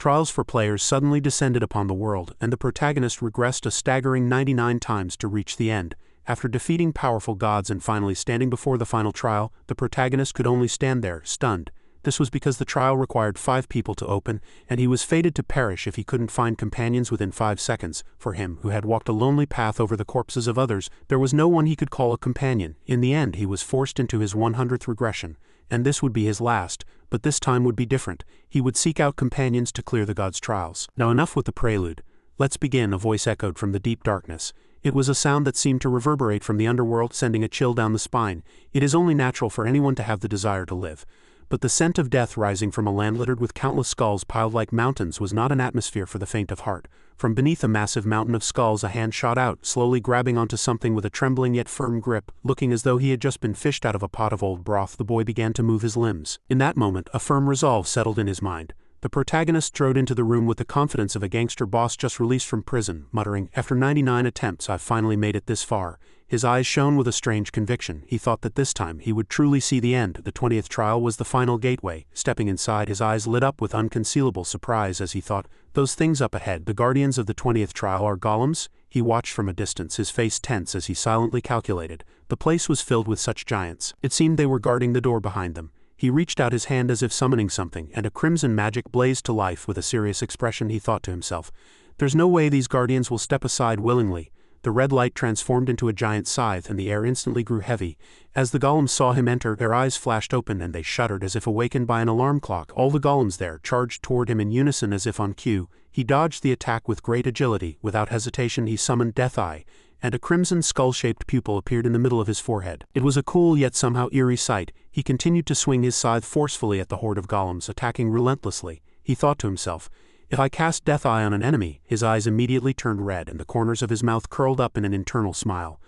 Trials for players suddenly descended upon the world, and the protagonist regressed a staggering 99 times to reach the end. After defeating powerful gods and finally standing before the final trial, the protagonist could only stand there, stunned. This was because the trial required 5 people to open, and he was fated to perish if he couldn't find companions within 5 seconds. For him, who had walked a lonely path over the corpses of others, there was no one he could call a companion. In the end, he was forced into his 100th regression, and this would be his last, but this time would be different. He would seek out companions to clear the gods' trials. Now enough with the prelude. Let's begin, a voice echoed from the deep darkness. It was a sound that seemed to reverberate from the underworld, sending a chill down the spine. It is only natural for anyone to have the desire to live. But the scent of death rising from a land littered with countless skulls piled like mountains was not an atmosphere for the faint of heart. From beneath a massive mountain of skulls a hand shot out, slowly grabbing onto something with a trembling yet firm grip. Looking as though he had just been fished out of a pot of old broth, the boy began to move his limbs. In that moment, a firm resolve settled in his mind. The protagonist strode into the room with the confidence of a gangster boss just released from prison, muttering, "After 99 attempts, I've finally made it this far." His eyes shone with a strange conviction. He thought that this time he would truly see the end. The 20th trial was the final gateway. Stepping inside, his eyes lit up with unconcealable surprise as he thought, "Those things up ahead, the guardians of the 20th trial are golems?" He watched from a distance, his face tense as he silently calculated. The place was filled with such giants. It seemed they were guarding the door behind them. He reached out his hand as if summoning something, and a crimson magic blazed to life. With a serious expression, he thought to himself, "There's no way these guardians will step aside willingly." The red light transformed into a giant scythe, and the air instantly grew heavy. As the golems saw him enter, their eyes flashed open and they shuddered as if awakened by an alarm clock. All the golems there charged toward him in unison as if on cue. He dodged the attack with great agility. Without hesitation he summoned Death Eye, and a crimson skull-shaped pupil appeared in the middle of his forehead. It was a cool yet somehow eerie sight. He continued to swing his scythe forcefully at the horde of golems, attacking relentlessly. He thought to himself, "If I cast Death Eye on an enemy," his eyes immediately turned red and the corners of his mouth curled up in an internal smile.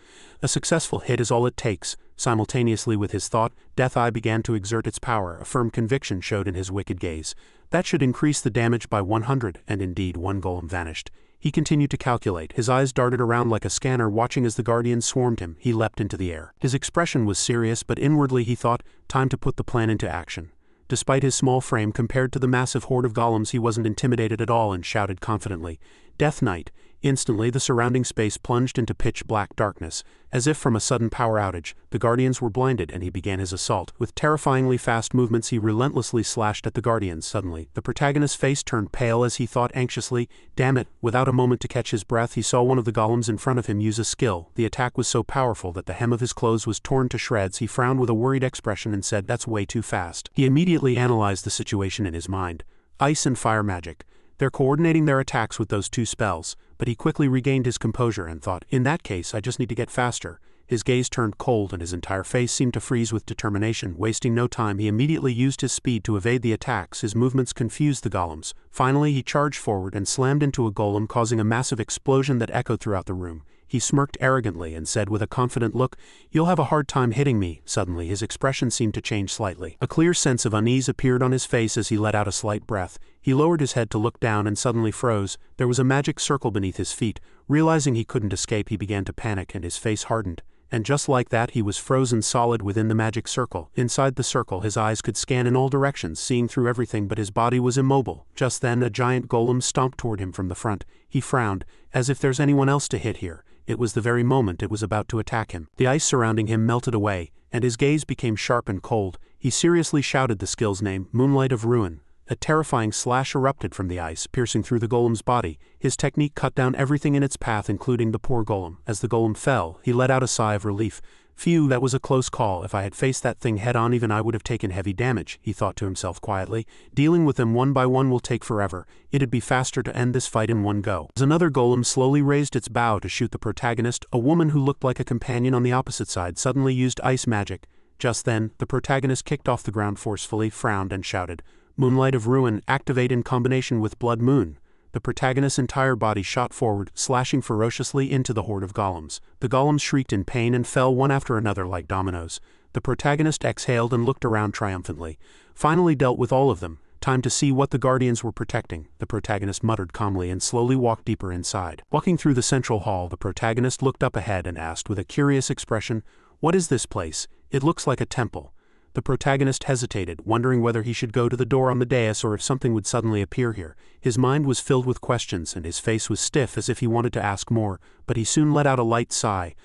"A successful hit is all it takes." Simultaneously with his thought, Death Eye began to exert its power. A firm conviction showed in his wicked gaze. That should increase the damage by 100, and indeed one golem vanished. He continued to calculate. His eyes darted around like a scanner, watching as the guardians swarmed him. He leapt into the air. His expression was serious, but inwardly he thought, time to put the plan into action. Despite his small frame compared to the massive horde of golems, he wasn't intimidated at all and shouted confidently, "Death Knight." Instantly, the surrounding space plunged into pitch-black darkness. As if from a sudden power outage, the guardians were blinded and he began his assault. With terrifyingly fast movements, he relentlessly slashed at the guardians. Suddenly, the protagonist's face turned pale as he thought anxiously, "Damn it." Without a moment to catch his breath, he saw one of the golems in front of him use a skill. The attack was so powerful that the hem of his clothes was torn to shreds. He frowned with a worried expression and said, "That's way too fast." He immediately analyzed the situation in his mind. Ice and fire magic. They're coordinating their attacks with those two spells. But he quickly regained his composure and thought, "In that case, I just need to get faster." His gaze turned cold and his entire face seemed to freeze with determination. Wasting no time, he immediately used his speed to evade the attacks. His movements confused the golems. Finally, he charged forward and slammed into a golem, causing a massive explosion that echoed throughout the room. He smirked arrogantly and said with a confident look, "You'll have a hard time hitting me." Suddenly, his expression seemed to change slightly. A clear sense of unease appeared on his face as he let out a slight breath. He lowered his head to look down and suddenly froze. There was a magic circle beneath his feet. Realizing he couldn't escape, he began to panic and his face hardened. And just like that, he was frozen solid within the magic circle. Inside the circle, his eyes could scan in all directions, seeing through everything, but his body was immobile. Just then, a giant golem stomped toward him from the front. He frowned, as if there's anyone else to hit here. It was the very moment it was about to attack him. The ice surrounding him melted away, and his gaze became sharp and cold. He seriously shouted the skill's name, Moonlight of Ruin. A terrifying slash erupted from the ice, piercing through the golem's body. His technique cut down everything in its path, including the poor golem. As the golem fell, he let out a sigh of relief. "Phew, that was a close call. If I had faced that thing head-on, even I would have taken heavy damage," he thought to himself quietly. "Dealing with them one by one will take forever. It'd be faster to end this fight in one go." As another golem slowly raised its bow to shoot the protagonist, a woman who looked like a companion on the opposite side suddenly used ice magic. Just then, the protagonist kicked off the ground forcefully, frowned, and shouted, "Moonlight of Ruin, activate in combination with Blood Moon." The protagonist's entire body shot forward, slashing ferociously into the horde of golems. The golems shrieked in pain and fell one after another like dominoes. The protagonist exhaled and looked around triumphantly. Finally dealt with all of them. Time to see what the guardians were protecting, the protagonist muttered calmly and slowly walked deeper inside. Walking through the central hall, the protagonist looked up ahead and asked with a curious expression, "What is this place? It looks like a temple." The protagonist hesitated, wondering whether he should go to the door on the dais or if something would suddenly appear here. His mind was filled with questions and his face was stiff as if he wanted to ask more, but he soon let out a light sigh.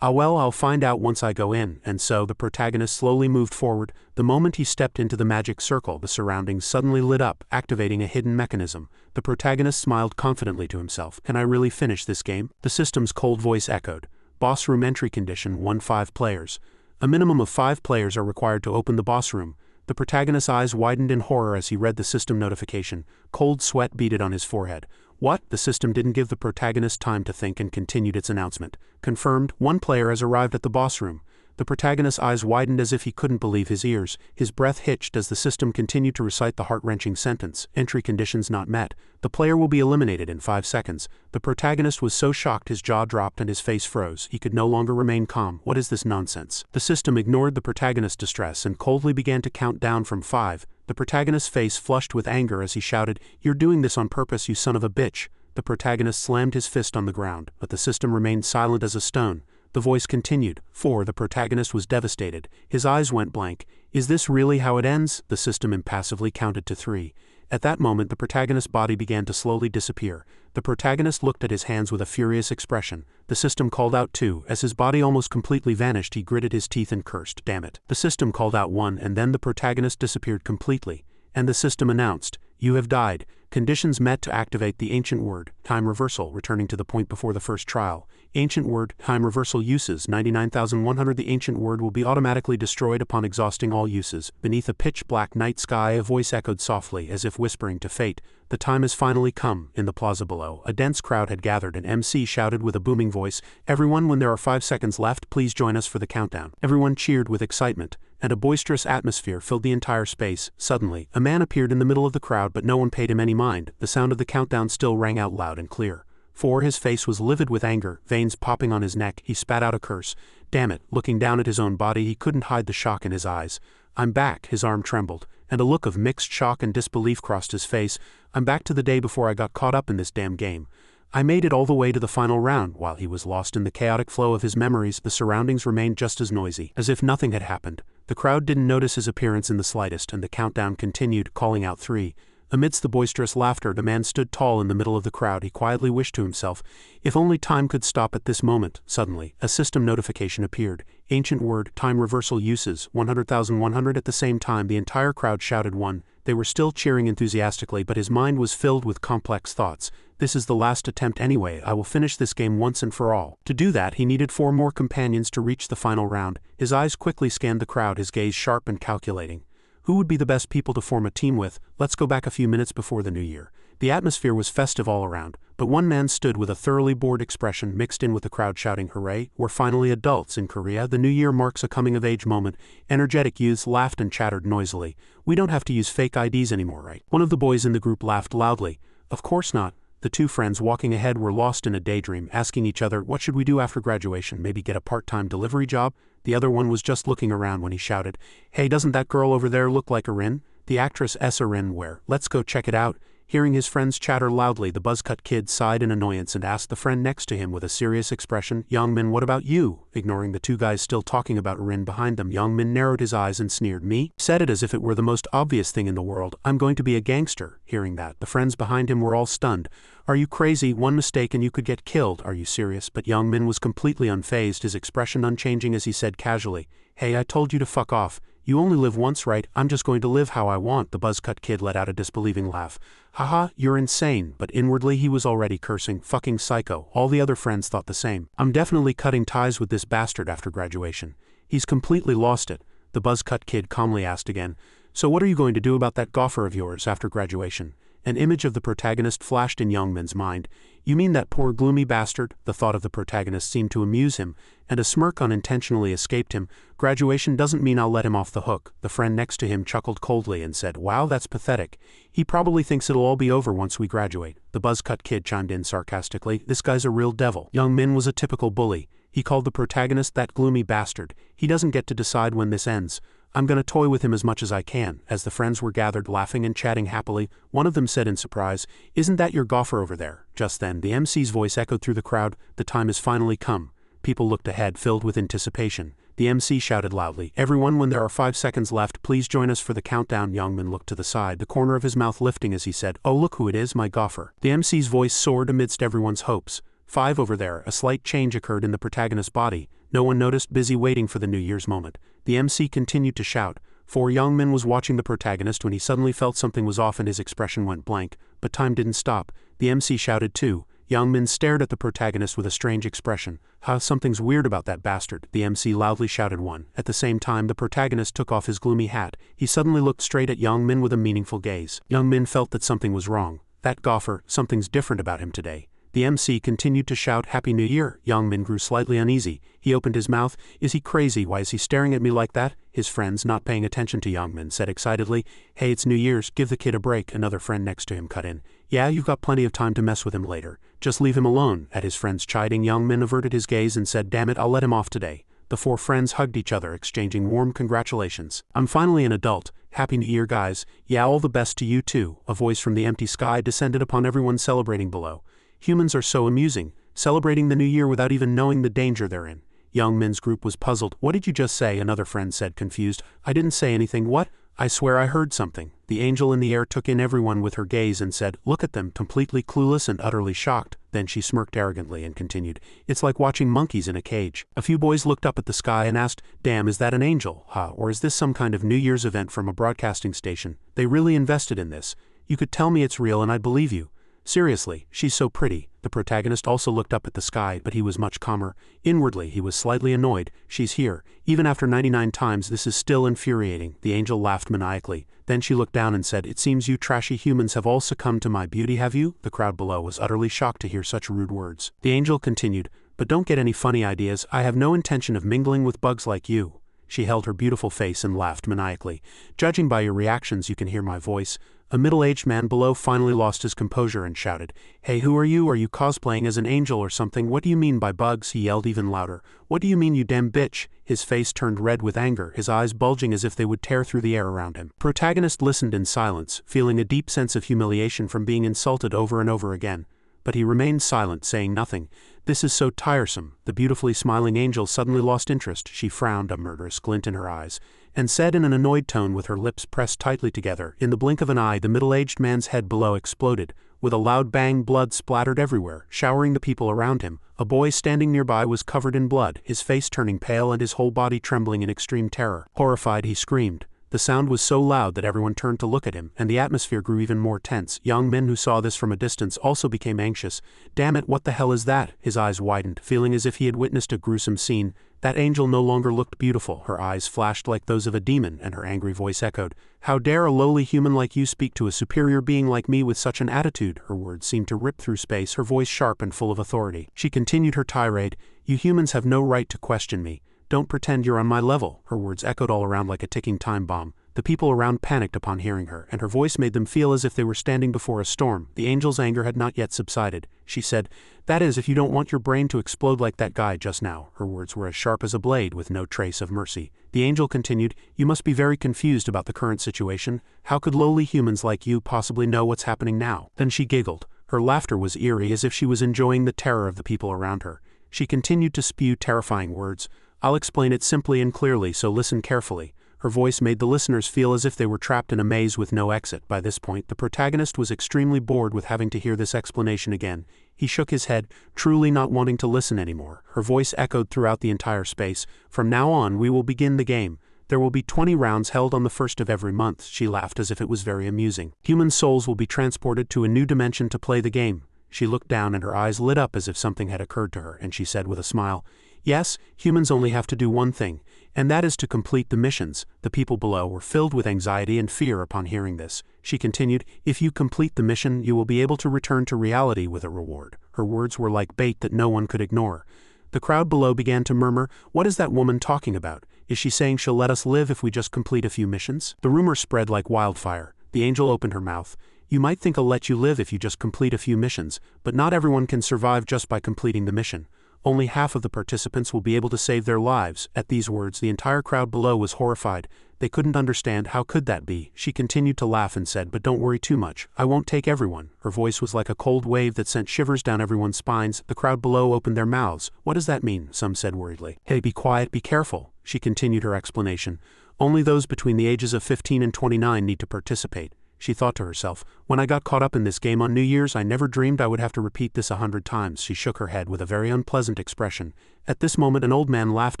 Well, I'll find out once I go in. And so the protagonist slowly moved forward. The moment he stepped into the magic circle, the surroundings suddenly lit up, activating a hidden mechanism. The protagonist smiled confidently to himself. Can I really finish this game? The system's cold voice echoed. Boss room entry condition: 1-5 players. A minimum of 5 players are required to open the boss room. The protagonist's eyes widened in horror as he read the system notification. Cold sweat beaded on his forehead. What? The system didn't give the protagonist time to think and continued its announcement. Confirmed, 1 player has arrived at the boss room. The protagonist's eyes widened as if he couldn't believe his ears. His breath hitched as the system continued to recite the heart-wrenching sentence. Entry conditions not met. The player will be eliminated in 5 seconds. The protagonist was so shocked his jaw dropped and his face froze. He could no longer remain calm. What is this nonsense? The system ignored the protagonist's distress and coldly began to count down from 5. The protagonist's face flushed with anger as he shouted, "You're doing this on purpose, you son of a bitch." The protagonist slammed his fist on the ground, but the system remained silent as a stone. The voice continued. 4. The protagonist was devastated. His eyes went blank. Is this really how it ends? The system impassively counted to 3. At that moment, the protagonist's body began to slowly disappear. The protagonist looked at his hands with a furious expression. The system called out 2. As his body almost completely vanished, he gritted his teeth and cursed. Damn it. The system called out 1, and then the protagonist disappeared completely. And the system announced, "You have died. Conditions met to activate the ancient word, time reversal," returning to the point before the first trial. Ancient word, time reversal uses, 99,100. The ancient word will be automatically destroyed upon exhausting all uses. Beneath a pitch-black night sky, a voice echoed softly, as if whispering to fate, "The time has finally come." In the plaza below, a dense crowd had gathered and MC shouted with a booming voice, "Everyone, when there are 5 seconds left, please join us for the countdown." Everyone cheered with excitement, and a boisterous atmosphere filled the entire space. Suddenly, a man appeared in the middle of the crowd, but no one paid him any mind. The sound of the countdown still rang out loud and clear. 4. His face was livid with anger, veins popping on his neck. He spat out a curse. Damn it. Looking down at his own body, he couldn't hide the shock in his eyes. "I'm back." His arm trembled, and a look of mixed shock and disbelief crossed his face. "I'm back to the day before I got caught up in this damn game. I made it all the way to the final round." While he was lost in the chaotic flow of his memories, the surroundings remained just as noisy, as if nothing had happened. The crowd didn't notice his appearance in the slightest, and the countdown continued, calling out 3. Amidst the boisterous laughter, the man stood tall in the middle of the crowd. He quietly wished to himself, "If only time could stop at this moment." Suddenly, a system notification appeared. Ancient word, time reversal uses, 100,100. At the same time, the entire crowd shouted 1. They were still cheering enthusiastically, but his mind was filled with complex thoughts. "This is the last attempt anyway. I will finish this game once and for all." To do that, he needed 4 more companions to reach the final round. His eyes quickly scanned the crowd, his gaze sharp and calculating. Who would be the best people to form a team with? Let's go back a few minutes before the new year. The atmosphere was festive all around, but one man stood with a thoroughly bored expression mixed in with the crowd shouting, "Hooray, we're finally adults in Korea. The new year marks a coming-of-age moment." Energetic youths laughed and chattered noisily. "We don't have to use fake IDs anymore, right?" One of the boys in the group laughed loudly. "Of course not." The 2 friends walking ahead were lost in a daydream, asking each other, "What should we do after graduation? Maybe get a part-time delivery job?" The other one was just looking around when he shouted, "Hey, doesn't that girl over there look like Erin? The actress Erin where? Let's go check it out." Hearing his friends chatter loudly, the buzzcut kid sighed in annoyance and asked the friend next to him with a serious expression, "Youngmin, what about you?" Ignoring the 2 guys still talking about Erin behind them, Youngmin narrowed his eyes and sneered, "Me?" Said it as if it were the most obvious thing in the world. "I'm going to be a gangster." Hearing that, the friends behind him were all stunned. "Are you crazy? One mistake and you could get killed. Are you serious?" But Youngmin was completely unfazed, his expression unchanging as he said casually, "Hey, I told you to fuck off. You only live once, right? I'm just going to live how I want." The buzzcut kid let out a disbelieving laugh. "Haha, you're insane." But inwardly he was already cursing, "Fucking psycho." All the other friends thought the same. "I'm definitely cutting ties with this bastard after graduation. He's completely lost it." The buzzcut kid calmly asked again, "So what are you going to do about that gopher of yours after graduation?" An image of the protagonist flashed in Youngmin's mind. "You mean that poor gloomy bastard?" The thought of the protagonist seemed to amuse him, and a smirk unintentionally escaped him. "Graduation doesn't mean I'll let him off the hook." The friend next to him chuckled coldly and said, "Wow, that's pathetic. He probably thinks it'll all be over once we graduate." The buzzcut kid chimed in sarcastically, "This guy's a real devil." Youngmin was a typical bully. He called the protagonist that gloomy bastard. "He doesn't get to decide when this ends. I'm gonna toy with him as much as I can." As the friends were gathered laughing and chatting happily, one of them said in surprise, "Isn't that your gopher over there?" Just then, the MC's voice echoed through the crowd, "The time has finally come." People looked ahead, filled with anticipation. The MC shouted loudly, "Everyone, when there are 5 seconds left, please join us for the countdown." Youngmin looked to the side, the corner of his mouth lifting as he said, "Oh, look who it is, my gopher." The MC's voice soared amidst everyone's hopes. 5 over there. A slight change occurred in the protagonist's body. No one noticed, busy waiting for the New Year's moment. The MC continued to shout. 4 Youngmin was watching the protagonist when he suddenly felt something was off and his expression went blank, but time didn't stop. The MC shouted 2. Youngmin stared at the protagonist with a strange expression. Something's weird about that bastard," the MC loudly shouted 1. At the same time, the protagonist took off his gloomy hat. He suddenly looked straight at Youngmin with a meaningful gaze. Youngmin felt that something was wrong. That gopher, something's different about him today. The MC continued to shout, "Happy New Year." Youngmin grew slightly uneasy. He opened his mouth. "Is he crazy? Why is he staring at me like that?" His friends, not paying attention to Youngmin, said excitedly, "Hey, it's New Year's, give the kid a break." Another friend next to him cut in. "Yeah, you've got plenty of time to mess with him later. Just leave him alone." At his friends chiding, Youngmin averted his gaze and said, "Damn it, I'll let him off today." The 4 friends hugged each other, exchanging warm congratulations. "I'm finally an adult. Happy New Year, guys. Yeah, all the best to you too." A voice from the empty sky descended upon everyone celebrating below. "Humans are so amusing, celebrating the new year without even knowing the danger they're in." Youngmin's group was puzzled. "What did you just say?" another friend said, confused. "I didn't say anything." "What?" "I swear I heard something." The angel in the air took in everyone with her gaze and said, "Look at them, completely clueless and utterly shocked." Then she smirked arrogantly and continued, "It's like watching monkeys in a cage." A few boys looked up at the sky and asked, "Damn, is that an angel? Or is this some kind of New Year's event from a broadcasting station? They really invested in this. You could tell me it's real and I'd believe you. Seriously, she's so pretty." The protagonist also looked up at the sky, but he was much calmer. Inwardly, he was slightly annoyed. "She's here. Even after 99 times, this is still infuriating." The angel laughed maniacally. Then she looked down and said, "It seems you trashy humans have all succumbed to my beauty, have you?" The crowd below was utterly shocked to hear such rude words. The angel continued, "But don't get any funny ideas. I have no intention of mingling with bugs like you." She held her beautiful face and laughed maniacally. "Judging by your reactions, you can hear my voice." A middle-aged man below finally lost his composure and shouted, "Hey, who are you? Are you cosplaying as an angel or something? What do you mean by bugs?" He yelled even louder. "What do you mean, you damn bitch?" His face turned red with anger, his eyes bulging as if they would tear through the air around him. Protagonist listened in silence, feeling a deep sense of humiliation from being insulted over and over again. But he remained silent, saying nothing. "This is so tiresome." The beautifully smiling angel suddenly lost interest. She frowned, a murderous glint in her eyes, and said in an annoyed tone with her lips pressed tightly together, in the blink of an eye the middle-aged man's head below exploded. With a loud bang, blood splattered everywhere, showering the people around him. A boy standing nearby was covered in blood, his face turning pale and his whole body trembling in extreme terror. Horrified, he screamed. The sound was so loud that everyone turned to look at him, and the atmosphere grew even more tense. Youngmin, who saw this from a distance, also became anxious. "Damn it, what the hell is that?" His eyes widened, feeling as if he had witnessed a gruesome scene. That angel no longer looked beautiful. Her eyes flashed like those of a demon, and her angry voice echoed, "How dare a lowly human like you speak to a superior being like me with such an attitude?" Her words seemed to rip through space, her voice sharp and full of authority. She continued her tirade, "You humans have no right to question me. Don't pretend you're on my level." Her words echoed all around like a ticking time bomb. The people around panicked upon hearing her, and her voice made them feel as if they were standing before a storm. The angel's anger had not yet subsided. She said, "That is, if you don't want your brain to explode like that guy just now." Her words were as sharp as a blade, with no trace of mercy. The angel continued, "You must be very confused about the current situation. How could lowly humans like you possibly know what's happening now?" Then she giggled. Her laughter was eerie, as if she was enjoying the terror of the people around her. She continued to spew terrifying words. "I'll explain it simply and clearly, so listen carefully." Her voice made the listeners feel as if they were trapped in a maze with no exit. By this point, the protagonist was extremely bored with having to hear this explanation again. He shook his head, truly not wanting to listen anymore. Her voice echoed throughout the entire space. "From now on, we will begin the game. There will be 20 rounds held on the 1st of every month." She laughed as if it was very amusing. "Human souls will be transported to a new dimension to play the game." She looked down and her eyes lit up as if something had occurred to her, and she said with a smile, "Yes, humans only have to do one thing, and that is to complete the missions." The people below were filled with anxiety and fear upon hearing this. She continued, "If you complete the mission, you will be able to return to reality with a reward." Her words were like bait that no one could ignore. The crowd below began to murmur, "What is that woman talking about? Is she saying she'll let us live if we just complete a few missions?" The rumor spread like wildfire. The angel opened her mouth. "You might think I'll let you live if you just complete a few missions, but not everyone can survive just by completing the mission. Only half of the participants will be able to save their lives. At these words, the entire crowd below was horrified. They couldn't understand how could that be. She continued to laugh and said, "But don't worry too much. I won't take everyone." Her voice was like a cold wave that sent shivers down everyone's spines. The crowd below opened their mouths. "What does that mean?" some said worriedly. "Hey, be quiet, be careful." She continued her explanation. "Only those between the ages of 15 and 29 need to participate." She thought to herself, "When I got caught up in this game on New Year's, I never dreamed I would have to repeat this 100 times. She shook her head with a very unpleasant expression. At this moment an old man laughed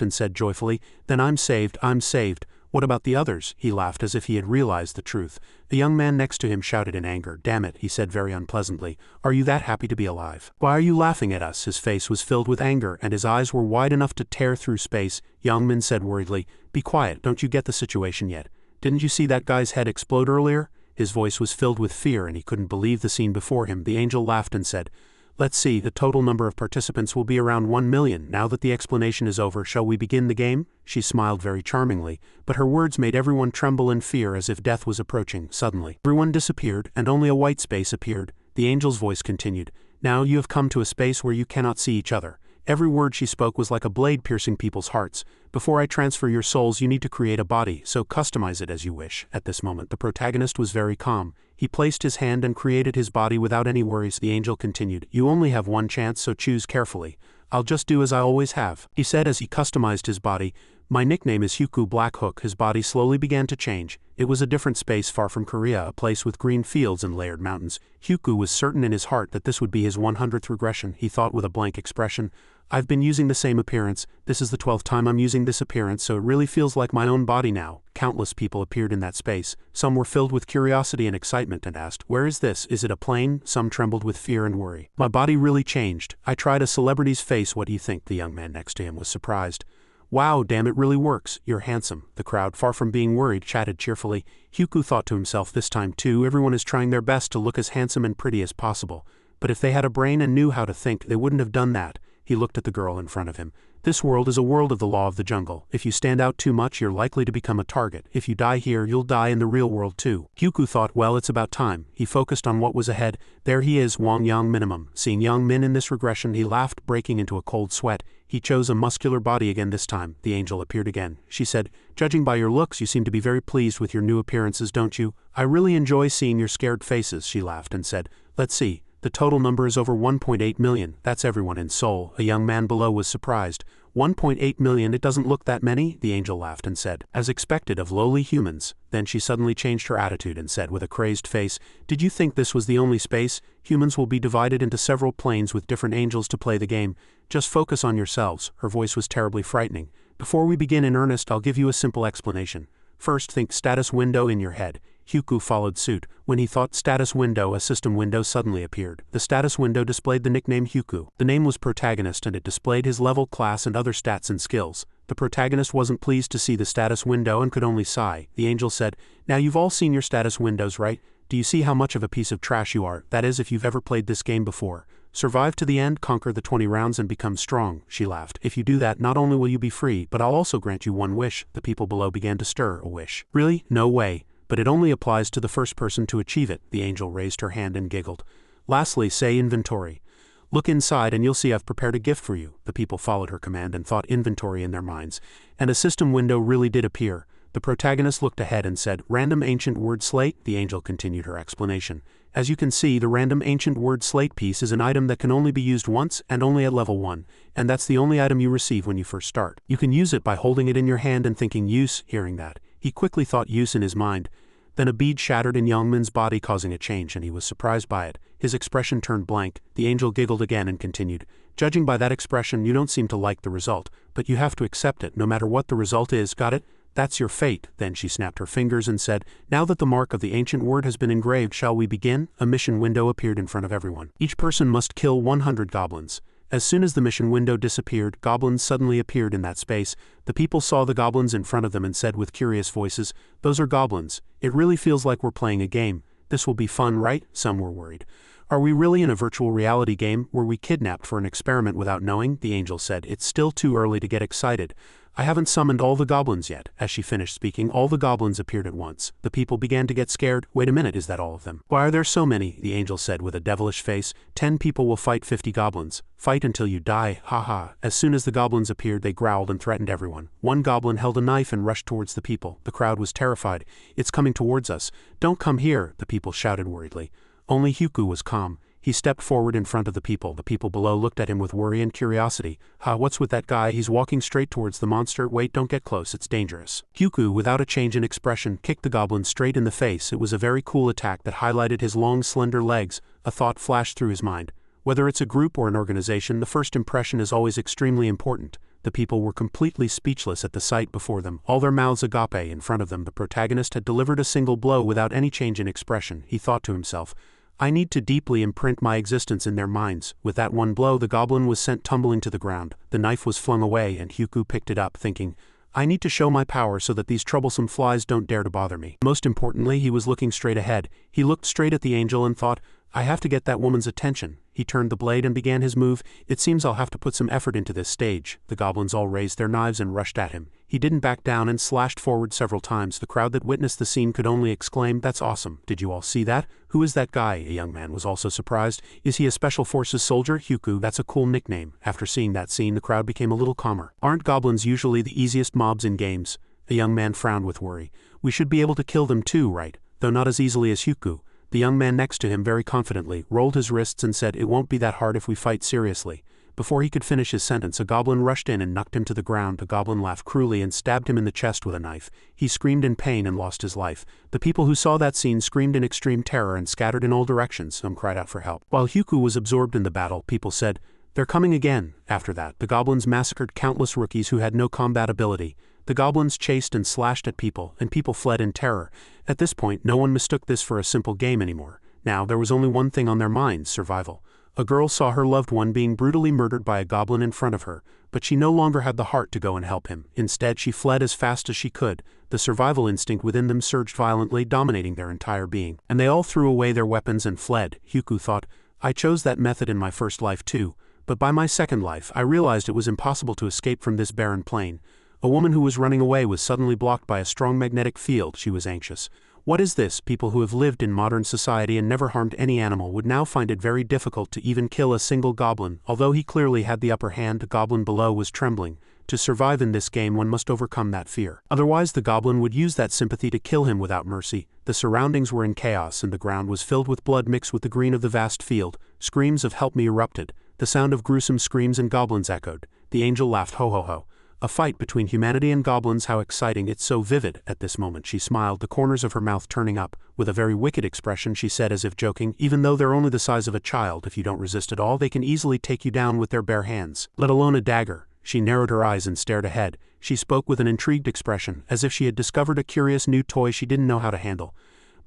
and said joyfully, "Then I'm saved, I'm saved. What about the others?" He laughed as if he had realized the truth. The young man next to him shouted in anger. "Damn it," he said very unpleasantly. "Are you that happy to be alive? Why are you laughing at us?" His face was filled with anger and his eyes were wide enough to tear through space. Youngmin said worriedly, "Be quiet, don't you get the situation yet? Didn't you see that guy's head explode earlier?" His voice was filled with fear and he couldn't believe the scene before him. The angel laughed and said, "Let's see, the total number of participants will be around 1 million. Now that the explanation is over, shall we begin the game?" She smiled very charmingly, but her words made everyone tremble in fear as if death was approaching. Suddenly, everyone disappeared and only a white space appeared. The angel's voice continued, "Now you have come to a space where you cannot see each other." Every word she spoke was like a blade piercing people's hearts. "Before I transfer your souls, you need to create a body, so customize it as you wish." At this moment, the protagonist was very calm. He placed his hand and created his body without any worries. The angel continued, "You only have one chance, so choose carefully." "I'll just do as I always have," he said as he customized his body. "My nickname is Hyuku Black Hook." His body slowly began to change. It was a different space far from Korea, a place with green fields and layered mountains. Hyuku was certain in his heart that this would be his 100th regression. He thought with a blank expression, "I've been using the same appearance. This is the 12th time I'm using this appearance, so it really feels like my own body now." Countless people appeared in that space. Some were filled with curiosity and excitement and asked, "Where is this? Is it a plane?" Some trembled with fear and worry. "My body really changed. I tried a celebrity's face. What do you think?" The young man next to him was surprised. "Wow, damn, it really works. You're handsome." The crowd, far from being worried, chatted cheerfully. Hyuku thought to himself, "This time too, everyone is trying their best to look as handsome and pretty as possible. But if they had a brain and knew how to think, they wouldn't have done that." He looked at the girl in front of him. "This world is a world of the law of the jungle. If you stand out too much, you're likely to become a target. If you die here, you'll die in the real world too." Hyuku thought, well, it's about time. He focused on what was ahead. There he is, Wang Yang minimum. Seeing Young Min in this regression, he laughed, breaking into a cold sweat. He chose a muscular body again this time. The angel appeared again. She said, "Judging by your looks, you seem to be very pleased with your new appearances, don't you? I really enjoy seeing your scared faces." She laughed and said, "Let's see. The total number is over 1.8 million. That's everyone in Seoul." A young man below was surprised. 1.8 million, it doesn't look that many? The angel laughed and said, "As expected of lowly humans." Then she suddenly changed her attitude and said with a crazed face, "Did you think this was the only space? Humans will be divided into several planes with different angels to play the game. Just focus on yourselves." Her voice was terribly frightening. "Before we begin in earnest, I'll give you a simple explanation. First, think status window in your head." Hyuku followed suit. When he thought status window, a system window suddenly appeared. The status window displayed the nickname Hyuku. The name was protagonist and it displayed his level, class and other stats and skills. The protagonist wasn't pleased to see the status window and could only sigh. The angel said, "Now you've all seen your status windows, right? Do you see how much of a piece of trash you are? That is, if you've ever played this game before. Survive to the end, conquer the 20 rounds and become strong." She laughed. "If you do that, not only will you be free, but I'll also grant you one wish." The people below began to stir. "A wish? Really? No way. But it only applies to the first person to achieve it." The angel raised her hand and giggled. "Lastly, say inventory. Look inside and you'll see I've prepared a gift for you." The people followed her command and thought inventory in their minds. And a system window really did appear. The protagonist looked ahead and said, "Random ancient word slate." The angel continued her explanation. "As you can see, the random ancient word slate piece is an item that can only be used once and only at level 1, and that's the only item you receive when you first start. You can use it by holding it in your hand and thinking use." Hearing that, he quickly thought use in his mind. Then a bead shattered in Youngmin's body, causing a change, and he was surprised by it. His expression turned blank. The angel giggled again and continued, "Judging by that expression, you don't seem to like the result, but you have to accept it no matter what the result is, got it? That's your fate." Then she snapped her fingers and said, "Now that the mark of the ancient word has been engraved, shall we begin?" A mission window appeared in front of everyone. Each person must kill 100 goblins. As soon as the mission window disappeared, goblins suddenly appeared in that space. The people saw the goblins in front of them and said with curious voices, "Those are goblins. It really feels like we're playing a game. This will be fun, right?" Some were worried. "Are we really in a virtual reality game? Were we kidnapped for an experiment without knowing?" The angel said, "It's still too early to get excited. I haven't summoned all the goblins yet." As she finished speaking, all the goblins appeared at once. The people began to get scared. "Wait a minute, is that all of them? Why are there so many?" the angel said with a devilish face. 10 people will fight 50 goblins. Fight until you die, ha." As soon as the goblins appeared, they growled and threatened everyone. One goblin held a knife and rushed towards the people. The crowd was terrified. "It's coming towards us. Don't come here," the people shouted worriedly. Only Huku was calm. He stepped forward in front of the people. The people below looked at him with worry and curiosity. What's with that guy? He's walking straight towards the monster." "Wait, don't get close, it's dangerous." Huku, without a change in expression, kicked the goblin straight in the face. It was a very cool attack that highlighted his long, slender legs. A thought flashed through his mind. Whether it's a group or an organization, the first impression is always extremely important. The people were completely speechless at the sight before them, all their mouths agape in front of them. The protagonist had delivered a single blow without any change in expression. He thought to himself, "I need to deeply imprint my existence in their minds." With that one blow, the goblin was sent tumbling to the ground. The knife was flung away, and Huku picked it up, thinking, "I need to show my power so that these troublesome flies don't dare to bother me." Most importantly, he was looking straight ahead. He looked straight at the angel and thought, "I have to get that woman's attention." He turned the blade and began his move. "It seems I'll have to put some effort into this stage." The goblins all raised their knives and rushed at him. He didn't back down and slashed forward several times. The crowd that witnessed the scene could only exclaim, "That's awesome. Did you all see that? Who is that guy?" A young man was also surprised. "Is he a special forces soldier?" "Huku, that's a cool nickname." After seeing that scene, the crowd became a little calmer. "Aren't goblins usually the easiest mobs in games?" A young man frowned with worry. "We should be able to kill them too, right? Though not as easily as Huku." The young man next to him very confidently rolled his wrists and said, "It won't be that hard if we fight seriously." Before he could finish his sentence, a goblin rushed in and knocked him to the ground. The goblin laughed cruelly and stabbed him in the chest with a knife. He screamed in pain and lost his life. The people who saw that scene screamed in extreme terror and scattered in all directions. Some cried out for help. While Huku was absorbed in the battle, people said, "They're coming again." After that, the goblins massacred countless rookies who had no combat ability. The goblins chased and slashed at people, and people fled in terror. At this point, no one mistook this for a simple game anymore. Now, there was only one thing on their minds: survival. A girl saw her loved one being brutally murdered by a goblin in front of her, but she no longer had the heart to go and help him. Instead, she fled as fast as she could. The survival instinct within them surged violently, dominating their entire being. And they all threw away their weapons and fled. Huku thought, "I chose that method in my first life too, but by my second life, I realized it was impossible to escape from this barren plain." A woman who was running away was suddenly blocked by a strong magnetic field. She was anxious. What is this? People who have lived in modern society and never harmed any animal would now find it very difficult to even kill a single goblin. Although he clearly had the upper hand, the goblin below was trembling. To survive in this game, one must overcome that fear. Otherwise, the goblin would use that sympathy to kill him without mercy. The surroundings were in chaos, and the ground was filled with blood mixed with the green of the vast field. Screams of "Help me" erupted. The sound of gruesome screams and goblins echoed. The angel laughed, "Ho ho ho. A fight between humanity and goblins, how exciting, it's so vivid." At this moment she smiled, the corners of her mouth turning up. With a very wicked expression she said, as if joking, "Even though they're only the size of a child, if you don't resist at all, they can easily take you down with their bare hands, let alone a dagger." She narrowed her eyes and stared ahead. She spoke with an intrigued expression, as if she had discovered a curious new toy she didn't know how to handle.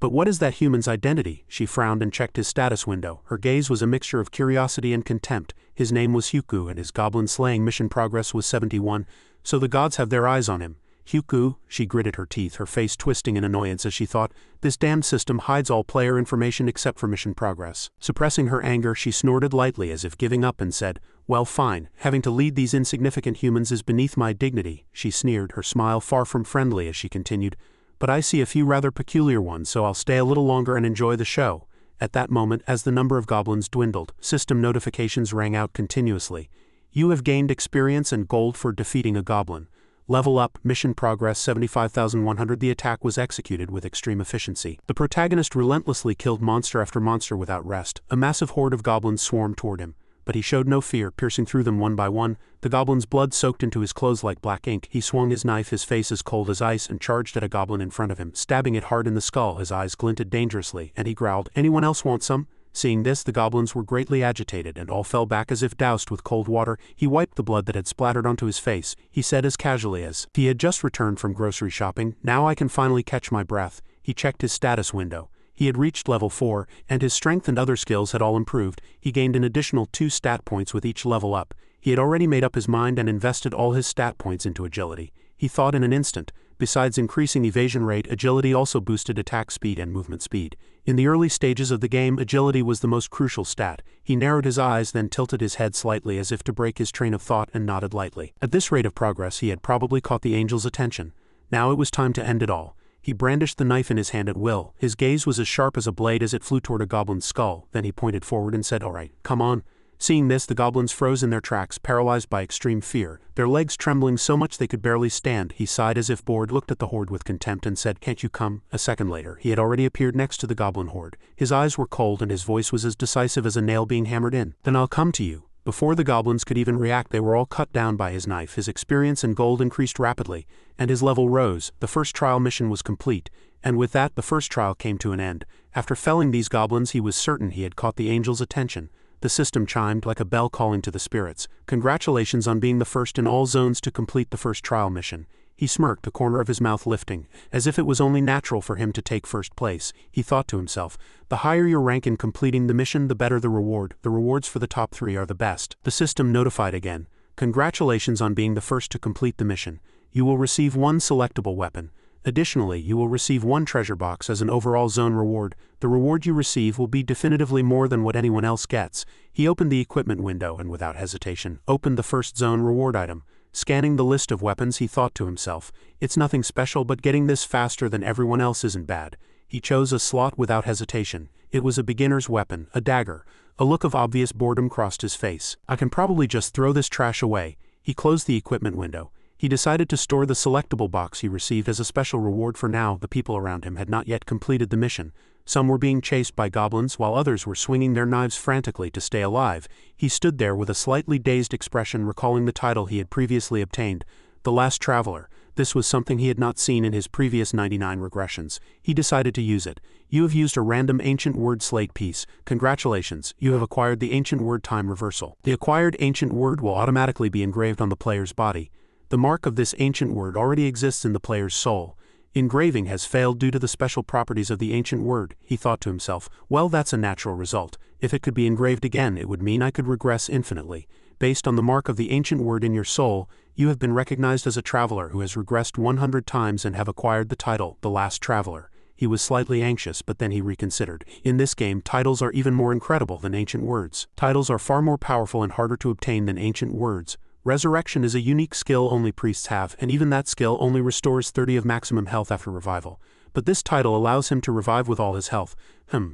"But what is that human's identity?" She frowned and checked his status window. Her gaze was a mixture of curiosity and contempt. His name was Huku, and his goblin slaying mission progress was 71. So the gods have their eyes on him. Huku, she gritted her teeth, her face twisting in annoyance as she thought, "This damned system hides all player information except for mission progress." Suppressing her anger, she snorted lightly as if giving up and said, "Well, fine. Having to lead these insignificant humans is beneath my dignity." She sneered, her smile far from friendly as she continued, "But I see a few rather peculiar ones, so I'll stay a little longer and enjoy the show." At that moment, as the number of goblins dwindled, system notifications rang out continuously. "You have gained experience and gold for defeating a goblin. Level up, mission progress 75,100. The attack was executed with extreme efficiency. The protagonist relentlessly killed monster after monster without rest. A massive horde of goblins swarmed toward him, but he showed no fear, piercing through them one by one. The goblin's blood soaked into his clothes like black ink. He swung his knife, his face as cold as ice, and charged at a goblin in front of him, stabbing it hard in the skull. His eyes glinted dangerously, and he growled, "Anyone else want some?" Seeing this, the goblins were greatly agitated and all fell back as if doused with cold water. He wiped the blood that had splattered onto his face. He said as casually as he had just returned from grocery shopping, "Now I can finally catch my breath." He checked his status window. He had reached level 4, and his strength and other skills had all improved. He gained an additional 2 stat points with each level up. He had already made up his mind and invested all his stat points into agility. He thought in an instant. Besides increasing evasion rate, agility also boosted attack speed and movement speed. In the early stages of the game, agility was the most crucial stat. He narrowed his eyes, then tilted his head slightly as if to break his train of thought and nodded lightly. At this rate of progress, he had probably caught the angel's attention. Now it was time to end it all. He brandished the knife in his hand at will. His gaze was as sharp as a blade as it flew toward a goblin's skull. Then he pointed forward and said, "All right, come on." Seeing this, the goblins froze in their tracks, paralyzed by extreme fear, their legs trembling so much they could barely stand. He sighed as if bored, looked at the horde with contempt and said, "Can't you come?" A second later, he had already appeared next to the goblin horde. His eyes were cold and his voice was as decisive as a nail being hammered in. "Then I'll come to you." Before the goblins could even react, they were all cut down by his knife. His experience and gold increased rapidly, and his level rose. The first trial mission was complete, and with that the first trial came to an end. After felling these goblins, he was certain he had caught the angel's attention. The system chimed like a bell calling to the spirits. "Congratulations on being the first in all zones to complete the first trial mission." He smirked, the corner of his mouth lifting, as if it was only natural for him to take first place. He thought to himself, "The higher your rank in completing the mission, the better the reward. The rewards for the top 3 are the best." The system notified again. "Congratulations on being the first to complete the mission. You will receive 1 selectable weapon. Additionally, you will receive 1 treasure box as an overall zone reward. The reward you receive will be definitively more than what anyone else gets." He opened the equipment window and without hesitation, opened the first zone reward item. Scanning the list of weapons, he thought to himself, "It's nothing special, but getting this faster than everyone else isn't bad." He chose a slot without hesitation. It was a beginner's weapon, a dagger. A look of obvious boredom crossed his face. "I can probably just throw this trash away." He closed the equipment window. He decided to store the selectable box he received as a special reward for now. The people around him had not yet completed the mission. Some were being chased by goblins, while others were swinging their knives frantically to stay alive. He stood there with a slightly dazed expression, recalling the title he had previously obtained, The Last Traveler. This was something he had not seen in his previous 99 regressions. He decided to use it. "You have used a random ancient word slate piece. Congratulations, you have acquired the ancient word time reversal. The acquired ancient word will automatically be engraved on the player's body. The mark of this ancient word already exists in the player's soul. Engraving has failed due to the special properties of the ancient word." He thought to himself, "Well, that's a natural result. If it could be engraved again, it would mean I could regress infinitely. Based on the mark of the ancient word in your soul, you have been recognized as a traveler who has regressed 100 times and have acquired the title, The Last Traveler." He was slightly anxious, but then he reconsidered. In this game, titles are even more incredible than ancient words. Titles are far more powerful and harder to obtain than ancient words. Resurrection is a unique skill only priests have, and even that skill only restores 30 of maximum health after revival. But this title allows him to revive with all his health.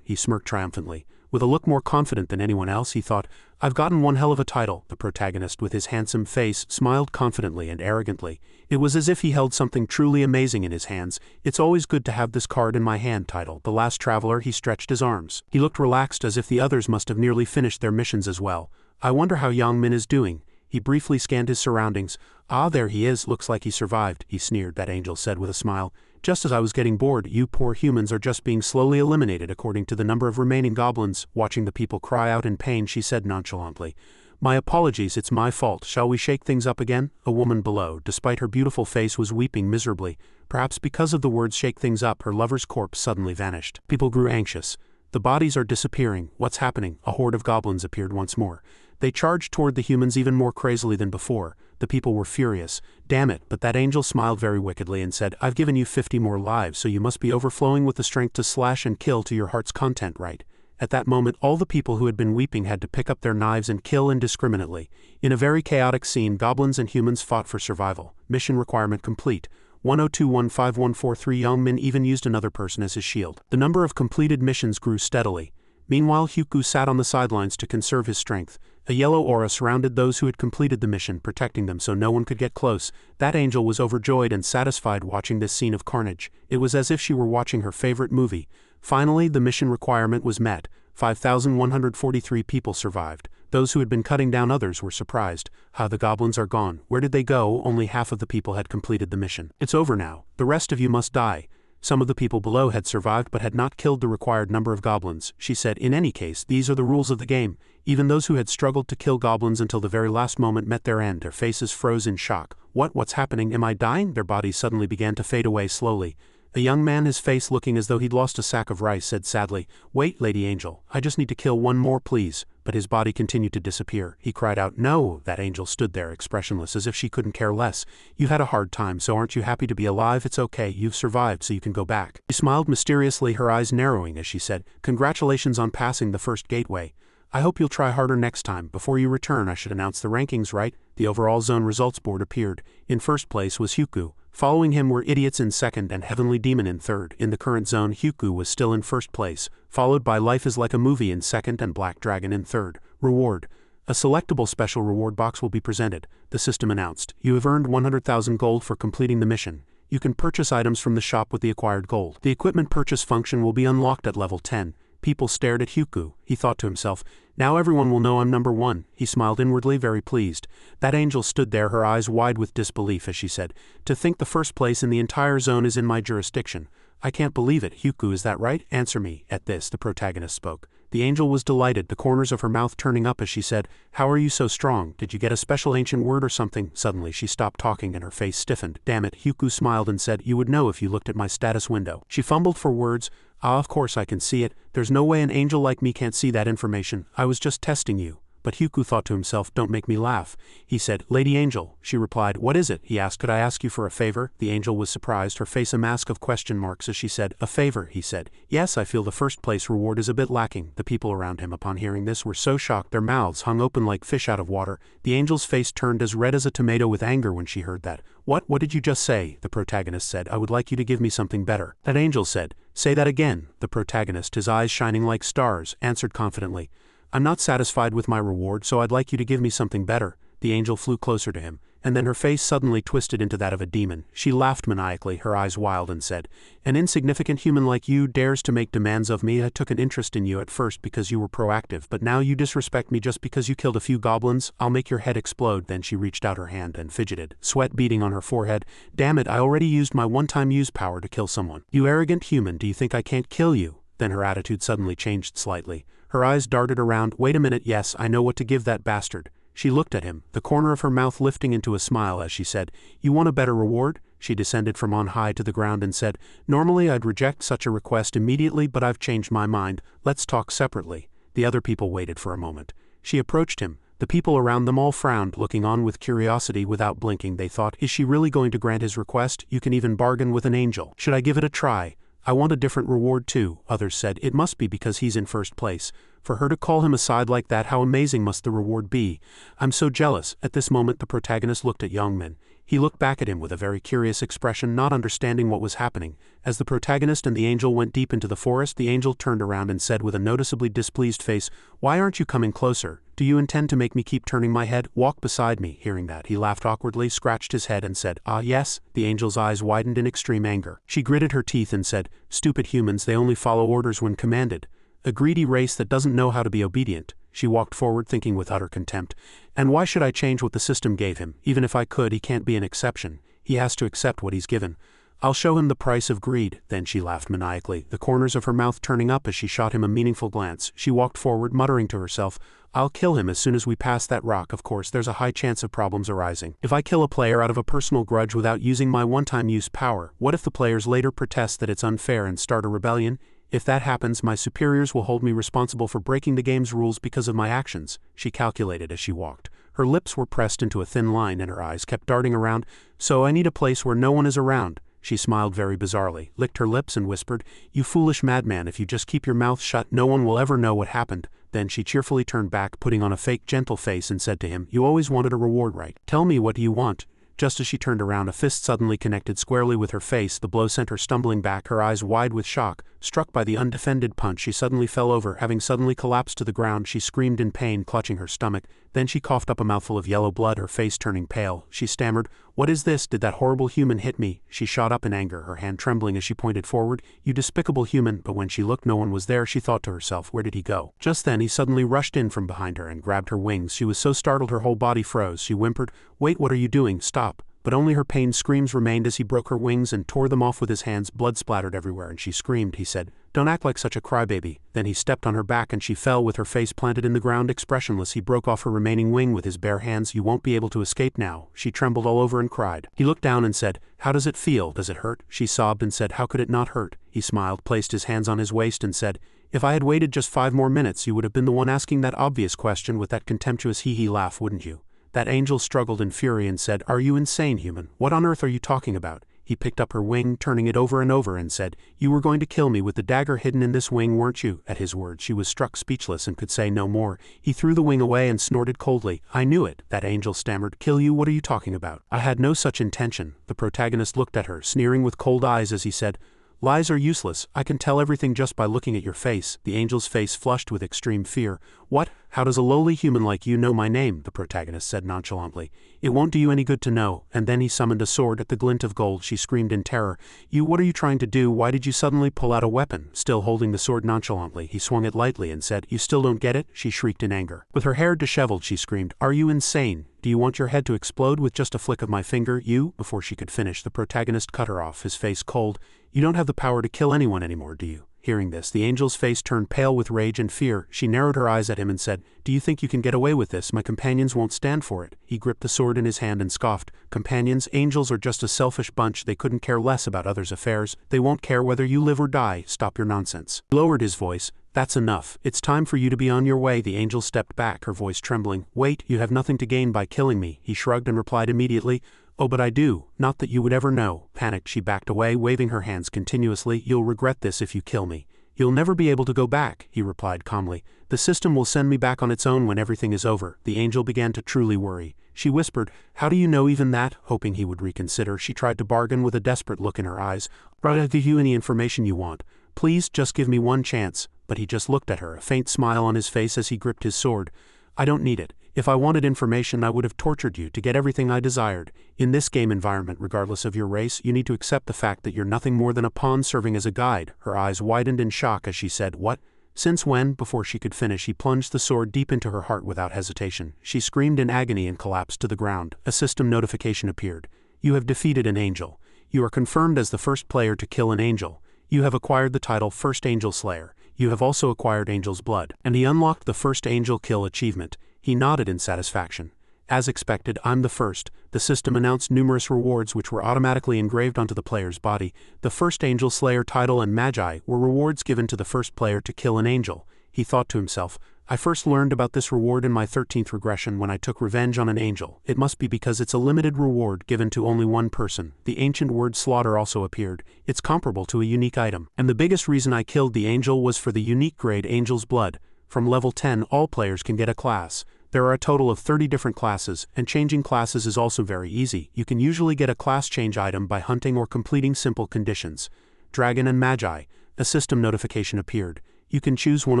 He smirked triumphantly. With a look more confident than anyone else, he thought, "I've gotten one hell of a title." The protagonist, with his handsome face, smiled confidently and arrogantly. It was as if he held something truly amazing in his hands. "It's always good to have this card in my hand, title. The Last Traveler." He stretched his arms. He looked relaxed, as if the others must have nearly finished their missions as well. "I wonder how Yang Min is doing." He briefly scanned his surroundings. "Ah, there he is, looks like he survived," he sneered. That angel said with a smile. "Just as I was getting bored, you poor humans are just being slowly eliminated according to the number of remaining goblins." Watching the people cry out in pain, she said nonchalantly, "My apologies, it's my fault. Shall we shake things up again?" A woman below, despite her beautiful face, was weeping miserably. Perhaps because of the words "shake things up," her lover's corpse suddenly vanished. People grew anxious. "The bodies are disappearing. What's happening?" A horde of goblins appeared once more. They charged toward the humans even more crazily than before. The people were furious. "Damn it," but that angel smiled very wickedly and said, "I've given you 50 more lives, so you must be overflowing with the strength to slash and kill to your heart's content, right?" At that moment, all the people who had been weeping had to pick up their knives and kill indiscriminately. In a very chaotic scene, goblins and humans fought for survival. Mission requirement complete. 102-15143. Yang Min even used another person as his shield. The number of completed missions grew steadily. Meanwhile, Hyuku sat on the sidelines to conserve his strength. A yellow aura surrounded those who had completed the mission, protecting them so no one could get close. That angel was overjoyed and satisfied watching this scene of carnage. It was as if she were watching her favorite movie. Finally, the mission requirement was met. 5,143 people survived. Those who had been cutting down others were surprised. "How, the goblins are gone. Where did they go?" Only half of the people had completed the mission. "It's over now. The rest of you must die." Some of the people below had survived but had not killed the required number of goblins. She said, "In any case, these are the rules of the game." Even those who had struggled to kill goblins until the very last moment met their end. Their faces froze in shock. What's happening? Am I dying?" Their bodies suddenly began to fade away slowly. A young man, his face looking as though he'd lost a sack of rice, said sadly, "Wait, Lady Angel, I just need to kill one more, please." But his body continued to disappear. He cried out, "No!" That angel stood there expressionless, as if she couldn't care less. "You've had a hard time, so aren't you happy to be alive? It's okay, you've survived, so you can go back." She smiled mysteriously, her eyes narrowing as she said, "Congratulations on passing the first gateway. I hope you'll try harder next time. Before you return, I should announce the rankings, right?" The overall zone results board appeared. In first place was Huku. Following him were Idiots in second and Heavenly Demon in third. In the current zone, Huku was still in first place, followed by Life is Like a Movie in second and Black Dragon in third. Reward. A selectable special reward box will be presented, the system announced. You have earned 100,000 gold for completing the mission. You can purchase items from the shop with the acquired gold. The equipment purchase function will be unlocked at level 10. People stared at Huku. He thought to himself, "Now everyone will know I'm number one." He smiled inwardly, very pleased. That angel stood there, her eyes wide with disbelief as she said, "To think the first place in the entire zone is in my jurisdiction. I can't believe it. Huku, is that right? Answer me." At this, the protagonist spoke. The angel was delighted, the corners of her mouth turning up as she said, "How are you so strong? Did you get a special ancient word or something?" Suddenly she stopped talking and her face stiffened. "Damn it," Huku smiled and said, "You would know if you looked at my status window." She fumbled for words. "Ah, of course I can see it. There's no way an angel like me can't see that information. I was just testing you." But Huku thought to himself, "Don't make me laugh." He said, "Lady Angel." She replied, "What is it?" He asked, "Could I ask you for a favor?" The angel was surprised, her face a mask of question marks as she said, "A favor," he said. "Yes, I feel the first place reward is a bit lacking." The people around him upon hearing this were so shocked their mouths hung open like fish out of water. The angel's face turned as red as a tomato with anger when she heard that. What did you just say?" The protagonist said, "I would like you to give me something better." That angel said, "Say that again." The protagonist, his eyes shining like stars, answered confidently, "I'm not satisfied with my reward, so I'd like you to give me something better." The angel flew closer to him, and then her face suddenly twisted into that of a demon. She laughed maniacally, her eyes wild, and said, "An insignificant human like you dares to make demands of me. I took an interest in you at first because you were proactive, but now you disrespect me just because you killed a few goblins. I'll make your head explode." Then she reached out her hand and fidgeted, sweat beading on her forehead. "Damn it, I already used my one-time use power to kill someone. You arrogant human, do you think I can't kill you?" Then her attitude suddenly changed slightly. Her eyes darted around. "Wait a minute, yes, I know what to give that bastard." She looked at him, the corner of her mouth lifting into a smile as she said, "You want a better reward?" She descended from on high to the ground and said, "Normally I'd reject such a request immediately, but I've changed my mind. Let's talk separately." The other people waited for a moment. She approached him. The people around them all frowned, looking on with curiosity without blinking. They thought, "Is she really going to grant his request? You can even bargain with an angel. Should I give it a try?" "I want a different reward too," others said. "It must be because he's in first place. For her to call him aside like that, how amazing must the reward be? I'm so jealous." At this moment the protagonist looked at Youngmin. He looked back at him with a very curious expression, not understanding what was happening. As the protagonist and the angel went deep into the forest, the angel turned around and said with a noticeably displeased face, "Why aren't you coming closer? Do you intend to make me keep turning my head? Walk beside me." Hearing that, he laughed awkwardly, scratched his head and said, "Ah yes." The angel's eyes widened in extreme anger. She gritted her teeth and said, "Stupid humans, they only follow orders when commanded. A greedy race that doesn't know how to be obedient." She walked forward, thinking with utter contempt, "And why should I change what the system gave him? Even if I could, he can't be an exception. He has to accept what he's given. I'll show him the price of greed." Then she laughed maniacally, the corners of her mouth turning up as she shot him a meaningful glance. She walked forward, muttering to herself, "I'll kill him as soon as we pass that rock. Of course, there's a high chance of problems arising. If I kill a player out of a personal grudge without using my one-time use power, what if the players later protest that it's unfair and start a rebellion? If that happens, my superiors will hold me responsible for breaking the game's rules because of my actions." She calculated as she walked. Her lips were pressed into a thin line and her eyes kept darting around. "So I need a place where no one is around." She smiled very bizarrely, licked her lips and whispered, "You foolish madman, if you just keep your mouth shut, no one will ever know what happened." Then she cheerfully turned back, putting on a fake gentle face, and said to him, "You always wanted a reward, right? Tell me, what do you want?" Just as she turned around, a fist suddenly connected squarely with her face. The blow sent her stumbling back, her eyes wide with shock. Struck by the undefended punch, she suddenly fell over. Having suddenly collapsed to the ground, she screamed in pain, clutching her stomach. Then she coughed up a mouthful of yellow blood, her face turning pale. She stammered, "What is this? Did that horrible human hit me?" She shot up in anger, her hand trembling as she pointed forward. "You despicable human!" But when she looked, no one was there. She thought to herself, where did he go? Just then he suddenly rushed in from behind her and grabbed her wings. She was so startled her whole body froze. She whimpered, "Wait, what are you doing? Stop." but only her pained screams remained as he broke her wings and tore them off with his hands. Blood splattered everywhere and she screamed. He said, "Don't act like such a crybaby." Then he stepped on her back and she fell with her face planted in the ground expressionless. He broke off her remaining wing with his bare hands. "You won't be able to escape now." She trembled all over and cried. He looked down and said, "How does it feel? Does it hurt?" She sobbed and said, "How could it not hurt?" He smiled, placed his hands on his waist and said, "If I had waited just 5 more minutes, you would have been the one asking that obvious question with that contemptuous hee-hee laugh, wouldn't you?" That angel struggled in fury and said, "Are you insane, human? What on earth are you talking about?" He picked up her wing, turning it over and over, and said, "You were going to kill me with the dagger hidden in this wing, weren't you?" At his words, she was struck speechless and could say no more. He threw the wing away and snorted coldly. "I knew it," that angel stammered. "Kill you? What are you talking about? I had no such intention." The protagonist looked at her, sneering with cold eyes as he said, "Lies are useless. I can tell everything just by looking at your face." The angel's face flushed with extreme fear. "What? How does a lowly human like you know my name?" the protagonist said nonchalantly. "It won't do you any good to know." And then he summoned a sword at the glint of gold. She screamed in terror. What are you trying to do? Why did you suddenly pull out a weapon?" Still holding the sword nonchalantly, he swung it lightly and said, "You still don't get it?" She shrieked in anger. With her hair disheveled, she screamed, "Are you insane? Do you want your head to explode with just a flick of my finger? You?" Before she could finish, the protagonist cut her off, his face cold. "You don't have the power to kill anyone anymore, do you?" Hearing this, the angel's face turned pale with rage and fear. She narrowed her eyes at him and said, "Do you think you can get away with this? My companions won't stand for it." He gripped the sword in his hand and scoffed. "Companions? Angels are just a selfish bunch. They couldn't care less about others' affairs. They won't care whether you live or die. Stop your nonsense." He lowered his voice. "That's enough. It's time for you to be on your way." The angel stepped back, her voice trembling. "Wait, you have nothing to gain by killing me." He shrugged and replied immediately, "Oh, but I do. Not that you would ever know." Panicked, she backed away, waving her hands continuously. "You'll regret this if you kill me." "You'll never be able to go back," he replied calmly. "The system will send me back on its own when everything is over." The angel began to truly worry. She whispered, "How do you know even that?" Hoping he would reconsider, she tried to bargain with a desperate look in her eyes. "I'll give you any information you want. Please, just give me one chance." But he just looked at her, a faint smile on his face as he gripped his sword. "I don't need it. If I wanted information, I would have tortured you to get everything I desired. In this game environment, regardless of your race, you need to accept the fact that you're nothing more than a pawn serving as a guide." Her eyes widened in shock as she said, "What? Since when?" Before she could finish, he plunged the sword deep into her heart without hesitation. She screamed in agony and collapsed to the ground. A system notification appeared. "You have defeated an angel. You are confirmed as the first player to kill an angel. You have acquired the title First Angel Slayer. You have also acquired Angel's Blood." And he unlocked the First Angel Kill achievement. He nodded in satisfaction. "As expected, I'm the first." The system announced numerous rewards which were automatically engraved onto the player's body. The First Angel Slayer title and Magi were rewards given to the first player to kill an angel. He thought to himself, "I first learned about this reward in my 13th regression when I took revenge on an angel. It must be because it's a limited reward given to only one person." The ancient word slaughter also appeared. It's comparable to a unique item. "And the biggest reason I killed the angel was for the unique grade Angel's Blood. From level 10, all players can get a class. There are a total of 30 different classes, and changing classes is also very easy. You can usually get a class change item by hunting or completing simple conditions." Dragon and Magi. A system notification appeared. "You can choose one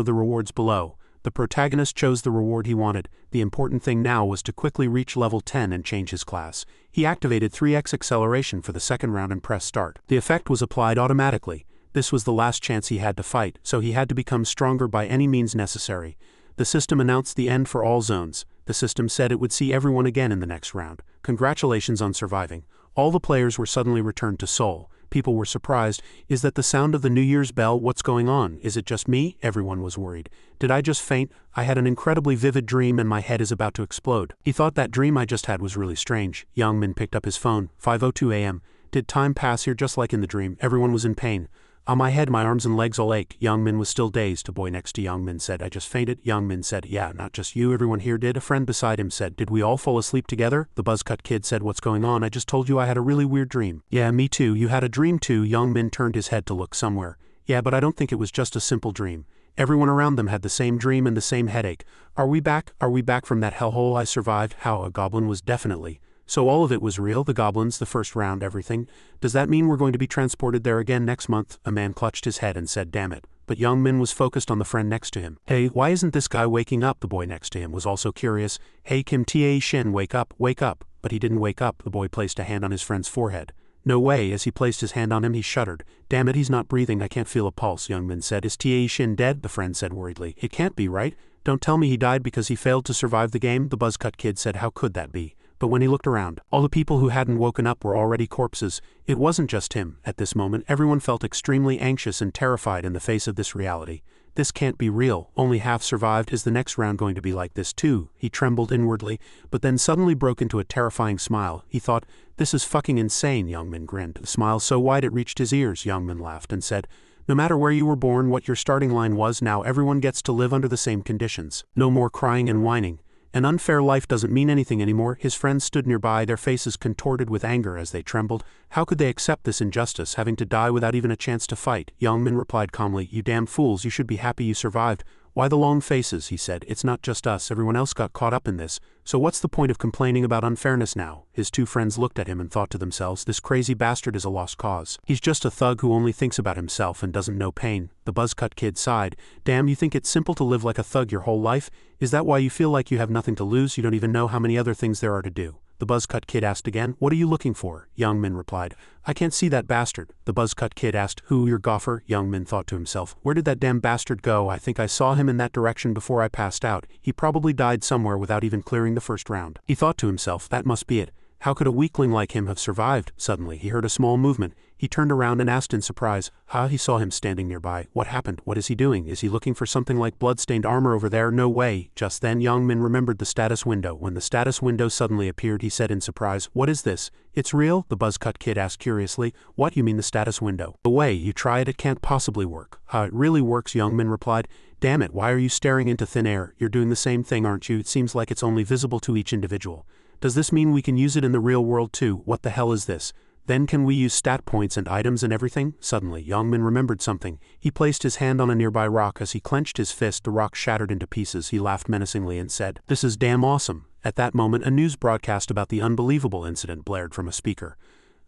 of the rewards below." The protagonist chose the reward he wanted. The important thing now was to quickly reach level 10 and change his class. He activated 3x acceleration for the second round and pressed start. The effect was applied automatically. This was the last chance he had to fight, so he had to become stronger by any means necessary. The system announced the end for all zones. The system said it would see everyone again in the next round. "Congratulations on surviving." All the players were suddenly returned to Seoul. People were surprised. "Is that the sound of the New Year's bell? What's going on? Is it just me?" Everyone was worried. "Did I just faint? I had an incredibly vivid dream and my head is about to explode." He thought that dream I just had was really strange. Young Min picked up his phone. 5:02 a.m. "Did time pass here just like in the dream?" Everyone was in pain. "On my head, my arms and legs all ache." Young Min was still dazed. A boy next to Young Min said, "I just fainted." Young Min said, "Yeah, not just you, everyone here did." A friend beside him said, "Did we all fall asleep together?" The buzzcut kid said, "What's going on? I just told you I had a really weird dream." "Yeah, me too. You had a dream too." Young Min turned his head to look somewhere. "Yeah, but I don't think it was just a simple dream. Everyone around them had the same dream and the same headache." Are we back from that hellhole I survived?" How a goblin was definitely. "So all of it was real, the goblins, the first round, everything. Does that mean we're going to be transported there again next month?" A man clutched his head and said, "Damn it." But Young Min was focused on the friend next to him. "Hey, why isn't this guy waking up?" The boy next to him was also curious. "Hey Kim Tae Shin, wake up, wake up." But he didn't wake up. The boy placed a hand on his friend's forehead. "No way." As he placed his hand on him, he shuddered. "Damn it, he's not breathing. I can't feel a pulse." Young Min said. "Is Tae Shin dead?" The friend said worriedly. "It can't be, right? Don't tell me he died because he failed to survive the game." The buzzcut kid said, "How could that be?" but when he looked around, all the people who hadn't woken up were already corpses. It wasn't just him. At this moment, everyone felt extremely anxious and terrified in the face of this reality. This can't be real. Only half survived. Is the next round going to be like this too? He trembled inwardly, but then suddenly broke into a terrifying smile. He thought, this is fucking insane. Youngmin grinned, the smile so wide it reached his ears. Youngmin laughed and said, no matter where you were born, what your starting line was, now everyone gets to live under the same conditions. No more crying and whining. An unfair life doesn't mean anything anymore. His friends stood nearby, their faces contorted with anger as they trembled. How could they accept this injustice, having to die without even a chance to fight? Youngmin replied calmly, you damn fools, you should be happy you survived. Why the long faces, he said. It's not just us, everyone else got caught up in this. So what's the point of complaining about unfairness now? His two friends looked at him and thought to themselves, this crazy bastard is a lost cause. He's just a thug who only thinks about himself and doesn't know pain. The buzzcut kid sighed. Damn, you think it's simple to live like a thug your whole life? Is that why you feel like you have nothing to lose? You don't even know how many other things there are to do. The buzzcut kid asked again, what are you looking for? Youngmin replied, I can't see that bastard. The buzzcut kid asked, who, your gopher? Youngmin thought to himself, where did that damn bastard go? I think I saw him in that direction before I passed out. He probably died somewhere without even clearing the first round. He thought to himself, that must be it. How could a weakling like him have survived? Suddenly, he heard a small movement. He turned around and asked in surprise, he saw him standing nearby. What happened? What is he doing? Is he looking for something like blood-stained armor over there? No way. Just then, Youngmin remembered the status window. When the status window suddenly appeared, he said in surprise, what is this? It's real? The buzzcut kid asked curiously. What, you mean the status window? The way you try it can't possibly work. It really works, Youngmin replied. Damn it, why are you staring into thin air? You're doing the same thing, aren't you? It seems like it's only visible to each individual. Does this mean we can use it in the real world too? What the hell is this? Then can we use stat points and items and everything? Suddenly, Youngmin remembered something. He placed his hand on a nearby rock. As he clenched his fist, the rock shattered into pieces. He laughed menacingly and said, this is damn awesome. At that moment, a news broadcast about the unbelievable incident blared from a speaker.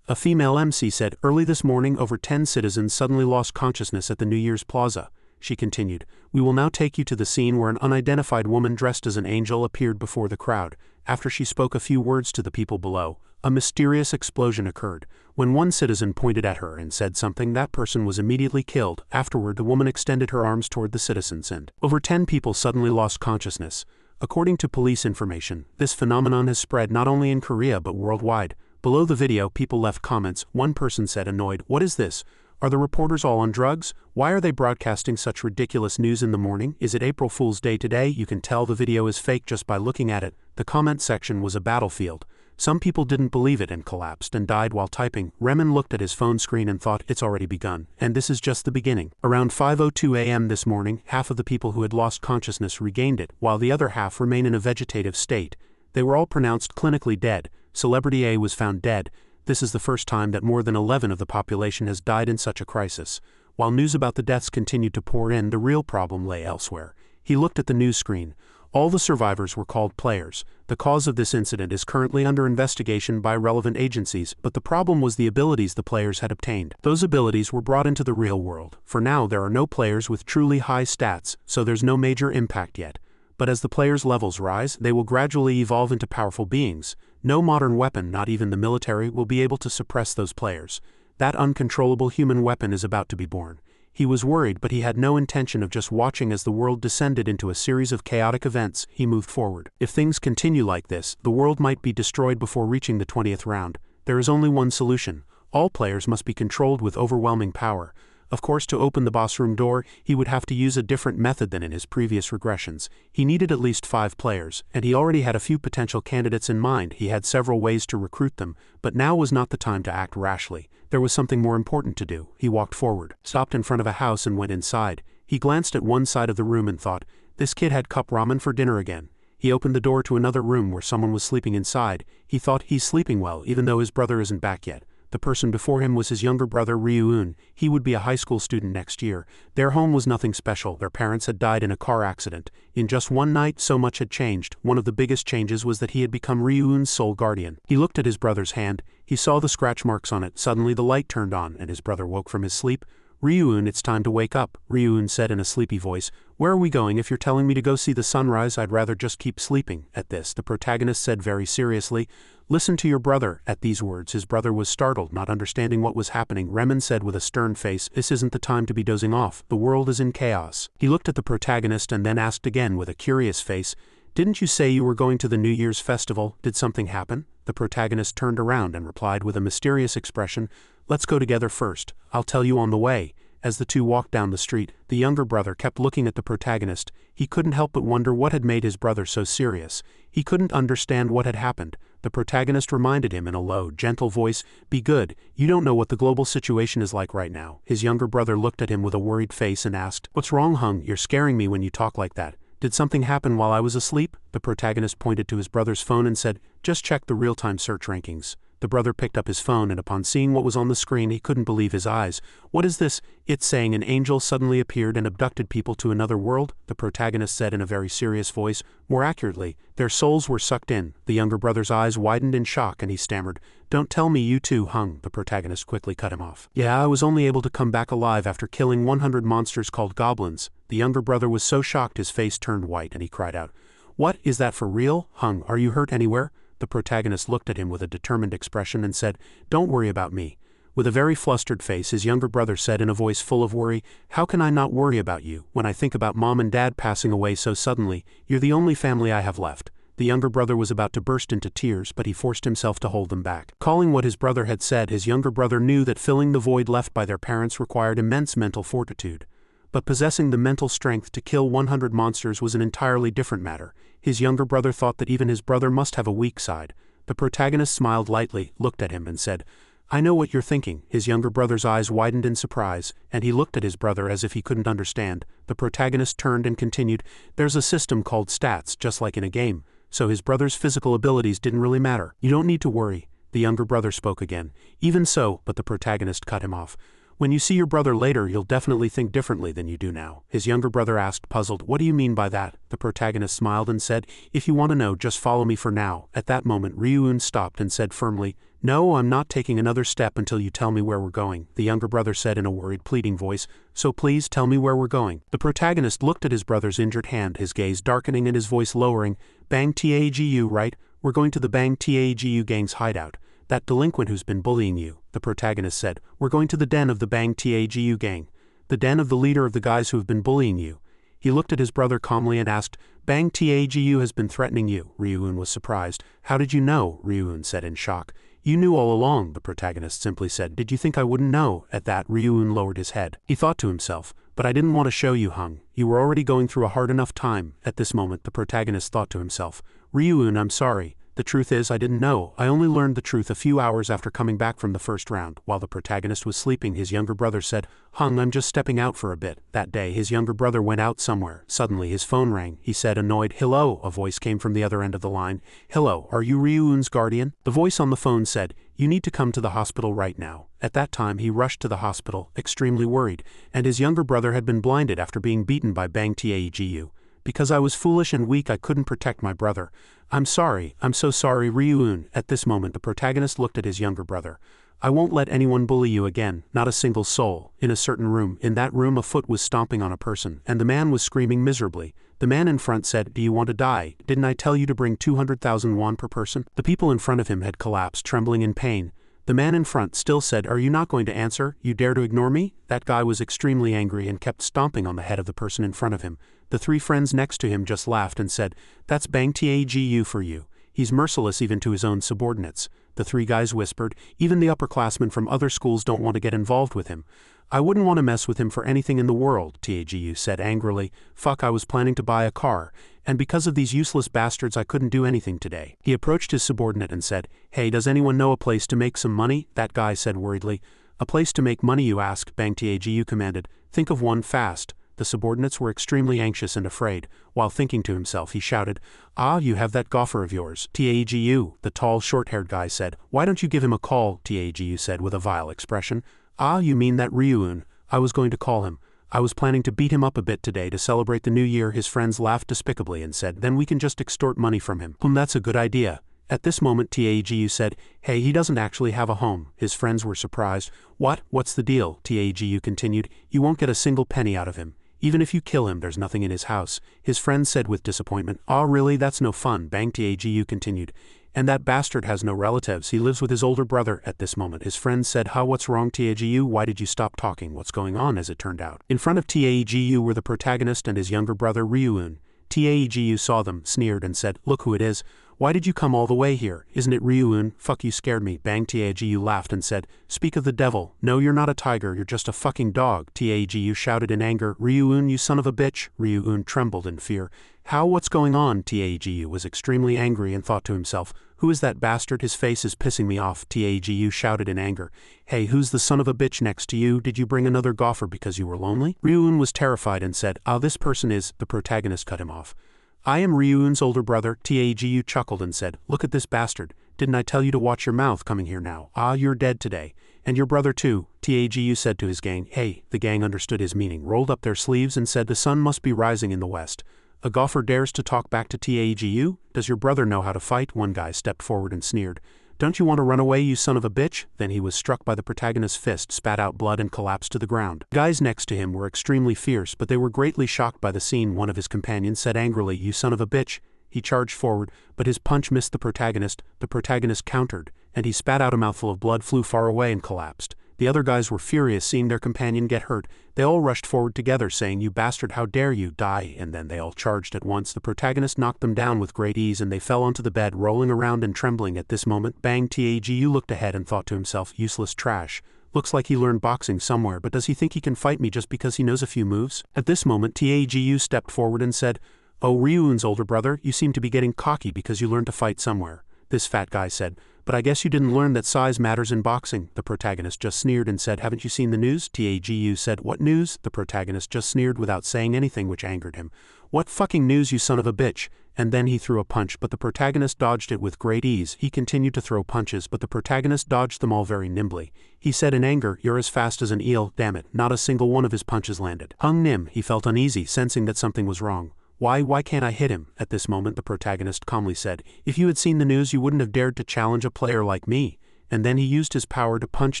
A female MC said, early this morning, over 10 citizens suddenly lost consciousness at the New Year's Plaza. She continued, we will now take you to the scene where an unidentified woman dressed as an angel appeared before the crowd. After she spoke a few words to the people below, a mysterious explosion occurred. When one citizen pointed at her and said something, that person was immediately killed. Afterward, the woman extended her arms toward the citizens and over 10 people suddenly lost consciousness. According to police information, this phenomenon has spread not only in Korea but worldwide. Below the video, people left comments. One person said, annoyed, what is this? Are the reporters all on drugs? Why are they broadcasting such ridiculous news in the morning? Is it April Fool's Day today? You can tell the video is fake just by looking at it. The comment section was a battlefield. Some people didn't believe it and collapsed and died while typing. Remen looked at his phone screen and thought, it's already begun. And this is just the beginning. Around 5:02 a.m. this morning, half of the people who had lost consciousness regained it, while the other half remain in a vegetative state. They were all pronounced clinically dead. Celebrity A was found dead. This is the first time that more than 11 of the population has died in such a crisis. While news about the deaths continued to pour in, the real problem lay elsewhere. He looked at the news screen. All the survivors were called players. The cause of this incident is currently under investigation by relevant agencies, but the problem was the abilities the players had obtained. Those abilities were brought into the real world. For now, there are no players with truly high stats, so there's no major impact yet. But as the players' levels rise, they will gradually evolve into powerful beings. No modern weapon, not even the military, will be able to suppress those players. That uncontrollable human weapon is about to be born. He was worried, but he had no intention of just watching as the world descended into a series of chaotic events. He moved forward. If things continue like this, the world might be destroyed before reaching the 20th round. There is only one solution. All players must be controlled with overwhelming power. Of course, to open the boss room door, he would have to use a different method than in his previous regressions. He needed at least 5 players, and he already had a few potential candidates in mind. He had several ways to recruit them, but now was not the time to act rashly. There was something more important to do. He walked forward, stopped in front of a house and went inside. He glanced at one side of the room and thought, this kid had cup ramen for dinner again. He opened the door to another room where someone was sleeping inside. He thought, he's sleeping well even though his brother isn't back yet. The person before him was his younger brother Ryu-un. He would be a high school student next year. Their home was nothing special. Their parents had died in a car accident. In just one night, so much had changed. One of the biggest changes was that he had become Ryu-un's sole guardian. He looked at his brother's hand. He saw the scratch marks on it. Suddenly the light turned on, and his brother woke from his sleep. Ryu-un, it's time to wake up, Ryu-un said in a sleepy voice. Where are we going? If you're telling me to go see the sunrise, I'd rather just keep sleeping. At this, the protagonist said very seriously, listen to your brother. At these words, his brother was startled, not understanding what was happening. Remen said with a stern face, this isn't the time to be dozing off. The world is in chaos. He looked at the protagonist and then asked again with a curious face, Didn't you say you were going to the New Year's festival? Did something happen? The protagonist turned around and replied with a mysterious expression, "Let's go together first. I'll tell you on the way." As the two walked down the street, the younger brother kept looking at the protagonist. He couldn't help but wonder what had made his brother so serious. He couldn't understand what had happened. The protagonist reminded him in a low, gentle voice, "Be good, you don't know what the global situation is like right now." His younger brother looked at him with a worried face and asked, "What's wrong, Hung? You're scaring me when you talk like that. Did something happen while I was asleep?" The protagonist pointed to his brother's phone and said, "Just check the real-time search rankings." The brother picked up his phone and upon seeing what was on the screen he couldn't believe his eyes. "What is this?" It's saying an angel suddenly appeared and abducted people to another world, the protagonist said in a very serious voice. More accurately, their souls were sucked in. The younger brother's eyes widened in shock and he stammered, "Don't tell me you too, Hung." The protagonist quickly cut him off. "Yeah, I was only able to come back alive after killing 100 monsters called goblins." The younger brother was so shocked his face turned white and he cried out, "What, is that for real? Hung, are you hurt anywhere?" The protagonist looked at him with a determined expression and said, "Don't worry about me." With a very flustered face, his younger brother said in a voice full of worry, "How can I not worry about you? When I think about Mom and Dad passing away so suddenly, you're the only family I have left." The younger brother was about to burst into tears, but he forced himself to hold them back. Calling what his brother had said, his younger brother knew that filling the void left by their parents required immense mental fortitude. But possessing the mental strength to kill 100 monsters was an entirely different matter. His younger brother thought that even his brother must have a weak side. The protagonist smiled lightly, looked at him and said, "I know what you're thinking." His younger brother's eyes widened in surprise, and he looked at his brother as if he couldn't understand. The protagonist turned and continued, "There's a system called stats, just like in a game, so his brother's physical abilities didn't really matter. You don't need to worry." The younger brother spoke again. "Even so," but the protagonist cut him off. "When you see your brother later, you'll definitely think differently than you do now." His younger brother asked, puzzled, "What do you mean by that?" The protagonist smiled and said, "If you want to know, just follow me for now." At that moment, Ryuun stopped and said firmly, "No, I'm not taking another step until you tell me where we're going." The younger brother said in a worried, pleading voice, "So please tell me where we're going." The protagonist looked at his brother's injured hand, his gaze darkening and his voice lowering. "Bang Tagu, right? We're going to the Bang Tagu gang's hideout. That delinquent who's been bullying you," the protagonist said. "We're going to the den of the Bang Tagu gang. The den of the leader of the guys who have been bullying you." He looked at his brother calmly and asked, "Bang Tagu has been threatening you." Ryuun was surprised. "How did you know?" Ryuun said in shock. "You knew all along," the protagonist simply said. "Did you think I wouldn't know?" At that, Ryuun lowered his head. He thought to himself, "But I didn't want to show you, Hung. You were already going through a hard enough time." At this moment, the protagonist thought to himself, "Ryuun, I'm sorry. The truth is, I didn't know. I only learned the truth a few hours after coming back from the first round." While the protagonist was sleeping, his younger brother said, "Hung, I'm just stepping out for a bit." That day, his younger brother went out somewhere. Suddenly, his phone rang. He said, annoyed, "Hello." A voice came from the other end of the line. "Hello, are you Ryuun's guardian?" The voice on the phone said, "You need to come to the hospital right now." At that time, he rushed to the hospital, extremely worried, and his younger brother had been blinded after being beaten by Bang Tagu. "Because I was foolish and weak, I couldn't protect my brother. I'm sorry, I'm so sorry, Ryuun." At this moment, the protagonist looked at his younger brother. "I won't let anyone bully you again, not a single soul." In a certain room, in that room a foot was stomping on a person, and the man was screaming miserably. The man in front said, "Do you want to die? Didn't I tell you to bring 200,000 won per person?" The people in front of him had collapsed, trembling in pain. The man in front still said, "Are you not going to answer? You dare to ignore me?" That guy was extremely angry and kept stomping on the head of the person in front of him. The three friends next to him just laughed and said, "That's Bang Tagu for you. He's merciless even to his own subordinates." The three guys whispered, "Even the upperclassmen from other schools don't want to get involved with him." "I wouldn't want to mess with him for anything in the world," Tagu said angrily. "Fuck, I was planning to buy a car, and because of these useless bastards I couldn't do anything today." He approached his subordinate and said, "Hey, does anyone know a place to make some money?" That guy said worriedly. "A place to make money, you ask?" Bang Tagu commanded. "Think of one fast." The subordinates were extremely anxious and afraid. While thinking to himself, he shouted, "Ah, you have that gopher of yours." "Tagu," the tall, short-haired guy said. "Why don't you give him a call?" Tagu said with a vile expression. "Ah, you mean that Ryuun? I was going to call him. I was planning to beat him up a bit today to celebrate the new year." His friends laughed despicably and said, "Then we can just extort money from him." That's a good idea." At this moment, Tagu said, "Hey, he doesn't actually have a home." His friends were surprised. What's the deal?" Tagu continued. "You won't get a single penny out of him. Even if you kill him, there's nothing in his house." His friends said with disappointment, "Aw, really, that's no fun." Bang Tagu continued. "And that bastard has no relatives. He lives with his older brother." At this moment, his friends said, "What's wrong, Tagu? Why did you stop talking? What's going on?" As it turned out, in front of Tagu were the protagonist and his younger brother Ryuun. Taegu saw them, sneered, and said, "Look who it is. Why did you come all the way here? Isn't it Ryuun? Fuck, you scared me." Bang. Taegu laughed and said, "Speak of the devil. No, you're not a tiger, you're just a fucking dog." Taegu shouted in anger, "Ryuun, you son of a bitch." Ryuun trembled in fear. "How? What's going on?" Taegu was extremely angry and thought to himself, "Who is that bastard? His face is pissing me off." Taegu shouted in anger, "Hey, who's the son of a bitch next to you? Did you bring another gopher because you were lonely?" Ryuun was terrified and said, "Ah, this person is..." The protagonist cut him off. "I am Ryuun's older brother." Taegu chuckled and said, "Look at this bastard. Didn't I tell you to watch your mouth coming here now? Ah, you're dead today. And your brother too." Taegu said to his gang, "Hey." The gang understood his meaning, rolled up their sleeves and said, "The sun must be rising in the west." A gopher dares to talk back to Taegu? "Does your brother know how to fight?" One guy stepped forward and sneered. "Don't you want to run away, you son of a bitch?" Then he was struck by the protagonist's fist, spat out blood and collapsed to the ground. Guys next to him were extremely fierce, but they were greatly shocked by the scene. One of his companions said angrily, "You son of a bitch." He charged forward, but his punch missed the protagonist. The protagonist countered, and he spat out a mouthful of blood, flew far away and collapsed. The other guys were furious seeing their companion get hurt. They all rushed forward together saying, "You bastard, how dare you, die!" And then they all charged at once. The protagonist knocked them down with great ease and they fell onto the bed, rolling around and trembling. At this moment, Bang. Taegu looked ahead and thought to himself, "Useless trash. Looks like he learned boxing somewhere, but does he think he can fight me just because he knows a few moves?" At this moment, Taegu stepped forward and said, "Oh, Ryuun's older brother, you seem to be getting cocky because you learned to fight somewhere." This fat guy said, "But I guess you didn't learn that size matters in boxing." The protagonist just sneered and said, "Haven't you seen the news?" Taegu said, "What news?" The protagonist just sneered without saying anything, which angered him. "What fucking news, you son of a bitch?" And then he threw a punch, but the protagonist dodged it with great ease. He continued to throw punches, but the protagonist dodged them all very nimbly. He said in anger, "You're as fast as an eel." Damn it, not a single one of his punches landed. Nim, he felt uneasy, sensing that something was wrong. Why can't I hit him?" At this moment the protagonist calmly said, "If you had seen the news you wouldn't have dared to challenge a player like me." And then he used his power to punch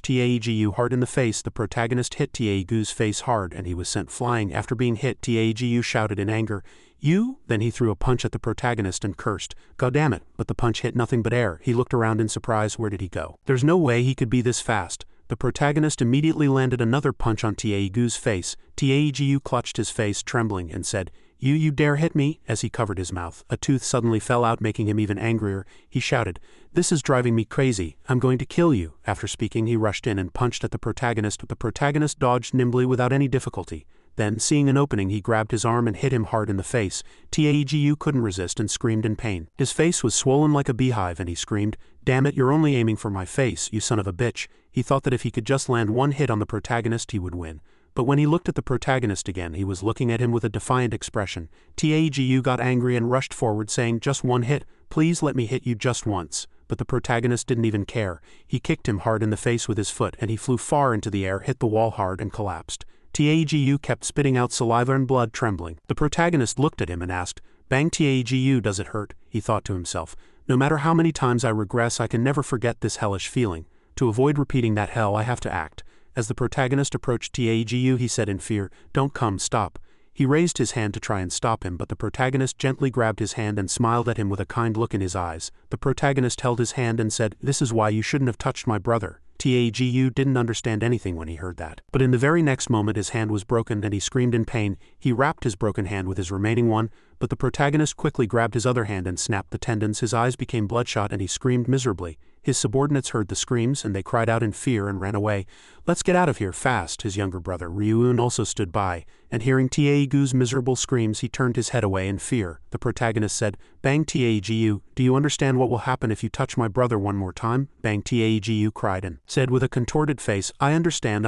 Taegu hard in the face. The protagonist hit Taegu's face hard and he was sent flying. After being hit, Taegu shouted in anger, "You?" Then he threw a punch at the protagonist and cursed, "God damn it," but the punch hit nothing but air. He looked around in surprise. Where did he go? There's no way he could be this fast. The protagonist immediately landed another punch on Taegu's face. Taegu clutched his face, trembling, and said, You dare hit me?" As he covered his mouth, a tooth suddenly fell out, making him even angrier. He shouted, "This is driving me crazy. I'm going to kill you." After speaking, he rushed in and punched at the protagonist, but the protagonist dodged nimbly without any difficulty. Then, seeing an opening, he grabbed his arm and hit him hard in the face. Taegu couldn't resist and screamed in pain. His face was swollen like a beehive and he screamed, "Damn it, you're only aiming for my face, you son of a bitch." He thought that if he could just land one hit on the protagonist, he would win. But when he looked at the protagonist again, he was looking at him with a defiant expression. Taegu got angry and rushed forward, saying, "Just one hit. Please let me hit you just once." But the protagonist didn't even care. He kicked him hard in the face with his foot, and he flew far into the air, hit the wall hard, and collapsed. Taegu kept spitting out saliva and blood, trembling. The protagonist looked at him and asked, "Bang. Taegu, does it hurt?" He thought to himself, "No matter how many times I regress, I can never forget this hellish feeling. To avoid repeating that hell, I have to act." As the protagonist approached Taegu, he said in fear, "Don't come, stop." He raised his hand to try and stop him, but the protagonist gently grabbed his hand and smiled at him with a kind look in his eyes. The protagonist held his hand and said, "This is why you shouldn't have touched my brother." Taegu didn't understand anything when he heard that. But in the very next moment his hand was broken and he screamed in pain. He wrapped his broken hand with his remaining one, but the protagonist quickly grabbed his other hand and snapped the tendons. His eyes became bloodshot and he screamed miserably. His subordinates heard the screams and they cried out in fear and ran away. "Let's get out of here, fast." His younger brother, Ryuun, also stood by, and hearing Taegu's miserable screams, he turned his head away in fear. The protagonist said, "Bang. Taegu, do you understand what will happen if you touch my brother one more time?" Bang. Taegu cried and said with a contorted face, I understand.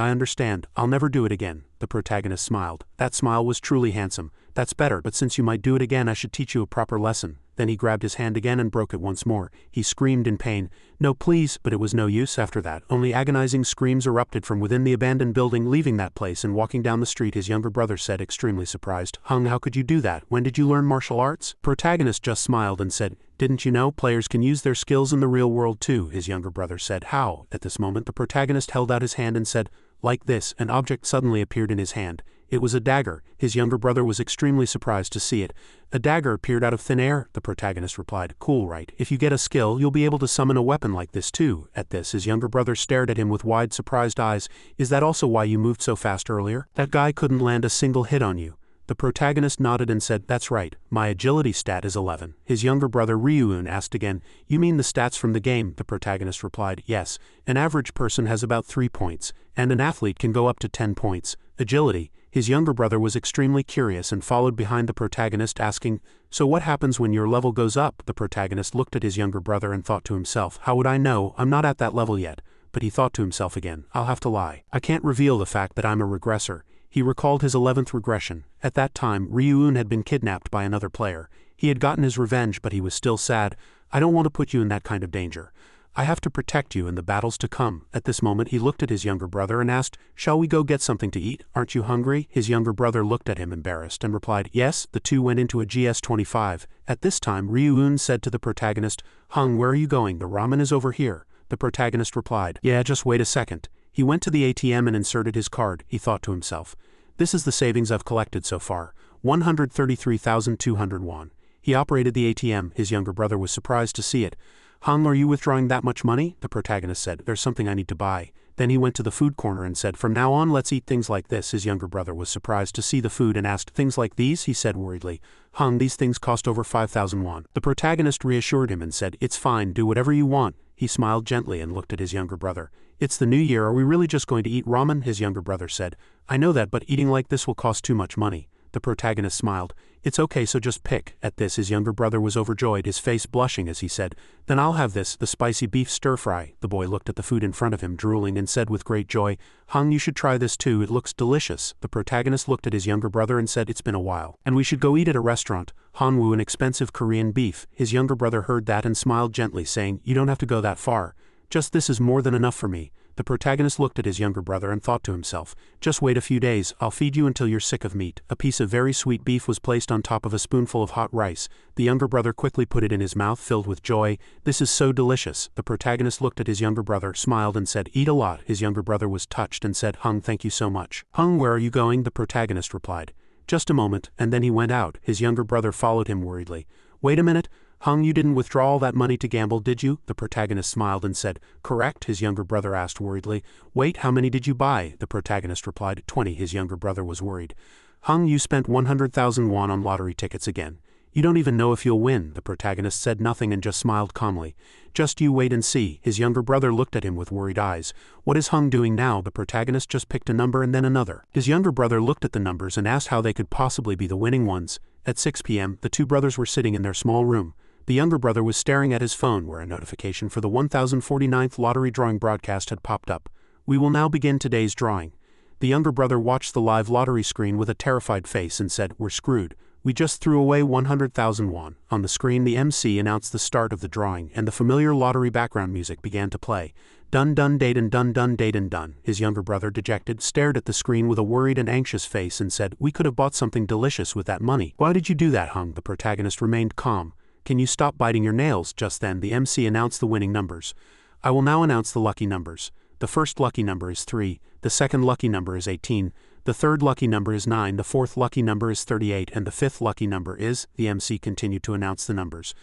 I'll never do it again." The protagonist smiled. That smile was truly handsome. "That's better, but since you might do it again, I should teach you a proper lesson." Then he grabbed his hand again and broke it once more. He screamed in pain, "No, please," but it was no use after that. Only agonizing screams erupted from within the abandoned building. Leaving that place and walking down the street, his younger brother said, extremely surprised, "How could you do that? When did you learn martial arts?" Protagonist just smiled and said, "Didn't you know players can use their skills in the real world too?" His younger brother said, "How?" At this moment the protagonist held out his hand and said, "Like this." An object suddenly appeared in his hand. It was a dagger. His younger brother was extremely surprised to see it. "A dagger appeared out of thin air," the protagonist replied. "Cool, right? If you get a skill, you'll be able to summon a weapon like this too." At this, his younger brother stared at him with wide, surprised eyes. "Is that also why you moved so fast earlier? That guy couldn't land a single hit on you." The protagonist nodded and said, "That's right, my agility stat is 11. His younger brother Ryuun asked again, "You mean the stats from the game?" The protagonist replied, "Yes, an average person has about 3 points, and an athlete can go up to 10 points. Agility." His younger brother was extremely curious and followed behind the protagonist asking, "So what happens when your level goes up?" The protagonist looked at his younger brother and thought to himself, "How would I know? I'm not at that level yet." But he thought to himself again, "I'll have to lie. I can't reveal the fact that I'm a regressor." He recalled his 11th regression. At that time, Ryuun had been kidnapped by another player. He had gotten his revenge, but he was still sad. "I don't want to put you in that kind of danger. I have to protect you in the battles to come." At this moment he looked at his younger brother and asked, "Shall we go get something to eat? Aren't you hungry?" His younger brother looked at him embarrassed and replied, "Yes." The two went into a GS25. At this time Ryuun said to the protagonist, "Hung, where are you going? The ramen is over here." The protagonist replied, "Yeah, just wait a second." He went to the ATM and inserted his card. He thought to himself, "This is the savings I've collected so far, 133,200 won. He operated the ATM. His younger brother was surprised to see it. "Hung, are you withdrawing that much money?" The protagonist said, "There's something I need to buy." Then he went to the food corner and said, "From now on let's eat things like this." His younger brother was surprised to see the food and asked, "Things like these?" He said worriedly, "Hung, these things cost over 5,000 won. The protagonist reassured him and said, "It's fine, do whatever you want." He smiled gently and looked at his younger brother. "It's the new year, are we really just going to eat ramen?" His younger brother said, "I know that, but eating like this will cost too much money." The protagonist smiled. "It's okay, so just pick." At this his younger brother was overjoyed, his face blushing as he said, "Then I'll have this, the spicy beef stir-fry." The boy looked at the food in front of him, drooling, and said with great joy, "Hung, you should try this too, it looks delicious." The protagonist looked at his younger brother and said, "It's been a while, and we should go eat at a restaurant. Hanwoo, an expensive Korean beef." His younger brother heard that and smiled gently, saying, "You don't have to go that far. Just this is more than enough for me." The protagonist looked at his younger brother and thought to himself, "Just wait a few days, I'll feed you until you're sick of meat." A piece of very sweet beef was placed on top of a spoonful of hot rice. The younger brother quickly put it in his mouth, filled with joy. "This is so delicious." The protagonist looked at his younger brother, smiled and said, "Eat a lot." His younger brother was touched and said, "Hung, thank you so much." "Hung, where are you going?" The protagonist replied. "Just a moment," and then he went out. His younger brother followed him worriedly. "Wait a minute. Hung, you didn't withdraw all that money to gamble, did you?" The protagonist smiled and said, "Correct." His younger brother asked worriedly, "Wait, how many did you buy?" The protagonist replied, 20. His younger brother was worried. "Hung, you spent 100,000 won on lottery tickets again. You don't even know if you'll win." The protagonist said nothing and just smiled calmly. "Just you wait and see." His younger brother looked at him with worried eyes. "What is Hung doing now?" The protagonist just picked a number and then another. His younger brother looked at the numbers and asked how they could possibly be the winning ones. At 6 p.m., the two brothers were sitting in their small room. The younger brother was staring at his phone where a notification for the 1049th lottery drawing broadcast had popped up. "We will now begin today's drawing." The younger brother watched the live lottery screen with a terrified face and said, "We're screwed. We just threw away 100,000 won." On the screen the MC announced the start of the drawing and the familiar lottery background music began to play. "Dun dun dayton dun dun dayton dun." His younger brother, dejected, stared at the screen with a worried and anxious face and said, "We could have bought something delicious with that money." "Why did you do that, Hung?" The protagonist remained calm. "Can you stop biting your nails?" Just then the MC announced the winning numbers. "I will now announce the lucky numbers. The first lucky number is 3, the second lucky number is 18, the third lucky number is 9, the fourth lucky number is 38, and the fifth lucky number is..." The MC continued to announce the numbers.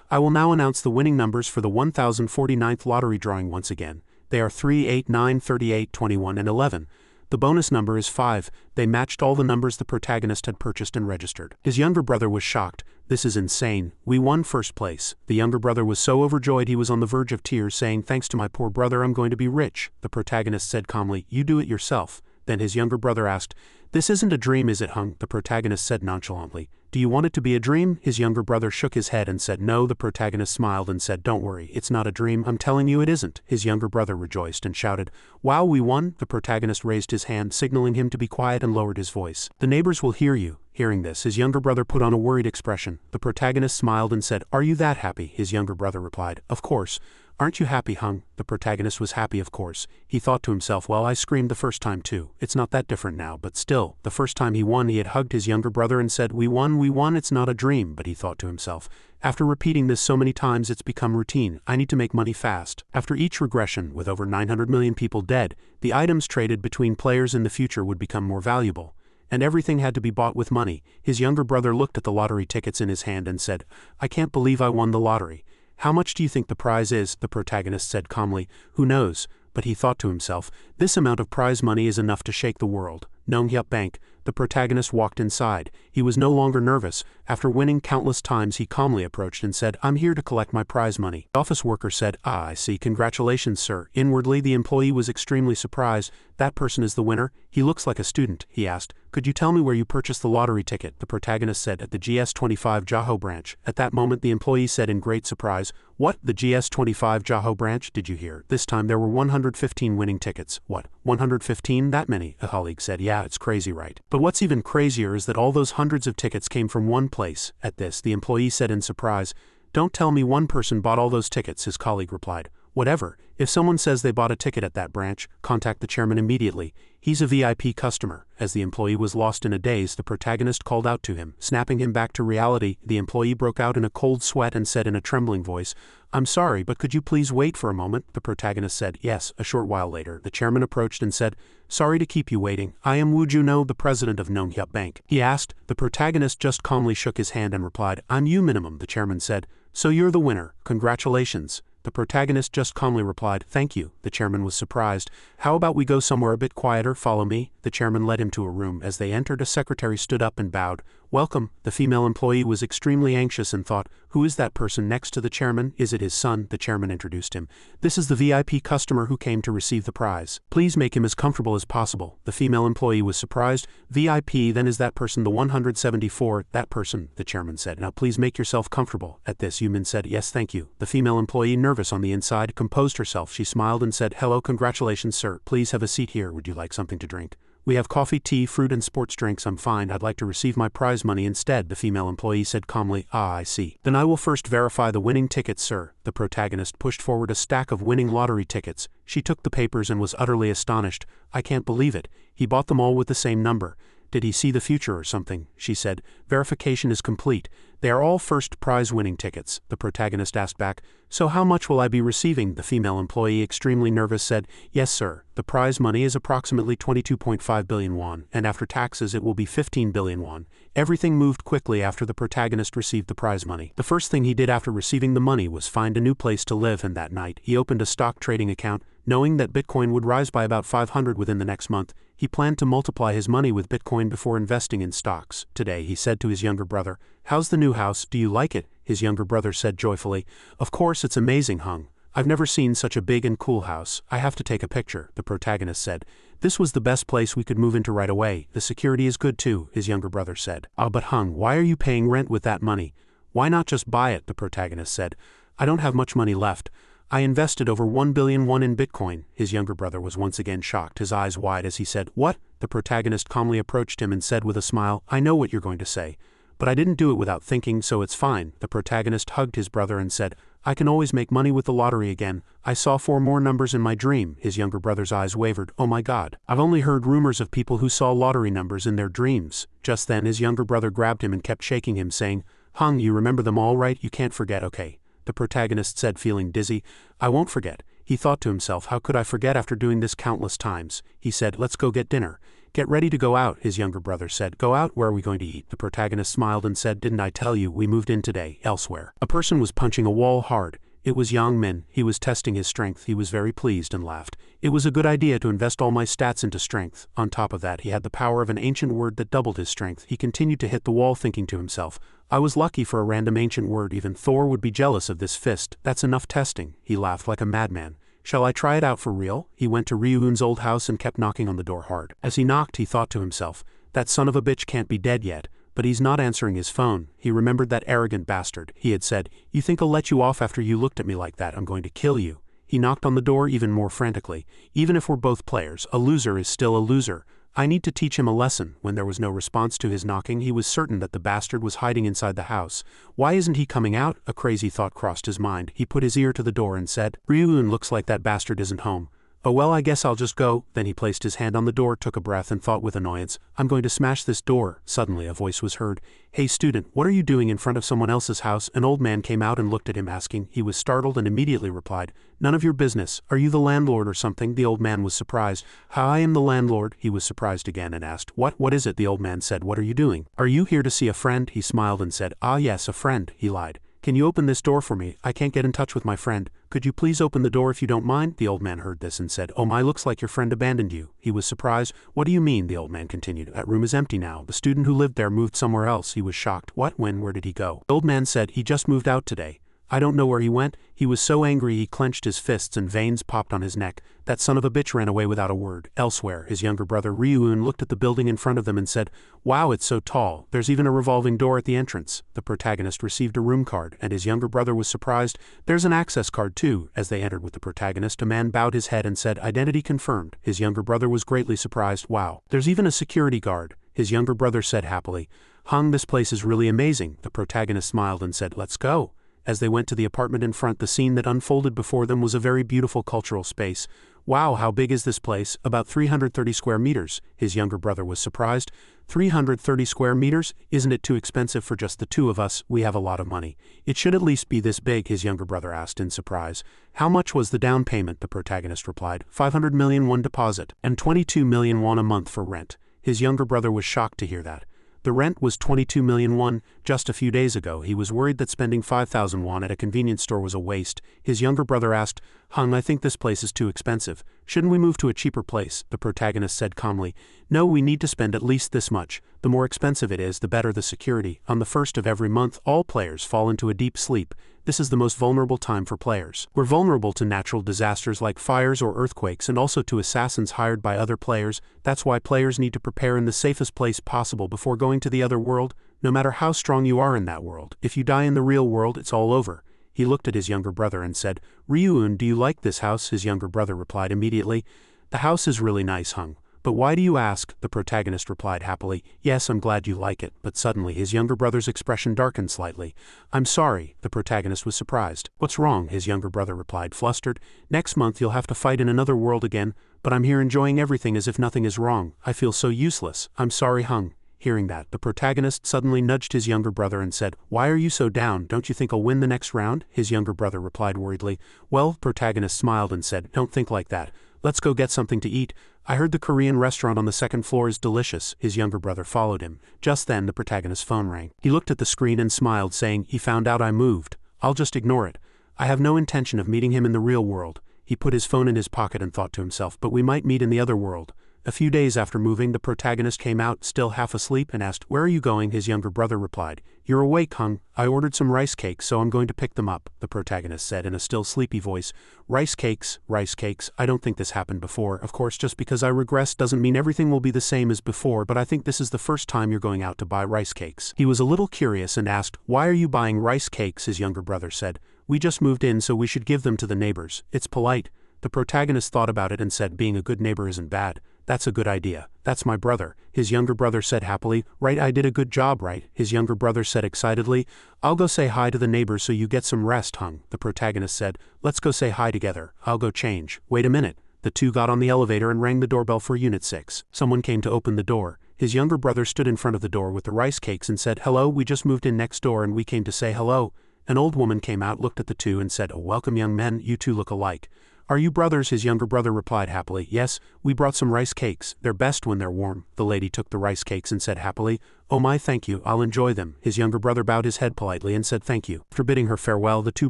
"I will now announce the winning numbers for the 1049th lottery drawing once again. They are 3, 8, 9, 38, 21, and 11. The bonus number is 5. They matched all the numbers the protagonist had purchased and registered. His younger brother was shocked. "This is insane. We won first place." The younger brother was so overjoyed he was on the verge of tears, saying, "Thanks to my poor brother, I'm going to be rich." The protagonist said calmly, "You do it yourself." Then his younger brother asked, "This isn't a dream, is it, Hung?" The protagonist said nonchalantly, "Do you want it to be a dream?" His younger brother shook his head and said no. The protagonist smiled and said, "Don't worry, it's not a dream, I'm telling you it isn't." His younger brother rejoiced and shouted, "Wow, we won!" The protagonist raised his hand, signaling him to be quiet, and lowered his voice. "The neighbors will hear you." Hearing this, his younger brother put on a worried expression. The protagonist smiled and said, "Are you that happy?" His younger brother replied, "Of course." "Aren't you happy, Hung?" The protagonist was happy, of course. He thought to himself, "Well, I screamed the first time too. It's not that different now, but still." The first time he won, he had hugged his younger brother and said, we won, it's not a dream." But he thought to himself, "After repeating this so many times, it's become routine. I need to make money fast." After each regression, with over 900 million people dead, the items traded between players in the future would become more valuable. And everything had to be bought with money. His younger brother looked at the lottery tickets in his hand and said, "I can't believe I won the lottery." "How much do you think the prize is?" The protagonist said calmly, "Who knows?" But he thought to himself, "This amount of prize money is enough to shake the world." Nonghyup Bank. The protagonist walked inside. He was no longer nervous. After winning countless times, he calmly approached and said, "I'm here to collect my prize money." The office worker said, "Ah, I see. Congratulations, sir." Inwardly, the employee was extremely surprised. "That person is the winner? He looks like a student," he asked. "Could you tell me where you purchased the lottery ticket?" The protagonist said, "At the GS25 Jaho branch." At that moment, the employee said in great surprise, "What? The GS25 Jaho branch? Did you hear? This time there were 115 winning tickets." "What? 115? That many?" a colleague said. "Yeah, it's crazy, right? But what's even crazier is that all those hundreds of tickets came from one place." At this, the employee said in surprise, "Don't tell me one person bought all those tickets," his colleague replied. "Whatever. If someone says they bought a ticket at that branch, contact the chairman immediately. He's a VIP customer." As the employee was lost in a daze, the protagonist called out to him. Snapping him back to reality, the employee broke out in a cold sweat and said in a trembling voice, "I'm sorry, but could you please wait for a moment?" The protagonist said, "Yes." A short while later, the chairman approached and said, "Sorry to keep you waiting. I am Woo Juno, the president of Manhwa Bank." He asked. The protagonist just calmly shook his hand and replied, "I'm you minimum." The chairman said, "So you're the winner. Congratulations." The protagonist just calmly replied, "Thank you." The chairman was surprised. "How about we go somewhere a bit quieter? Follow me." The chairman led him to a room. As they entered, a secretary stood up and bowed. "Welcome." The female employee was extremely anxious and thought, "Who is that person next to the chairman? Is it his son?" The chairman introduced him. "This is the VIP customer who came to receive the prize. Please make him as comfortable as possible." The female employee was surprised. "VIP, then is that person the 174? That person," the chairman said. "Now please make yourself comfortable." At this, Yumin said, "Yes, thank you." The female employee, nervous on the inside, composed herself. She smiled and said, "Hello, congratulations, sir. Please have a seat here. Would you like something to drink?" "We have coffee, tea, fruit and sports drinks. I'm fine. I'd like to receive my prize money instead," the female employee said calmly. "Ah, I see. Then I will first verify the winning tickets, sir." The protagonist pushed forward a stack of winning lottery tickets. She took the papers and was utterly astonished. "I can't believe it. He bought them all with the same number. Did he see the future or something?" she said. "Verification is complete. They are all first prize winning tickets." The protagonist asked back, "So how much will I be receiving?" The female employee, extremely nervous, said, "Yes, sir. The prize money is approximately 22.5 billion won, and after taxes it will be 15 billion won. Everything moved quickly after the protagonist received the prize money. The first thing he did after receiving the money was find a new place to live, and that night he opened a stock trading account. Knowing that Bitcoin would rise by about 500 within the next month, he planned to multiply his money with Bitcoin before investing in stocks. Today, he said to his younger brother, "How's the new house? Do you like it?" His younger brother said joyfully, "Of course, it's amazing, Hung. I've never seen such a big and cool house. I have to take a picture." The protagonist said, "This was the best place we could move into right away. The security is good too," his younger brother said. "Ah, but Hung, why are you paying rent with that money? Why not just buy it?" the protagonist said. "I don't have much money left. I invested over 1 billion won in Bitcoin." His younger brother was once again shocked, his eyes wide as he said, "What?" The protagonist calmly approached him and said with a smile, "I know what you're going to say. But I didn't do it without thinking, so it's fine." The protagonist hugged his brother and said, "I can always make money with the lottery again. I saw 4 more numbers in my dream." His younger brother's eyes wavered. "Oh my God. I've only heard rumors of people who saw lottery numbers in their dreams." Just then his younger brother grabbed him and kept shaking him, saying, "Hung, you remember them all, right? You can't forget, okay?" The protagonist said, feeling dizzy, "I won't forget." He thought to himself, "How could I forget after doing this countless times?" He said, "Let's go get dinner." "Get ready to go out," his younger brother said. "Go out? Where are we going to eat?" The protagonist smiled and said, "Didn't I tell you, we moved in today, elsewhere." A person was punching a wall hard. It was Yang Min. He was testing his strength. He was very pleased and laughed. "It was a good idea to invest all my stats into strength. On top of that, he had the power of an ancient word that doubled his strength." He continued to hit the wall, thinking to himself, "I was lucky for a random ancient word. Even Thor would be jealous of this fist. That's enough testing." He laughed like a madman. "Shall I try it out for real?" He went to Ryuun's old house and kept knocking on the door hard. As he knocked, he thought to himself, "That son of a bitch can't be dead yet." But he's not answering his phone. He remembered that arrogant bastard. He had said, "You think I'll let you off after you looked at me like that? I'm going to kill you." He knocked on the door even more frantically. "Even if we're both players, a loser is still a loser. I need to teach him a lesson." When there was no response to his knocking, he was certain that the bastard was hiding inside the house. "Why isn't he coming out?" A crazy thought crossed his mind. He put his ear to the door and said, "Ryuun, looks like that bastard isn't home. Oh well, I guess I'll just go." Then he placed his hand on the door, took a breath and thought with annoyance, "I'm going to smash this door." Suddenly a voice was heard. "Hey student, what are you doing in front of someone else's house?" An old man came out and looked at him asking. He was startled and immediately replied, "None of your business. Are you the landlord or something?" The old man was surprised. "How, I am the landlord." He was surprised again and asked, What is it?" The old man said, "What are you doing?" "Are you here to see a friend?" He smiled and said, "Ah yes, a friend." He lied. "Can you open this door for me? I can't get in touch with my friend. Could you please open the door if you don't mind?" The old man heard this and said, "Oh my, looks like your friend abandoned you." He was surprised. "What do you mean?" the old man continued. "That room is empty now. The student who lived there moved somewhere else." He was shocked. "What? When? Where did he go?" The old man said, "He just moved out today. I don't know where he went." He was so angry he clenched his fists and veins popped on his neck. "That son of a bitch ran away without a word." Elsewhere, his younger brother Ryuun looked at the building in front of them and said, "Wow, it's so tall. There's even a revolving door at the entrance." The protagonist received a room card, and his younger brother was surprised. "There's an access card too." As they entered with the protagonist, a man bowed his head and said, "Identity confirmed." His younger brother was greatly surprised. "Wow, there's even a security guard." His younger brother said happily, "Hung, this place is really amazing." The protagonist smiled and said, "Let's go." As they went to the apartment in front, the scene that unfolded before them was a very beautiful cultural space. "Wow, how big is this place?" "About 330 square meters." His younger brother was surprised. 330 square meters? Isn't it too expensive for just the two of us? We have a lot of money. "It should at least be this big," his younger brother asked in surprise. "How much was the down payment?" the protagonist replied. 500 million won deposit, and 22 million won a month for rent. His younger brother was shocked to hear that. The rent was 22 million won. Just a few days ago, he was worried that spending 5,000 won at a convenience store was a waste. His younger brother asked, "Hung, I think this place is too expensive. Shouldn't we move to a cheaper place?" The protagonist said calmly, "No, we need to spend at least this much. The more expensive it is, the better the security. On the first of every month, all players fall into a deep sleep. This is the most vulnerable time for players. We're vulnerable to natural disasters like fires or earthquakes and also to assassins hired by other players. That's why players need to prepare in the safest place possible before going to the other world, no matter how strong you are in that world. If you die in the real world, it's all over." He looked at his younger brother and said, "Ryuun, do you like this house?" His younger brother replied immediately, "The house is really nice, Hung." "But why do you ask?" The protagonist replied happily, "Yes, I'm glad you like it." But suddenly his younger brother's expression darkened slightly. "I'm sorry." The protagonist was surprised. "What's wrong?" his younger brother replied, flustered. "Next month you'll have to fight in another world again, but I'm here enjoying everything as if nothing is wrong. I feel so useless. I'm sorry, Hung." Hearing that, the protagonist suddenly nudged his younger brother and said, "Why are you so down? Don't you think I'll win the next round?" His younger brother replied worriedly. "Well," the protagonist smiled and said, "Don't think like that. Let's go get something to eat. I heard the Korean restaurant on the second floor is delicious." His younger brother followed him. Just then the protagonist's phone rang. He looked at the screen and smiled, saying, "He found out I moved. I'll just ignore it. I have no intention of meeting him in the real world." He put his phone in his pocket and thought to himself, "But we might meet in the other world." A few days after moving, the protagonist came out, still half asleep, and asked, "Where are you going?" His younger brother replied, "You're awake, Hung. I ordered some rice cakes, so I'm going to pick them up," the protagonist said in a still sleepy voice. Rice cakes, rice cakes. I don't think this happened before. Of course, just because I regress doesn't mean everything will be the same as before, but I think this is the first time you're going out to buy rice cakes." He was a little curious and asked, "Why are you buying rice cakes?" His younger brother said, "We just moved in, so we should give them to the neighbors. It's polite." The protagonist thought about it and said, "Being a good neighbor isn't bad. That's a good idea. That's my brother." His younger brother said happily, "Right, I did a good job, right?" His younger brother said excitedly, "I'll go say hi to the neighbors so you get some rest, Hung." The protagonist said, "Let's go say hi together. I'll go change." "Wait a minute." The two got on the elevator and rang the doorbell for Unit 6. Someone came to open the door. His younger brother stood in front of the door with the rice cakes and said, "Hello, we just moved in next door and we came to say hello." An old woman came out, looked at the two and said, "Oh, welcome young men, you two look alike." "Are you brothers?" His younger brother replied happily, "Yes, we brought some rice cakes. They're best when they're warm." The lady took the rice cakes and said happily, "Oh my, thank you, I'll enjoy them." His younger brother bowed his head politely and said thank you. After bidding her farewell, the two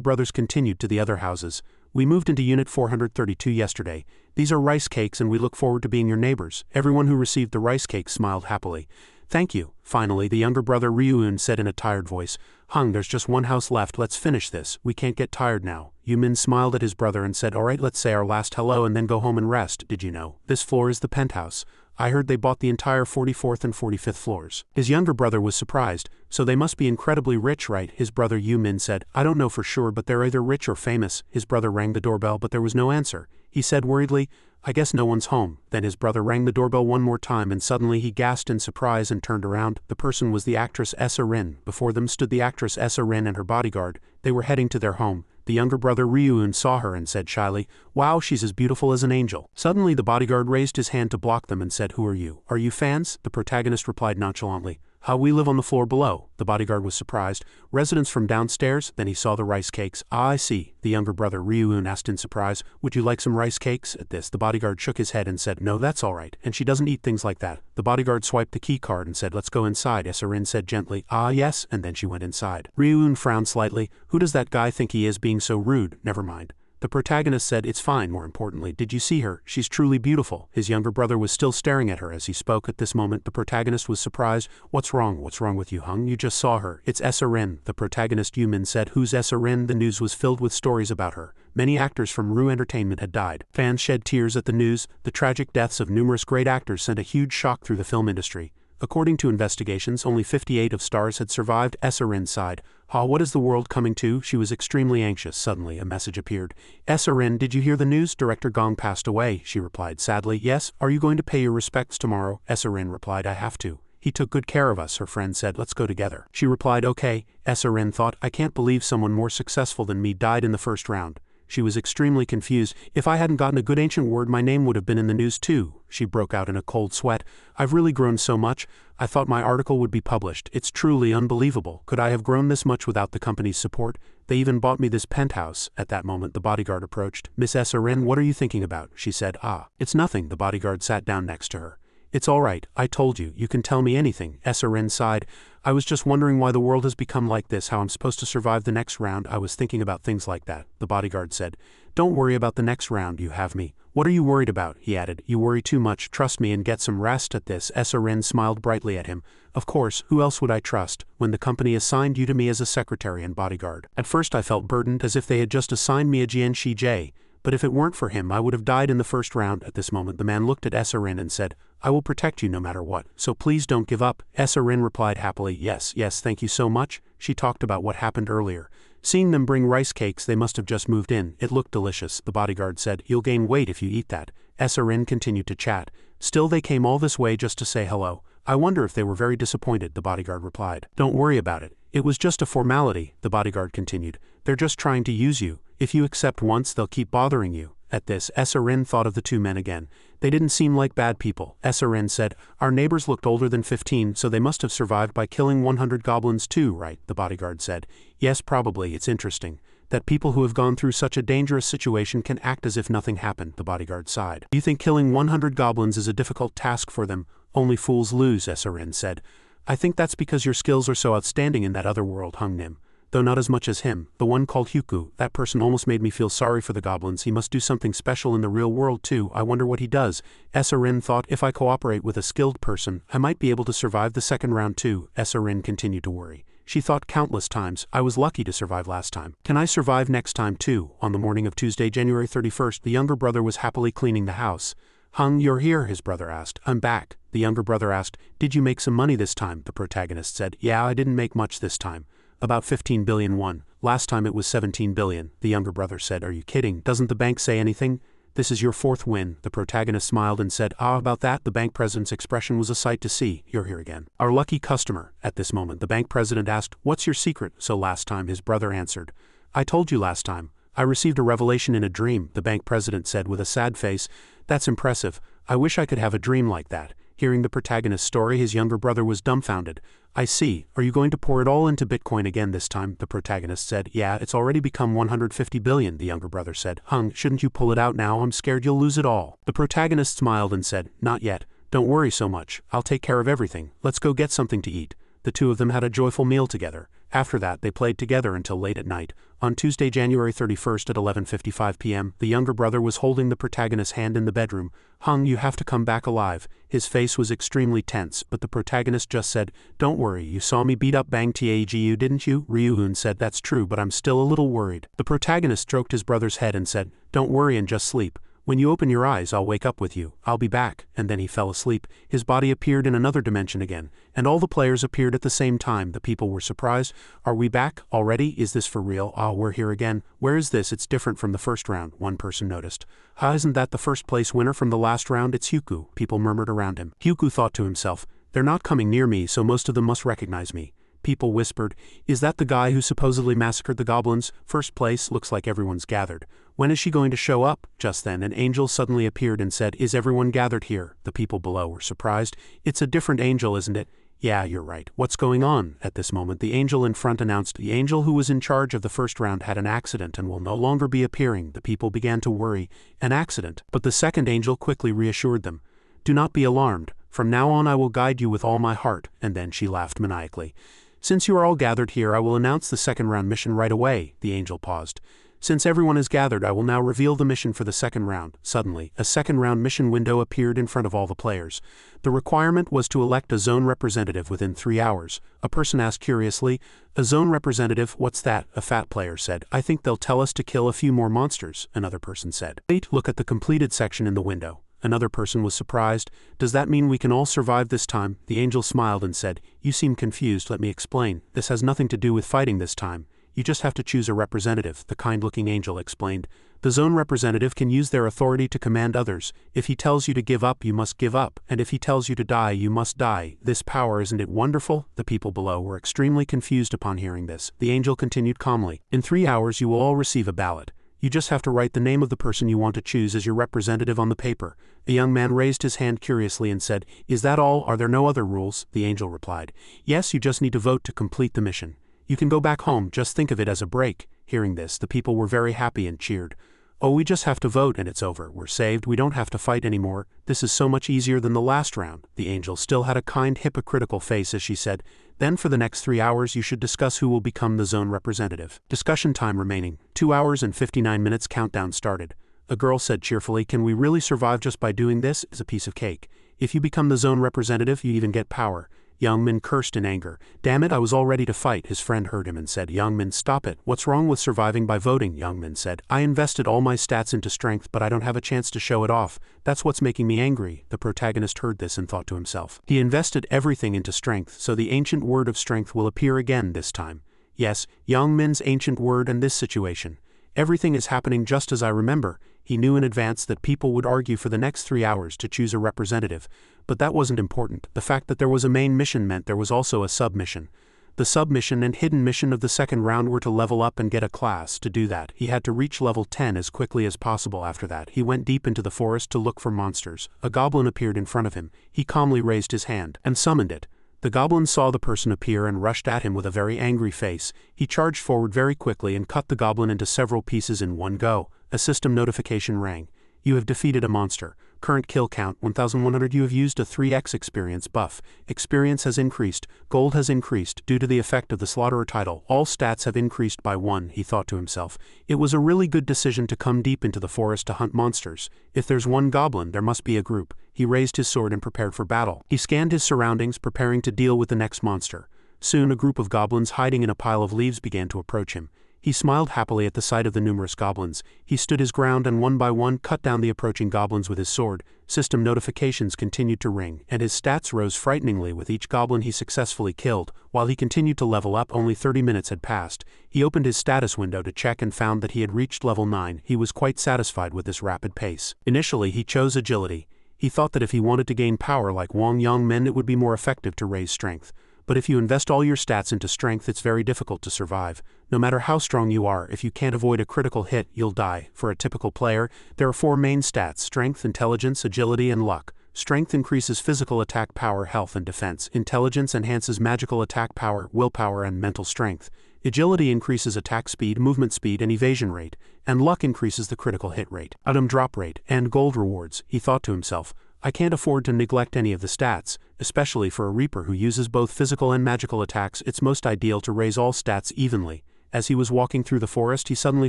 brothers continued to the other houses. "We moved into Unit 432 yesterday. These are rice cakes and we look forward to being your neighbors." Everyone who received the rice cakes smiled happily. "Thank you." Finally, the younger brother Ryuun said in a tired voice, "Hung, there's just one house left, let's finish this. We can't get tired now." Yumin smiled at his brother and said, "Alright, let's say our last hello and then go home and rest. Did you know? This floor is the penthouse. I heard they bought the entire 44th and 45th floors." His younger brother was surprised. "So they must be incredibly rich, right?" His brother Yumin said, "I don't know for sure, but they're either rich or famous." His brother rang the doorbell, but there was no answer. He said worriedly, "I guess no one's home." Then his brother rang the doorbell one more time and suddenly he gasped in surprise and turned around. The person was the actress Rin. Before them stood the actress Rin and her bodyguard. They were heading to their home. The younger brother Ryuun saw her and said shyly, "Wow, she's as beautiful as an angel." Suddenly the bodyguard raised his hand to block them and said, "Who are you? Are you fans?" The protagonist replied nonchalantly, We live on the floor below." The bodyguard was surprised. "Residents from downstairs?" Then he saw the rice cakes. "Ah, I see," the younger brother Ryuun asked in surprise. "Would you like some rice cakes?" At this, the bodyguard shook his head and said, "No, that's all right, and she doesn't eat things like that." The bodyguard swiped the key card and said, "Let's go inside." SSS-Rank said gently, "Ah, yes," and then she went inside. Ryuun frowned slightly. "Who does that guy think he is, being so rude? Never mind." The protagonist said, "It's fine, more importantly. Did you see her? She's truly beautiful." His younger brother was still staring at her as he spoke. At this moment, the protagonist was surprised. "What's wrong? What's wrong with you, Hung? You just saw her." "It's SSS-Rank," the protagonist Yumin said. "Who's SSS-Rank?" The news was filled with stories about her. Many actors from Ru Entertainment had died. Fans shed tears at the news. The tragic deaths of numerous great actors sent a huge shock through the film industry. According to investigations, only 58 of stars had survived. SSS-Rank sighed. What is the world coming to?" She was extremely anxious. Suddenly, a message appeared. "SSS-Rank, did you hear the news? Director Gong passed away," she replied sadly. "Yes, are you going to pay your respects tomorrow?" SSS-Rank replied, "I have to. He took good care of us." Her friend said, "Let's go together." She replied, "Okay." SSS-Rank thought, "I can't believe someone more successful than me died in the first round." She was extremely confused. "If I hadn't gotten a good ancient word, my name would have been in the news too." She broke out in a cold sweat. "I've really grown so much. I thought my article would be published. It's truly unbelievable. Could I have grown this much without the company's support? They even bought me this penthouse." At that moment, the bodyguard approached. "Miss SSS-Rank, what are you thinking about?" She said, "It's nothing." The bodyguard sat down next to her. "It's all right. I told you. You can tell me anything." SSS-Rank sighed. "I was just wondering why the world has become like this, how I'm supposed to survive the next round. I was thinking about things like that." The bodyguard said, "Don't worry about the next round, you have me." "What are you worried about?" he added. "You worry too much. Trust me and get some rest." At this, SSS-Rank smiled brightly at him. "Of course, who else would I trust, when the company assigned you to me as a secretary and bodyguard? At first I felt burdened, as if they had just assigned me a GNCJ. But if it weren't for him, I would have died in the first round." At this moment, the man looked at SSS-Rank and said, "I will protect you no matter what, so please don't give up." SSS-Rank replied happily, yes, thank you so much." She talked about what happened earlier. Seeing them bring rice cakes, they must have just moved in. It looked delicious. The bodyguard said, "You'll gain weight if you eat that." SSS-Rank continued to chat. "Still, they came all this way just to say hello. I wonder if they were very disappointed," the bodyguard replied. "Don't worry about it. It was just a formality," the bodyguard continued. "They're just trying to use you. If you accept once, they'll keep bothering you." At this, SSS-Rank thought of the two men again. They didn't seem like bad people. SSS-Rank said, "Our neighbors looked older than 15, so they must have survived by killing 100 goblins too, right?" The bodyguard said. "Yes, probably. It's interesting that people who have gone through such a dangerous situation can act as if nothing happened." The bodyguard sighed. "Do you think killing 100 goblins is a difficult task for them? Only fools lose," SSS-Rank said. "I think that's because your skills are so outstanding in that other world," Hung Nim. "Though not as much as him, the one called Huku. That person almost made me feel sorry for the goblins. He must do something special in the real world too. I wonder what he does." SSS-Rank thought, "If I cooperate with a skilled person, I might be able to survive the second round too." SSS-Rank continued to worry. She thought countless times, "I was lucky to survive last time. Can I survive next time too?" On the morning of Tuesday, January 31st, the younger brother was happily cleaning the house. "Hung, you're here?" his brother asked. "I'm back." The younger brother asked, "Did you make some money this time?" The protagonist said, "Yeah, I didn't make much this time. About 15 billion won. Last time it was 17 billion. The younger brother said, "Are you kidding? Doesn't the bank say anything?" "This is your fourth win." The protagonist smiled and said, "About that?" The bank president's expression was a sight to see. "You're here again. Our lucky customer." At this moment, the bank president asked, "What's your secret?" "So last time," his brother answered. "I told you last time. I received a revelation in a dream," the bank president said with a sad face. "That's impressive. I wish I could have a dream like that." Hearing the protagonist's story, his younger brother was dumbfounded. "I see. Are you going to pour it all into Bitcoin again this time?" The protagonist said. "Yeah, it's already become 150 billion, the younger brother said. "Hung, shouldn't you pull it out now? I'm scared you'll lose it all." The protagonist smiled and said, "Not yet. Don't worry so much. I'll take care of everything. Let's go get something to eat." The two of them had a joyful meal together. After that, they played together until late at night. On Tuesday, January 31st at 11:55 p.m., the younger brother was holding the protagonist's hand in the bedroom. "Hung, you have to come back alive." His face was extremely tense, but the protagonist just said, "Don't worry, you saw me beat up Bang Tagu, didn't you?" Ryuun said, "That's true, but I'm still a little worried." The protagonist stroked his brother's head and said, "Don't worry and just sleep. When you open your eyes, I'll wake up with you. I'll be back." And then he fell asleep. His body appeared in another dimension again, and all the players appeared at the same time. The people were surprised. "Are we back already? Is this for real? We're here again. Where is this? It's different from the first round," one person noticed. Isn't that the first place winner from the last round? It's Huku," people murmured around him. Huku thought to himself, "They're not coming near me, so most of them must recognize me." People whispered, "Is that the guy who supposedly massacred the goblins? First place, looks like everyone's gathered. When is she going to show up?" Just then, an angel suddenly appeared and said, "Is everyone gathered here?" The people below were surprised. "It's a different angel, isn't it? Yeah, you're right. What's going on? At this moment, the angel in front announced the angel who was in charge of the first round had an accident and will no longer be appearing. The people began to worry. An accident? But the second angel quickly reassured them. Do not be alarmed. From now on I will guide you with all my heart. And then she laughed maniacally. Since you are all gathered here, I will announce the second round mission right away. The angel paused. Since everyone is gathered, I will now reveal the mission for the second round. Suddenly, a second round mission window appeared in front of all the players. The requirement was to elect a zone representative within 3 hours. A person asked curiously, "A zone representative? What's that?" A fat player said, "I think they'll tell us to kill a few more monsters." Another person said, "Wait, look at the completed section in the window." Another person was surprised. "Does that mean we can all survive this time?" The angel smiled and said, "You seem confused, let me explain. This has nothing to do with fighting this time. You just have to choose a representative," the kind-looking angel explained. "The zone representative can use their authority to command others. If he tells you to give up, you must give up, and if he tells you to die, you must die. This power, isn't it wonderful?" The people below were extremely confused upon hearing this. The angel continued calmly, "In 3 hours you will all receive a ballot. You just have to write the name of the person you want to choose as your representative on the paper." A young man raised his hand curiously and said, "Is that all? Are there no other rules?" The angel replied, "Yes, you just need to vote to complete the mission. You can go back home, just think of it as a break." Hearing this, the people were very happy and cheered. "Oh, we just have to vote and it's over. We're saved, we don't have to fight anymore. This is so much easier than the last round." The angel still had a kind, hypocritical face as she said, "Then for the next 3 hours you should discuss who will become the zone representative." Discussion time remaining. 2 hours and 59 minutes countdown started. A girl said cheerfully, "Can we really survive just by doing this? It's a piece of cake. If you become the zone representative, you even get power." Young Min cursed in anger. "Damn it, I was all ready to fight." His friend heard him and said, "Young Min, stop it. What's wrong with surviving by voting?" Young Min said, "I invested all my stats into strength, but I don't have a chance to show it off. That's what's making me angry." The protagonist heard this and thought to himself, he invested everything into strength, so the ancient word of strength will appear again this time. Yes, Young Min's ancient word and this situation. Everything is happening just as I remember. He knew in advance that people would argue for the next 3 hours to choose a representative, but that wasn't important. The fact that there was a main mission meant there was also a sub-mission. The sub-mission and hidden mission of the second round were to level up and get a class. To do that, he had to reach level 10 as quickly as possible. After that, he went deep into the forest to look for monsters. A goblin appeared in front of him. He calmly raised his hand and summoned it. The goblin saw the person appear and rushed at him with a very angry face. He charged forward very quickly and cut the goblin into several pieces in one go. A system notification rang. "You have defeated a monster. Current kill count 1100. You have used a 3x experience buff. Experience has increased. Gold has increased due to the effect of the slaughterer title. All stats have increased by 1, he thought to himself. It was a really good decision to come deep into the forest to hunt monsters. If there's one goblin, there must be a group. He raised his sword and prepared for battle. He scanned his surroundings, preparing to deal with the next monster. Soon a group of goblins hiding in a pile of leaves began to approach him. He smiled happily at the sight of the numerous goblins. He stood his ground and one by one cut down the approaching goblins with his sword. System notifications continued to ring, and his stats rose frighteningly with each goblin he successfully killed. While he continued to level up, only 30 minutes had passed. He opened his status window to check and found that he had reached level 9. He was quite satisfied with this rapid pace. Initially, he chose agility. He thought that if he wanted to gain power like Wang Yongmen, it would be more effective to raise strength. But if you invest all your stats into strength, it's very difficult to survive. No matter how strong you are, if you can't avoid a critical hit, you'll die. For a typical player, there are 4 main stats: strength, intelligence, agility, and luck. Strength increases physical attack power, health, and defense. Intelligence enhances magical attack power, willpower, and mental strength. Agility increases attack speed, movement speed, and evasion rate. And luck increases the critical hit rate, item drop rate, and gold rewards. He thought to himself, I can't afford to neglect any of the stats, especially for a Reaper who uses both physical and magical attacks. It's most ideal to raise all stats evenly. As he was walking through the forest, he suddenly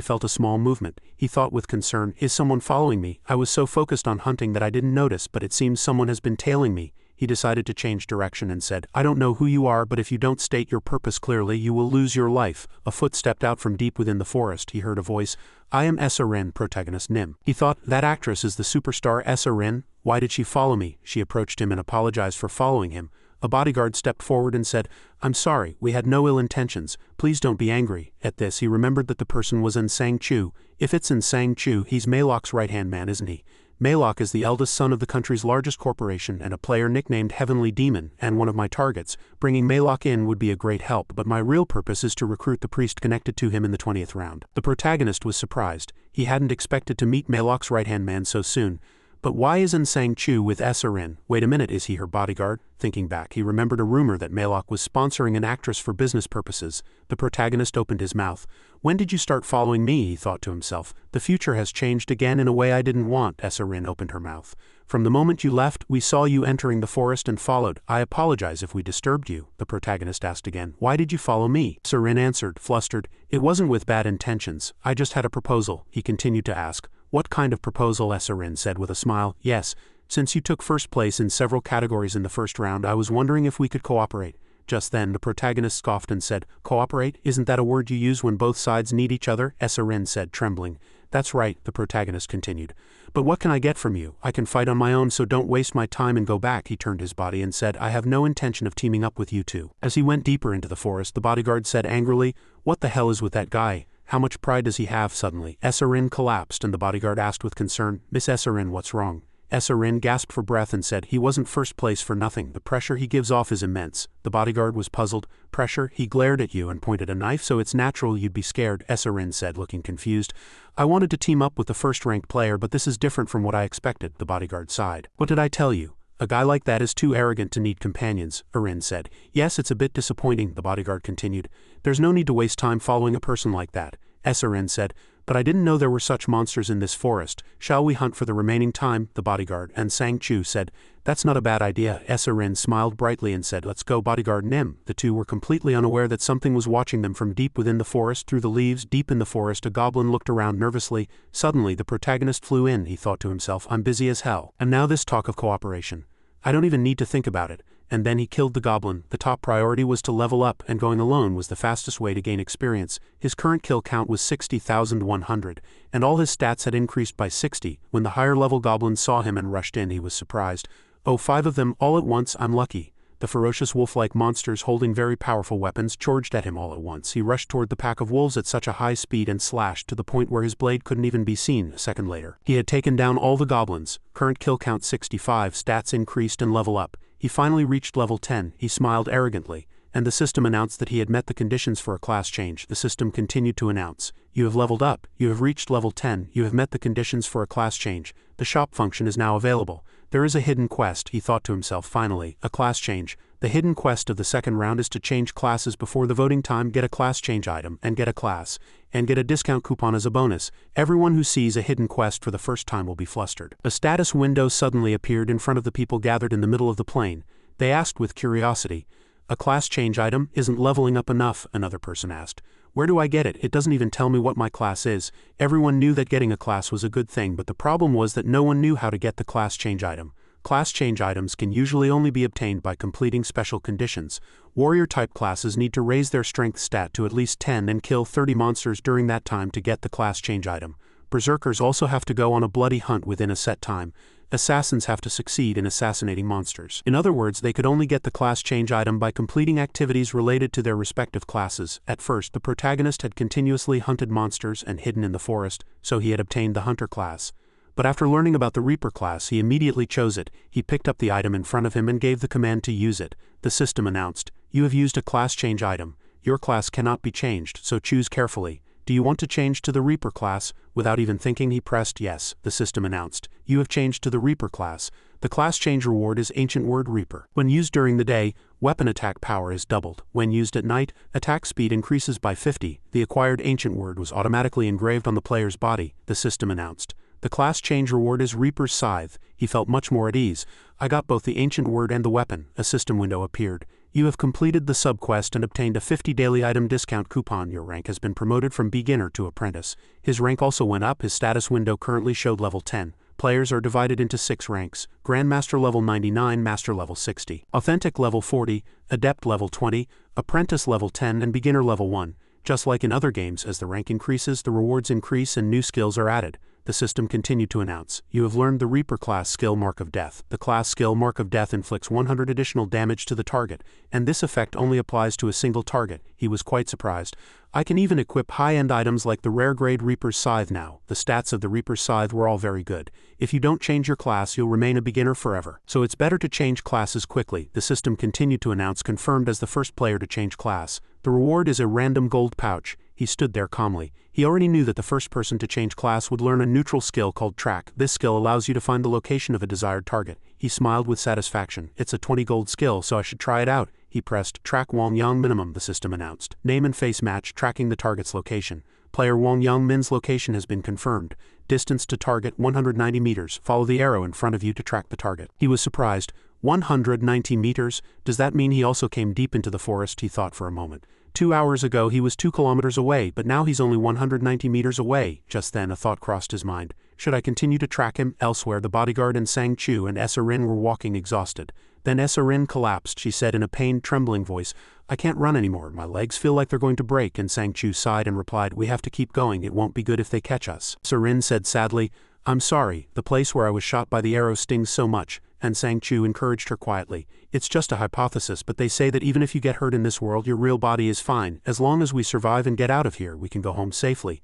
felt a small movement. He thought with concern, is someone following me? I was so focused on hunting that I didn't notice, but it seems someone has been tailing me. He decided to change direction and said, I don't know who you are, but if you don't state your purpose clearly, you will lose your life. A foot stepped out from deep within the forest. He heard a voice. I am SSS-Rank, protagonist Nim. He thought, that actress is the superstar SSS-Rank. Why did she follow me? She approached him and apologized for following him. A bodyguard stepped forward and said, I'm sorry, we had no ill intentions. Please don't be angry. At this, he remembered that the person was Sang Chu. If it's Sang Chu, he's Mayloc's right-hand man, isn't he? Mayloc is the eldest son of the country's largest corporation and a player nicknamed Heavenly Demon, and one of my targets. Bringing Mayloc in would be a great help, but my real purpose is to recruit the priest connected to him in the 20th round. The protagonist was surprised. He hadn't expected to meet Mayloc's right-hand man so soon. But why isn't Sang-Chu with SSS-Rank? Wait a minute, is he her bodyguard? Thinking back, he remembered a rumor that Malok was sponsoring an actress for business purposes. The protagonist opened his mouth. When did you start following me? He thought to himself. The future has changed again in a way I didn't want. SSS-Rank opened her mouth. From the moment you left, we saw you entering the forest and followed. I apologize if we disturbed you. The protagonist asked again. Why did you follow me? SSS-Rank answered, flustered. It wasn't with bad intentions. I just had a proposal. He continued to ask. What kind of proposal? SSS-Rank said with a smile. Yes. Since you took first place in several categories in the first round, I was wondering if we could cooperate. Just then, the protagonist scoffed and said, Cooperate? Isn't that a word you use when both sides need each other? SSS-Rank said, trembling. That's right, the protagonist continued. But what can I get from you? I can fight on my own, so don't waste my time and go back. He turned his body and said, I have no intention of teaming up with you two. As he went deeper into the forest, the bodyguard said angrily, What the hell is with that guy? How much pride does he have? Suddenly, SSS-Rank collapsed and the bodyguard asked with concern, Miss SSS-Rank, what's wrong? SSS-Rank gasped for breath and said, He wasn't first place for nothing. The pressure he gives off is immense. The bodyguard was puzzled. Pressure? He glared at you and pointed a knife, so it's natural you'd be scared, SSS-Rank said, looking confused. I wanted to team up with the first-ranked player, but this is different from what I expected, the bodyguard sighed. What did I tell you? A guy like that is too arrogant to need companions, SSS-Rank said. Yes, it's a bit disappointing, the bodyguard continued. There's no need to waste time following a person like that, SSS-Rank said. But I didn't know there were such monsters in this forest. Shall we hunt for the remaining time? The bodyguard and Sang-Chu said. That's not a bad idea. SSS-Rank smiled brightly and said, Let's go. Bodyguard Nim. The two were completely unaware that something was watching them from deep within the forest. Through the leaves, deep in the forest, a goblin looked around nervously. Suddenly, the protagonist flew in. He thought to himself, I'm busy as hell. And now this talk of cooperation. I don't even need to think about it. And then he killed the goblin. The top priority was to level up, and going alone was the fastest way to gain experience. His current kill count was 60,100, and all his stats had increased by 60. When the higher level goblins saw him and rushed in, he was surprised. Oh, 5 of them, all at once, I'm lucky. The ferocious wolf-like monsters holding very powerful weapons charged at him all at once. He rushed toward the pack of wolves at such a high speed and slashed to the point where his blade couldn't even be seen. A second later, he had taken down all the goblins. Current kill count 65, stats increased and level up. He finally reached level 10. He smiled arrogantly, and the system announced that he had met the conditions for a class change. The system continued to announce, You have leveled up, you have reached level 10, you have met the conditions for a class change. The shop function is now available. There is a hidden quest, he thought to himself finally, a class change. The hidden quest of the second round is to change classes before the voting time, get a class change item, and get a class, and get a discount coupon as a bonus. Everyone who sees a hidden quest for the first time will be flustered. A status window suddenly appeared in front of the people gathered in the middle of the plain. They asked with curiosity, A class change item isn't leveling up enough, another person asked. Where do I get it? It doesn't even tell me what my class is. Everyone knew that getting a class was a good thing, but the problem was that no one knew how to get the class change item. Class change items can usually only be obtained by completing special conditions. Warrior-type classes need to raise their strength stat to at least 10 and kill 30 monsters during that time to get the class change item. Berserkers also have to go on a bloody hunt within a set time. Assassins have to succeed in assassinating monsters. In other words, they could only get the class change item by completing activities related to their respective classes. At first, the protagonist had continuously hunted monsters and hidden in the forest, so he had obtained the hunter class. But after learning about the Reaper class, he immediately chose it. He picked up the item in front of him and gave the command to use it. The system announced, You have used a class change item. Your class cannot be changed, so choose carefully. Do you want to change to the Reaper class? Without even thinking, he pressed yes. The system announced, You have changed to the Reaper class. The class change reward is Ancient Word Reaper. When used during the day, weapon attack power is doubled. When used at night, attack speed increases by 50. The acquired Ancient Word was automatically engraved on the player's body, the system announced. The class change reward is Reaper's Scythe. He felt much more at ease. I got both the Ancient Word and the weapon. A system window appeared. You have completed the subquest and obtained a 50 daily item discount coupon. Your rank has been promoted from beginner to apprentice. His rank also went up. His status window currently showed level 10. Players are divided into 6 ranks. Grandmaster level 99, Master level 60, Authentic level 40, Adept level 20, Apprentice level 10 and Beginner level 1. Just like in other games, as the rank increases, the rewards increase and new skills are added. The system continued to announce, You have learned the Reaper class skill Mark of Death. The class skill Mark of Death inflicts 100 additional damage to the target, and this effect only applies to a single target. He was quite surprised. I can even equip high-end items like the rare grade Reaper's Scythe now. The stats of the Reaper's Scythe were all very good. If you don't change your class, you'll remain a beginner forever. So it's better to change classes quickly. The system continued to announce, confirmed as the first player to change class. The reward is a random gold pouch. He stood there calmly. He already knew that the first person to change class would learn a neutral skill called track. This skill allows you to find the location of a desired target. He smiled with satisfaction. It's a 20 gold skill, so I should try it out. He pressed track Wang Yang minimum, the system announced. Name and face match, tracking the target's location. Player Wang Yang Min's location has been confirmed. Distance to target 190 meters. Follow the arrow in front of you to track the target. He was surprised. 190 meters? Does that mean he also came deep into the forest? He thought for a moment. 2 hours ago he was 2 kilometers away, but now he's only 190 meters away. Just then a thought crossed his mind. Should I continue to track him? Elsewhere the bodyguard and Sang Chu and Rin were walking exhausted. Then Rin collapsed. She said in a pained, trembling voice, I can't run anymore. My legs feel like they're going to break. And Sang Chu sighed and replied, we have to keep going. It won't be good if they catch us. Rin said sadly, I'm sorry. The place where I was shot by the arrow stings so much. And Sang Chu encouraged her quietly. It's just a hypothesis, but they say that even if you get hurt in this world, your real body is fine. As long as we survive and get out of here, we can go home safely.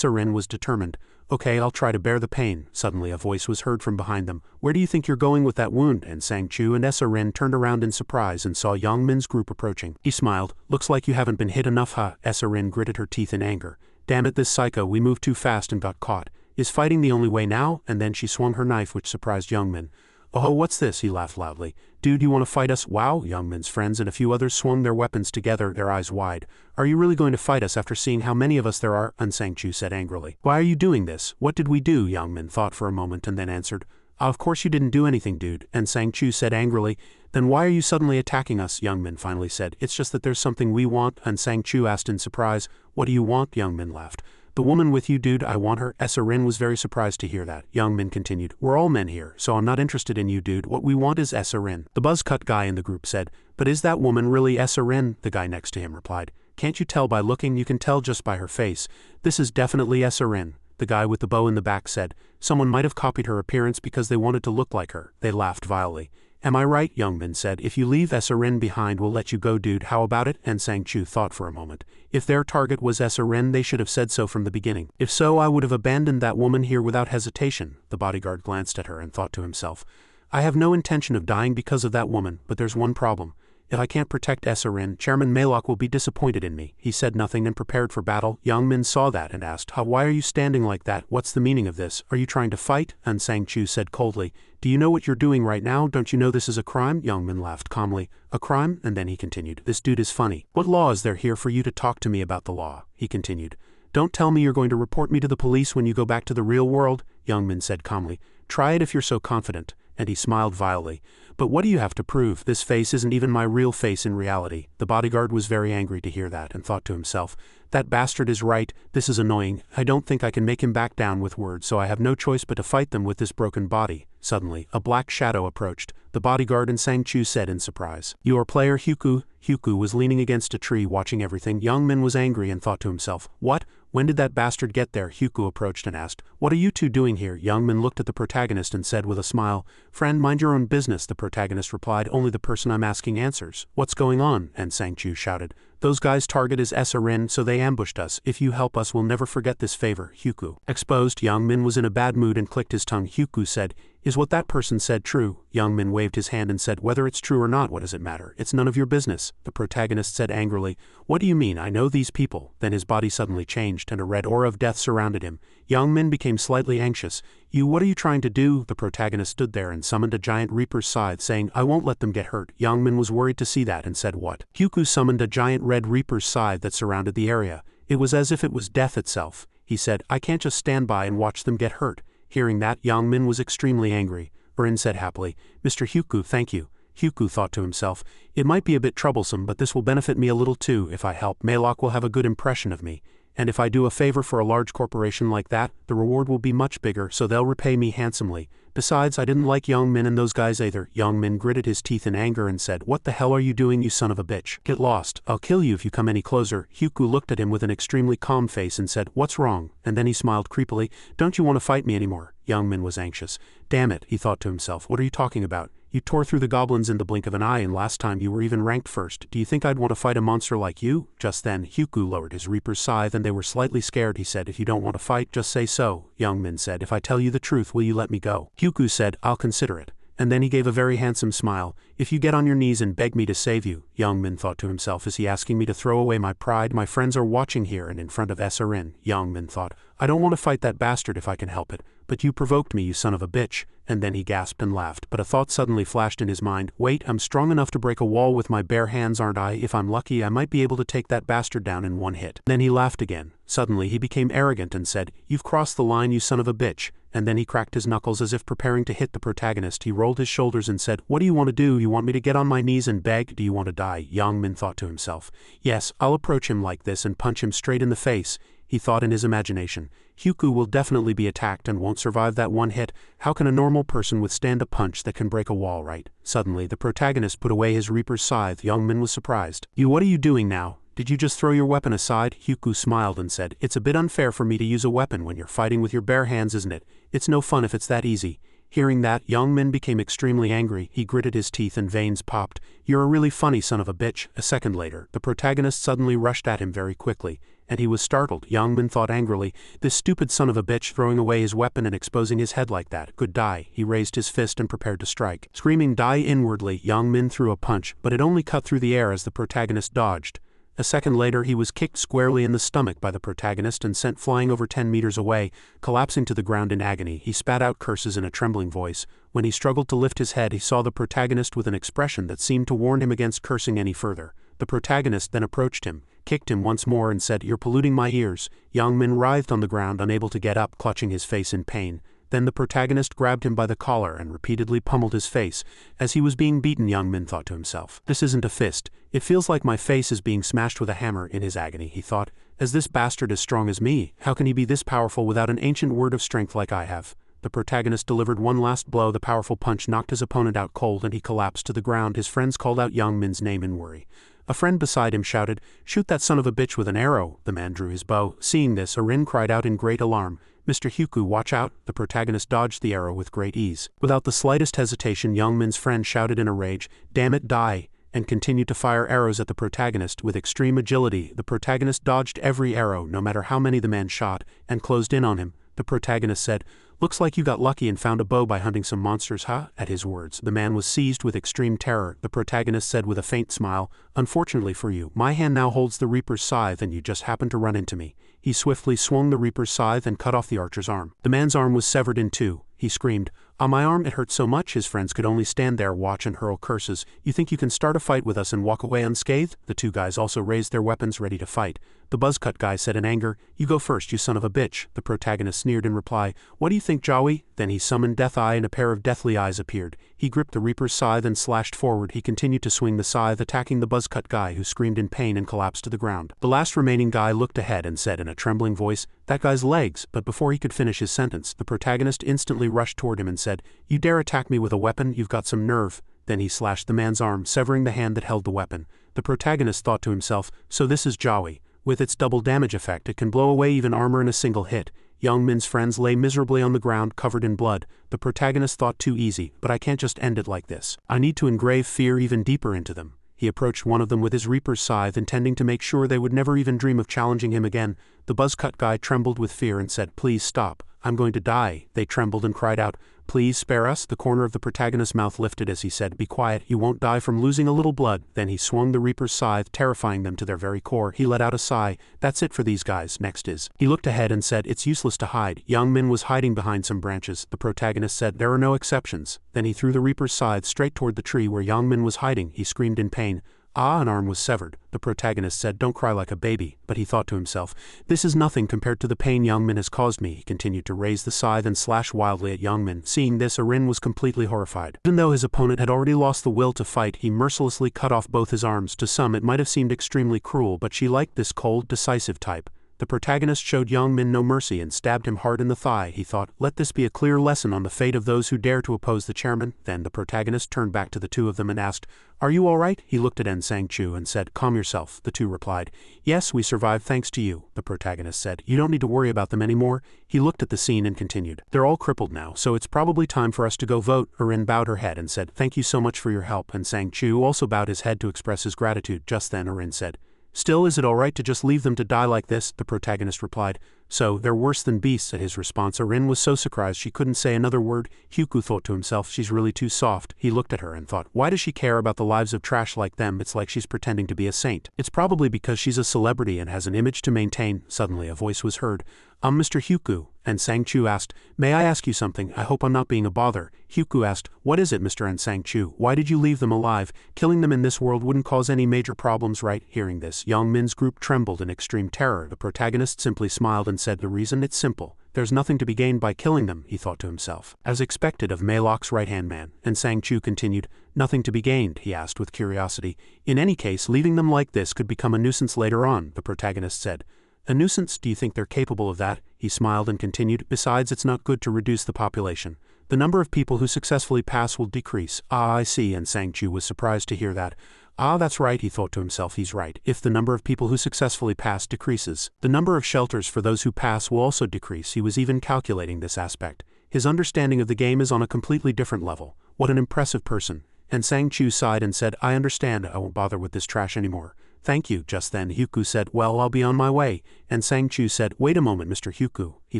Rin was determined. Okay, I'll try to bear the pain. Suddenly a voice was heard from behind them. Where do you think you're going with that wound? And Sang Chu and Rin turned around in surprise and saw Yang Min's group approaching. He smiled. Looks like you haven't been hit enough, huh? Rin gritted her teeth in anger. Damn it, this psycho, we moved too fast and got caught. Is fighting the only way now? And then she swung her knife, which surprised Yang Min. Oh, what's this? He laughed loudly. Dude, you want to fight us? Wow, Yang Min's friends and a few others swung their weapons together, their eyes wide. Are you really going to fight us after seeing how many of us there are? And Sang Chu said angrily. Why are you doing this? What did we do? Yang Min thought for a moment and then answered. Of course you didn't do anything, dude. And Sang Chu said angrily. Then why are you suddenly attacking us? Yang Min finally said. It's just that there's something we want. And Sang Chu asked in surprise. What do you want? Yang Min laughed. The woman with you, dude, I want her. Rin was very surprised to hear that. Yang Min continued, we're all men here, so I'm not interested in you, dude. What we want is Rin. The buzz-cut guy in the group said, but is that woman really Rin? The guy next to him replied, can't you tell by looking? You can tell just by her face. This is definitely Rin. The guy with the bow in the back said, someone might have copied her appearance because they wanted to look like her. They laughed vilely. Am I right? Yang Min said. If you leave Rin behind, we'll let you go, dude. How about it? And Sang Chu thought for a moment. If their target was Rin, they should have said so from the beginning. If so, I would have abandoned that woman here without hesitation. The bodyguard glanced at her and thought to himself. I have no intention of dying because of that woman, but there's one problem. If I can't protect Rin, Chairman Maylok will be disappointed in me. He said nothing and prepared for battle. Yang Min saw that and asked, why are you standing like that? What's the meaning of this? Are you trying to fight? And Sang Chu said coldly, do you know what you're doing right now? Don't you know this is a crime? Yang Min laughed calmly. A crime? And then he continued, this dude is funny. What law is there here for you to talk to me about the law? He continued. Don't tell me you're going to report me to the police when you go back to the real world? Yang Min said calmly. Try it if you're so confident. And he smiled vilely. But what do you have to prove? This face isn't even my real face in reality. The bodyguard was very angry to hear that and thought to himself, that bastard is right, this is annoying. I don't think I can make him back down with words, so I have no choice but to fight them with this broken body. Suddenly, a black shadow approached. The bodyguard and Sang Chu said in surprise, your player Huku. Huku was leaning against a tree watching everything. Yang Min was angry and thought to himself, what? When did that bastard get there? Huku approached and asked, what are you two doing here? Yang Min looked at the protagonist and said with a smile, friend, mind your own business. The protagonist replied, only the person I'm asking answers. What's going on? And Sang Chu shouted, those guys' target is Rin, so they ambushed us. If you help us, we'll never forget this favor. Huku. Exposed, Yang Min was in a bad mood and clicked his tongue. Huku said, is what that person said true? Yang Min waved his hand and said, whether it's true or not, what does it matter? It's none of your business. The protagonist said angrily, what do you mean? I know these people. Then his body suddenly changed and a red aura of death surrounded him. Yang Min became slightly anxious. What are you trying to do? The protagonist stood there and summoned a giant reaper's scythe, saying, I won't let them get hurt. Yang Min was worried to see that and said what? Huku summoned a giant red reaper's scythe that surrounded the area. It was as if it was death itself. He said, I can't just stand by and watch them get hurt. Hearing that, Yang Min was extremely angry. Rin said happily, Mr. Huku, thank you. Huku thought to himself, it might be a bit troublesome, but this will benefit me a little too. If I help, Maylok will have a good impression of me. And if I do a favor for a large corporation like that, the reward will be much bigger, so they'll repay me handsomely. Besides, I didn't like Yang Min and those guys either. Yang Min gritted his teeth in anger and said, what the hell are you doing, you son of a bitch? Get lost. I'll kill you if you come any closer. Huku looked at him with an extremely calm face and said, what's wrong? And then he smiled creepily. Don't you want to fight me anymore? Yang Min was anxious. Damn it, he thought to himself. What are you talking about? You tore through the goblins in the blink of an eye, and last time you were even ranked first. Do you think I'd want to fight a monster like you? Just then, Huku lowered his reaper's scythe and they were slightly scared. He said, if you don't want to fight, just say so. Yang Min said, if I tell you the truth, will you let me go? Huku said, I'll consider it. and then he gave a very handsome smile. If you get on your knees and beg me to save you, Young Min thought to himself, is he asking me to throw away my pride? My friends are watching here and in front of SSS-Rank. Young Min thought, I don't want to fight that bastard if I can help it, but you provoked me, you son of a bitch. And then he gasped and laughed, but a thought suddenly flashed in his mind. Wait, I'm strong enough to break a wall with my bare hands, aren't I? If I'm lucky, I might be able to take that bastard down in one hit. Then he laughed again. Suddenly he became arrogant and said, you've crossed the line, you son of a bitch. And then he cracked his knuckles as if preparing to hit the protagonist. He rolled his shoulders and said, what do you want to do? You want me to get on my knees and beg? Do you want to die? Young Min thought to himself. Yes, I'll approach him like this and punch him straight in the face. He thought in his imagination. Hyuku will definitely be attacked and won't survive that one hit. How can a normal person withstand a punch that can break a wall, right? Suddenly, the protagonist put away his Reaper's scythe. Young Min was surprised. What are you doing now? Did you just throw your weapon aside? Hyuku smiled and said, it's a bit unfair for me to use a weapon when you're fighting with your bare hands, isn't it? It's no fun if it's that easy. Hearing that, Young Min became extremely angry. He gritted his teeth and veins popped. You're a really funny son of a bitch. A second later, the protagonist suddenly rushed at him very quickly, and he was startled. Young Min thought angrily, this stupid son of a bitch throwing away his weapon and exposing his head like that. Could die. He raised his fist and prepared to strike. Screaming die inwardly, Young Min threw a punch, but it only cut through the air as the protagonist dodged. A second later, he was kicked squarely in the stomach by the protagonist and sent flying over 10 meters away, collapsing to the ground in agony. He spat out curses in a trembling voice. When he struggled to lift his head, he saw the protagonist with an expression that seemed to warn him against cursing any further. The protagonist then approached him, kicked him once more and said, you're polluting my ears. Young Min writhed on the ground, unable to get up, clutching his face in pain. Then the protagonist grabbed him by the collar and repeatedly pummeled his face. As he was being beaten, Young Min thought to himself, this isn't a fist. It feels like my face is being smashed with a hammer. In his agony, he thought, as this bastard as strong as me, how can he be this powerful without an ancient word of strength like I have? The protagonist delivered one last blow. The powerful punch knocked his opponent out cold and he collapsed to the ground. His friends called out Young Min's name in worry. A friend beside him shouted, shoot that son of a bitch with an arrow. The man drew his bow. Seeing this, Rin cried out in great alarm, Mr. Hyuku, watch out. The protagonist dodged the arrow with great ease. Without the slightest hesitation, Young Min's friend shouted in a rage, damn it, die, and continued to fire arrows at the protagonist with extreme agility. The protagonist dodged every arrow, no matter how many the man shot, and closed in on him. The protagonist said, looks like you got lucky and found a bow by hunting some monsters, huh? At his words, the man was seized with extreme terror. The protagonist said with a faint smile, unfortunately for you, my hand now holds the Reaper's scythe and you just happened to run into me. He swiftly swung the Reaper's scythe and cut off the archer's arm. The man's arm was severed in two. He screamed, on my arm, it hurt so much. His friends could only stand there, watch and hurl curses. You think you can start a fight with us and walk away unscathed? The two guys also raised their weapons ready to fight. The buzzcut guy said in anger, you go first, you son of a bitch. The protagonist sneered in reply, what do you think, Jawi? Then he summoned Death Eye and a pair of deathly eyes appeared. He gripped the Reaper's scythe and slashed forward. He continued to swing the scythe, attacking the buzzcut guy who screamed in pain and collapsed to the ground. The last remaining guy looked ahead and said in a trembling voice, that guy's legs. But before he could finish his sentence, the protagonist instantly rushed toward him and said, you dare attack me with a weapon? You've got some nerve. Then he slashed the man's arm, severing the hand that held the weapon. The protagonist thought to himself, so this is Jawi. With its double damage effect, it can blow away even armor in a single hit. Young Min's friends lay miserably on the ground, covered in blood. The protagonist thought, too easy, but I can't just end it like this. I need to engrave fear even deeper into them. He approached one of them with his Reaper's scythe, intending to make sure they would never even dream of challenging him again. The buzzcut guy trembled with fear and said, please stop. I'm going to die. They trembled and cried out, please spare us. The corner of the protagonist's mouth lifted as he said, be quiet, you won't die from losing a little blood. Then he swung the Reaper's scythe, terrifying them to their very core. He let out a sigh. That's it for these guys. Next is. He looked ahead and said, it's useless to hide. Young Min was hiding behind some branches. The protagonist said, there are no exceptions. Then he threw the Reaper's scythe straight toward the tree where Young Min was hiding. He screamed in pain. An arm was severed. The protagonist said, don't cry like a baby. But he thought to himself, this is nothing compared to the pain Young Min has caused me. He continued to raise the scythe and slash wildly at Young Min. Seeing this, Rin was completely horrified. Even though his opponent had already lost the will to fight, he mercilessly cut off both his arms. To some it might have seemed extremely cruel, but she liked this cold, decisive type. The protagonist showed Young Min no mercy and stabbed him hard in the thigh. He thought, let this be a clear lesson on the fate of those who dare to oppose the chairman. Then the protagonist turned back to the two of them and asked, are you all right? He looked at Ensang Chu and said, calm yourself. The two replied, yes, we survived thanks to you. The protagonist said, you don't need to worry about them anymore. He looked at the scene and continued, they're all crippled now, so it's probably time for us to go vote. Rin bowed her head and said, thank you so much for your help. And Sang Chu also bowed his head to express his gratitude. Just then Rin said, still, is it all right to just leave them to die like this? The protagonist replied, So, they're worse than beasts. At his response, Arin was so surprised she couldn't say another word. Hyuku thought to himself, she's really too soft. He looked at her and thought, why does she care about the lives of trash like them? It's like she's pretending to be a saint. It's probably because she's a celebrity and has an image to maintain. Suddenly a voice was heard. Mr. Hyuku, and Sang-chu asked, may I ask you something? I hope I'm not being a bother. Hyuku asked, what is it, Mr. and Sang-chu? Why did you leave them alive? Killing them in this world wouldn't cause any major problems, right? Hearing this, Young Min's group trembled in extreme terror. The protagonist simply smiled and said, the reason? It's simple. There's nothing to be gained by killing them, he thought to himself. As expected of Maylok's right-hand man, and Sang-chu continued, nothing to be gained, he asked with curiosity. In any case, leaving them like this could become a nuisance later on, the protagonist said. A nuisance? Do you think they're capable of that? He smiled and continued, besides it's not good to reduce the population. The number of people who successfully pass will decrease. Ah, I see, and Sang-chu was surprised to hear that. Ah, that's right, he thought to himself, he's right. If the number of people who successfully pass decreases, the number of shelters for those who pass will also decrease. He was even calculating this aspect. His understanding of the game is on a completely different level. What an impressive person. And Sang-chu sighed and said, I understand, I won't bother with this trash anymore. Thank you. Just then Hyuku said, well, I'll be on my way. And Sang-chu said, wait a moment, Mr. Hyuku. He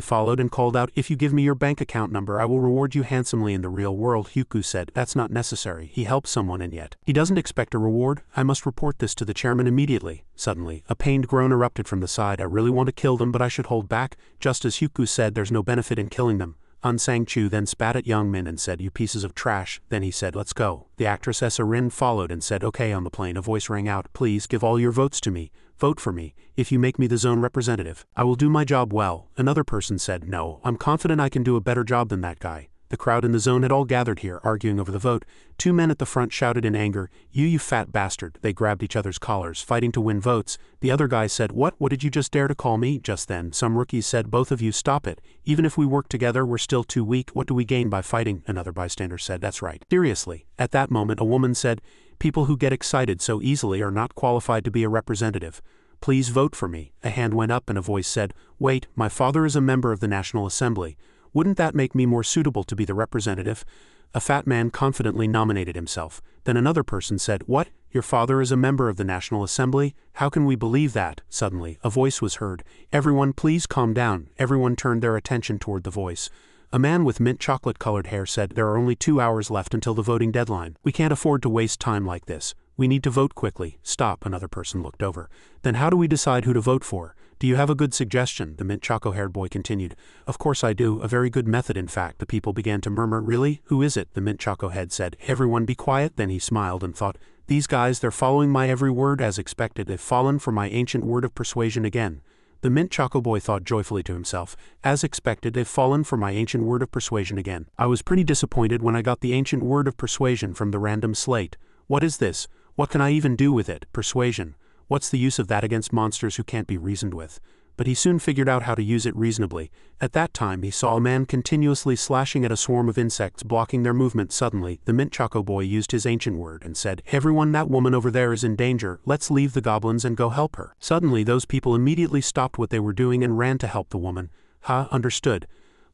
followed and called out, if you give me your bank account number, I will reward you handsomely in the real world. Hyuku said, that's not necessary. He helped someone and yet he doesn't expect a reward. I must report this to the chairman immediately. Suddenly, a pained groan erupted from the side. I really want to kill them, but I should hold back. Just as Hyuku said, there's no benefit in killing them. Sang-chu then spat at Young Min and said, you pieces of trash. Then he said, let's go. The actress Rin followed and said, okay. On the plane a voice rang out, please give all your votes to me. Vote for me. If you make me the zone representative, I will do my job well. Another person said, no, I'm confident I can do a better job than that guy. The crowd in the zone had all gathered here, arguing over the vote. Two men at the front shouted in anger, you fat bastard. They grabbed each other's collars, fighting to win votes. The other guy said, what did you just dare to call me? Just then, some rookies said, both of you stop it. Even if we work together, we're still too weak. What do we gain by fighting? Another bystander said, that's right. Seriously. At that moment, a woman said, people who get excited so easily are not qualified to be a representative. Please vote for me. A hand went up and a voice said, wait, my father is a member of the National Assembly. Wouldn't that make me more suitable to be the representative? A fat man confidently nominated himself. Then another person said, what? Your father is a member of the National Assembly? How can we believe that? Suddenly, a voice was heard. Everyone please calm down. Everyone turned their attention toward the voice. A man with mint chocolate-colored hair said, there are only 2 hours left until the voting deadline. We can't afford to waste time like this. We need to vote quickly. Stop, another person looked over. Then how do we decide who to vote for? Do you have a good suggestion? The mint choco-haired boy continued. Of course I do, a very good method in fact. The people began to murmur, really? Who is it? The mint choco head said. Everyone be quiet. Then he smiled and thought, these guys, they're following my every word as expected. They've fallen for my ancient word of persuasion again. The mint choco boy thought joyfully to himself, as expected, they've fallen for my ancient word of persuasion again. I was pretty disappointed when I got the ancient word of persuasion from the random slate. What is this? What can I even do with it? Persuasion. What's the use of that against monsters who can't be reasoned with? But he soon figured out how to use it reasonably. At that time he saw a man continuously slashing at a swarm of insects, blocking their movement. Suddenly, the mint choco boy used his ancient word and said, everyone, that woman over there is in danger. Let's leave the goblins and go help her. Suddenly those people immediately stopped what they were doing and ran to help the woman. Ha, understood.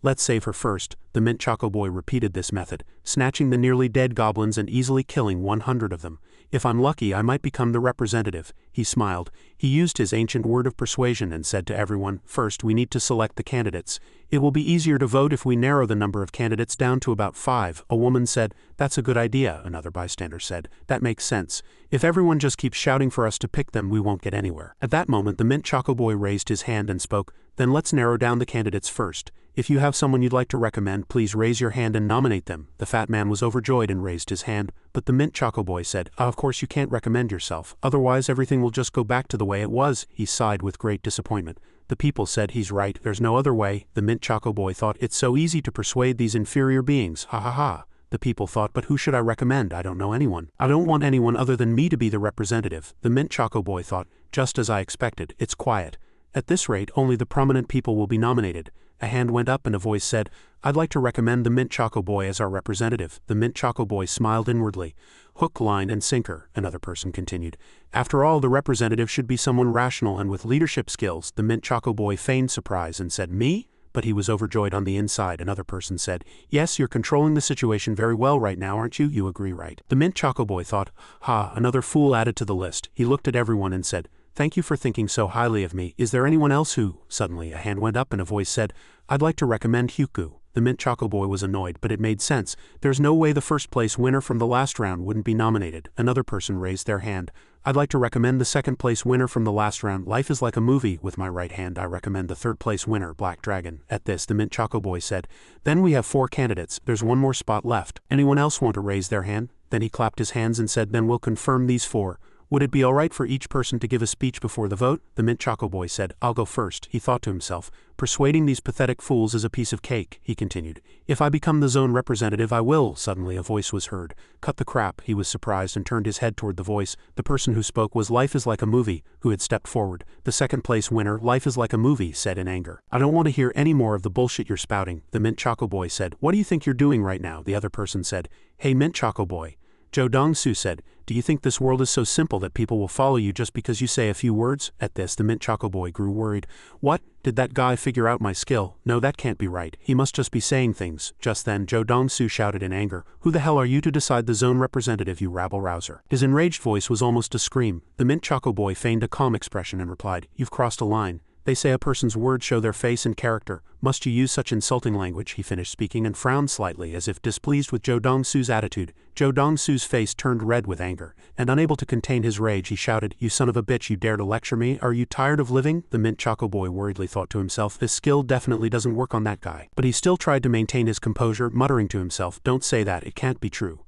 Let's save her first. The mint choco boy repeated this method, snatching the nearly dead goblins and easily killing 100 of them. If I'm lucky, I might become the representative. He smiled. He used his ancient word of persuasion and said to everyone, first we need to select the candidates. It will be easier to vote if we narrow the number of candidates down to about 5. A woman said, that's a good idea. Another bystander said, that makes sense. If everyone just keeps shouting for us to pick them, we won't get anywhere. At that moment the mint choco boy raised his hand and spoke, then let's narrow down the candidates first. If you have someone you'd like to recommend, please raise your hand and nominate them. The fat man was overjoyed and raised his hand, but the mint choco boy said, of course you can't recommend yourself, otherwise everything will just go back to the way it was. He sighed with great disappointment. The people said, he's right, there's no other way. The mint choco boy thought, it's so easy to persuade these inferior beings, ha ha ha. The people thought, but who should I recommend? I don't know anyone. I don't want anyone other than me to be the representative. The mint choco boy thought, just as I expected, it's quiet. At this rate, only the prominent people will be nominated. A hand went up and a voice said, I'd like to recommend the mint choco boy as our representative. The mint choco boy smiled inwardly. Hook, line, and sinker, another person continued. After all, the representative should be someone rational and with leadership skills. The mint choco boy feigned surprise and said, me? But he was overjoyed on the inside. Another person said, yes, you're controlling the situation very well right now, aren't you? You agree, right? The mint choco boy thought, ha, another fool added to the list. He looked at everyone and said, "Thank you for thinking so highly of me. Is there anyone else who—" Suddenly, a hand went up and a voice said, "I'd like to recommend Hyuku." The Mint Choco Boy was annoyed, but it made sense. There's no way the first-place winner from the last round wouldn't be nominated. Another person raised their hand. "I'd like to recommend the second-place winner from the last round. Life is like a movie." With my right hand, I recommend the third-place winner, Black Dragon. At this, the Mint Choco Boy said, "Then we have 4 candidates. There's one more spot left. Anyone else want to raise their hand?" Then he clapped his hands and said, "Then we'll confirm these 4. Would it be alright for each person to give a speech before the vote?" The Mint Choco Boy said, "I'll go first." He thought to himself, "Persuading these pathetic fools is a piece of cake." He continued, "If I become the zone representative, I will." Suddenly a voice was heard. "Cut the crap." He was surprised and turned his head toward the voice. The person who spoke was Life is Like a Movie, who had stepped forward. The second-place winner, Life is Like a Movie, said in anger, "I don't want to hear any more of the bullshit you're spouting." The Mint Choco Boy said, "What do you think you're doing right now?" The other person said, "Hey Mint Choco Boy." Joe Dong-Su said, "Do you think this world is so simple that people will follow you just because you say a few words?" At this, the Mint Choco Boy grew worried. "What? Did that guy figure out my skill? No, that can't be right. He must just be saying things." Just then, Joe Dong-Su shouted in anger, "Who the hell are you to decide the zone representative, you rabble-rouser?" His enraged voice was almost a scream. The Mint Choco Boy feigned a calm expression and replied, "You've crossed a line. They say a person's words show their face and character. Must you use such insulting language?" He finished speaking and frowned slightly as if displeased with Joe Dong-Su's attitude. Joe Dong-Su's face turned red with anger, and unable to contain his rage, he shouted, "You son of a bitch, you dare to lecture me? Are you tired of living?" The Mint Choco Boy worriedly thought to himself, "This skill definitely doesn't work on that guy." But he still tried to maintain his composure, muttering to himself, "Don't say that, it can't be true."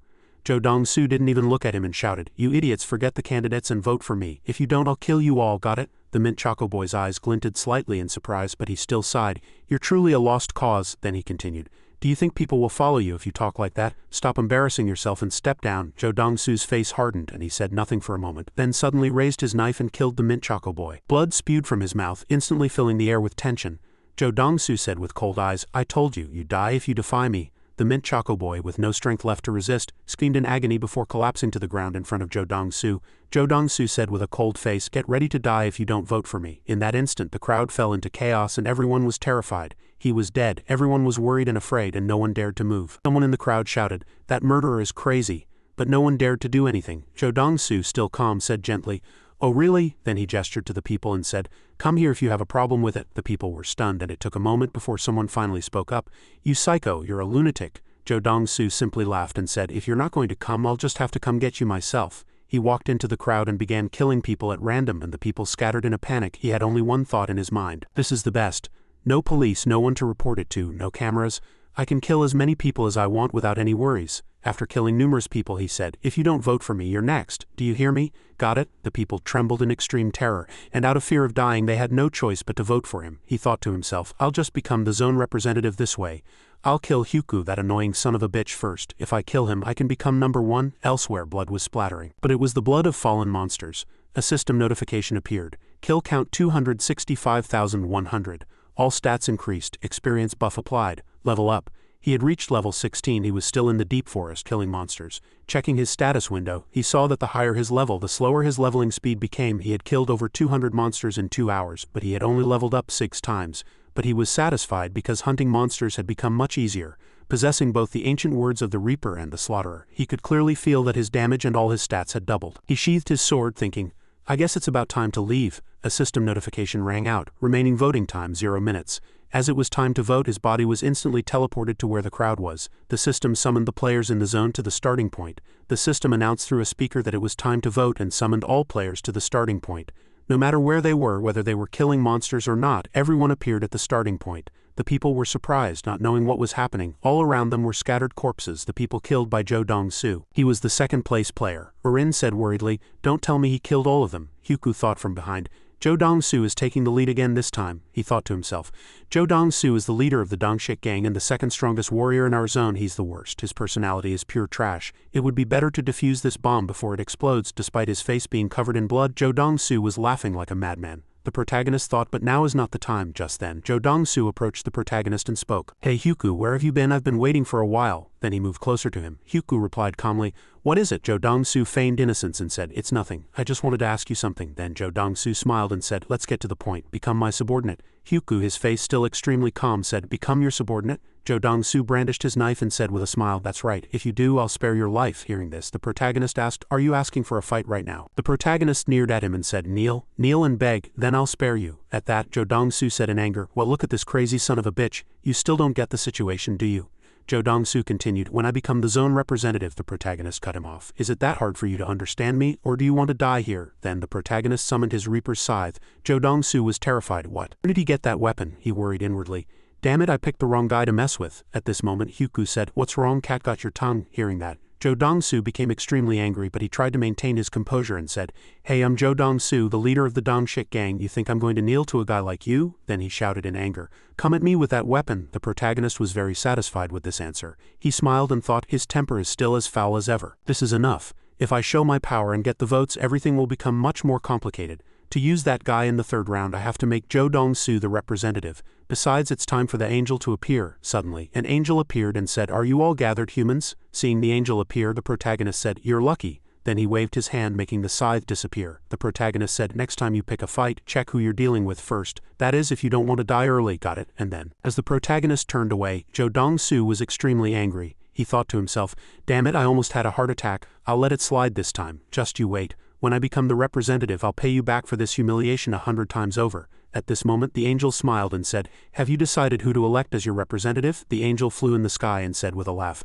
Joe Dong-Su didn't even look at him and shouted, "You idiots, forget the candidates and vote for me. If you don't, I'll kill you all, got it?" The Mint Choco Boy's eyes glinted slightly in surprise, but he still sighed. "You're truly a lost cause." Then he continued, "Do you think people will follow you if you talk like that? Stop embarrassing yourself and step down." Joe Dong-Su's face hardened and he said nothing for a moment, then suddenly raised his knife and killed the Mint Choco Boy. Blood spewed from his mouth, instantly filling the air with tension. Joe Dong-Su said with cold eyes, "I told you, you die if you defy me." The Mint Choco Boy, with no strength left to resist, screamed in agony before collapsing to the ground in front of Joe Dong-Su. Joe Dong-Su said with a cold face, "Get ready to die if you don't vote for me." In that instant, the crowd fell into chaos and everyone was terrified. He was dead, everyone was worried and afraid, and no one dared to move. Someone in the crowd shouted, "That murderer is crazy." But no one dared to do anything. Joe Dong-Su, still calm, said gently, "Oh really?" Then he gestured to the people and said, "Come here if you have a problem with it." The people were stunned, and it took a moment before someone finally spoke up. "You psycho, you're a lunatic." Joe Dong-Su simply laughed and said, "If you're not going to come, I'll just have to come get you myself." He walked into the crowd and began killing people at random, and the people scattered in a panic. He had only one thought in his mind. "This is the best. No police, no one to report it to, no cameras. I can kill as many people as I want without any worries." After killing numerous people, he said, "If you don't vote for me, you're next. Do you hear me? Got it?" The people trembled in extreme terror, and out of fear of dying, they had no choice but to vote for him. He thought to himself, "I'll just become the zone representative this way. I'll kill Hyuku, that annoying son of a bitch, first. If I kill him, I can become number 1. Elsewhere, blood was splattering. But it was the blood of fallen monsters. A system notification appeared. Kill count 265,100. All stats increased. Experience buff applied. Level up. He had reached level 16. He was still in the deep forest killing monsters. Checking his status window, he saw that the higher his level, the slower his leveling speed became. He had killed over 200 monsters in 2 hours, but he had only leveled up 6 times. But he was satisfied because hunting monsters had become much easier. Possessing both the ancient words of the Reaper and the Slaughterer, he could clearly feel that his damage and all his stats had doubled. He sheathed his sword, thinking, "I guess it's about time to leave." A system notification rang out. Remaining voting time 0 minutes. As it was time to vote, his body was instantly teleported to where the crowd was. The system summoned the players in the zone to the starting point. The system announced through a speaker that it was time to vote and summoned all players to the starting point. No matter where they were, whether they were killing monsters or not, everyone appeared at the starting point. The people were surprised, not knowing what was happening. All around them were scattered corpses, the people killed by Joe Dong-Su. He was the second-place player. Orin said worriedly, "Don't tell me he killed all of them." Hyuku thought from behind, "Joe Dong-Su is taking the lead again this time." He thought to himself, "Joe Dong-Su is the leader of the Dongshik gang and the second strongest warrior in our zone. He's the worst. His personality is pure trash. It would be better to defuse this bomb before it explodes." Despite his face being covered in blood, Joe Dong-Su was laughing like a madman. The protagonist thought, but now is not the time. Just then, Joe Dong-Su approached the protagonist and spoke. "Hey Hyuku, where have you been? I've been waiting for a while." then he moved closer to him. Hyuku replied calmly, "What is it?" Jo Dong-su feigned innocence and said, "It's nothing. I just wanted to ask you something." Then Jo Dong-su smiled and said, "Let's get to the point. Become my subordinate." Hyuku, his face still extremely calm, said, "Become your subordinate?" Jo Dong-su brandished his knife and said with a smile, "That's right. If you do, I'll spare your life." Hearing this, the protagonist asked, "Are you asking for a fight right now?" The protagonist sneered at him and said, "Kneel and beg, then I'll spare you." At that, Jo Dong-su said in anger, "Well, look at this crazy son of a bitch. You still don't get the situation, do you?" Jo Dong-su continued, "When I become the zone representative," the protagonist cut him off. "Is it that hard for you to understand me, or do you want to die here?" Then the protagonist summoned his Reaper's scythe. Jo Dong-su was terrified. What? Where did he get that weapon? He worried inwardly. "Damn it, I picked the wrong guy to mess with." At this moment, Hyuku said, "What's wrong, cat got your tongue?" Hearing that, Jo Dong-su became extremely angry, but he tried to maintain his composure and said, "Hey, I'm Jo Dong-su, the leader of the Dongshik gang. You think I'm going to kneel to a guy like you?" Then he shouted in anger, "Come at me with that weapon." The protagonist was very satisfied with this answer. He smiled and thought, his temper is still as foul as ever. This is enough. If I show my power and get the votes, everything will become much more complicated. To use that guy in the third round, I have to make Jo Dong-su the representative. Besides, it's time for the angel to appear. Suddenly, an angel appeared and said, "Are you all gathered, humans?" Seeing the angel appear, the protagonist said, "You're lucky." Then he waved his hand, making the scythe disappear. The protagonist said, "Next time you pick a fight, check who you're dealing with first. That is, if you don't want to die early, got it?" And then, as the protagonist turned away, Jo Dong-su was extremely angry. He thought to himself, "Damn it, I almost had a heart attack. I'll let it slide this time. Just you wait. When I become the representative, I'll pay you back for this humiliation 100 times over." At this moment, the angel smiled and said, "Have you decided who to elect as your representative?" The angel flew in the sky and said with a laugh,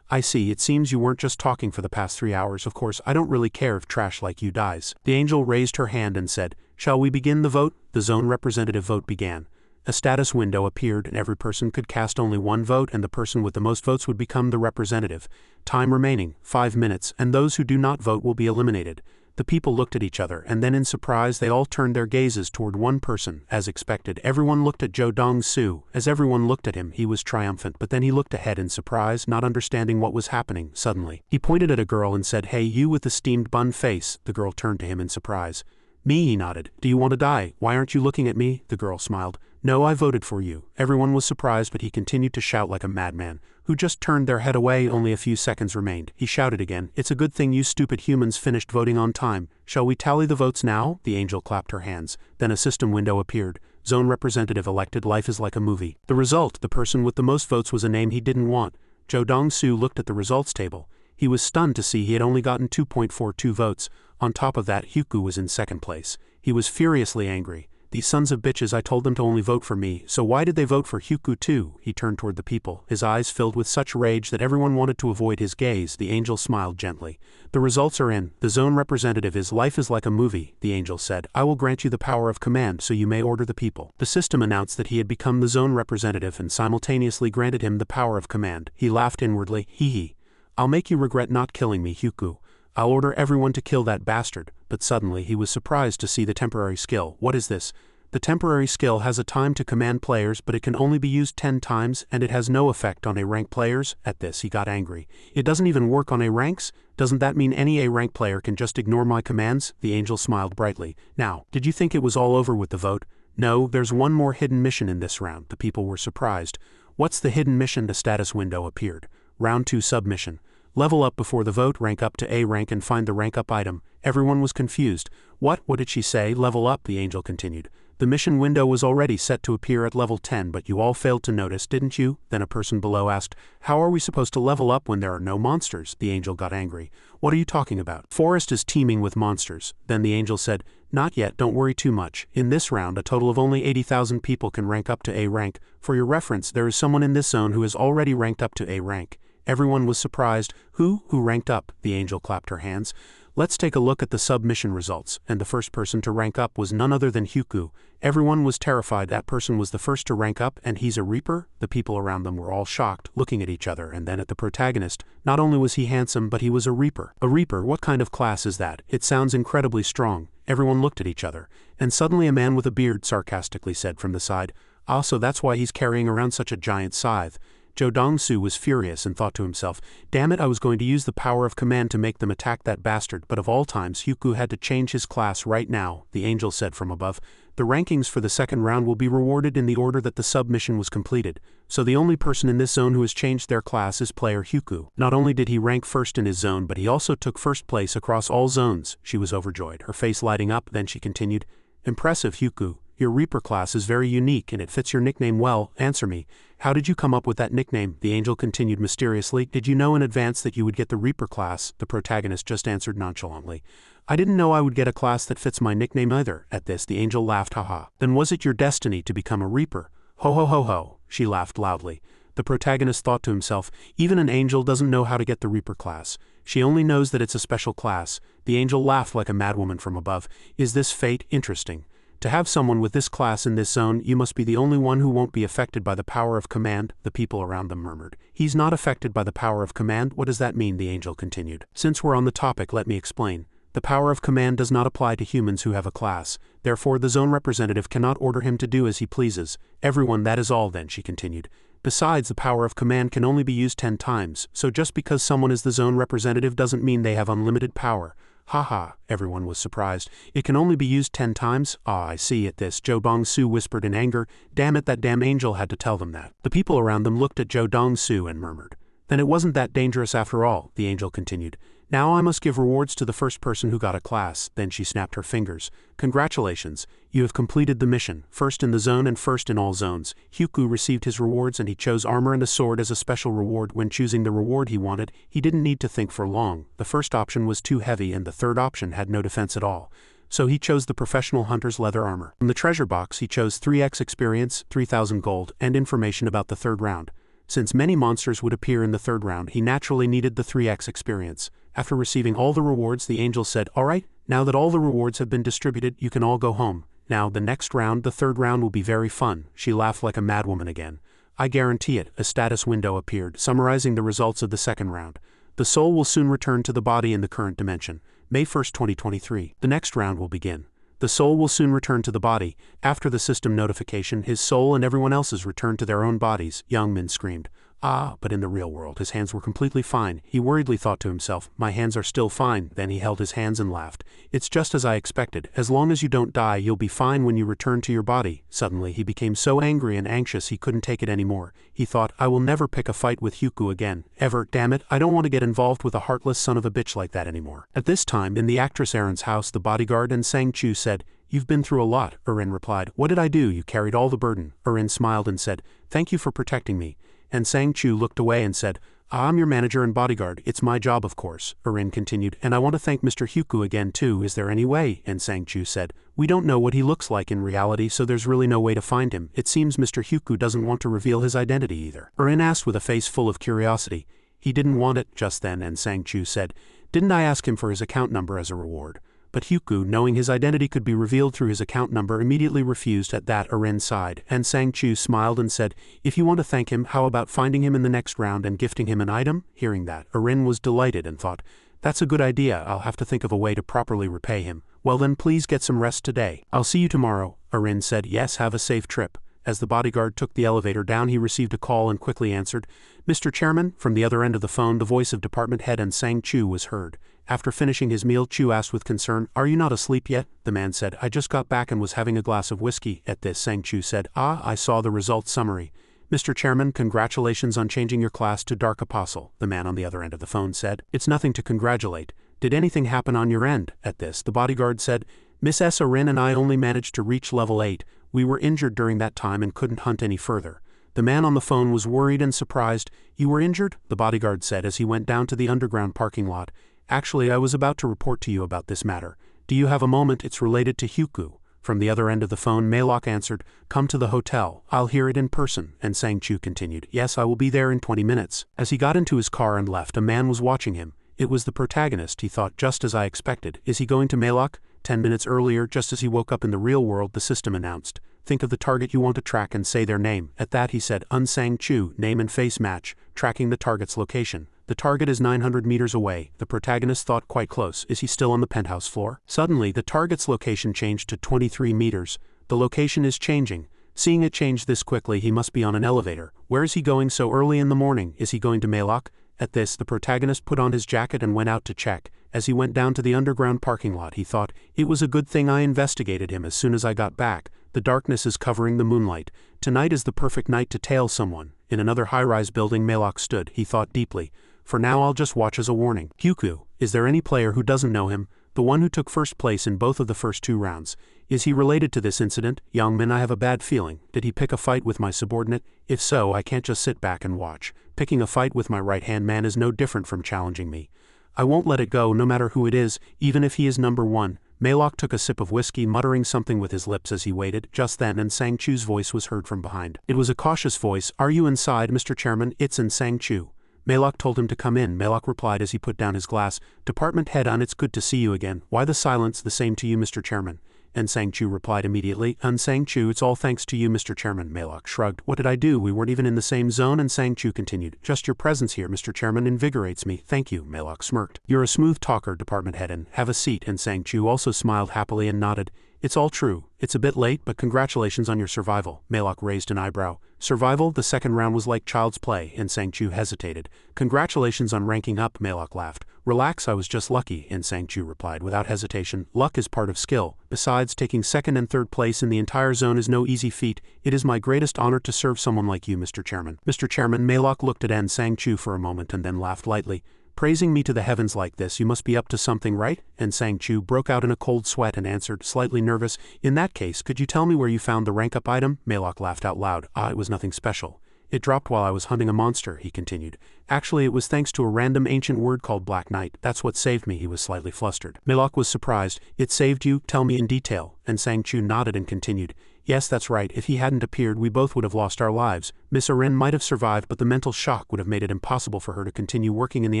"I see, it seems you weren't just talking for the past 3 hours. Of course, I don't really care if trash like you dies." The angel raised her hand and said, "Shall we begin the vote?" The zone representative vote began. A status window appeared and every person could cast only one vote, and the person with the most votes would become the representative. Time remaining, 5 minutes, and those who do not vote will be eliminated. The people looked at each other, and then in surprise they all turned their gazes toward one person. As expected, everyone looked at Jo Dong-su. As everyone looked at him, he was triumphant, but then he looked ahead in surprise, not understanding what was happening. Suddenly, he pointed at a girl and said, "Hey, you with the steamed bun face." The girl turned to him in surprise. "Me?" he nodded. "Do you want to die? Why aren't you looking at me?" The girl smiled. "No, I voted for you." Everyone was surprised, but he continued to shout like a madman. Who just turned their head away. Only a few seconds remained. He shouted again, "It's a good thing you stupid humans finished voting on time. Shall we tally the votes now?" The angel clapped her hands. Then a system window appeared. Zone representative elected. Life is like a movie. The result, the person with the most votes was a name he didn't want. Jo Dong-su looked at the results table. He was stunned to see he had only gotten 2.42 votes. On top of that, Hyuku was in second place. He was furiously angry. "These sons of bitches, I told them to only vote for me, so why did they vote for Hyuku too?" He turned toward the people, his eyes filled with such rage that everyone wanted to avoid his gaze. The angel smiled gently. "The results are in. The zone representative is life is like a movie," the angel said. "I will grant you the power of command so you may order the people." The system announced that he had become the zone representative and simultaneously granted him the power of command. He laughed inwardly. "Hee hee. I'll make you regret not killing me, Hyuku. I'll order everyone to kill that bastard." But suddenly he was surprised to see the temporary skill. What is this? The temporary skill has a time to command players, but it can only be used 10 times, and it has no effect on A-rank players. At this, he got angry. "It doesn't even work on A-ranks? Doesn't that mean any A-rank player can just ignore my commands?" The angel smiled brightly. "Now, did you think it was all over with the vote? No, there's one more hidden mission in this round." The people were surprised. "What's the hidden mission?" The status window appeared. Round 2 submission. Level up before the vote, rank up to A rank and find the rank up item. Everyone was confused. What did she say? Level up, the angel continued. "The mission window was already set to appear at level 10, but you all failed to notice, didn't you?" Then a person below asked, "How are we supposed to level up when there are no monsters?" The angel got angry. "What are you talking about? Forest is teeming with monsters." Then the angel said, "Not yet, don't worry too much. In this round, a total of only 80,000 people can rank up to A rank. For your reference, there is someone in this zone who has already ranked up to A rank." Everyone was surprised. Who ranked up?" The angel clapped her hands. "Let's take a look at the submission results," and the first person to rank up was none other than Hyuku. Everyone was terrified. That person was the first to rank up, and he's a Reaper? The people around them were all shocked, looking at each other and then at the protagonist. Not only was he handsome, but he was a Reaper. A Reaper? What kind of class is that? It sounds incredibly strong. Everyone looked at each other, and suddenly a man with a beard sarcastically said from the side, "Ah, so that's why he's carrying around such a giant scythe." Zhou Dongsu was furious and thought to himself, damn it, I was going to use the power of command to make them attack that bastard, but of all times Hyuku had to change his class right now, the angel said from above. The rankings for the second round will be rewarded in the order that the submission was completed, so the only person in this zone who has changed their class is player Hyuku. Not only did he rank first in his zone, but he also took first place across all zones. She was overjoyed, her face lighting up, then she continued, impressive, Hyuku. Your Reaper class is very unique and it fits your nickname well. Answer me. How did you come up with that nickname? The angel continued mysteriously. Did you know in advance that you would get the Reaper class? The protagonist just answered nonchalantly. I didn't know I would get a class that fits my nickname either. At this, the angel laughed, haha. Then was it your destiny to become a Reaper? Ho ho ho ho. She laughed loudly. The protagonist thought to himself, even an angel doesn't know how to get the Reaper class. She only knows that it's a special class. The angel laughed like a madwoman from above. Is this fate? Interesting. To have someone with this class in this zone, you must be the only one who won't be affected by the power of command, the people around them murmured. He's not affected by the power of command? What does that mean? The angel continued. Since we're on the topic, let me explain. The power of command does not apply to humans who have a class. Therefore, the zone representative cannot order him to do as he pleases. Everyone, that is all then, she continued. Besides, the power of command can only be used 10 times, so just because someone is the zone representative doesn't mean they have unlimited power. Haha, everyone was surprised. It can only be used 10 times? Ah, I see. At this, Zhou Dongsu whispered in anger, damn it, that damn angel had to tell them that. The people around them looked at Zhou Dongsu and murmured. Then it wasn't that dangerous after all, the angel continued. Now I must give rewards to the first person who got a class. Then she snapped her fingers. Congratulations, you have completed the mission, first in the zone and first in all zones. Hyuku received his rewards and he chose armor and a sword as a special reward. When choosing the reward he wanted, he didn't need to think for long. The first option was too heavy and the third option had no defense at all. So he chose the professional hunter's leather armor. From the treasure box he chose 3x experience, 3,000 gold, and information about the third round. Since many monsters would appear in the third round, he naturally needed the 3x experience. After receiving all the rewards, the angel said, alright, now that all the rewards have been distributed, you can all go home. Now, the next round, the third round, will be very fun. She laughed like a madwoman again. I guarantee it. A status window appeared, summarizing the results of the second round. The soul will soon return to the body in the current dimension. May 1st, 2023. The next round will begin. The soul will soon return to the body. After the system notification, his soul and everyone else's return to their own bodies. Young Min screamed. Ah, but in the real world his hands were completely fine. He worriedly thought to himself, my hands are still fine. Then he held his hands and laughed. It's just as I expected. As long as you don't die, you'll be fine when you return to your body. Suddenly he became so angry and anxious he couldn't take it anymore. He thought, I will never pick a fight with Hyuku again. Ever. Damn it, I don't want to get involved with a heartless son of a bitch like that anymore. At this time, in the actress Erin's house, the bodyguard and Sang-Chu said, You've been through a lot. Erin replied, What did I do? You carried all the burden. Erin smiled and said, Thank you for protecting me. And Sang-Chu looked away and said, I'm your manager and bodyguard. It's my job, of course. Erin continued, and I want to thank Mr. Hyuku again too. Is there any way? And Sang-Chu said, we don't know what he looks like in reality, so there's really no way to find him. It seems Mr. Hyuku doesn't want to reveal his identity either. Erin asked with a face full of curiosity. He didn't want it just then, and Sang-Chu said, Didn't I ask him for his account number as a reward? But Hyuku, knowing his identity could be revealed through his account number, immediately refused. At that, Erin sighed, and Sang-Chu smiled and said, If you want to thank him, how about finding him in the next round and gifting him an item? Hearing that, Erin was delighted and thought, That's a good idea. I'll have to think of a way to properly repay him. Well then, please get some rest today. I'll see you tomorrow. Erin said, Yes, have a safe trip. As the bodyguard took the elevator down, he received a call and quickly answered. Mr. Chairman, from the other end of the phone, the voice of department head and Sang-Chu was heard. After finishing his meal, Chu asked with concern, Are you not asleep yet? The man said, I just got back and was having a glass of whiskey. At this, Sang-Chu said, Ah, I saw the results summary. Mr. Chairman, congratulations on changing your class to Dark Apostle, the man on the other end of the phone said. It's nothing to congratulate. Did anything happen on your end? At this, the bodyguard said, Miss Erin and I only managed to reach level 8. We were injured during that time and couldn't hunt any further. The man on the phone was worried and surprised. You were injured? The bodyguard said as he went down to the underground parking lot. Actually, I was about to report to you about this matter. Do you have a moment? It's related to Hyuku. From the other end of the phone, Maylok answered, Come to the hotel. I'll hear it in person. And Sang-Chu continued, Yes, I will be there in 20 minutes. As he got into his car and left, a man was watching him. It was the protagonist, he thought, just as I expected. Is he going to Maylok? 10 minutes earlier, just as he woke up in the real world, the system announced, Think of the target you want to track and say their name. At that he said, Sang-Chu, name and face match, tracking the target's location. The target is 900 meters away. The protagonist thought, quite close. Is he still on the penthouse floor? Suddenly, the target's location changed to 23 meters. The location is changing. Seeing it change this quickly, he must be on an elevator. Where is he going so early in the morning? Is he going to Malok? At this, the protagonist put on his jacket and went out to check. As he went down to the underground parking lot, he thought, it was a good thing I investigated him as soon as I got back. The darkness is covering the moonlight. Tonight is the perfect night to tail someone. In another high-rise building Malok stood. He thought deeply. For now I'll just watch as a warning. Hyuku, is there any player who doesn't know him? The one who took first place in both of the first 2 rounds. Is he related to this incident? Youngmin, I have a bad feeling. Did he pick a fight with my subordinate? If so, I can't just sit back and watch. Picking a fight with my right-hand man is no different from challenging me. I won't let it go no matter who it is, even if he is number 1. Malok took a sip of whiskey, muttering something with his lips as he waited. Just then, Sang-Chu's voice was heard from behind. It was a cautious voice. Are you inside, Mr. Chairman? It's Sang-Chu. Malok told him to come in. Malok replied as he put down his glass. Department head it's good to see you again. Why the silence? The same to you, Mr. Chairman. And Sang-Chu replied immediately. Sang-Chu, it's all thanks to you, Mr. Chairman. Malok shrugged. What did I do? We weren't even in the same zone. And Sang-Chu continued. Just your presence here, Mr. Chairman, invigorates me. Thank you. Malok smirked. You're a smooth talker, Department head, and have a seat. And Sang-Chu also smiled happily and nodded. It's all true. It's a bit late, but congratulations on your survival. Malok raised an eyebrow. Survival? The second round was like child's play, and Sang-Chu hesitated. Congratulations on ranking up, Malok laughed. Relax, I was just lucky, and Sang-Chu replied without hesitation. Luck is part of skill. Besides, taking second and third place in the entire zone is no easy feat. It is my greatest honor to serve someone like you, Mr. Chairman. Mr. Chairman, Malok looked at Sang-Chu for a moment and then laughed lightly. Praising me to the heavens like this, you must be up to something, right? And Sang-Chu broke out in a cold sweat and answered, slightly nervous, in that case, could you tell me where you found the rank-up item? Malok laughed out loud. It was nothing special. It dropped while I was hunting a monster, he continued. Actually, it was thanks to a random ancient word called Black Knight. That's what saved me. He was slightly flustered. Malok was surprised. It saved you? Tell me in detail. And Sang-Chu nodded and continued. Yes, that's right. If he hadn't appeared, we both would have lost our lives. Miss Arin might have survived, but the mental shock would have made it impossible for her to continue working in the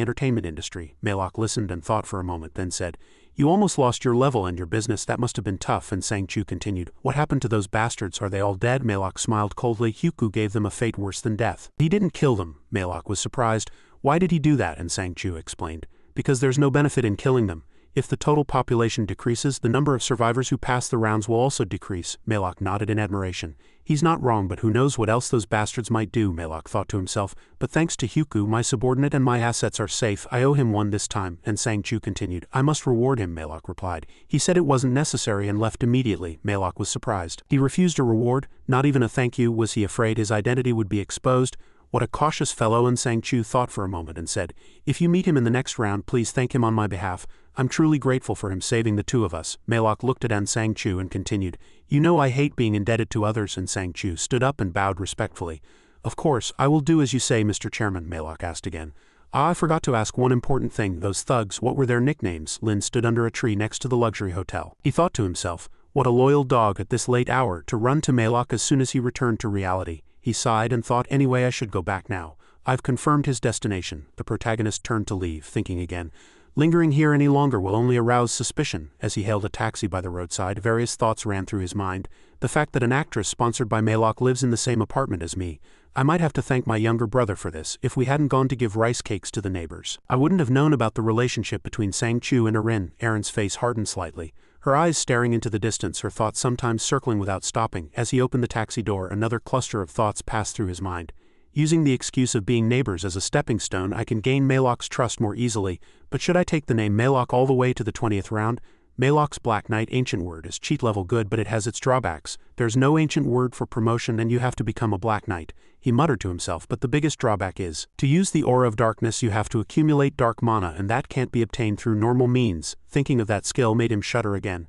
entertainment industry. Malok listened and thought for a moment, then said, You almost lost your level and your business. That must have been tough. And Sang-Chu continued, What happened to those bastards? Are they all dead? Malok smiled coldly. Hyuku gave them a fate worse than death. He didn't kill them. Malok was surprised. Why did he do that? And Sang-Chu explained. Because there's no benefit in killing them. If the total population decreases, the number of survivors who pass the rounds will also decrease. Malok nodded in admiration. He's not wrong, but who knows what else those bastards might do, Malok thought to himself. But thanks to Hyuku, my subordinate and my assets are safe. I owe him one this time. And Sang-Chu continued. I must reward him, Malok replied. He said it wasn't necessary and left immediately. Malok was surprised. He refused a reward? Not even a thank you? Was he afraid his identity would be exposed? What a cautious fellow. And Sang-Chu thought for a moment and said, If you meet him in the next round, please thank him on my behalf. I'm truly grateful for him saving the two of us. Malok looked at Sang-Chu and continued, You know I hate being indebted to others. And Sang-Chu stood up and bowed respectfully. Of course, I will do as you say, Mr. Chairman, Malok asked again. I forgot to ask one important thing. Those thugs, what were their nicknames? Lin stood under a tree next to the luxury hotel. He thought to himself, what a loyal dog at this late hour, to run to Malok as soon as he returned to reality. He sighed and thought, anyway, I should go back now. I've confirmed his destination. The protagonist turned to leave, thinking again. Lingering here any longer will only arouse suspicion. As he hailed a taxi by the roadside, various thoughts ran through his mind. The fact that an actress sponsored by Malok lives in the same apartment as me. I might have to thank my younger brother for this. If we hadn't gone to give rice cakes to the neighbors, I wouldn't have known about the relationship between Sang-Chu and Arin. Erin's face hardened slightly. Her eyes staring into the distance, her thoughts sometimes circling without stopping. As he opened the taxi door, another cluster of thoughts passed through his mind. Using the excuse of being neighbors as a stepping stone, I can gain Malok's trust more easily, but should I take the name Malok all the way to the 20th round? Malok's Black Knight ancient word is cheat level good, but it has its drawbacks. There's no ancient word for promotion and you have to become a Black Knight. He muttered to himself, but the biggest drawback is, to use the aura of darkness you have to accumulate dark mana, and that can't be obtained through normal means. Thinking of that skill made him shudder again.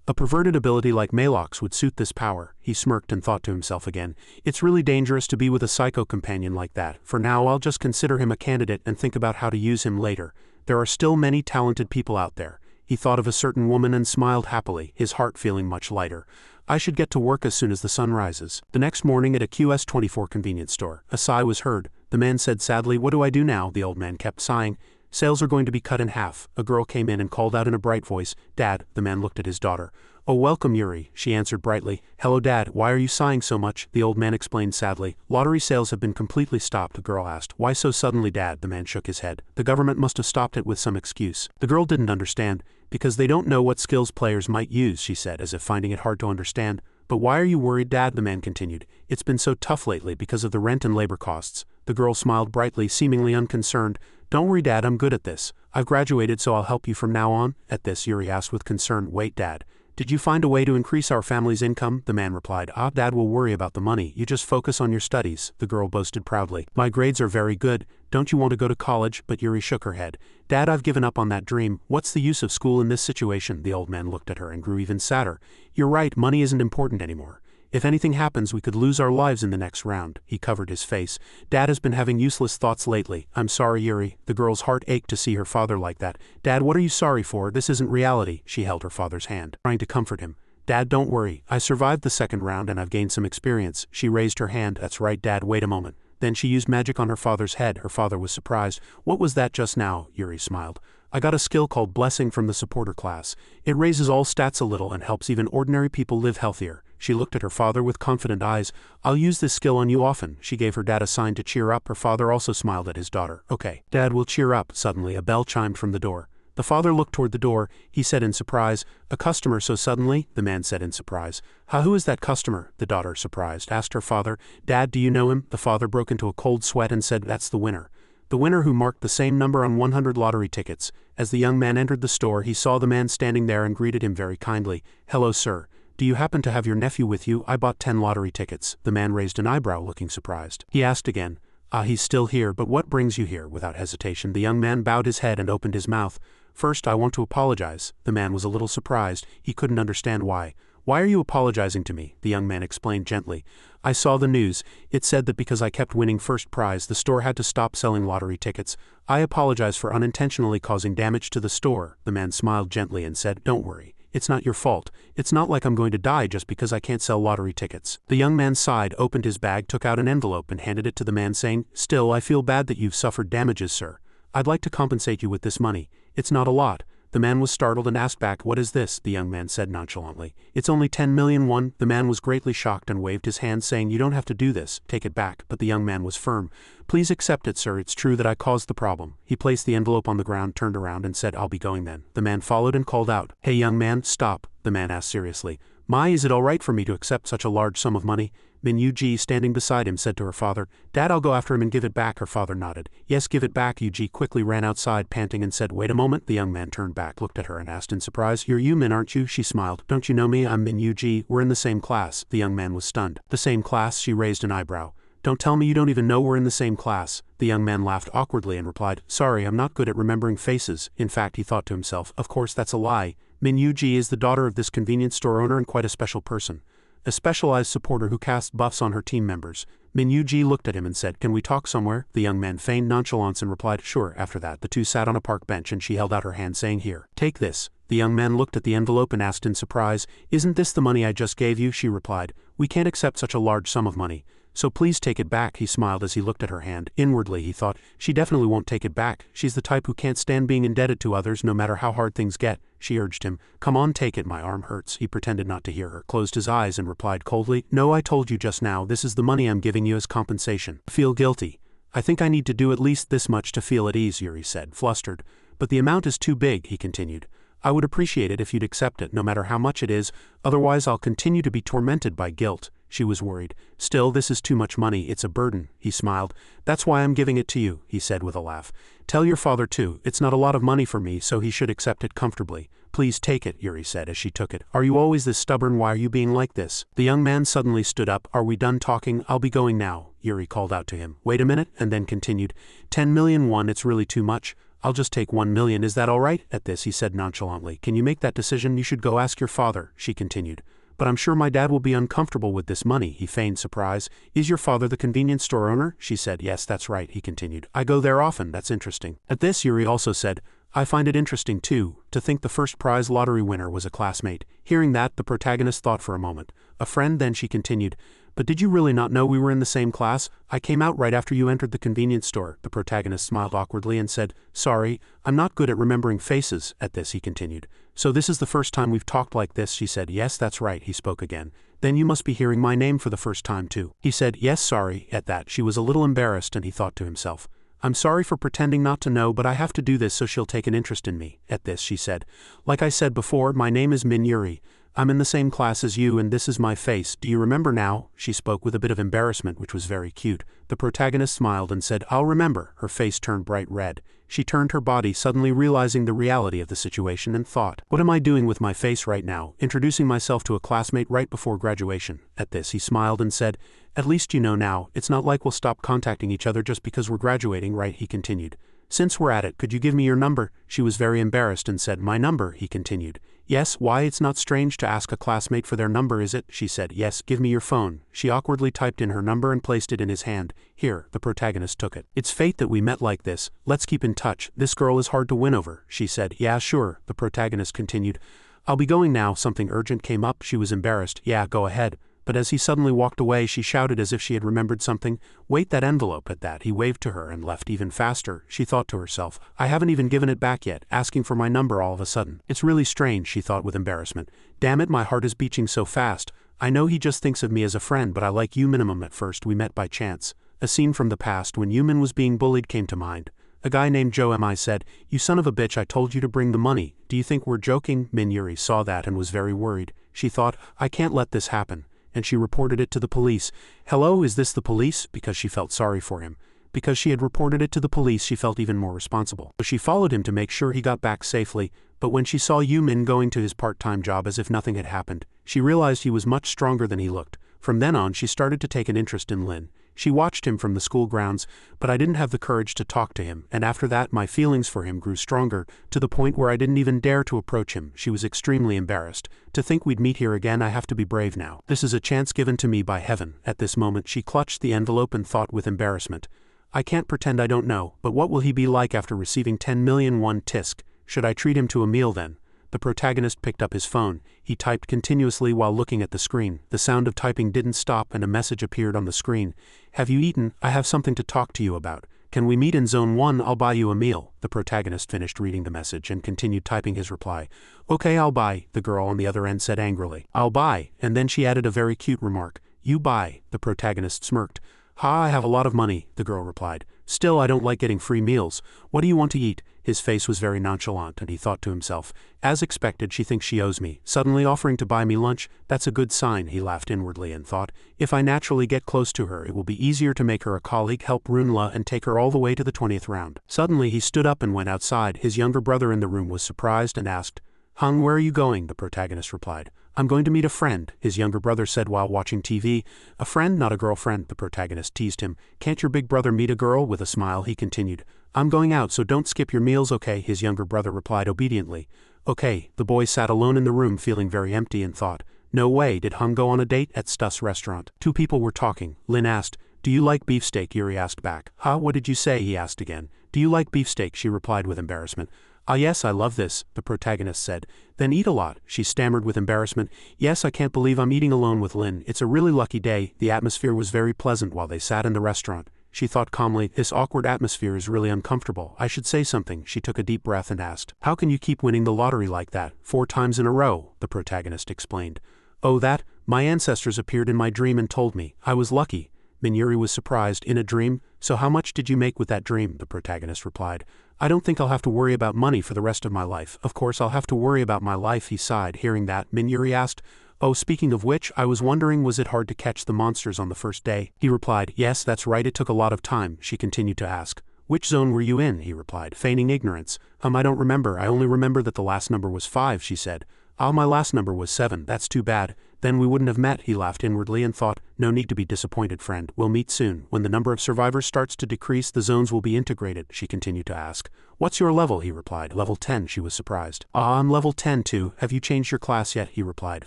A perverted ability like Malok's would suit this power. He smirked and thought to himself again. It's really dangerous to be with a psycho companion like that. For now I'll just consider him a candidate and think about how to use him later. There are still many talented people out there. He thought of a certain woman and smiled happily, his heart feeling much lighter. I should get to work as soon as the sun rises. The next morning at a QS24 convenience store, a sigh was heard. The man said sadly, what do I do now? The old man kept sighing. Sales are going to be cut in half. A girl came in and called out in a bright voice, Dad. The man looked at his daughter. Oh, welcome, Yuri, she answered brightly. Hello, Dad. Why are you sighing so much? The old man explained sadly. Lottery sales have been completely stopped, the girl asked. Why so suddenly, Dad? The man shook his head. The government must have stopped it with some excuse. The girl didn't understand. Because they don't know what skills players might use, she said, as if finding it hard to understand. But why are you worried, Dad? The man continued. It's been so tough lately because of the rent and labor costs. The girl smiled brightly, seemingly unconcerned. Don't worry, Dad, I'm good at this. I've graduated, so I'll help you from now on. At this, Yuri asked with concern, Wait, Dad. Did you find a way to increase our family's income? The man replied, Dad will worry about the money. You just focus on your studies, the girl boasted proudly. My grades are very good. Don't you want to go to college? But Yuri shook her head. Dad, I've given up on that dream. What's the use of school in this situation? The old man looked at her and grew even sadder. You're right, money isn't important anymore. If anything happens, we could lose our lives in the next round. He covered his face. Dad has been having useless thoughts lately. I'm sorry, Yuri. The girl's heart ached to see her father like that. Dad, what are you sorry for? This isn't reality. She held her father's hand, trying to comfort him. Dad, don't worry. I survived the second round and I've gained some experience. She raised her hand. That's right, Dad. Wait a moment. Then she used magic on her father's head. Her father was surprised. What was that just now? Yuri smiled. I got a skill called Blessing from the supporter class. It raises all stats a little and helps even ordinary people live healthier. She looked at her father with confident eyes. I'll use this skill on you often. She gave her dad a sign to cheer up. Her father also smiled at his daughter. Okay, Dad will cheer up. Suddenly, a bell chimed from the door. The father looked toward the door. He said in surprise, A customer so suddenly? The man said in surprise. Who is that customer? The daughter, surprised, asked her father. Dad, do you know him? The father broke into a cold sweat and said, That's the winner. The winner who marked the same number on 100 lottery tickets. As the young man entered the store, he saw the man standing there and greeted him very kindly. Hello, sir. Do you happen to have your nephew with you? I bought 10 lottery tickets. The man raised an eyebrow, looking surprised. He asked again. He's still here, but what brings you here? Without hesitation, the young man bowed his head and opened his mouth. First, I want to apologize. The man was a little surprised. He couldn't understand why. Why are you apologizing to me? The young man explained gently. I saw the news. It said that because I kept winning first prize, the store had to stop selling lottery tickets. I apologize for unintentionally causing damage to the store. The man smiled gently and said, Don't worry. It's not your fault. It's not like I'm going to die just because I can't sell lottery tickets. The young man sighed, opened his bag, took out an envelope and handed it to the man saying, Still, I feel bad that you've suffered damages, sir. I'd like to compensate you with this money. It's not a lot. The man was startled and asked back, What is this? The young man said nonchalantly. It's only 10 million won. The man was greatly shocked and waved his hand saying, You don't have to do this. Take it back. But the young man was firm. Please accept it, sir. It's true that I caused the problem. He placed the envelope on the ground, turned around and said, I'll be going then. The man followed and called out, Hey young man, stop. The man asked seriously. Is it all right for me to accept such a large sum of money? Min-Yu-ji, standing beside him, said to her father, Dad, I'll go after him and give it back. Her father nodded. Yes, give it back. Yu-ji quickly ran outside, panting, and said, Wait a moment. The young man turned back, looked at her, and asked in surprise, You're you, Min, aren't you? She smiled. Don't you know me? I'm Min-Yu-ji. We're in the same class. The young man was stunned. The same class? She raised an eyebrow. Don't tell me you don't even know we're in the same class. The young man laughed awkwardly and replied, Sorry, I'm not good at remembering faces. In fact, he thought to himself, Of course that's a lie. Min-Yu-ji is the daughter of this convenience store owner and quite a special person. A specialized supporter who casts buffs on her team members. Min-Yu-ji looked at him and said, Can we talk somewhere? The young man feigned nonchalance and replied, Sure. After that, the two sat on a park bench and she held out her hand saying, Here, take this. The young man looked at the envelope and asked in surprise, Isn't this the money I just gave you? She replied, We can't accept such a large sum of money. So please take it back. He smiled as he looked at her hand. Inwardly, he thought, She definitely won't take it back. She's the type who can't stand being indebted to others no matter how hard things get. She urged him. Come on, take it. My arm hurts. He pretended not to hear her, closed his eyes and replied coldly, No, I told you just now, this is the money I'm giving you as compensation. Feel guilty. I think I need to do at least this much to feel at ease, Yuri said, flustered. But the amount is too big, he continued. I would appreciate it if you'd accept it, no matter how much it is, otherwise I'll continue to be tormented by guilt. She was worried. Still, this is too much money. It's a burden. He smiled. That's why I'm giving it to you, he said with a laugh. Tell your father too. It's not a lot of money for me, so he should accept it comfortably. Please take it, Yuri said as she took it. Are you always this stubborn? Why are you being like this? The young man suddenly stood up. Are we done talking? I'll be going now, Yuri called out to him. Wait a minute, and then continued. 10 million won, it's really too much. I'll just take 1 million, is that all right? At this he said nonchalantly. Can you make that decision? You should go ask your father, she continued. But I'm sure my dad will be uncomfortable with this money, he feigned surprise. Is your father the convenience store owner? She said. Yes, that's right, he continued. I go there often, that's interesting. At this Yuri also said, I find it interesting too, to think the first prize lottery winner was a classmate. Hearing that, the protagonist thought for a moment. A friend, then she continued. But did you really not know we were in the same class? I came out right after you entered the convenience store. The protagonist smiled awkwardly and said, Sorry, I'm not good at remembering faces. At this he continued. So this is the first time we've talked like this, she said. Yes, that's right, he spoke again. Then you must be hearing my name for the first time too. He said, Yes, sorry. At that, she was a little embarrassed and he thought to himself, I'm sorry for pretending not to know, but I have to do this so she'll take an interest in me. At this she said, Like I said before, my name is Min Yuri. I'm in the same class as you and this is my face, do you remember now? She spoke with a bit of embarrassment which was very cute. The protagonist smiled and said, I'll remember. Her face turned bright red. She turned her body, suddenly realizing the reality of the situation, and thought, what am I doing with my face right now, introducing myself to a classmate right before graduation? At this he smiled and said, at least you know now, it's not like we'll stop contacting each other just because we're graduating, right? He continued. Since we're at it, could you give me your number? She was very embarrassed and said, my number, he continued. Yes, why, it's not strange to ask a classmate for their number, is it? She said, yes, give me your phone. She awkwardly typed in her number and placed it in his hand. Here, the protagonist took it. It's fate that we met like this. Let's keep in touch. This girl is hard to win over, she said. Yeah, sure, the protagonist continued. I'll be going now. Something urgent came up. She was embarrassed. Yeah, go ahead. But as he suddenly walked away, she shouted as if she had remembered something. Wait, that envelope. At that, he waved to her and left even faster. She thought to herself, I haven't even given it back yet, asking for my number all of a sudden. It's really strange, she thought with embarrassment. Damn it, my heart is beating so fast. I know he just thinks of me as a friend, but I like you minimum. At first we met by chance. A scene from the past when Yumin was being bullied came to mind. A guy named Joe Mi said, you son of a bitch, I told you to bring the money. Do you think we're joking? Minuri saw that and was very worried. She thought, I can't let this happen. And she reported it to the police. Hello, is this the police? Because she felt sorry for him. Because she had reported it to the police, she felt even more responsible. So she followed him to make sure he got back safely, but when she saw Yumin going to his part-time job as if nothing had happened, she realized he was much stronger than he looked. From then on, she started to take an interest in Lin. She watched him from the school grounds, but I didn't have the courage to talk to him, and after that my feelings for him grew stronger, to the point where I didn't even dare to approach him. She was extremely embarrassed. To think we'd meet here again, I have to be brave now. This is a chance given to me by heaven. At this moment she clutched the envelope and thought with embarrassment. I can't pretend I don't know, but what will he be like after receiving 10 million won tisk? Should I treat him to a meal then? The protagonist picked up his phone. He typed continuously while looking at the screen. The sound of typing didn't stop and a message appeared on the screen. Have you eaten? I have something to talk to you about. Can we meet in Zone 1? I'll buy you a meal. The protagonist finished reading the message and continued typing his reply. Okay, I'll buy, the girl on the other end said angrily. I'll buy, and then she added a very cute remark. You buy, the protagonist smirked. Ha, I have a lot of money, the girl replied. Still, I don't like getting free meals. What do you want to eat? His face was very nonchalant, and he thought to himself, as expected, she thinks she owes me. Suddenly offering to buy me lunch, that's a good sign, he laughed inwardly and thought. If I naturally get close to her, it will be easier to make her a colleague, help Runla, and take her all the way to the 20th round. Suddenly he stood up and went outside. His younger brother in the room was surprised and asked, Hung, where are you going? The protagonist replied. I'm going to meet a friend, his younger brother said while watching TV. A friend, not a girlfriend, the protagonist teased him. Can't your big brother meet a girl? With a smile he continued. I'm going out, so don't skip your meals, okay? His younger brother replied obediently. Okay, the boy sat alone in the room feeling very empty and thought, no way, did Hung go on a date at Stuss restaurant? Two people were talking. Lin asked, do you like beefsteak? Yuri asked back. Huh, what did you say? He asked again. Do you like beefsteak? She replied with embarrassment. Ah yes, I love this, the protagonist said. Then eat a lot, she stammered with embarrassment. Yes, I can't believe I'm eating alone with Lin. It's a really lucky day. The atmosphere was very pleasant while they sat in the restaurant. She thought calmly, this awkward atmosphere is really uncomfortable. I should say something. She took a deep breath and asked, how can you keep winning the lottery like that? 4 times in a row, the protagonist explained. Oh that? My ancestors appeared in my dream and told me. I was lucky. Minuri was surprised. In a dream? So how much did you make with that dream? The protagonist replied. I don't think I'll have to worry about money for the rest of my life. Of course I'll have to worry about my life, he sighed. Hearing that, Minuri asked, oh, speaking of which, I was wondering, was it hard to catch the monsters on the first day? He replied, yes, that's right, it took a lot of time. She continued to ask, which zone were you in? He replied, feigning ignorance. I don't remember, I only remember that the last number was 5, she said. Ah, my last number was 7, that's too bad. Then we wouldn't have met, he laughed inwardly and thought, no need to be disappointed, friend. We'll meet soon. When the number of survivors starts to decrease, the zones will be integrated, she continued to ask. What's your level? He replied. Level 10, she was surprised. Ah, I'm level 10 too. Have you changed your class yet? He replied,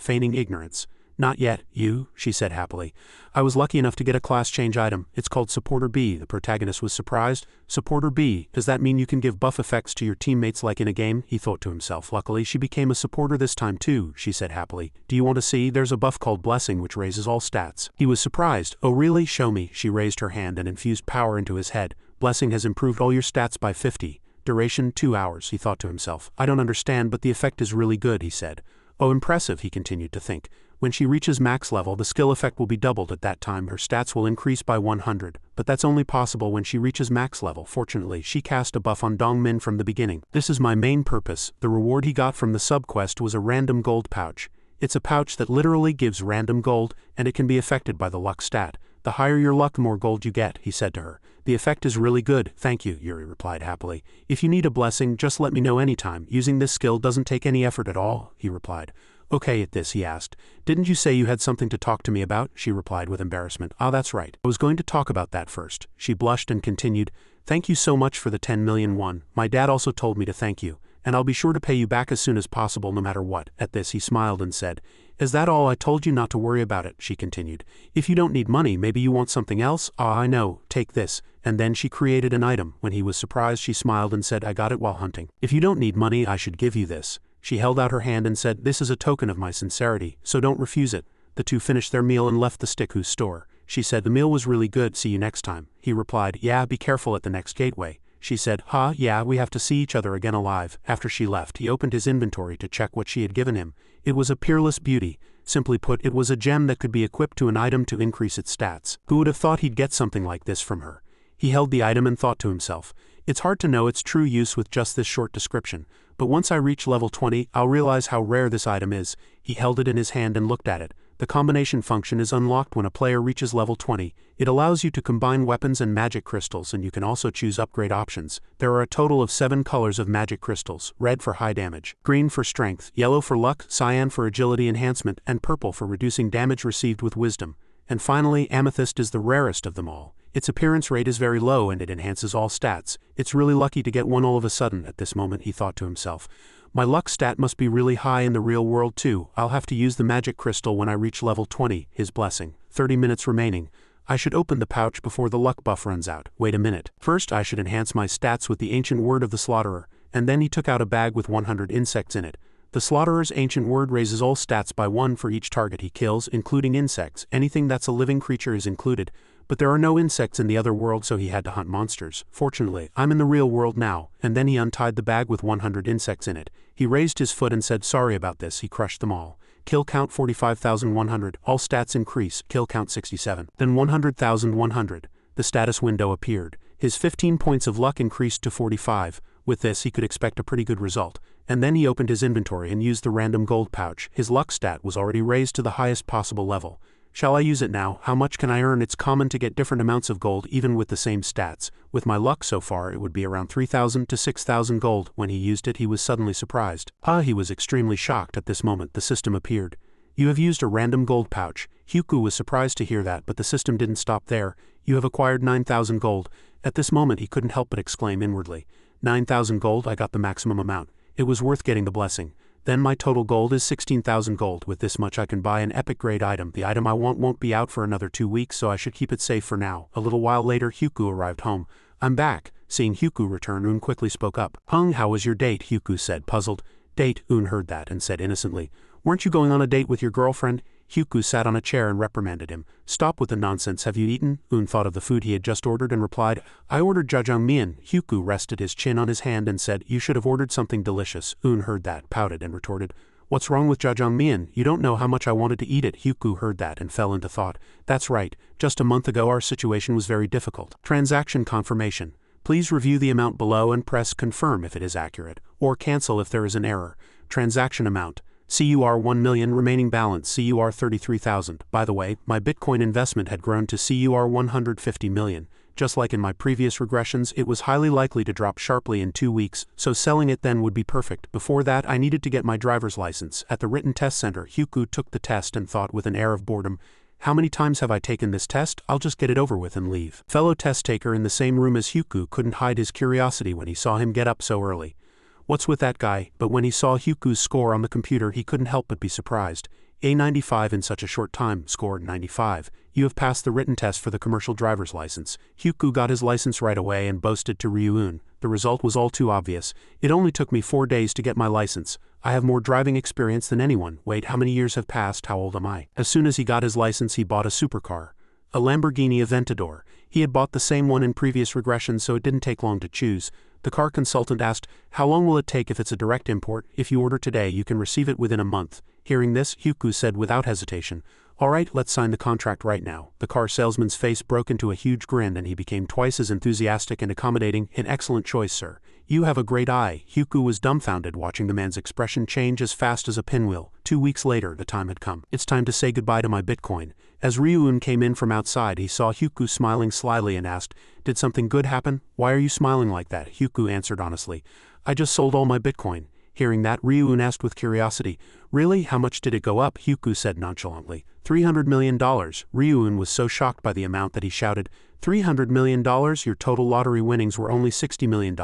feigning ignorance. Not yet. You? She said happily. I was lucky enough to get a class change item. It's called Supporter B. The protagonist was surprised. Supporter B? Does that mean you can give buff effects to your teammates like in a game? He thought to himself. Luckily, she became a supporter this time too, she said happily. Do you want to see? There's a buff called Blessing which raises all stats. He was surprised. Oh really? Show me. She raised her hand and infused power into his head. Blessing has improved all your stats by 50. Duration 2 hours, he thought to himself. I don't understand, but the effect is really good, he said. Oh, impressive, he continued to think. When she reaches max level, the skill effect will be doubled. At that time her stats will increase by 100, but that's only possible when she reaches max level. Fortunately, she cast a buff on Dongmin from the beginning. This is my main purpose. The reward he got from the sub-quest was a random gold pouch. It's a pouch that literally gives random gold, and it can be affected by the luck stat. The higher your luck, the more gold you get, he said to her. The effect is really good, thank you, Yuri replied happily. If you need a blessing, just let me know anytime. Using this skill doesn't take any effort at all, he replied. Okay at this, he asked. Didn't you say you had something to talk to me about? She replied with embarrassment. Ah, that's right. I was going to talk about that first. She blushed and continued. Thank you so much for the 10 million won. My dad also told me to thank you, and I'll be sure to pay you back as soon as possible no matter what. At this he smiled and said, Is that all? I told you not to worry about it, she continued. If you don't need money, maybe you want something else? Ah, I know, take this. And then she created an item. When he was surprised, she smiled and said, I got it while hunting. If you don't need money, I should give you this. She held out her hand and said, This is a token of my sincerity, so don't refuse it. The two finished their meal and left the Stickhoo's store. She said, The meal was really good, see you next time. He replied, Yeah, be careful at the next gateway. She said, Yeah, we have to see each other again alive. After she left, he opened his inventory to check what she had given him. It was a peerless beauty. Simply put, it was a gem that could be equipped to an item to increase its stats. Who would have thought he'd get something like this from her? He held the item and thought to himself, It's hard to know its true use with just this short description, but once I reach level 20, I'll realize how rare this item is. He held it in his hand and looked at it. The combination function is unlocked when a player reaches level 20. It allows you to combine weapons and magic crystals, and you can also choose upgrade options. There are a total of 7 colors of magic crystals: red for high damage, green for strength, yellow for luck, cyan for agility enhancement, and purple for reducing damage received with wisdom. And finally, amethyst is the rarest of them all. Its appearance rate is very low and it enhances all stats. It's really lucky to get one all of a sudden. At this moment he thought to himself, My luck stat must be really high in the real world too. I'll have to use the magic crystal when I reach level 20, his blessing. 30 minutes remaining. I should open the pouch before the luck buff runs out. Wait a minute. First I should enhance my stats with the ancient word of the slaughterer. And then he took out a bag with 100 insects in it. The slaughtering ancient word raises all stats by 1 for each target he kills, including insects. Anything that's a living creature is included. But there are no insects in the other world, so he had to hunt monsters. Fortunately, I'm in the real world now. And then he untied the bag with 100 insects in it. He raised his foot and said, Sorry about this. He crushed them all. Kill count 45,100. All stats increase. Kill count 67. Then 100,100. The status window appeared. His 15 points of luck increased to 45. With this he could expect a pretty good result. And then he opened his inventory and used the random gold pouch. His luck stat was already raised to the highest possible level. Shall I use it now? How much can I earn? It's common to get different amounts of gold even with the same stats. With my luck so far it would be around 3,000 to 6,000 gold. When he used it he was suddenly surprised. He was extremely shocked. At this moment the system appeared. You have used a random gold pouch. Hyuku was surprised to hear that, but the system didn't stop there. You have acquired 9,000 gold. At this moment he couldn't help but exclaim inwardly. 9,000 gold, I got the maximum amount. It was worth getting the blessing. Then my total gold is 16,000 gold. With this much I can buy an epic grade item. The item I want won't be out for another 2 weeks, so I should keep it safe for now. A little while later Hyuku arrived home. I'm back. Seeing Hyuku return, Un quickly spoke up. How was your date? Hyuku said, puzzled. Date? Un heard that and said innocently. Weren't you going on a date with your girlfriend? Hyuku sat on a chair and reprimanded him. Stop with the nonsense. Have you eaten? Un thought of the food he had just ordered and replied, I ordered jjajangmyeon. Hyuku rested his chin on his hand and said, You should have ordered something delicious. Un heard that, pouted and retorted, What's wrong with jjajangmyeon? You don't know how much I wanted to eat it. Hyuku heard that and fell into thought. That's right. Just a month ago our situation was very difficult. Transaction confirmation. Please review the amount below and press confirm if it is accurate, or cancel if there is an error. Transaction amount. CUR 1 million, remaining balance CUR 33,000. By the way, my Bitcoin investment had grown to CUR 150 million. Just like in my previous regressions, it was highly likely to drop sharply in 2 weeks, so selling it then would be perfect. Before that, I needed to get my driver's license. At the written test center, Hyuku took the test and thought with an air of boredom, How many times have I taken this test? I'll just get it over with and leave. Fellow test taker in the same room as Hyuku couldn't hide his curiosity when he saw him get up so early. What's with that guy? But when he saw Hyuku's score on the computer he couldn't help but be surprised. A95 in such a short time, scored 95. You have passed the written test for the commercial driver's license. Hyuku got his license right away and boasted to Ryu-un. The result was all too obvious. It only took me 4 days to get my license. I have more driving experience than anyone. Wait, how many years have passed? How old am I? As soon as he got his license he bought a supercar. A Lamborghini Aventador. He had bought the same one in previous regressions, so it didn't take long to choose. The car consultant asked, How long will it take if it's a direct import? If you order today you can receive it within a month. Hearing this, Hyuku said without hesitation, Alright, let's sign the contract right now. The car salesman's face broke into a huge grin and he became twice as enthusiastic and accommodating. An excellent choice, sir. You have a great eye. Hyuku was dumbfounded, watching the man's expression change as fast as a pinwheel. 2 weeks later, the time had come. It's time to say goodbye to my Bitcoin. As Ryuun came in from outside, he saw Hyuku smiling slyly and asked, "Did something good happen? Why are you smiling like that?" Hyuku answered honestly, "I just sold all my Bitcoin." Hearing that, Ryuun asked with curiosity, "Really? How much did it go up?" Hyuku said nonchalantly, $300 million. Ryuun was so shocked by the amount that he shouted, $300 million? Your total lottery winnings were only $60 million.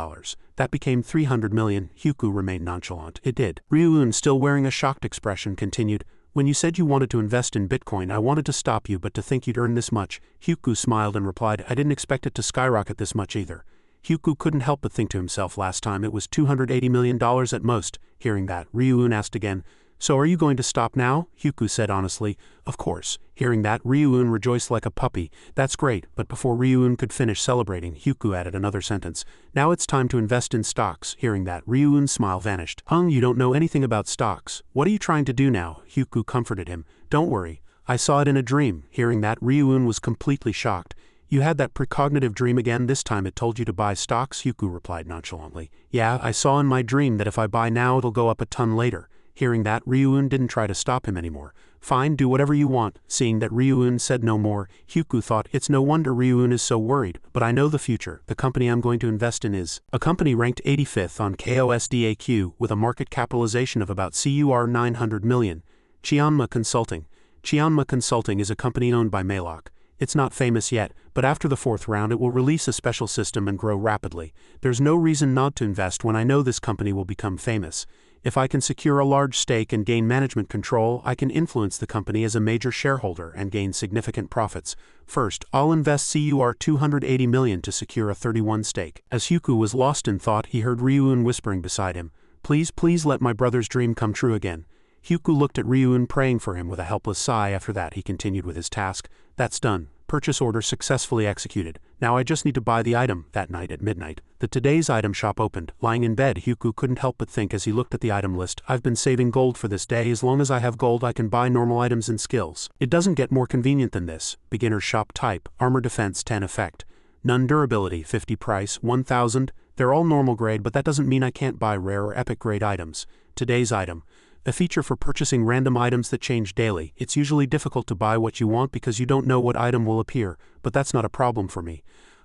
That became $300 million. Hyuku remained nonchalant. It did. Ryuun, still wearing a shocked expression, continued, "When you said you wanted to invest in Bitcoin, I wanted to stop you, but to think you'd earn this much." Hyuku smiled and replied, "I didn't expect it to skyrocket this much either." Hyuku couldn't help but think to himself, last time it was $280 million at most. Hearing that, Ryuun asked again, "So are you going to stop now?" Hyuku said honestly, "Of course." Hearing that, Ryuun rejoiced like a puppy. "That's great," but before Ryuun could finish celebrating, Hyuku added another sentence, "Now it's time to invest in stocks." Hearing that, Ryuun's smile vanished. You don't know anything about stocks. What are you trying to do now?" Hyuku comforted him. "Don't worry. I saw it in a dream." Hearing that, Ryuun was completely shocked. "You had that precognitive dream again? This time it told you to buy stocks?" Hyuku replied nonchalantly. "Yeah, I saw in my dream that if I buy now it'll go up a ton later." Hearing that, Ryuun didn't try to stop him anymore. "Fine, do whatever you want." Seeing that Ryuun said no more, Hyuku thought, "It's no wonder Ryuun is so worried, but I know the future. The company I'm going to invest in is a company ranked 85th on KOSDAQ with a market capitalization of about CUR 900 million. Chianma Consulting. Chianma Consulting is a company owned by Maylock. It's not famous yet, but after the 4th round it will release a special system and grow rapidly. There's no reason not to invest when I know this company will become famous. If I can secure a large stake and gain management control, I can influence the company as a major shareholder and gain significant profits. First, I'll invest CUR 280 million to secure a 31 stake." As Hyuku was lost in thought, he heard Ryuun whispering beside him, Please let my brother's dream come true again." Hyuku looked at Ryuun, praying for him with a helpless sigh. After that, he continued with his task. "That's done. Purchase order successfully executed. Now I just need to buy the item." That night at midnight, the today's item shop opened. Lying in bed, Hyuku couldn't help but think as he looked at the item list, "I've been saving gold for this day. As long as I have gold, I can buy normal items and skills. It doesn't get more convenient than this." Beginner shop type, armor defense 10 effect. None durability 50 price 1000. They're all normal grade, but that doesn't mean I can't buy rare or epic grade items. Today's item. A feature for purchasing random items that change daily. It's usually difficult to buy what you want because you don't know what item will appear, but that's not a problem for me.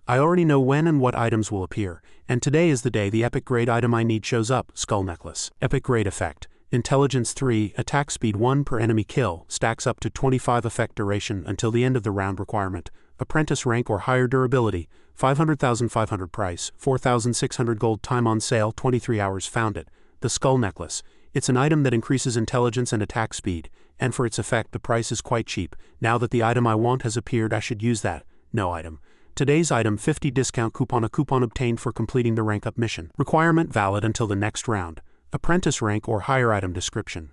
I already know when and what items will appear, and today is the day the epic grade item I need shows up. Skull necklace. Epic grade effect. Intelligence 3, attack speed 1 per enemy kill, stacks up to 25 effect duration until the end of the round requirement. Apprentice rank or higher durability, 500,500 price, 4,600 gold, time on sale, 23 hours. Found it. The skull necklace. It's an item that increases intelligence and attack speed, and for its effect the price is quite cheap. Now that the item I want has appeared, I should use that. No item. Today's item 50 discount coupon, a coupon obtained for completing the rank up mission. Requirement valid until the next round. Apprentice rank or higher. Item description.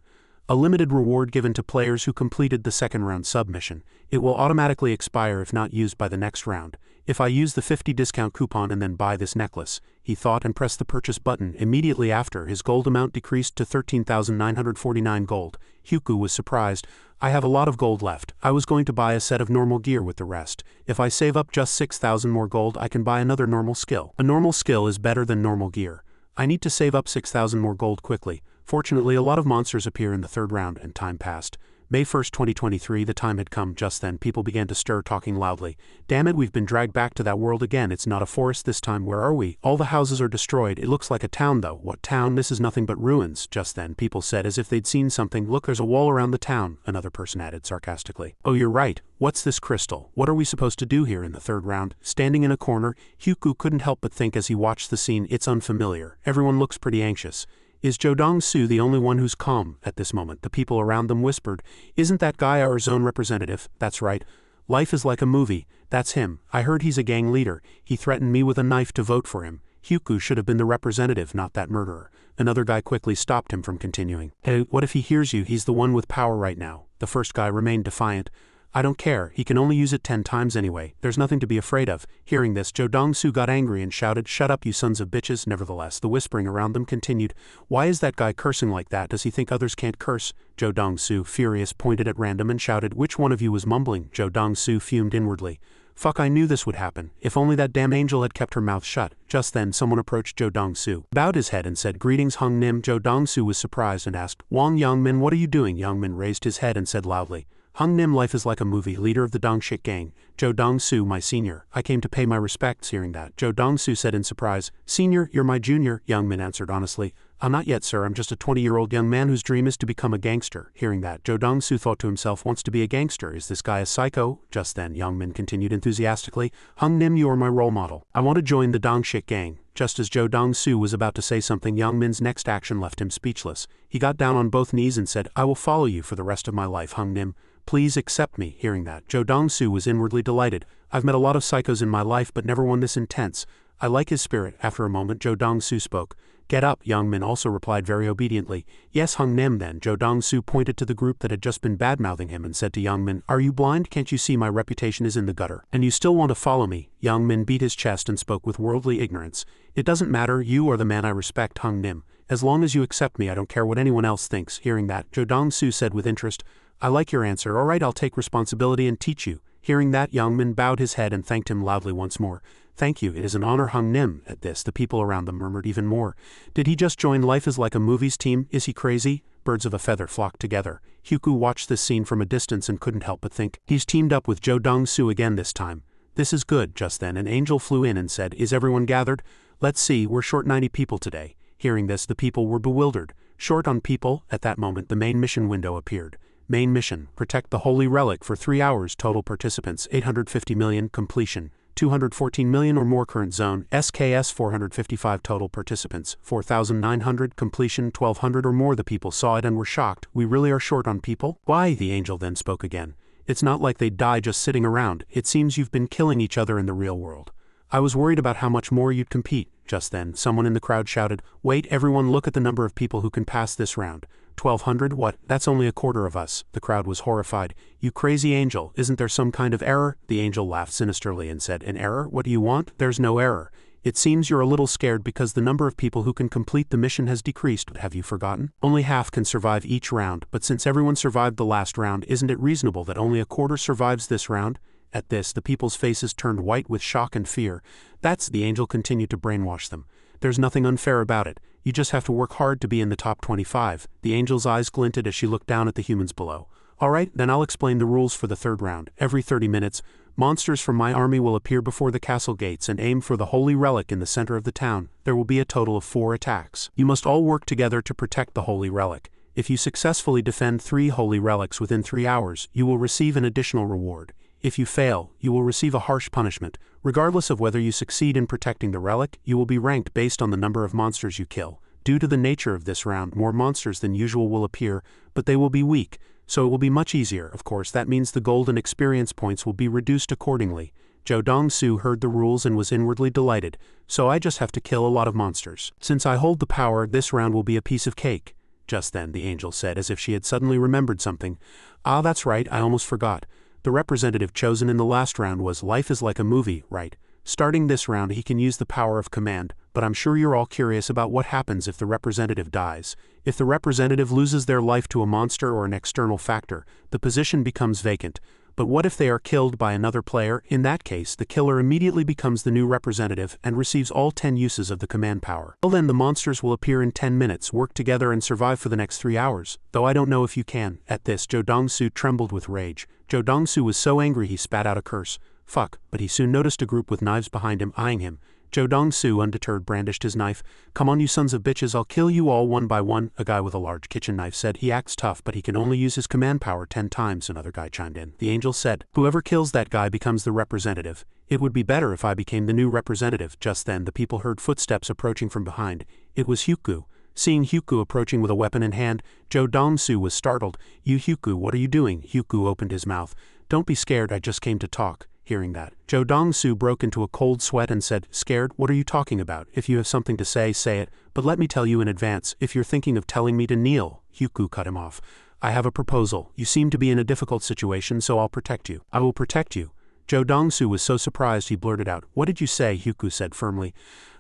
A limited reward given to players who completed the second round submission. It will automatically expire if not used by the next round. If I use the 50 discount coupon and then buy this necklace, he thought, and pressed the purchase button. Immediately after, his gold amount decreased to 13,949 gold. Hyuku was surprised. "I have a lot of gold left. I was going to buy a set of normal gear with the rest. If I save up just 6,000 more gold, I can buy another normal skill. A normal skill is better than normal gear. I need to save up 6,000 more gold quickly." Fortunately, a lot of monsters appear in the 3rd round, and time passed. May 1st, 2023, the time had come. Just then, people began to stir, talking loudly. "Damn it, we've been dragged back to that world again. It's not a forest this time. Where are we? All the houses are destroyed. It looks like a town though." "What town? This is nothing but ruins." Just then, people said as if they'd seen something. "Look, there's a wall around the town," another person added sarcastically. "Oh, you're right. What's this crystal? What are we supposed to do here?" In the 3rd round, standing in a corner, Hyuku couldn't help but think as he watched the scene, "It's unfamiliar. Everyone looks pretty anxious. Is Jodong-su the only one who's calm?" At this moment, the people around them whispered, "Isn't that guy our zone representative?" "That's right. Life is like a movie. That's him. I heard he's a gang leader. He threatened me with a knife to vote for him." Hyuku should have been the representative, not that murderer. Another guy quickly stopped him from continuing. "Hey, what if he hears you? He's the one with power right now." The first guy remained defiant. "I don't care. He can only use it 10 times anyway. There's nothing to be afraid of." Hearing this, Jodong-su got angry and shouted, "Shut up, you sons of bitches." Nevertheless, the whispering around them continued. "Why is that guy cursing like that? Does he think others can't curse?" Jodong-su, furious, pointed at random and shouted, "Which one of you was mumbling?" Jodong-su fumed inwardly. Fuck, I knew this would happen. If only that damn angel had kept her mouth shut. Just then someone approached Jo Dong-soo, bowed his head and said, "Greetings Hung Nim." Jo Dong-soo was surprised and asked, "Wang Youngmin, what are you doing?" Youngmin raised his head and said loudly, "Hung Nim, life is like a movie, leader of the Dongshik gang. Jo Dong-soo, my senior. I came to pay my respects." Hearing that, Jo Dong-soo said in surprise, "Senior, you're my junior." Youngmin answered honestly, "Not yet, sir. I'm just a 20-year-old young man whose dream is to become a gangster." Hearing that, Jo Dong-soo thought to himself, wants to be a gangster. Is this guy a psycho? Just then, Youngmin continued enthusiastically, "Hung Nim, you are my role model. I want to join the Dongshik gang." Just as Jo Dong-soo was about to say something, Youngmin's next action left him speechless. He got down on both knees and said, "I will follow you for the rest of my life, Hung Nim. Please accept me." Hearing that, Jo Dong-soo was inwardly delighted. "I've met a lot of psychos in my life, but never one this intense. I like his spirit." After a moment, Jo Dong-soo spoke. "Get up," Youngmin also replied very obediently. "Yes, Hung Nim." Then Jo Dong-soo pointed to the group that had just been bad-mouthing him and said to Youngmin, "Are you blind? Can't you see my reputation is in the gutter? And you still want to follow me?" Youngmin beat his chest and spoke with worldly ignorance. "It doesn't matter, you are the man I respect, Hung Nim. As long as you accept me, I don't care what anyone else thinks." Hearing that, Jo Dong-soo said with interest, "I like your answer. All right, I'll take responsibility and teach you." Hearing that, Youngmin bowed his head and thanked him loudly once more. "Thank you, it is an honor, Hung Nim." At this, the people around them murmured even more. Did he just join Life is Like a Movie's team? Is he crazy? Birds of a feather flocked together. Hyuku watched this scene from a distance and couldn't help but think, he's teamed up with Jo Dong-soo again this time. This is good. Just then an angel flew in and said, "Is everyone gathered? Let's see, we're short 90 people today." Hearing this, the people were bewildered. Short on people? At that moment the main mission window appeared. Main mission, protect the Holy Relic for 3 hours. Total participants, 850 million. Completion, 214 million or more. Current zone, SKS 455. Total participants, 4,900. Completion, 1,200 or more. The people saw it and were shocked. "We really are short on people?" "Why?" The angel then spoke again. "It's not like they'd die just sitting around. It seems you've been killing each other in the real world. I was worried about how much more you'd compete." Just then, someone in the crowd shouted, "Wait, everyone, look at the number of people who can pass this round. 1,200? What? That's only a quarter of us." The crowd was horrified. "You crazy angel, isn't there some kind of error?" The angel laughed sinisterly and said, "An error? What do you want? There's no error. It seems you're a little scared because the number of people who can complete the mission has decreased. Have you forgotten? Only half can survive each round, but since everyone survived the last round, isn't it reasonable that only a quarter survives this round?" At this, the people's faces turned white with shock and fear. "That's," the angel continued to brainwash them. "There's nothing unfair about it. You just have to work hard to be in the top 25. The angel's eyes glinted as she looked down at the humans below. "All right, then I'll explain the rules for the third round. Every 30 minutes, monsters from my army will appear before the castle gates and aim for the Holy Relic in the center of the town. There will be a total of 4 attacks. You must all work together to protect the Holy Relic. If you successfully defend 3 Holy Relics within 3 hours, you will receive an additional reward. If you fail, you will receive a harsh punishment. Regardless of whether you succeed in protecting the relic, you will be ranked based on the number of monsters you kill. Due to the nature of this round, more monsters than usual will appear, but they will be weak, so it will be much easier. Of course, that means the gold and experience points will be reduced accordingly." Jo Dong-soo heard the rules and was inwardly delighted. "So I just have to kill a lot of monsters. Since I hold the power, this round will be a piece of cake." Just then, the angel said, as if she had suddenly remembered something, "Ah, that's right, I almost forgot. The representative chosen in the last round was Life is Like a Movie, right? Starting this round he can use the power of command, but I'm sure you're all curious about what happens if the representative dies. If the representative loses their life to a monster or an external factor, the position becomes vacant. But what if they are killed by another player? In that case, the killer immediately becomes the new representative and receives all 10 uses of the command power. Well then, the monsters will appear in 10 minutes, work together and survive for the next 3 hours, though I don't know if you can." At this, Jo Dong-soo trembled with rage. Jo Dong-soo was so angry he spat out a curse. Fuck, but he soon noticed a group with knives behind him, eyeing him. Jo Dong-soo, undeterred, brandished his knife. "Come on, you sons of bitches, I'll kill you all one by one," a guy with a large kitchen knife said. "He acts tough, but he can only use his command power 10 times, another guy chimed in. The angel said, "Whoever kills that guy becomes the representative. It would be better if I became the new representative." Just then, the people heard footsteps approaching from behind. It was Hyuku. Seeing Hyuku approaching with a weapon in hand, Jo Dong-soo was startled. "You Hyuku, what are you doing?" Hyuku opened his mouth. "Don't be scared, I just came to talk." Hearing that, Jo Dong-soo broke into a cold sweat and said, "Scared? What are you talking about? If you have something to say, say it, but let me tell you in advance, if you're thinking of telling me to kneel." Hyuku cut him off. "I have a proposal. You seem to be in a difficult situation, so I'll protect you." "I will protect you." Jo Dong-soo was so surprised he blurted out, "What did you say?" Hyuku said firmly.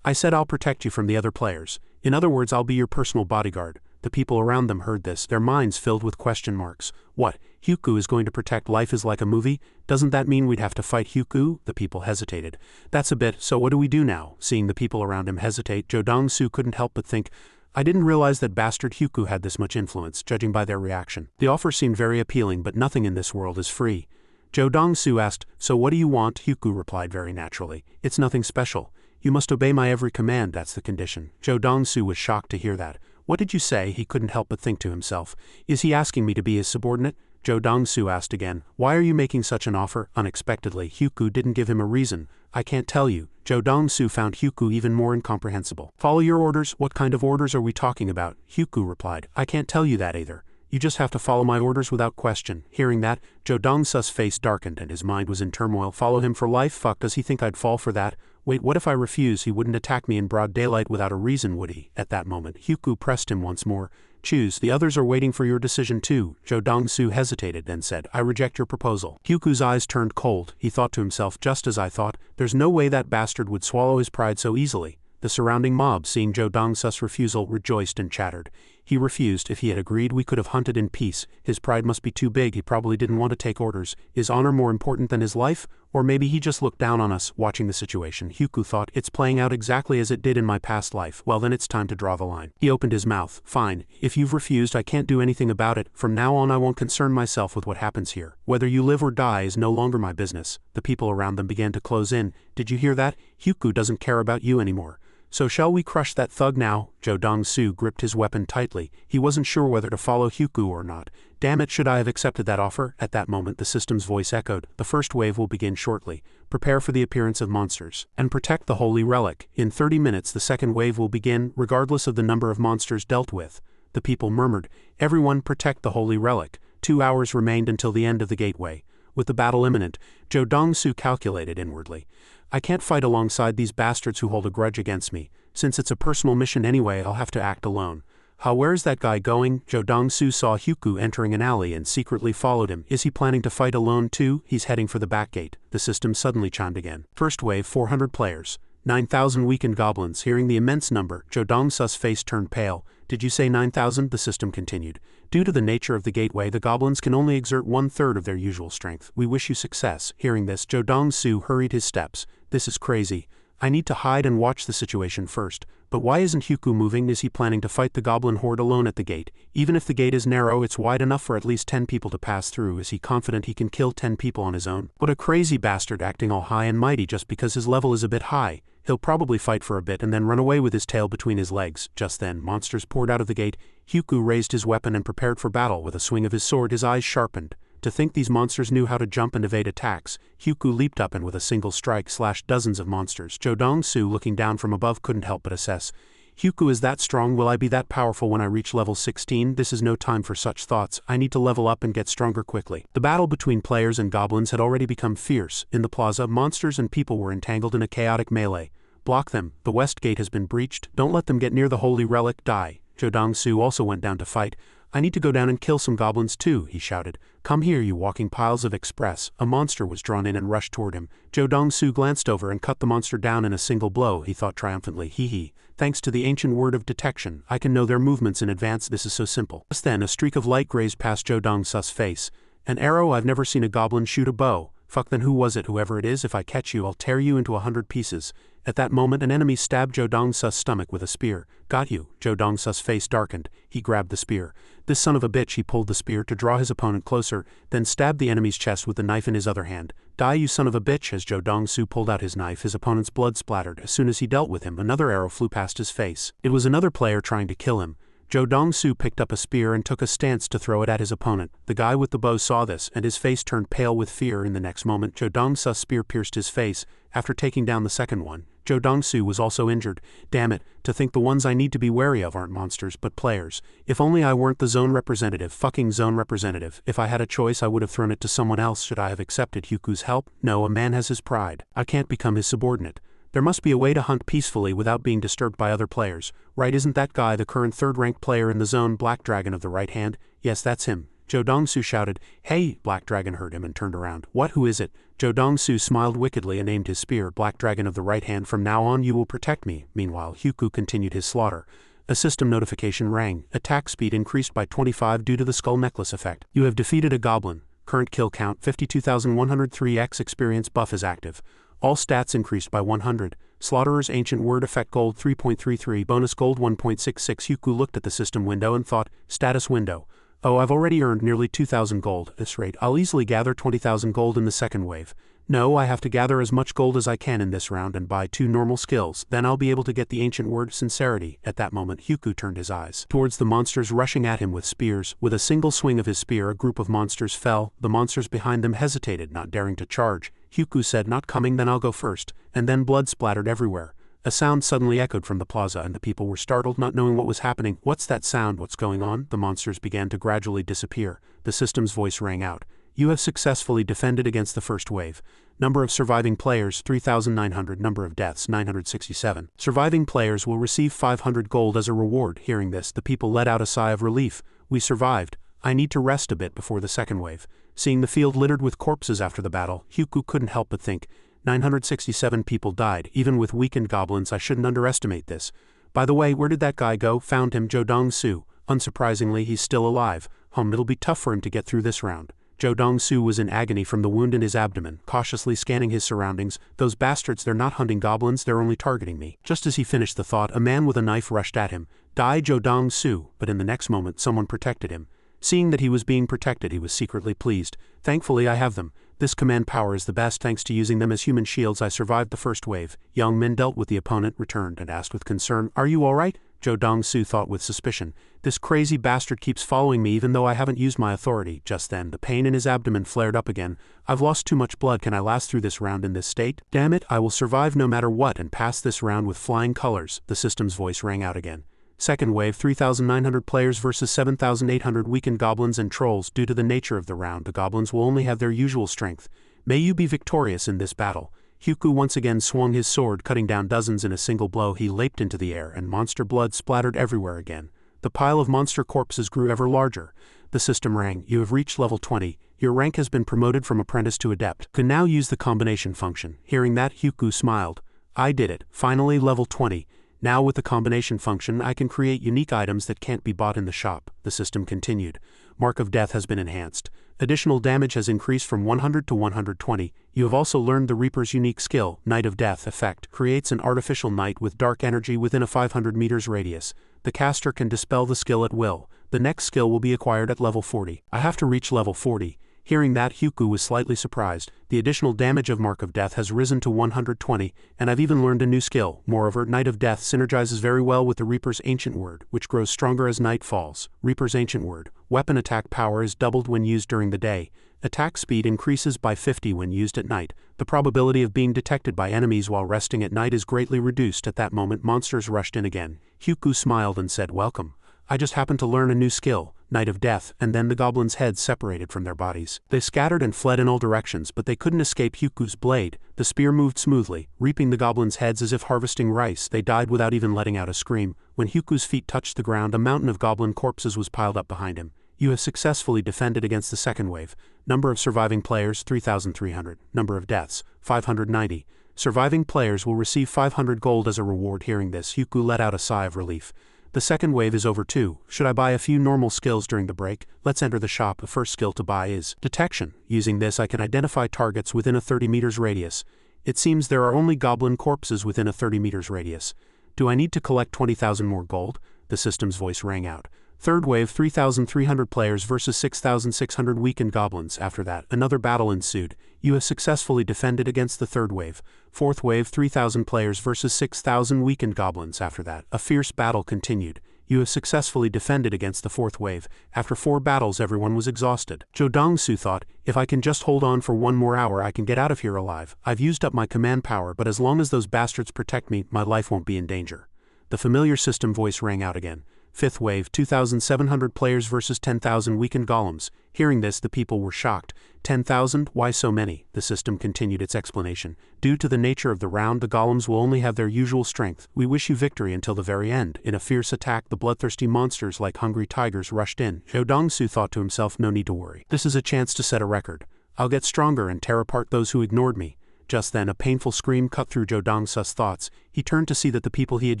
"I said I'll protect you from the other players. In other words, I'll be your personal bodyguard. The people around them heard this, their minds filled with question marks. What? Hyuku is going to protect life is like a movie? Doesn't that mean we'd have to fight Hyuku? The people hesitated. That's a bit, so what do we do now? Seeing the people around him hesitate, Jo Dong-soo couldn't help but think, I didn't realize that bastard Hyuku had this much influence, judging by their reaction. The offer seemed very appealing, but nothing in this world is free. Jo Dong-soo asked, so what do you want? Hyuku replied very naturally. It's nothing special. You must obey my every command, that's the condition. Jo Dong-soo was shocked to hear that. What did you say? He couldn't help but think to himself. Is he asking me to be his subordinate? Jo Dong-soo asked again. Why are you making such an offer? Unexpectedly, Hyuku didn't give him a reason. I can't tell you. Jo Dong-soo found Hyuku even more incomprehensible. Follow your orders? What kind of orders are we talking about? Hyuku replied. I can't tell you that either. You just have to follow my orders without question. Hearing that, Jo Dong-soo's face darkened and his mind was in turmoil. Follow him for life? Fuck, does he think I'd fall for that? Wait, what if I refuse? He wouldn't attack me in broad daylight without a reason, would he? At that moment, Hyuku pressed him once more. Choose, the others are waiting for your decision too. Jo Dong-soo hesitated, then said, I reject your proposal. Hyuku's eyes turned cold. He thought to himself, just as I thought, there's no way that bastard would swallow his pride so easily. The surrounding mob, seeing Jo Dong-soo's refusal, rejoiced and chattered. He refused. If he had agreed, we could have hunted in peace. His pride must be too big. He probably didn't want to take orders. Is honor more important than his life? Or maybe he just looked down on us, watching the situation. Hyuku thought, it's playing out exactly as it did in my past life. Well, then it's time to draw the line. He opened his mouth. Fine. If you've refused, I can't do anything about it. From now on, I won't concern myself with what happens here. Whether you live or die is no longer my business. The people around them began to close in. Did you hear that? Hyuku doesn't care about you anymore. So shall we crush that thug now? Jo Dong-soo gripped his weapon tightly. He wasn't sure whether to follow Hyuku or not. Damn it, should I have accepted that offer? At that moment the system's voice echoed. The first wave will begin shortly. Prepare for the appearance of monsters. And protect the holy relic. In 30 minutes the second wave will begin, regardless of the number of monsters dealt with. The people murmured, everyone protect the holy relic. 2 hours remained until the end of the gateway. With the battle imminent, Jo Dong-soo calculated inwardly. I can't fight alongside these bastards who hold a grudge against me. Since it's a personal mission anyway, I'll have to act alone. Where's that guy going? Jo Dong-soo saw Hyuku entering an alley and secretly followed him. Is he planning to fight alone too? He's heading for the back gate. The system suddenly chimed again. First wave, 400 players. 9,000 weakened goblins. Hearing the immense number, Jo Dong-soo's face turned pale. Did you say 9,000? The system continued. Due to the nature of the gateway, the goblins can only exert 1/3 of their usual strength. We wish you success. Hearing this, Jo Dong-soo hurried his steps. This is crazy. I need to hide and watch the situation first. But why isn't Hyuku moving? Is he planning to fight the goblin horde alone at the gate? Even if the gate is narrow, it's wide enough for at least 10 people to pass through. Is he confident he can kill 10 people on his own? What a crazy bastard, acting all high and mighty just because his level is a bit high. He'll probably fight for a bit and then run away with his tail between his legs. Just then, monsters poured out of the gate. Hyuku raised his weapon and prepared for battle. With a swing of his sword, his eyes sharpened. To think these monsters knew how to jump and evade attacks. Hyuku leaped up and with a single strike slashed dozens of monsters. Jo Dong-soo, looking down from above, couldn't help but assess. Hyuku is that strong. Will I be that powerful when I reach level 16? This is no time for such thoughts. I need to level up and get stronger quickly. The battle between players and goblins had already become fierce. In the plaza, monsters and people were entangled in a chaotic melee. Block them. The west gate has been breached. Don't let them get near the holy relic. Die. Jo Dong-soo also went down to fight. I need to go down and kill some goblins too, he shouted. Come here, you walking piles of express. A monster was drawn in and rushed toward him. Jo Dong-soo glanced over and cut the monster down in a single blow. He thought triumphantly, hee. Thanks to the ancient word of detection, I can know their movements in advance. This is so simple. Just then, a streak of light grazed past Jo Dong-soo's face. An arrow? I've never seen a goblin shoot a bow. Fuck, then who was it? Whoever it is, if I catch you, I'll tear you into 100 pieces. At that moment, an enemy stabbed Jo Dong-soo's stomach with a spear. Got you. Jo Dong-soo's face darkened. He grabbed the spear. This son of a bitch. He pulled the spear to draw his opponent closer, then stabbed the enemy's chest with the knife in his other hand. Die, you son of a bitch. As Jo Dong-soo pulled out his knife, his opponent's blood splattered. As soon as he dealt with him, another arrow flew past his face. It was another player trying to kill him. Jo Dong-soo picked up a spear and took a stance to throw it at his opponent. The guy with the bow saw this, and his face turned pale with fear. In the next moment, Jo Dong-soo's spear pierced his face. After taking down the second one, Jo Dong-soo was also injured. Damn it, to think the ones I need to be wary of aren't monsters, but players. If only I weren't the zone representative. Fucking zone representative. If I had a choice, I would have thrown it to someone else. Should I have accepted Hyuku's help? No, a man has his pride. I can't become his subordinate. There must be a way to hunt peacefully without being disturbed by other players. Right, isn't that guy the current third-ranked player in the zone, Black Dragon of the right hand? Yes, that's him. Jo Dong-soo shouted, "Hey!" Black Dragon heard him and turned around. What? Who is it? Jo Dong-soo smiled wickedly and aimed his spear. Black Dragon of the right hand, from now on you will protect me. Meanwhile, Hyuku continued his slaughter. A system notification rang. Attack speed increased by 25 due to the skull necklace effect. You have defeated a goblin. Current kill count 52,103x. Experience buff is active. All stats increased by 100. Slaughterer's Ancient Word Effect Gold 3.33, bonus gold 1.66. Yuku looked at the system window and thought, status window. Oh, I've already earned nearly 2,000 gold. At this rate, I'll easily gather 20,000 gold in the second wave. No, I have to gather as much gold as I can in this round and buy 2 normal skills, then I'll be able to get the ancient word Sincerity. At that moment, Yuku turned his eyes towards the monsters rushing at him with spears. With a single swing of his spear, a group of monsters fell. The monsters behind them hesitated, not daring to charge. Yuku said, not coming, then I'll go first. And then blood splattered everywhere. A sound suddenly echoed from the plaza and the people were startled, not knowing what was happening. What's that sound? What's going on? The monsters began to gradually disappear. The system's voice rang out. You have successfully defended against the first wave. Number of surviving players 3,900. Number of deaths 967. Surviving players will receive 500 gold as a reward. Hearing this, the people let out a sigh of relief. We survived. I need to rest a bit before the second wave. Seeing the field littered with corpses after the battle, Yuku couldn't help but think, 967 people died. Even with weakened goblins, I shouldn't underestimate this. By the way, where did that guy go? Found him, Dong-su. Unsurprisingly, he's still alive. It'll be tough for him to get through this round. Dong-su was in agony from the wound in his abdomen, cautiously scanning his surroundings. Those bastards, they're not hunting goblins, they're only targeting me. Just as he finished the thought, a man with a knife rushed at him. Die, Dong-su, but in the next moment someone protected him. Seeing that he was being protected, he was secretly pleased. Thankfully I have them. This command power is the best. Thanks to using them as human shields, I survived the first wave. Young Min dealt with the opponent, returned, and asked with concern, Are you alright? Dong-su thought with suspicion. This crazy bastard keeps following me even though I haven't used my authority. Just then, the pain in his abdomen flared up again. I've lost too much blood. Can I last through this round in this state? Damn it, I will survive no matter what and pass this round with flying colors. The system's voice rang out again. Second wave, 3,900 players versus 7,800 weakened goblins and trolls. Due to the nature of the round, the goblins will only have their usual strength. May you be victorious in this battle. Yuku once again swung his sword, cutting down dozens in a single blow. He leaped into the air, and monster blood splattered everywhere again. The pile of monster corpses grew ever larger. The system rang. You have reached level 20. Your rank has been promoted from apprentice to adept. Can now use the combination function. Hearing that, Yuku smiled. I did it. Finally level 20. Now with the combination function, I can create unique items that can't be bought in the shop. The system continued. Mark of Death has been enhanced. Additional damage has increased from 100 to 120. You have also learned the Reaper's unique skill, Night of Death effect, creates an artificial night with dark energy within a 500 meters radius. The caster can dispel the skill at will. The next skill will be acquired at level 40. I have to reach level 40. Hearing that, Yuku was slightly surprised. The additional damage of Mark of Death has risen to 120, and I've even learned a new skill. Moreover, Night of Death synergizes very well with the Reaper's Ancient Word, which grows stronger as night falls. Reaper's Ancient Word. Weapon attack power is doubled when used during the day. Attack speed increases by 50 when used at night. The probability of being detected by enemies while resting at night is greatly reduced. At that moment, monsters rushed in again. Yuku smiled and said, Welcome. I just happened to learn a new skill, Night of Death, and then the goblins' heads separated from their bodies. They scattered and fled in all directions, but they couldn't escape Yuku's blade. The spear moved smoothly, reaping the goblins' heads as if harvesting rice. They died without even letting out a scream. When Yuku's feet touched the ground, a mountain of goblin corpses was piled up behind him. You have successfully defended against the second wave. Number of surviving players, 3,300. Number of deaths, 590. Surviving players will receive 500 gold as a reward. Hearing this, Yuku let out a sigh of relief. The second wave is over too. Should I buy a few normal skills during the break? Let's enter the shop. The first skill to buy is Detection. Using this, I can identify targets within a 30 meters radius. It seems there are only goblin corpses within a 30 meters radius. Do I need to collect 20,000 more gold? The system's voice rang out. Third wave, 3,300 players versus 6,600 weakened goblins. After that, another battle ensued. You have successfully defended against the third wave. Fourth wave, 3,000 players versus 6,000 weakened goblins. After that, a fierce battle continued. You have successfully defended against the fourth wave. After 4 battles, everyone was exhausted. Dong-su thought, if I can just hold on for 1 more hour, I can get out of here alive. I've used up my command power, but as long as those bastards protect me, my life won't be in danger. The familiar system voice rang out again. Fifth wave, 2,700 players versus 10,000 weakened golems. Hearing this, the people were shocked. 10,000? Why so many? The system continued its explanation. Due to the nature of the round, the golems will only have their usual strength. We wish you victory until the very end. In a fierce attack, the bloodthirsty monsters like hungry tigers rushed in. Dong-su thought to himself, no need to worry. This is a chance to set a record. I'll get stronger and tear apart those who ignored me. Just then a painful scream cut through Zhou Dongsu's thoughts. He turned to see that the people he had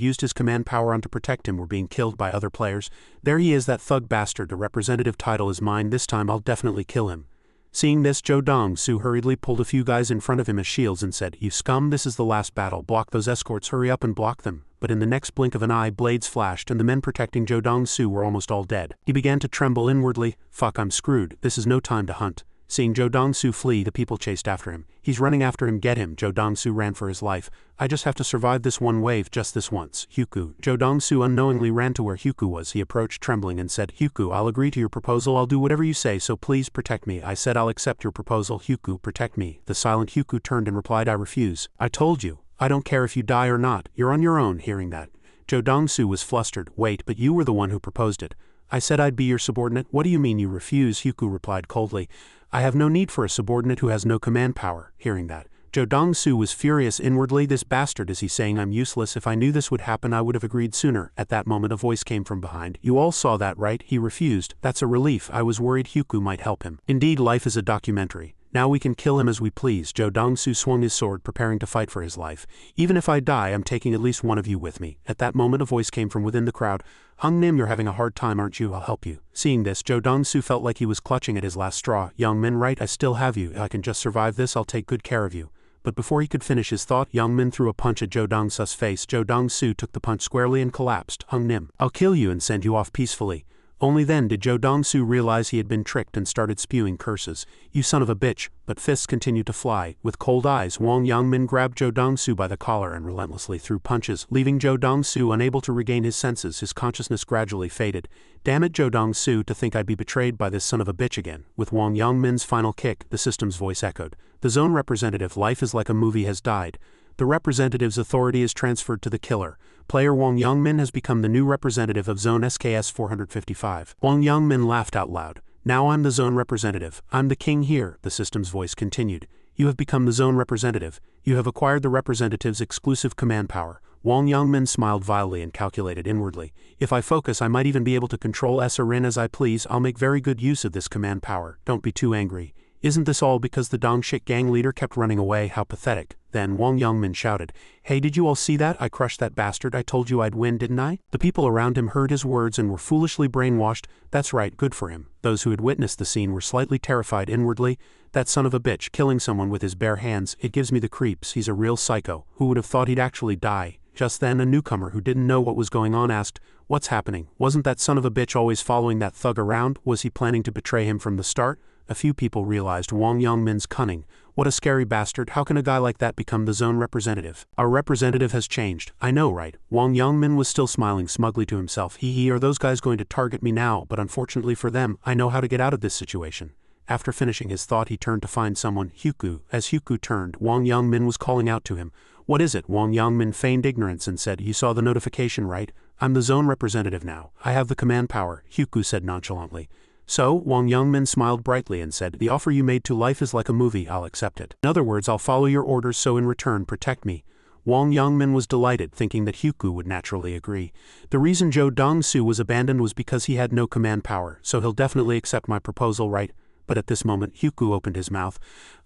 used his command power on to protect him were being killed by other players. There he is, that thug bastard, the representative title is mine, this time I'll definitely kill him. Seeing this, Zhou Dongsu hurriedly pulled a few guys in front of him as shields and said, "You scum, this is the last battle, block those escorts, hurry up and block them." But in the next blink of an eye, blades flashed and the men protecting Zhou Dongsu were almost all dead. He began to tremble inwardly. Fuck, I'm screwed, this is no time to hunt. Seeing Zhou Dongsu flee, the people chased after him. He's running after him, get him. Zhou Dongsu ran for his life. I just have to survive this one wave, just this once. Huku. Zhou Dongsu unknowingly ran to where Huku was. He approached trembling and said, "Huku, I'll agree to your proposal, I'll do whatever you say, so please protect me." I said, "I'll accept your proposal, Huku, protect me." The silent Huku turned and replied, "I refuse. I told you. I don't care if you die or not, you're on your own." Hearing that, Zhou Dongsu was flustered. "Wait, but you were the one who proposed it." "I said I'd be your subordinate. What do you mean you refuse?" Huku replied coldly. "I have no need for a subordinate who has no command power." Hearing that, Zhou Dongsu was furious inwardly. This bastard, is he saying I'm useless? If I knew this would happen, I would have agreed sooner. At that moment a voice came from behind. "You all saw that, right? He refused. That's a relief. I was worried Huku might help him." Indeed, life is a documentary. Now we can kill him as we please. Zhou Dongsu swung his sword, preparing to fight for his life. "Even if I die, I'm taking at least one of you with me." At that moment a voice came from within the crowd. "Hung Nim, you're having a hard time, aren't you? I'll help you." Seeing this, Zhou Dongsu felt like he was clutching at his last straw. "Young Min, right? I still have you. If I can just survive this, I'll take good care of you." But before he could finish his thought, Young Min threw a punch at Zhou Dongsu's face. Zhou Dongsu took the punch squarely and collapsed. "Hung Nim, I'll kill you and send you off peacefully." Only then did Zhou Dongsu realize he had been tricked and started spewing curses. "You son of a bitch," but fists continued to fly. With cold eyes, Wang Yangmin grabbed Zhou Dongsu by the collar and relentlessly threw punches, leaving Zhou Dongsu unable to regain his senses. His consciousness gradually faded. "Damn it, Zhou Dongsu, to think I'd be betrayed by this son of a bitch again." With Wang Yangmin's final kick, the system's voice echoed. "The zone representative, life is like a movie, has died. The representative's authority is transferred to the killer. Player Wang Yangmin has become the new representative of Zone SKS-455. Wang Yangmin laughed out loud. "Now I'm the zone representative. I'm the king here," the system's voice continued. "You have become the zone representative. You have acquired the representative's exclusive command power." Wang Yangmin smiled vilely and calculated inwardly. "If I focus, I might even be able to control SSS-Rank as I please. I'll make very good use of this command power. Don't be too angry. Isn't this all because the Dongshik gang leader kept running away? How pathetic." Then Wang Yangmin shouted, "Hey, did you all see that? I crushed that bastard. I told you I'd win, didn't I?" The people around him heard his words and were foolishly brainwashed. That's right, good for him. Those who had witnessed the scene were slightly terrified inwardly. That son of a bitch, killing someone with his bare hands, it gives me the creeps. He's a real psycho. Who would have thought he'd actually die? Just then a newcomer who didn't know what was going on asked, "What's happening? Wasn't that son of a bitch always following that thug around? Was he planning to betray him from the start?" A few people realized Wang Yangmin's cunning. What a scary bastard, how can a guy like that become the zone representative? Our representative has changed. I know, right? Wang Yangmin was still smiling smugly to himself. Hee, are those guys going to target me now? But unfortunately for them, I know how to get out of this situation. After finishing his thought, he turned to find someone, Huku. As Huku turned, Wang Yangmin was calling out to him. "What is it?" Wang Yangmin feigned ignorance and said, "You saw the notification, right? I'm the zone representative now. I have the command power," Huku said nonchalantly. "So," Wang Yangmin smiled brightly and said, "The offer you made to life is like a movie, I'll accept it. In other words, I'll follow your orders, so in return, protect me." Wang Yangmin was delighted, thinking that Huku would naturally agree. The reason Zhou Dongsu was abandoned was because he had no command power, so he'll definitely accept my proposal, right? But at this moment, Huku opened his mouth.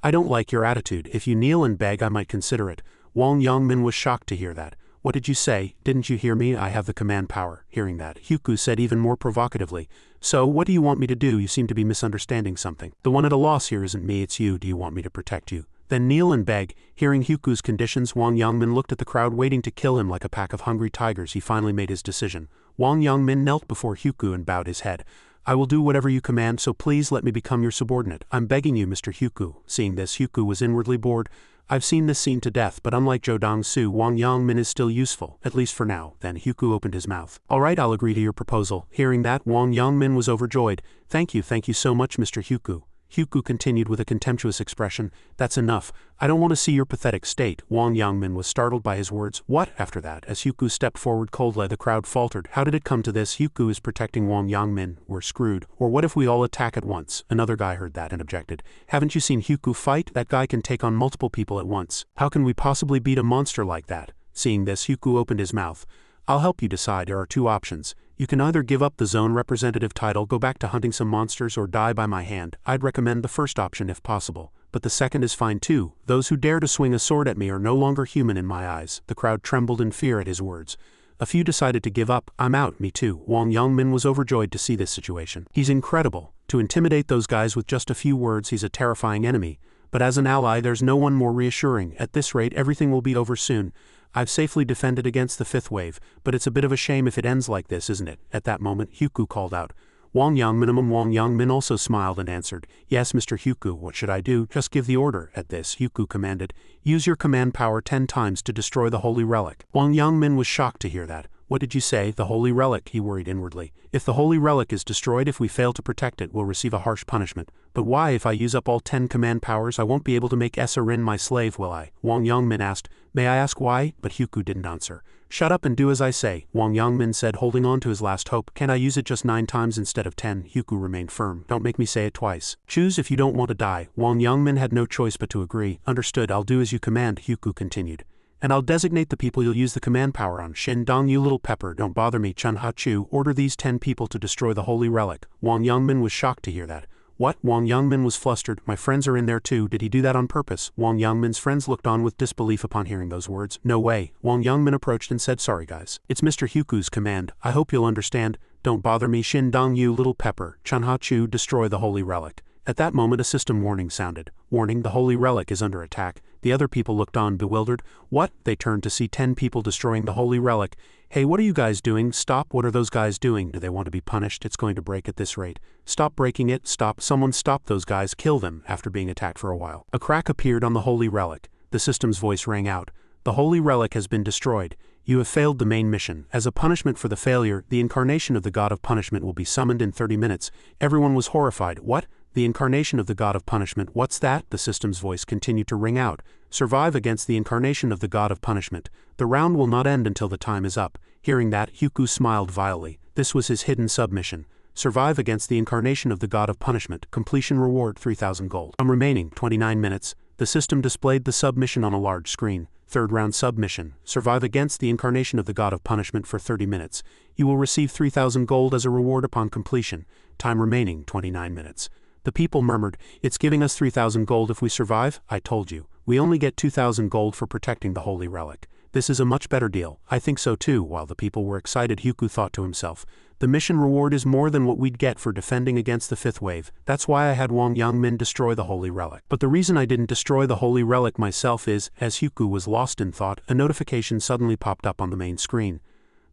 "I don't like your attitude. If you kneel and beg, I might consider it." Wang Yangmin was shocked to hear that. "What did you say? Didn't you hear me? I have the command power." Hearing that, Huku said even more provocatively, "So, what do you want me to do? You seem to be misunderstanding something. The one at a loss here isn't me, it's you. Do you want me to protect you? Then kneel and beg." Hearing Huku's conditions, Wang Yangmin looked at the crowd waiting to kill him like a pack of hungry tigers. He finally made his decision. Wang Yangmin knelt before Huku and bowed his head. "I will do whatever you command, so please let me become your subordinate. I'm begging you, Mr. Huku." Seeing this, Huku was inwardly bored. "I've seen this scene to death, but unlike Zhou Dongsu, Wang Yangmin is still useful, at least for now." Then Huku opened his mouth. "All right, I'll agree to your proposal." Hearing that, Wang Yangmin was overjoyed. Thank you so much, Mr. Huku." Huku continued with a contemptuous expression, "That's enough. I don't want to see your pathetic state." Wang Yangmin was startled by his words. "What?" After that, as Huku stepped forward coldly, the crowd faltered. How did it come to this? Huku is protecting Wang Yangmin. We're screwed. Or what if we all attack at once? Another guy heard that and objected. "Haven't you seen Huku fight? That guy can take on multiple people at once. How can we possibly beat a monster like that?" Seeing this, Huku opened his mouth. "I'll help you decide. There are two options. You can either give up the zone representative title, go back to hunting some monsters, or die by my hand. I'd recommend the first option if possible. but the second is fine too. Those who dare to swing a sword at me are no longer human in my eyes." The crowd trembled in fear at his words. A few decided to give up. "I'm out, me too." Wang Yongmin was overjoyed to see this situation. He's incredible. To intimidate those guys with just a few words, he's a terrifying enemy. But as an ally, there's no one more reassuring. At this rate, everything will be over soon. I've safely defended against the fifth wave, but it's a bit of a shame if it ends like this, isn't it? At that moment, Huku called out. Wang Yongmin also smiled and answered, "Yes, Mr. Huku, what should I do? Just give the order." At this, Huku commanded, "Use your command power 10 times to destroy the holy relic." Wang Yongmin was shocked to hear that. "What did you say? The holy relic?" he worried inwardly. "If the holy relic is destroyed, if we fail to protect it, we'll receive a harsh punishment. But why, if I use up all 10 command powers, I won't be able to make Rin my slave, will I?" Wang Yongmin asked. "May I ask why?" But Huku didn't answer. "Shut up and do as I say," Wang Yongmin said, holding on to his last hope. "Can't I use it just 9 times instead of 10? Huku remained firm. "Don't make me say it twice. Choose if you don't want to die." Wang Yongmin had no choice but to agree. "Understood, I'll do as you command," Huku continued. "And I'll designate the people you'll use the command power on. Shin Dong, you little pepper, don't bother me. Chun Ha Chu, order these 10 people to destroy the holy relic." Wang Yongmin was shocked to hear that. "What?" Wang Yongmin was flustered. "My friends are in there too. Did he do that on purpose?" Wang Yongmin's friends looked on with disbelief upon hearing those words. "No way." Wang Yongmin approached and said, "Sorry guys. It's Mr. Huku's command. I hope you'll understand. Don't bother me. Shin Dong, you little pepper. Chun Ha Chu, destroy the holy relic." At that moment a system warning sounded. "Warning, the holy relic is under attack." The other people looked on bewildered. "What?" They turned to see 10 people destroying the holy relic. "Hey, what are you guys doing? Stop, what are those guys doing? Do they want to be punished? It's going to break at this rate. Stop breaking it, stop, someone stop those guys, kill them." After being attacked for a while, a crack appeared on the holy relic. The system's voice rang out. "The holy relic has been destroyed. You have failed the main mission. As a punishment for the failure, the incarnation of the god of punishment will be summoned in 30 minutes. Everyone was horrified. "What? The incarnation of the god of punishment, what's that?" The system's voice continued to ring out. "Survive against the incarnation of the god of punishment. The round will not end until the time is up." Hearing that, Huku smiled vilely. This was his hidden submission. Survive against the incarnation of the god of punishment. Completion reward 3,000 gold. Remaining 29 minutes. The system displayed the submission on a large screen. Third round submission. Survive against the incarnation of the god of punishment for 30 minutes. You will receive 3,000 gold as a reward upon completion. Time remaining 29 minutes. The people murmured, "It's giving us 3,000 gold if we survive? I told you. We only get 2,000 gold for protecting the holy relic. This is a much better deal." "I think so too." While the people were excited, Huku thought to himself, "The mission reward is more than what we'd get for defending against the fifth wave. That's why I had Wang Yongmin destroy the holy relic. But the reason I didn't destroy the holy relic myself is," as Huku was lost in thought, a notification suddenly popped up on the main screen.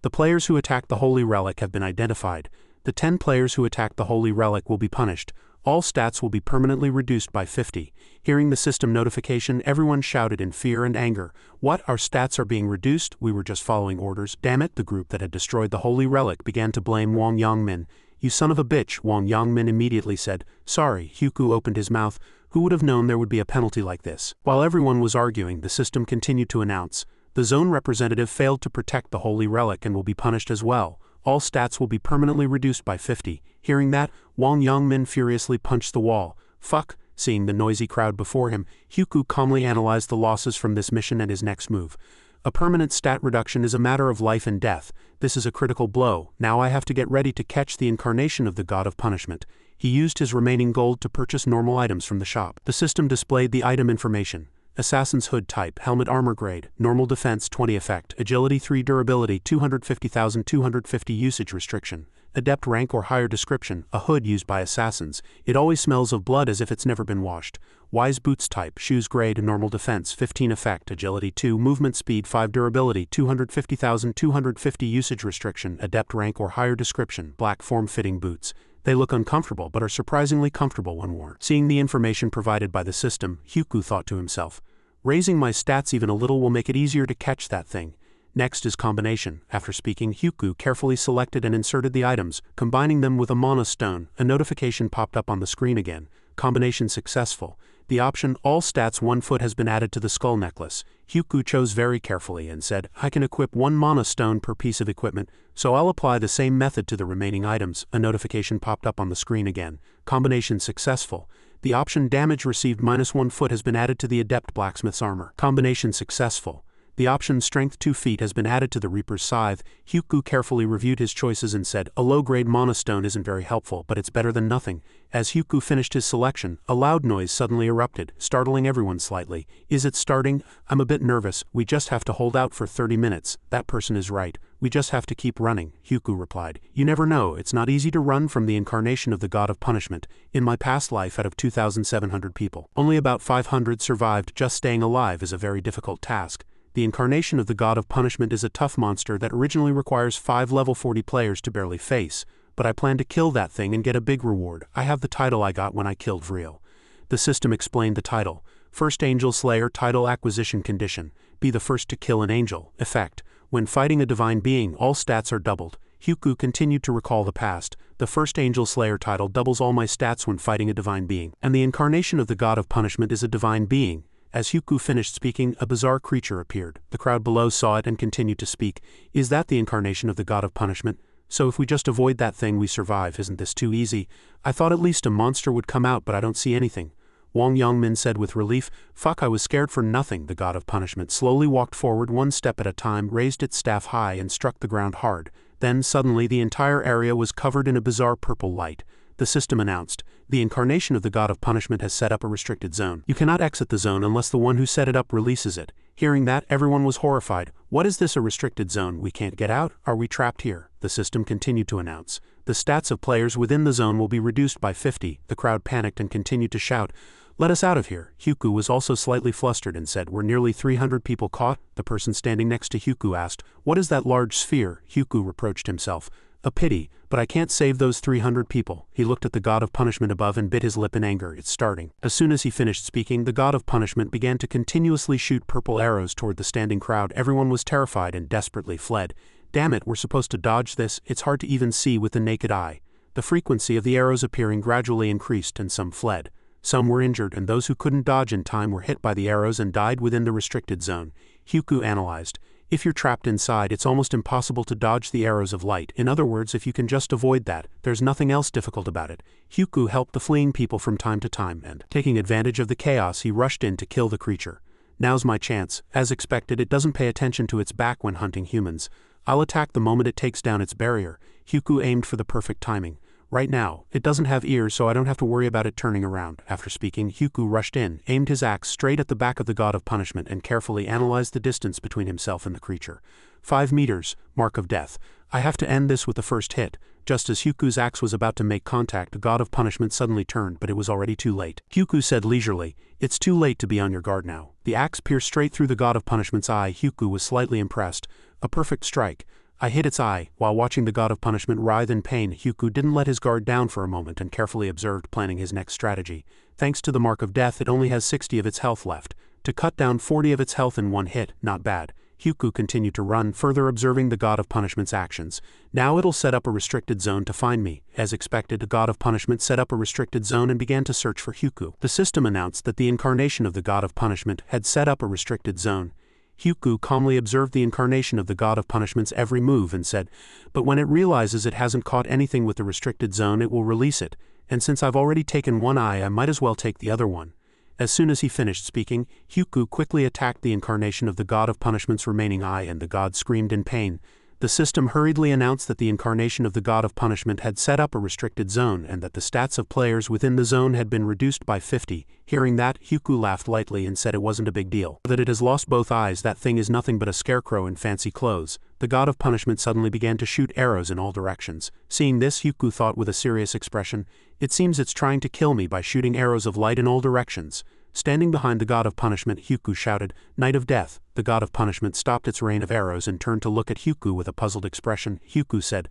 "The players who attacked the holy relic have been identified. The 10 players who attacked the holy relic will be punished. All stats will be permanently reduced by 50. Hearing the system notification, everyone shouted in fear and anger. "What? Our stats are being reduced? We were just following orders." Damn it, the group that had destroyed the holy relic began to blame Wang Yongmin. "You son of a bitch," Wang Yongmin immediately said. "Sorry." Huku opened his mouth. Who would have known there would be a penalty like this? While everyone was arguing, the system continued to announce. "The zone representative failed to protect the holy relic and will be punished as well. All stats will be permanently reduced by 50. Hearing that, Wang Yongmin furiously punched the wall. "Fuck." Seeing the noisy crowd before him, Huku calmly analyzed the losses from this mission and his next move. "A permanent stat reduction is a matter of life and death. This is a critical blow. Now I have to get ready to catch the incarnation of the god of punishment." He used his remaining gold to purchase normal items from the shop. The system displayed the item information. Assassin's Hood type, helmet armor grade, normal defense 20 effect, agility 3 durability 250,250 usage restriction, adept rank or higher description, a hood used by assassins. It always smells of blood as if it's never been washed. Wise boots type, shoes grade, normal defense 15 effect, agility 2, movement speed 5 durability 250,250 usage restriction, adept rank or higher description, black form-fitting boots. They look uncomfortable but are surprisingly comfortable when worn. Seeing the information provided by the system, Huku thought to himself, "Raising my stats even a little will make it easier to catch that thing." Next is combination. After speaking, Huku carefully selected and inserted the items, combining them with a mana stone. A notification popped up on the screen again. Combination successful. The option all stats 1 foot has been added to the skull necklace. Huku chose very carefully and said, "I can equip 1 mana stone per piece of equipment, so I'll apply the same method to the remaining items." A notification popped up on the screen again. Combination successful. The option damage received -1 foot has been added to the adept blacksmith's armor. Combination successful. The option Strength 2 feet has been added to the Reaper's Scythe. Hyuku carefully reviewed his choices and said, a low-grade monostone isn't very helpful, but it's better than nothing. As Hyuku finished his selection, a loud noise suddenly erupted, startling everyone slightly. Is it starting? I'm a bit nervous. We just have to hold out for 30 minutes. That person is right. We just have to keep running, Hyuku replied. You never know, it's not easy to run from the incarnation of the god of punishment. In my past life, out of 2,700 people, only about 500 survived. Just staying alive is a very difficult task. The incarnation of the god of punishment is a tough monster that originally requires 5 level 40 players to barely face, but I plan to kill that thing and get a big reward. I have the title I got when I killed Vril. The system explained the title. First Angel Slayer title acquisition condition. Be the first to kill an angel. Effect. When fighting a divine being, all stats are doubled. Hyuku continued to recall the past. The first Angel Slayer title doubles all my stats when fighting a divine being. And the incarnation of the god of punishment is a divine being. As Hyuku finished speaking, a bizarre creature appeared. The crowd below saw it and continued to speak. Is that the incarnation of the god of punishment? So if we just avoid that thing we survive, isn't this too easy? I thought at least a monster would come out, but I don't see anything. Wang Yongmin said with relief. Fuck, I was scared for nothing. The god of punishment slowly walked forward one step at a time, raised its staff high and struck the ground hard. Then suddenly the entire area was covered in a bizarre purple light. The system announced, the incarnation of the god of punishment has set up a restricted zone. You cannot exit the zone unless the one who set it up releases it. Hearing that, everyone was horrified. What is this, a restricted zone? We can't get out? Are we trapped here? The system continued to announce. The stats of players within the zone will be reduced by 50. The crowd panicked and continued to shout, let us out of here. Hyuku was also slightly flustered and said, were nearly 300 people caught? The person standing next to Hyuku asked, what is that large sphere? Hyuku reproached himself. A pity, but I can't save those 300 people. He looked at the god of punishment above and bit his lip in anger. It's starting. As soon as he finished speaking, the god of punishment began to continuously shoot purple arrows toward the standing crowd. Everyone was terrified and desperately fled. Damn it, we're supposed to dodge this. It's hard to even see with the naked eye. The frequency of the arrows appearing gradually increased and some fled. Some were injured, and those who couldn't dodge in time were hit by the arrows and died within the restricted zone. Hyuku analyzed. If you're trapped inside, it's almost impossible to dodge the arrows of light. In other words, if you can just avoid that, there's nothing else difficult about it. Hyuku helped the fleeing people from time to time, and, taking advantage of the chaos, he rushed in to kill the creature. Now's my chance. As expected, it doesn't pay attention to its back when hunting humans. I'll attack the moment it takes down its barrier. Hyuku aimed for the perfect timing. Right now, it doesn't have ears, so I don't have to worry about it turning around. After speaking, Hyuku rushed in, aimed his axe straight at the back of the god of punishment and carefully analyzed the distance between himself and the creature. 5 meters, mark of death. I have to end this with the first hit. Just as Hyuku's axe was about to make contact, the god of punishment suddenly turned, but it was already too late. Hyuku said leisurely, it's too late to be on your guard now. The axe pierced straight through the god of punishment's eye. Hyuku was slightly impressed. A perfect strike. I hit its eye. While watching the god of punishment writhe in pain, Hyuku didn't let his guard down for a moment and carefully observed, planning his next strategy. Thanks to the mark of death, it only has 60 of its health left. To cut down 40 of its health in one hit, not bad. Hyuku continued to run, further observing the god of punishment's actions. Now it'll set up a restricted zone to find me. As expected, the god of punishment set up a restricted zone and began to search for Hyuku. The system announced that the incarnation of the god of punishment had set up a restricted zone. Hyuku calmly observed the incarnation of the god of punishment's every move and said, but when it realizes it hasn't caught anything with the restricted zone, it will release it, and since I've already taken one eye, I might as well take the other one. As soon as he finished speaking, Hyuku quickly attacked the incarnation of the god of punishment's remaining eye, and the god screamed in pain. The system hurriedly announced that the incarnation of the god of punishment had set up a restricted zone and that the stats of players within the zone had been reduced by 50. Hearing that, Hyuku laughed lightly and said it wasn't a big deal. That it has lost both eyes, that thing is nothing but a scarecrow in fancy clothes. The god of punishment suddenly began to shoot arrows in all directions. Seeing this, Hyuku thought with a serious expression, it seems it's trying to kill me by shooting arrows of light in all directions. Standing behind the god of punishment, Hyuku shouted, Knight of Death. The god of punishment stopped its rain of arrows and turned to look at Hyuku with a puzzled expression. Hyuku said,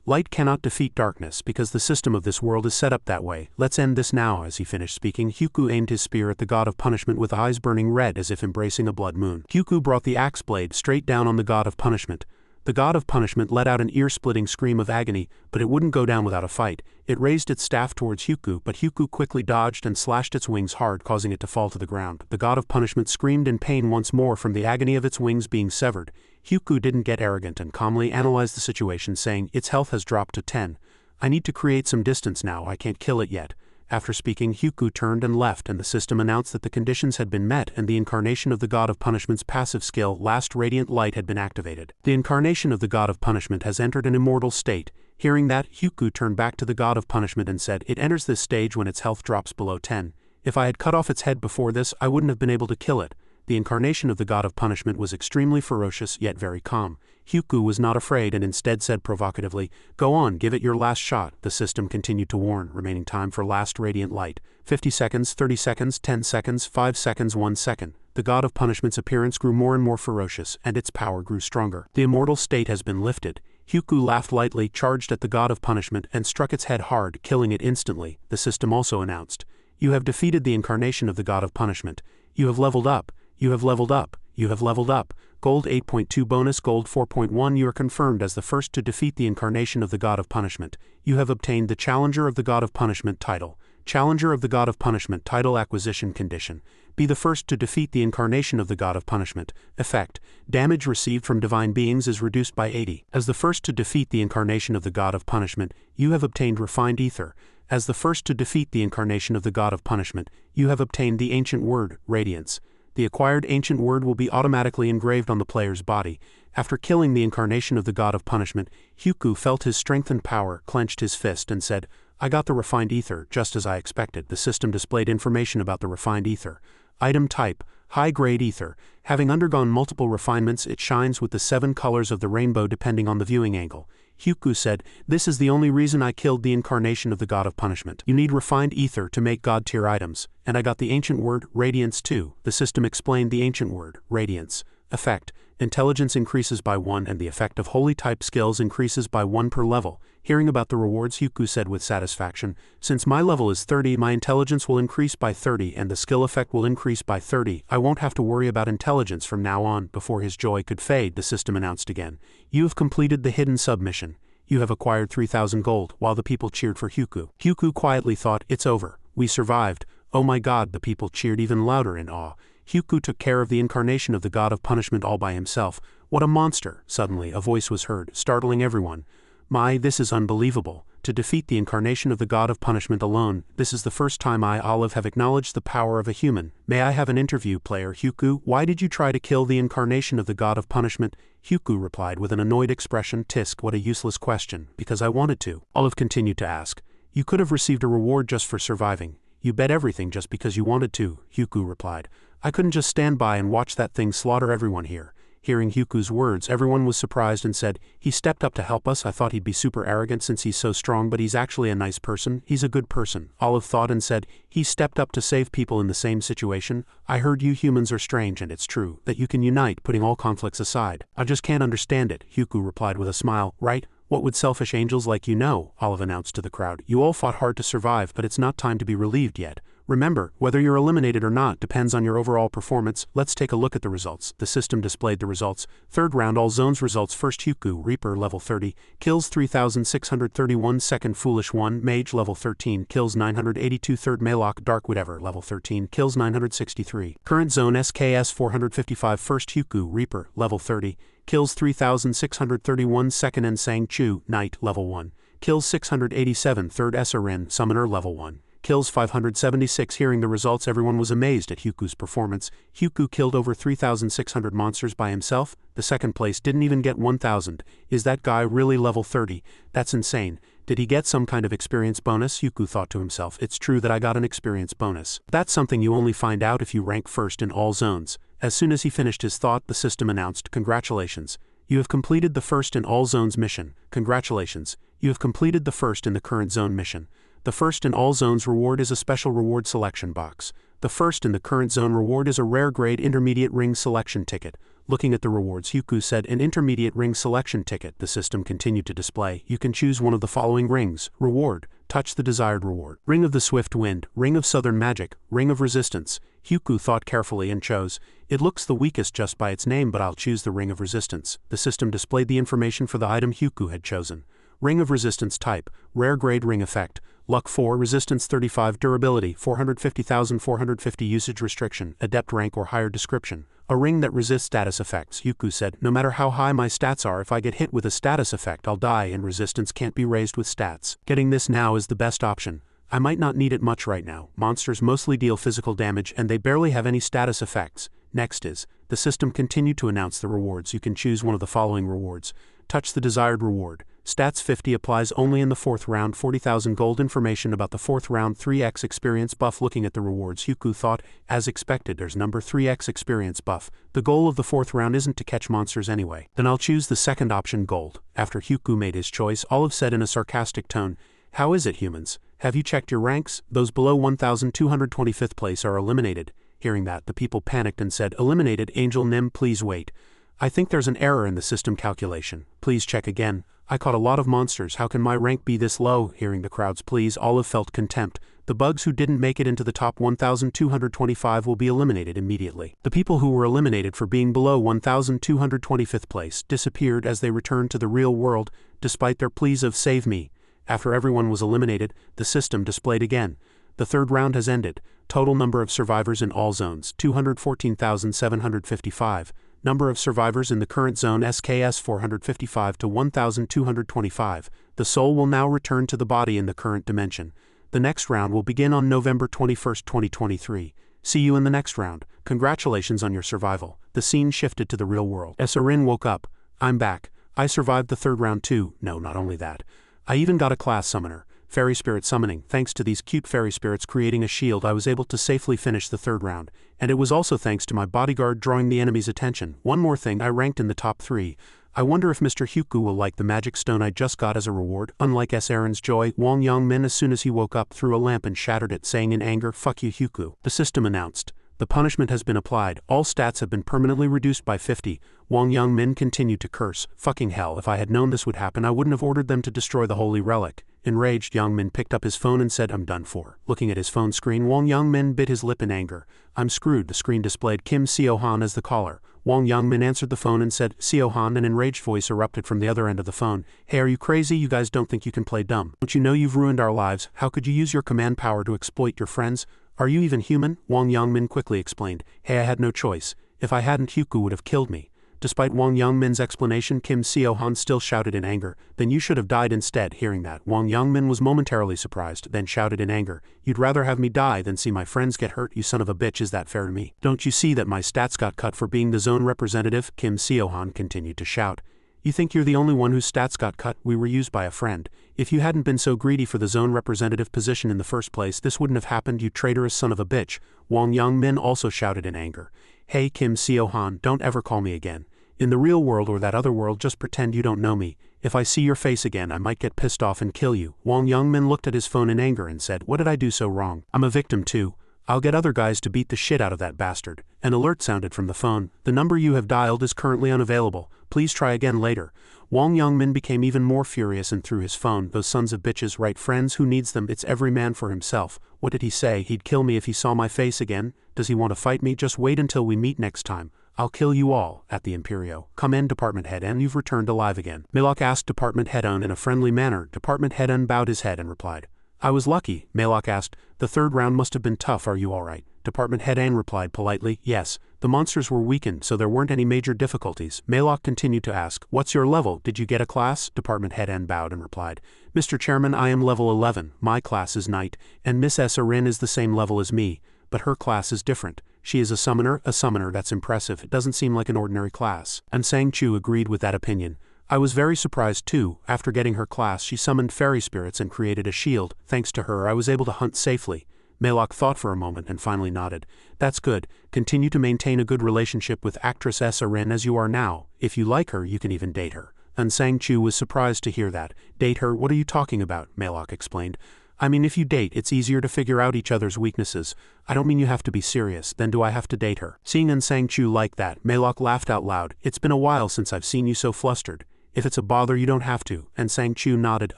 Light cannot defeat darkness because the system of this world is set up that way. Let's end this now. As he finished speaking, Hyuku aimed his spear at the god of punishment with eyes burning red as if embracing a blood moon. Hyuku brought the axe blade straight down on the god of punishment. The god of punishment let out an ear-splitting scream of agony, but it wouldn't go down without a fight. It raised its staff towards Hyuku, but Hyuku quickly dodged and slashed its wings hard, causing it to fall to the ground. The god of punishment screamed in pain once more from the agony of its wings being severed. Hyuku didn't get arrogant and calmly analyzed the situation, saying, its health has dropped to 10. I need to create some distance now, I can't kill it yet. After speaking, Hyuku turned and left, and the system announced that the conditions had been met and the incarnation of the God of Punishment's passive skill, Last Radiant Light, had been activated. The incarnation of the God of Punishment has entered an immortal state. Hearing that, Hyuku turned back to the God of Punishment and said, "It enters this stage when its health drops below 10. If I had cut off its head before this, I wouldn't have been able to kill it." The incarnation of the God of Punishment was extremely ferocious yet very calm. Hyuku was not afraid and instead said provocatively, "Go on, give it your last shot." The system continued to warn, remaining time for Last Radiant Light: 50 seconds, 30 seconds, 10 seconds, 5 seconds, 1 second. The God of Punishment's appearance grew more and more ferocious, and its power grew stronger. "The immortal state has been lifted." Hyuku laughed lightly, charged at the God of Punishment, and struck its head hard, killing it instantly. The system also announced, "You have defeated the incarnation of the God of Punishment. You have leveled up. You have leveled up. You have leveled up. Gold 8.2 bonus Gold 4.1 You are confirmed as the first to defeat the incarnation of the God of Punishment. You have obtained the Challenger of the God of Punishment title. Challenger of the God of Punishment title acquisition condition. Be the first to defeat the incarnation of the God of Punishment. Effect: damage received from divine beings is reduced by 80. As the first to defeat the incarnation of the God of Punishment, you have obtained Refined Ether. As the first to defeat the incarnation of the God of Punishment, you have obtained the Ancient Word, Radiance. The acquired ancient word will be automatically engraved on the player's body. After killing the incarnation of the God of Punishment, Hyuku felt his strength and power, clenched his fist, and said, "I got the Refined Ether, just as I expected." The system displayed information about the Refined Ether. Item type: high-grade ether. Having undergone multiple refinements, it shines with the 7 colors of the rainbow depending on the viewing angle. Hyuku said, "This is the only reason I killed the incarnation of the God of Punishment. You need refined ether to make God-tier items, and I got the ancient word, Radiance, too." The system explained the ancient word, Radiance. Effect: intelligence increases by 1 and the effect of holy type skills increases by 1 per level. Hearing about the rewards, Hyuku said with satisfaction, "Since my level is 30, my intelligence will increase by 30 and the skill effect will increase by 30. I won't have to worry about intelligence from now on." Before his joy could fade, the system announced again, "You have completed the hidden submission. You have acquired 3,000 gold." While the people cheered for Hyuku, Hyuku quietly thought, "It's over. We survived. Oh my God!" The people cheered even louder in awe. Hyuku took care of the incarnation of the God of Punishment all by himself. What a monster! Suddenly, a voice was heard, startling everyone. "My, this is unbelievable. To defeat the incarnation of the God of Punishment alone, this is the first time I, Olive, have acknowledged the power of a human. May I have an interview, player Hyuku? Why did you try to kill the incarnation of the God of Punishment?" Hyuku replied with an annoyed expression, "Tisk, what a useless question. Because I wanted to." Olive continued to ask, "You could have received a reward just for surviving. You bet everything just because you wanted to." Hyuku replied, "I couldn't just stand by and watch that thing slaughter everyone here." Hearing Hyuku's words, everyone was surprised and said, "He stepped up to help us. I thought he'd be super arrogant since he's so strong, but he's actually a nice person. He's a good person." Olive thought and said, "He stepped up to save people in the same situation. I heard you humans are strange, and it's true that you can unite, putting all conflicts aside. I just can't understand it." Hyuku replied with a smile, "Right? What would selfish angels like you know?" Olive announced to the crowd. "You all fought hard to survive, but it's not time to be relieved yet. Remember, whether you're eliminated or not depends on your overall performance. Let's take a look at the results." The system displayed the results. Third round all zones results. First Hyuku, Reaper level 30, kills 3,631. Second Foolish 1, Mage level 13, kills 982. Third Maylock, Dark Whatever level 13, kills 963. Current zone SKS 455. First Hyuku, Reaper level 30, kills 3,631. Second and Sang Chu, Knight level 1, kills 687. Third Esarin, Summoner level 1, kills 576. Hearing the results, everyone was amazed at Hyuku's performance. Hyuku killed over 3,600 monsters by himself. The second place didn't even get 1,000. Is that guy really level 30? That's insane. Did he get some kind of experience bonus? Hyuku thought to himself. It's true that I got an experience bonus. That's something you only find out if you rank first in all zones. As soon as he finished his thought, the system announced, "Congratulations. You have completed the first in all zones mission. Congratulations. You have completed the first in the current zone mission. The first in all zones reward is a special reward selection box. The first in the current zone reward is a rare grade intermediate ring selection ticket." Looking at the rewards, Hyuku said, "An intermediate ring selection ticket." The system continued to display, "You can choose one of the following rings. Reward: touch the desired reward. Ring of the Swift Wind, Ring of Southern Magic, Ring of Resistance." Hyuku thought carefully and chose, "It looks the weakest just by its name, but I'll choose the Ring of Resistance." The system displayed the information for the item Hyuku had chosen. Ring of Resistance type, rare grade ring effect. Luck 4, resistance 35, durability 450,450, usage restriction, adept rank or higher description. A ring that resists status effects. Hyuku said, "No matter how high my stats are, if I get hit with a status effect I'll die and resistance can't be raised with stats. Getting this now is the best option. I might not need it much right now. Monsters mostly deal physical damage and they barely have any status effects. Next is, the system continued to announce the rewards. You can choose one of the following rewards. Touch the desired reward. Stats 50 applies only in the 4th round. 40,000 gold. Information about the 4th round. 3x experience buff. Looking at the rewards, Hyuku thought, as expected, there's number 3x experience buff. The goal of the 4th round isn't to catch monsters anyway. Then I'll choose the second option, gold. After Hyuku made his choice, Olive said in a sarcastic tone, "How is it, humans? Have you checked your ranks? Those below 1225th place are eliminated." Hearing that, the people panicked and said, "Eliminated, Angel Nim, please wait. I think there's an error in the system calculation. Please check again. I caught a lot of monsters. How can my rank be this low?" Hearing the crowd's pleas, Olive felt contempt. The bugs who didn't make it into the top 1225 will be eliminated immediately. The people who were eliminated for being below 1225th place disappeared as they returned to the real world, despite their pleas of "save me." After everyone was eliminated, the system displayed again. The 3rd round has ended. Total number of survivors in all zones, 214,755. Number of survivors in the current zone, SKS 455 to 1,225. The soul will now return to the body in the current dimension. The next round will begin on November 21, 2023. See you in the next round. Congratulations on your survival. The scene shifted to the real world. Rin woke up. "I'm back. I survived the 3rd round too. No, not only that. I even got a class summoner. Fairy spirit summoning. Thanks to these cute fairy spirits creating a shield, I was able to safely finish the 3rd round. And it was also thanks to my bodyguard drawing the enemy's attention. One more thing, I ranked in the top 3. I wonder if Mr. Hyuku will like the magic stone I just got as a reward." Unlike Erin's joy, Wang Yongmin, as soon as he woke up, threw a lamp and shattered it, saying in anger, "Fuck you, Hyuku." The system announced, "The punishment has been applied. All stats have been permanently reduced by 50. Wang Yongmin continued to curse. "Fucking hell, if I had known this would happen, I wouldn't have ordered them to destroy the holy relic." Enraged, Yongmin picked up his phone and said, "I'm done for." Looking at his phone screen, Wang Yongmin bit his lip in anger. "I'm screwed." The screen displayed Kim Seo-han as the caller. Wang Yongmin answered the phone and said, "Seo-han." An enraged voice erupted from the other end of the phone. "Hey, are you crazy? You guys don't think you can play dumb? Don't you know you've ruined our lives? How could you use your command power to exploit your friends? Are you even human?" Wang Yongmin quickly explained, "Hey, I had no choice. If I hadn't, Hyuku would have killed me." Despite Wang Yongmin's explanation, Kim Seo-han still shouted in anger, "Then you should have died instead." Hearing that, Wang Yongmin was momentarily surprised, then shouted in anger, "You'd rather have me die than see my friends get hurt, you son of a bitch. Is that fair to me? Don't you see that my stats got cut for being the zone representative?" Kim Seo-han continued to shout. "You think you're the only one whose stats got cut? We were used by a friend. If you hadn't been so greedy for the zone representative position in the first place, this wouldn't have happened, you traitorous son of a bitch." Wang Yongmin also shouted in anger. "Hey, Kim Seo-han, don't ever call me again. In the real world or that other world, just pretend you don't know me. If I see your face again, I might get pissed off and kill you." Wang Yongmin looked at his phone in anger and said, "What did I do so wrong? I'm a victim too. I'll get other guys to beat the shit out of that bastard." An alert sounded from the phone. "The number you have dialed is currently unavailable. Please try again later." Wang Yongmin became even more furious and threw his phone. "Those sons of bitches, right friends, who needs them? It's every man for himself. What did he say? He'd kill me if he saw my face again? Does he want to fight me? Just wait until we meet next time. I'll kill you all." At the Imperio. "Come in, Department Head N, you've returned alive again." Maylok asked Department Head N in a friendly manner. Department Head N bowed his head and replied, "I was lucky." Maylok asked, "The 3rd round must have been tough, are you alright?" Department Head N replied politely, "Yes. The monsters were weakened, so there weren't any major difficulties." Maylok continued to ask, "What's your level? Did you get a class?" Department Head N bowed and replied, "Mr. Chairman, I am level 11. My class is Knight, and Miss Rin is the same level as me, but her class is different. She is a summoner. That's impressive. It doesn't seem like an ordinary class." And Sang-Chu agreed with that opinion. "I was very surprised too. After getting her class, she summoned fairy spirits and created a shield. Thanks to her, I was able to hunt safely." Maylok thought for a moment and finally nodded. "That's good. Continue to maintain a good relationship with actress Rin as you are now. If you like her, you can even date her." And Sang-Chu was surprised to hear that. "Date her? What are you talking about?" Maylok explained. "I mean, if you date, it's easier to figure out each other's weaknesses. I don't mean you have to be serious. Then do I have to date her?" Seeing Sang-Chu like that, Maylok laughed out loud. "It's been a while since I've seen you so flustered. If it's a bother, you don't have to." And Sang-Chu nodded.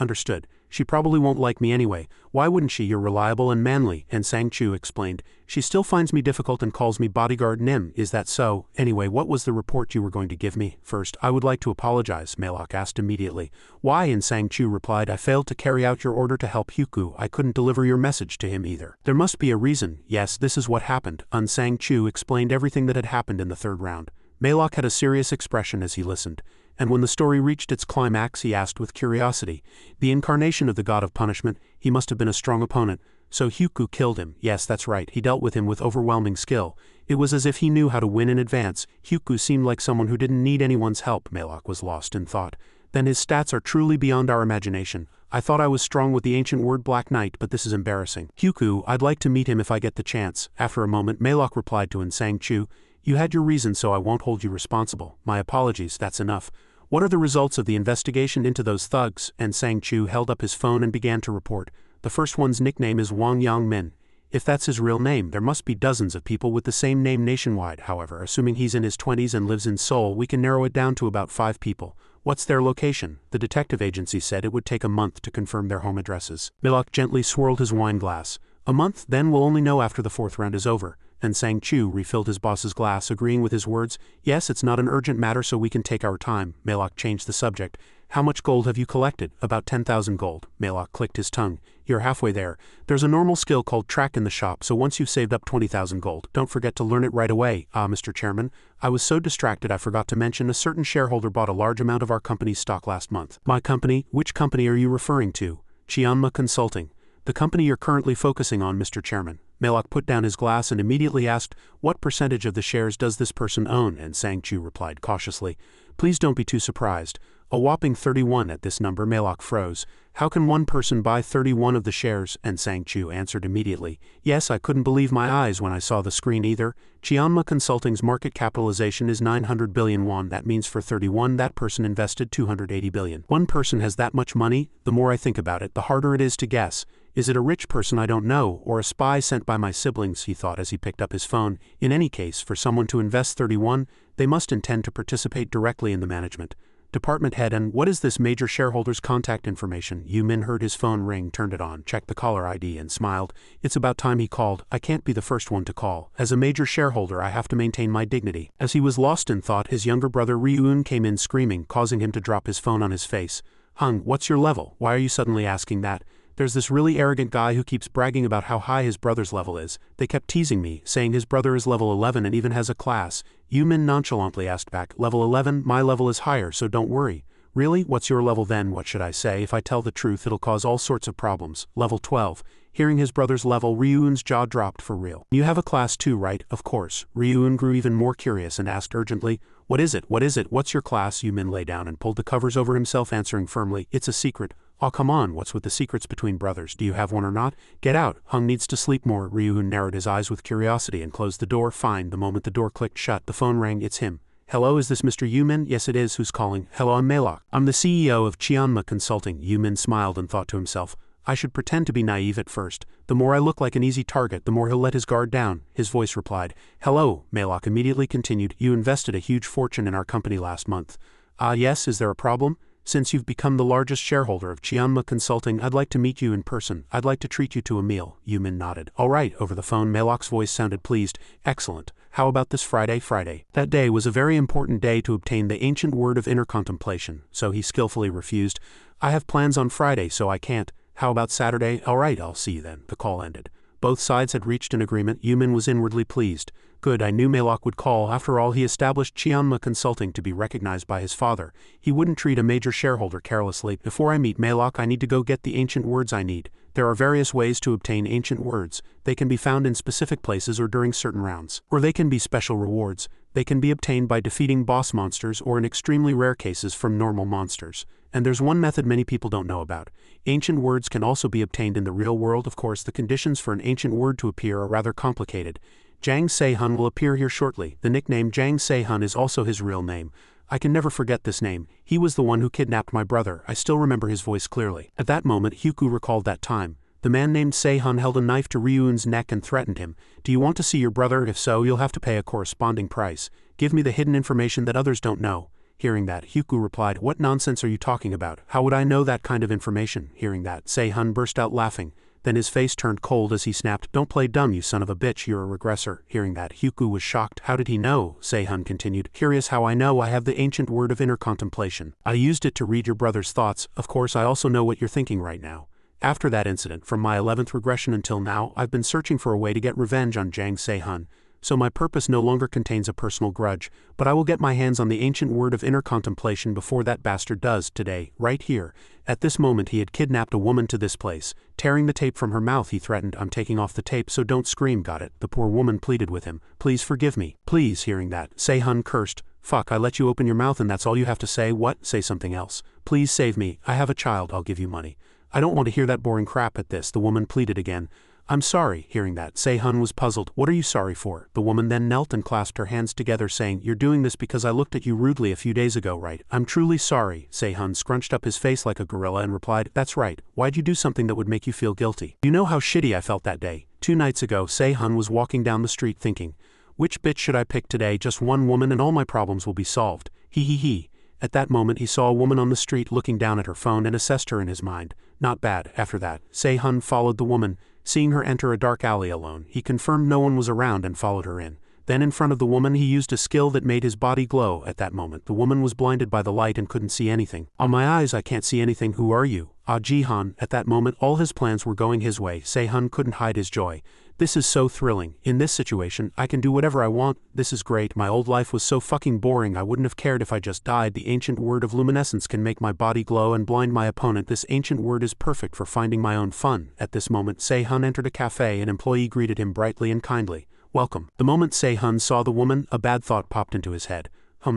"Understood. She probably won't like me anyway. Why wouldn't she? You're reliable and manly." And Sang-Chu explained, "She still finds me difficult and calls me bodyguard Nim. Is that so? Anyway, what was the report you were going to give me?" "First, I would like to apologize," Maylok asked immediately. "Why?" And Sang-Chu replied, "I failed to carry out your order to help Hyuku. I couldn't deliver your message to him either." "There must be a reason." "Yes, this is what happened." And Sang-Chu explained everything that had happened in the 3rd round. Maylok had a serious expression as he listened. and when the story reached its climax he asked with curiosity. The incarnation of the god of punishment, he must have been a strong opponent. So Hyuku killed him. Yes, that's right, he dealt with him with overwhelming skill. It was as if he knew how to win in advance. Hyuku seemed like someone who didn't need anyone's help. Melok was lost in thought. Then his stats are truly beyond our imagination. I thought I was strong with the ancient word Black Knight, but this is embarrassing. Hyuku, I'd like to meet him if I get the chance. After a moment, Melok replied to Sang-Chu, you had your reasons, so I won't hold you responsible. My apologies, that's enough. What are the results of the investigation into those thugs? And Sang-Chu held up his phone and began to report. The first one's nickname is Wang Yangmin. If that's his real name, there must be dozens of people with the same name nationwide. However, assuming he's in his 20s and lives in Seoul, we can narrow it down to about 5 people. What's their location? The detective agency said it would take a month to confirm their home addresses. Melok gently swirled his wine glass. A month? Then we'll only know after the 4th round is over. And Sang-Chu refilled his boss's glass, agreeing with his words. Yes, it's not an urgent matter, so we can take our time. Melok changed the subject. How much gold have you collected? About 10,000 gold. Melok clicked his tongue. You're halfway there. There's a normal skill called track in the shop, so once you've saved up 20,000 gold, don't forget to learn it right away. Mr. Chairman, I was so distracted I forgot to mention a certain shareholder bought a large amount of our company's stock last month. My company? Which company are you referring to? Chianma Consulting. The company you're currently focusing on, Mr. Chairman. Melok put down his glass and immediately asked, what percentage of the shares does this person own? And Sang-Chu replied cautiously, please don't be too surprised. A whopping 31. At this number, Melok froze. How can one person buy 31 of the shares? And Sang-Chu answered immediately. Yes, I couldn't believe my eyes when I saw the screen either. Chianma Consulting's market capitalization is 900 billion won. That means for 31, that person invested 280 billion. One person has that much money? The more I think about it, the harder it is to guess. Is it a rich person I don't know, or a spy sent by my siblings, he thought as he picked up his phone. In any case, for someone to invest 31, they must intend to participate directly in the management. Department head, and what is this major shareholder's contact information? Yu-min heard his phone ring, turned it on, checked the caller ID and smiled. It's about time he called. I can't be the first one to call. As a major shareholder, I have to maintain my dignity. As he was lost in thought, his younger brother Ryun came in screaming, causing him to drop his phone on his face. Hung, what's your level? Why are you suddenly asking that? There's this really arrogant guy who keeps bragging about how high his brother's level is. They kept teasing me, saying his brother is level 11 and even has a class. Yu-min nonchalantly asked back, level 11? My level is higher, so don't worry. Really? What's your level then? What should I say? If I tell the truth, it'll cause all sorts of problems. Level 12. Hearing his brother's level, Ryun's jaw dropped for real. You have a class too, right? Of course. Ryun grew even more curious and asked urgently, what is it? What is it? What's your class? Yu-min lay down and pulled the covers over himself, answering firmly, it's a secret. Oh, come on, what's with the secrets between brothers? Do you have one or not? Get out. Hung needs to sleep more. Ryun narrowed his eyes with curiosity and closed the door. Fine. The moment the door clicked shut, the phone rang. It's him. Hello, is this Mr. Yu-min? Yes, it is. Who's calling? Hello, I'm Melok. I'm the CEO of Chianma Consulting. Yu-min smiled and thought to himself, I should pretend to be naive at first. The more I look like an easy target, the more he'll let his guard down. His voice replied. Hello, Melok immediately continued. You invested a huge fortune in our company last month. Yes, is there a problem? Since you've become the largest shareholder of Chianma Consulting, I'd like to meet you in person. I'd like to treat you to a meal. Yu-min nodded. All right, over the phone, Melok's voice sounded pleased. Excellent. How about this Friday? That day was a very important day to obtain the ancient word of inner contemplation, so he skillfully refused. I have plans on Friday, so I can't. How about Saturday? All right, I'll see you then. The call ended. Both sides had reached an agreement. Yu-min was inwardly pleased. Good, I knew Melok would call. After all, he established Chianma Consulting to be recognized by his father. He wouldn't treat a major shareholder carelessly. Before I meet Melok, I need to go get the ancient words I need. There are various ways to obtain ancient words. They can be found in specific places or during certain rounds. Or they can be special rewards. They can be obtained by defeating boss monsters or in extremely rare cases from normal monsters. And there's one method many people don't know about. Ancient words can also be obtained in the real world. Of course, the conditions for an ancient word to appear are rather complicated. Jang Se-hun will appear here shortly. The nickname Jang Se-hun is also his real name. I can never forget this name. He was the one who kidnapped my brother. I still remember his voice clearly. At that moment, Hyuku recalled that time. The man named Se-hun held a knife to Ryun's neck and threatened him. Do you want to see your brother? If so, you'll have to pay a corresponding price. Give me the hidden information that others don't know. Hearing that, Hyuku replied, what nonsense are you talking about? How would I know that kind of information? Hearing that, Se-hun burst out laughing. Then his face turned cold as he snapped, don't play dumb, you son of a bitch, you're a regressor. Hearing that, Hyuku was shocked. How did he know? Se-hun continued. Curious how I know. I have the ancient word of inner contemplation. I used it to read your brother's thoughts. Of course, I also know what you're thinking right now. After that incident, from my 11th regression until now, I've been searching for a way to get revenge on Jang Se-hun. so my purpose no longer contains a personal grudge, but I will get my hands on the ancient word of inner contemplation before that bastard does, today, right here. At this moment he had kidnapped a woman to this place. Tearing the tape from her mouth he threatened, "I'm taking off the tape so don't scream, got it?" The poor woman pleaded with him, "Please forgive me, please." Hearing that, Se-hun cursed, "Fuck, I let you open your mouth and that's all you have to say? What? Say something else. Please save me, I have a child, I'll give you money." "I don't want to hear that boring crap." At this the woman pleaded again. "I'm sorry." Hearing that, Se-hun was puzzled. "What are you sorry for?" The woman then knelt and clasped her hands together saying, "You're doing this because I looked at you rudely a few days ago, right?" "I'm truly sorry." Se-hun scrunched up his face like a gorilla and replied, "That's right, why'd you do something that would make you feel guilty?" "You know how shitty I felt that day. 2 nights ago." Se-hun was walking down the street thinking, "Which bitch should I pick today? Just one woman and all my problems will be solved. He. At that moment he saw a woman on the street looking down at her phone and assessed her in his mind. Not bad. After that, Se-hun followed the woman. Seeing her enter a dark alley alone, he confirmed no one was around and followed her in. Then in front of the woman he used a skill that made his body glow. At that moment the woman was blinded by the light and couldn't see anything. "On my eyes I can't see anything. Who are you?" "Ah, Jihan." At that moment all his plans were going his way. Se-hun couldn't hide his joy. "This is so thrilling. In this situation, I can do whatever I want. This is great. My old life was so fucking boring. I wouldn't have cared if I just died. The ancient word of luminescence can make my body glow and blind my opponent. This ancient word is perfect for finding my own fun." At this moment Se-hun entered a cafe. An employee greeted him brightly and kindly. "Welcome." The moment Se-hun saw the woman, a bad thought popped into his head.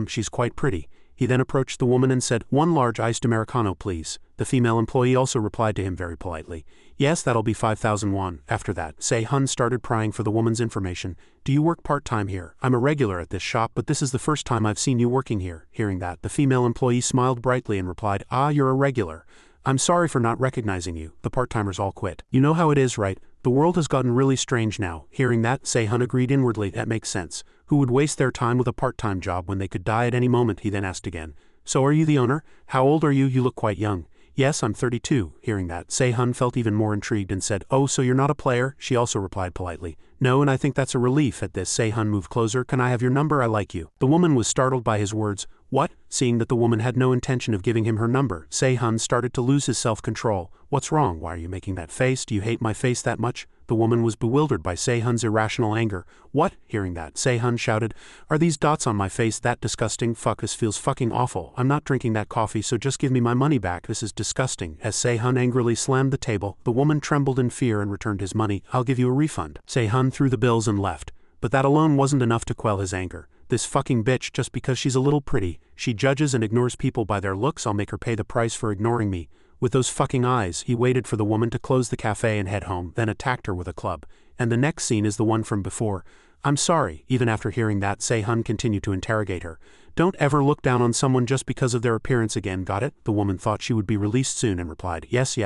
She's quite pretty." He then approached the woman and said, "1 large iced Americano please." The female employee also replied to him very politely, "Yes, that'll be 5,000 won. After that, Se-hun started prying for the woman's information. "Do you work part-time here? I'm a regular at this shop, but this is the first time I've seen you working here." Hearing that, the female employee smiled brightly and replied, "Ah, you're a regular. I'm sorry for not recognizing you. The part-timers all quit. You know how it is, right? The world has gotten really strange now." Hearing that, Se-hun agreed inwardly, "That makes sense. Who would waste their time with a part-time job when they could die at any moment?" He then asked again, "So are you the owner? How old are you? You look quite young." "Yes, I'm 32. Hearing that, Se-hun felt even more intrigued and said, "Oh, so you're not a player?" She also replied politely, "No, and I think that's a relief." At this, Se-hun moved closer. "Can I have your number? I like you." The woman was startled by his words. "What?" Seeing that the woman had no intention of giving him her number, Se-hun started to lose his self-control. "What's wrong? Why are you making that face? Do you hate my face that much?" The woman was bewildered by Se-hun's irrational anger. "What?" Hearing that, Se-hun shouted, "Are these dots on my face that disgusting? Fuck, this feels fucking awful. I'm not drinking that coffee, so just give me my money back. This is disgusting." As Se-hun angrily slammed the table, the woman trembled in fear and returned his money. "I'll give you a refund." Se-hun threw the bills and left. But that alone wasn't enough to quell his anger. "This fucking bitch, just because she's a little pretty, she judges and ignores people by their looks. I'll make her pay the price for ignoring me. With those fucking eyes." He waited for the woman to close the cafe and head home, then attacked her with a club. And the next scene is the one from before. "I'm sorry." Even after hearing that, Se-hun continued to interrogate her. "Don't ever look down on someone just because of their appearance again, got it?" The woman thought she would be released soon and replied, Yes,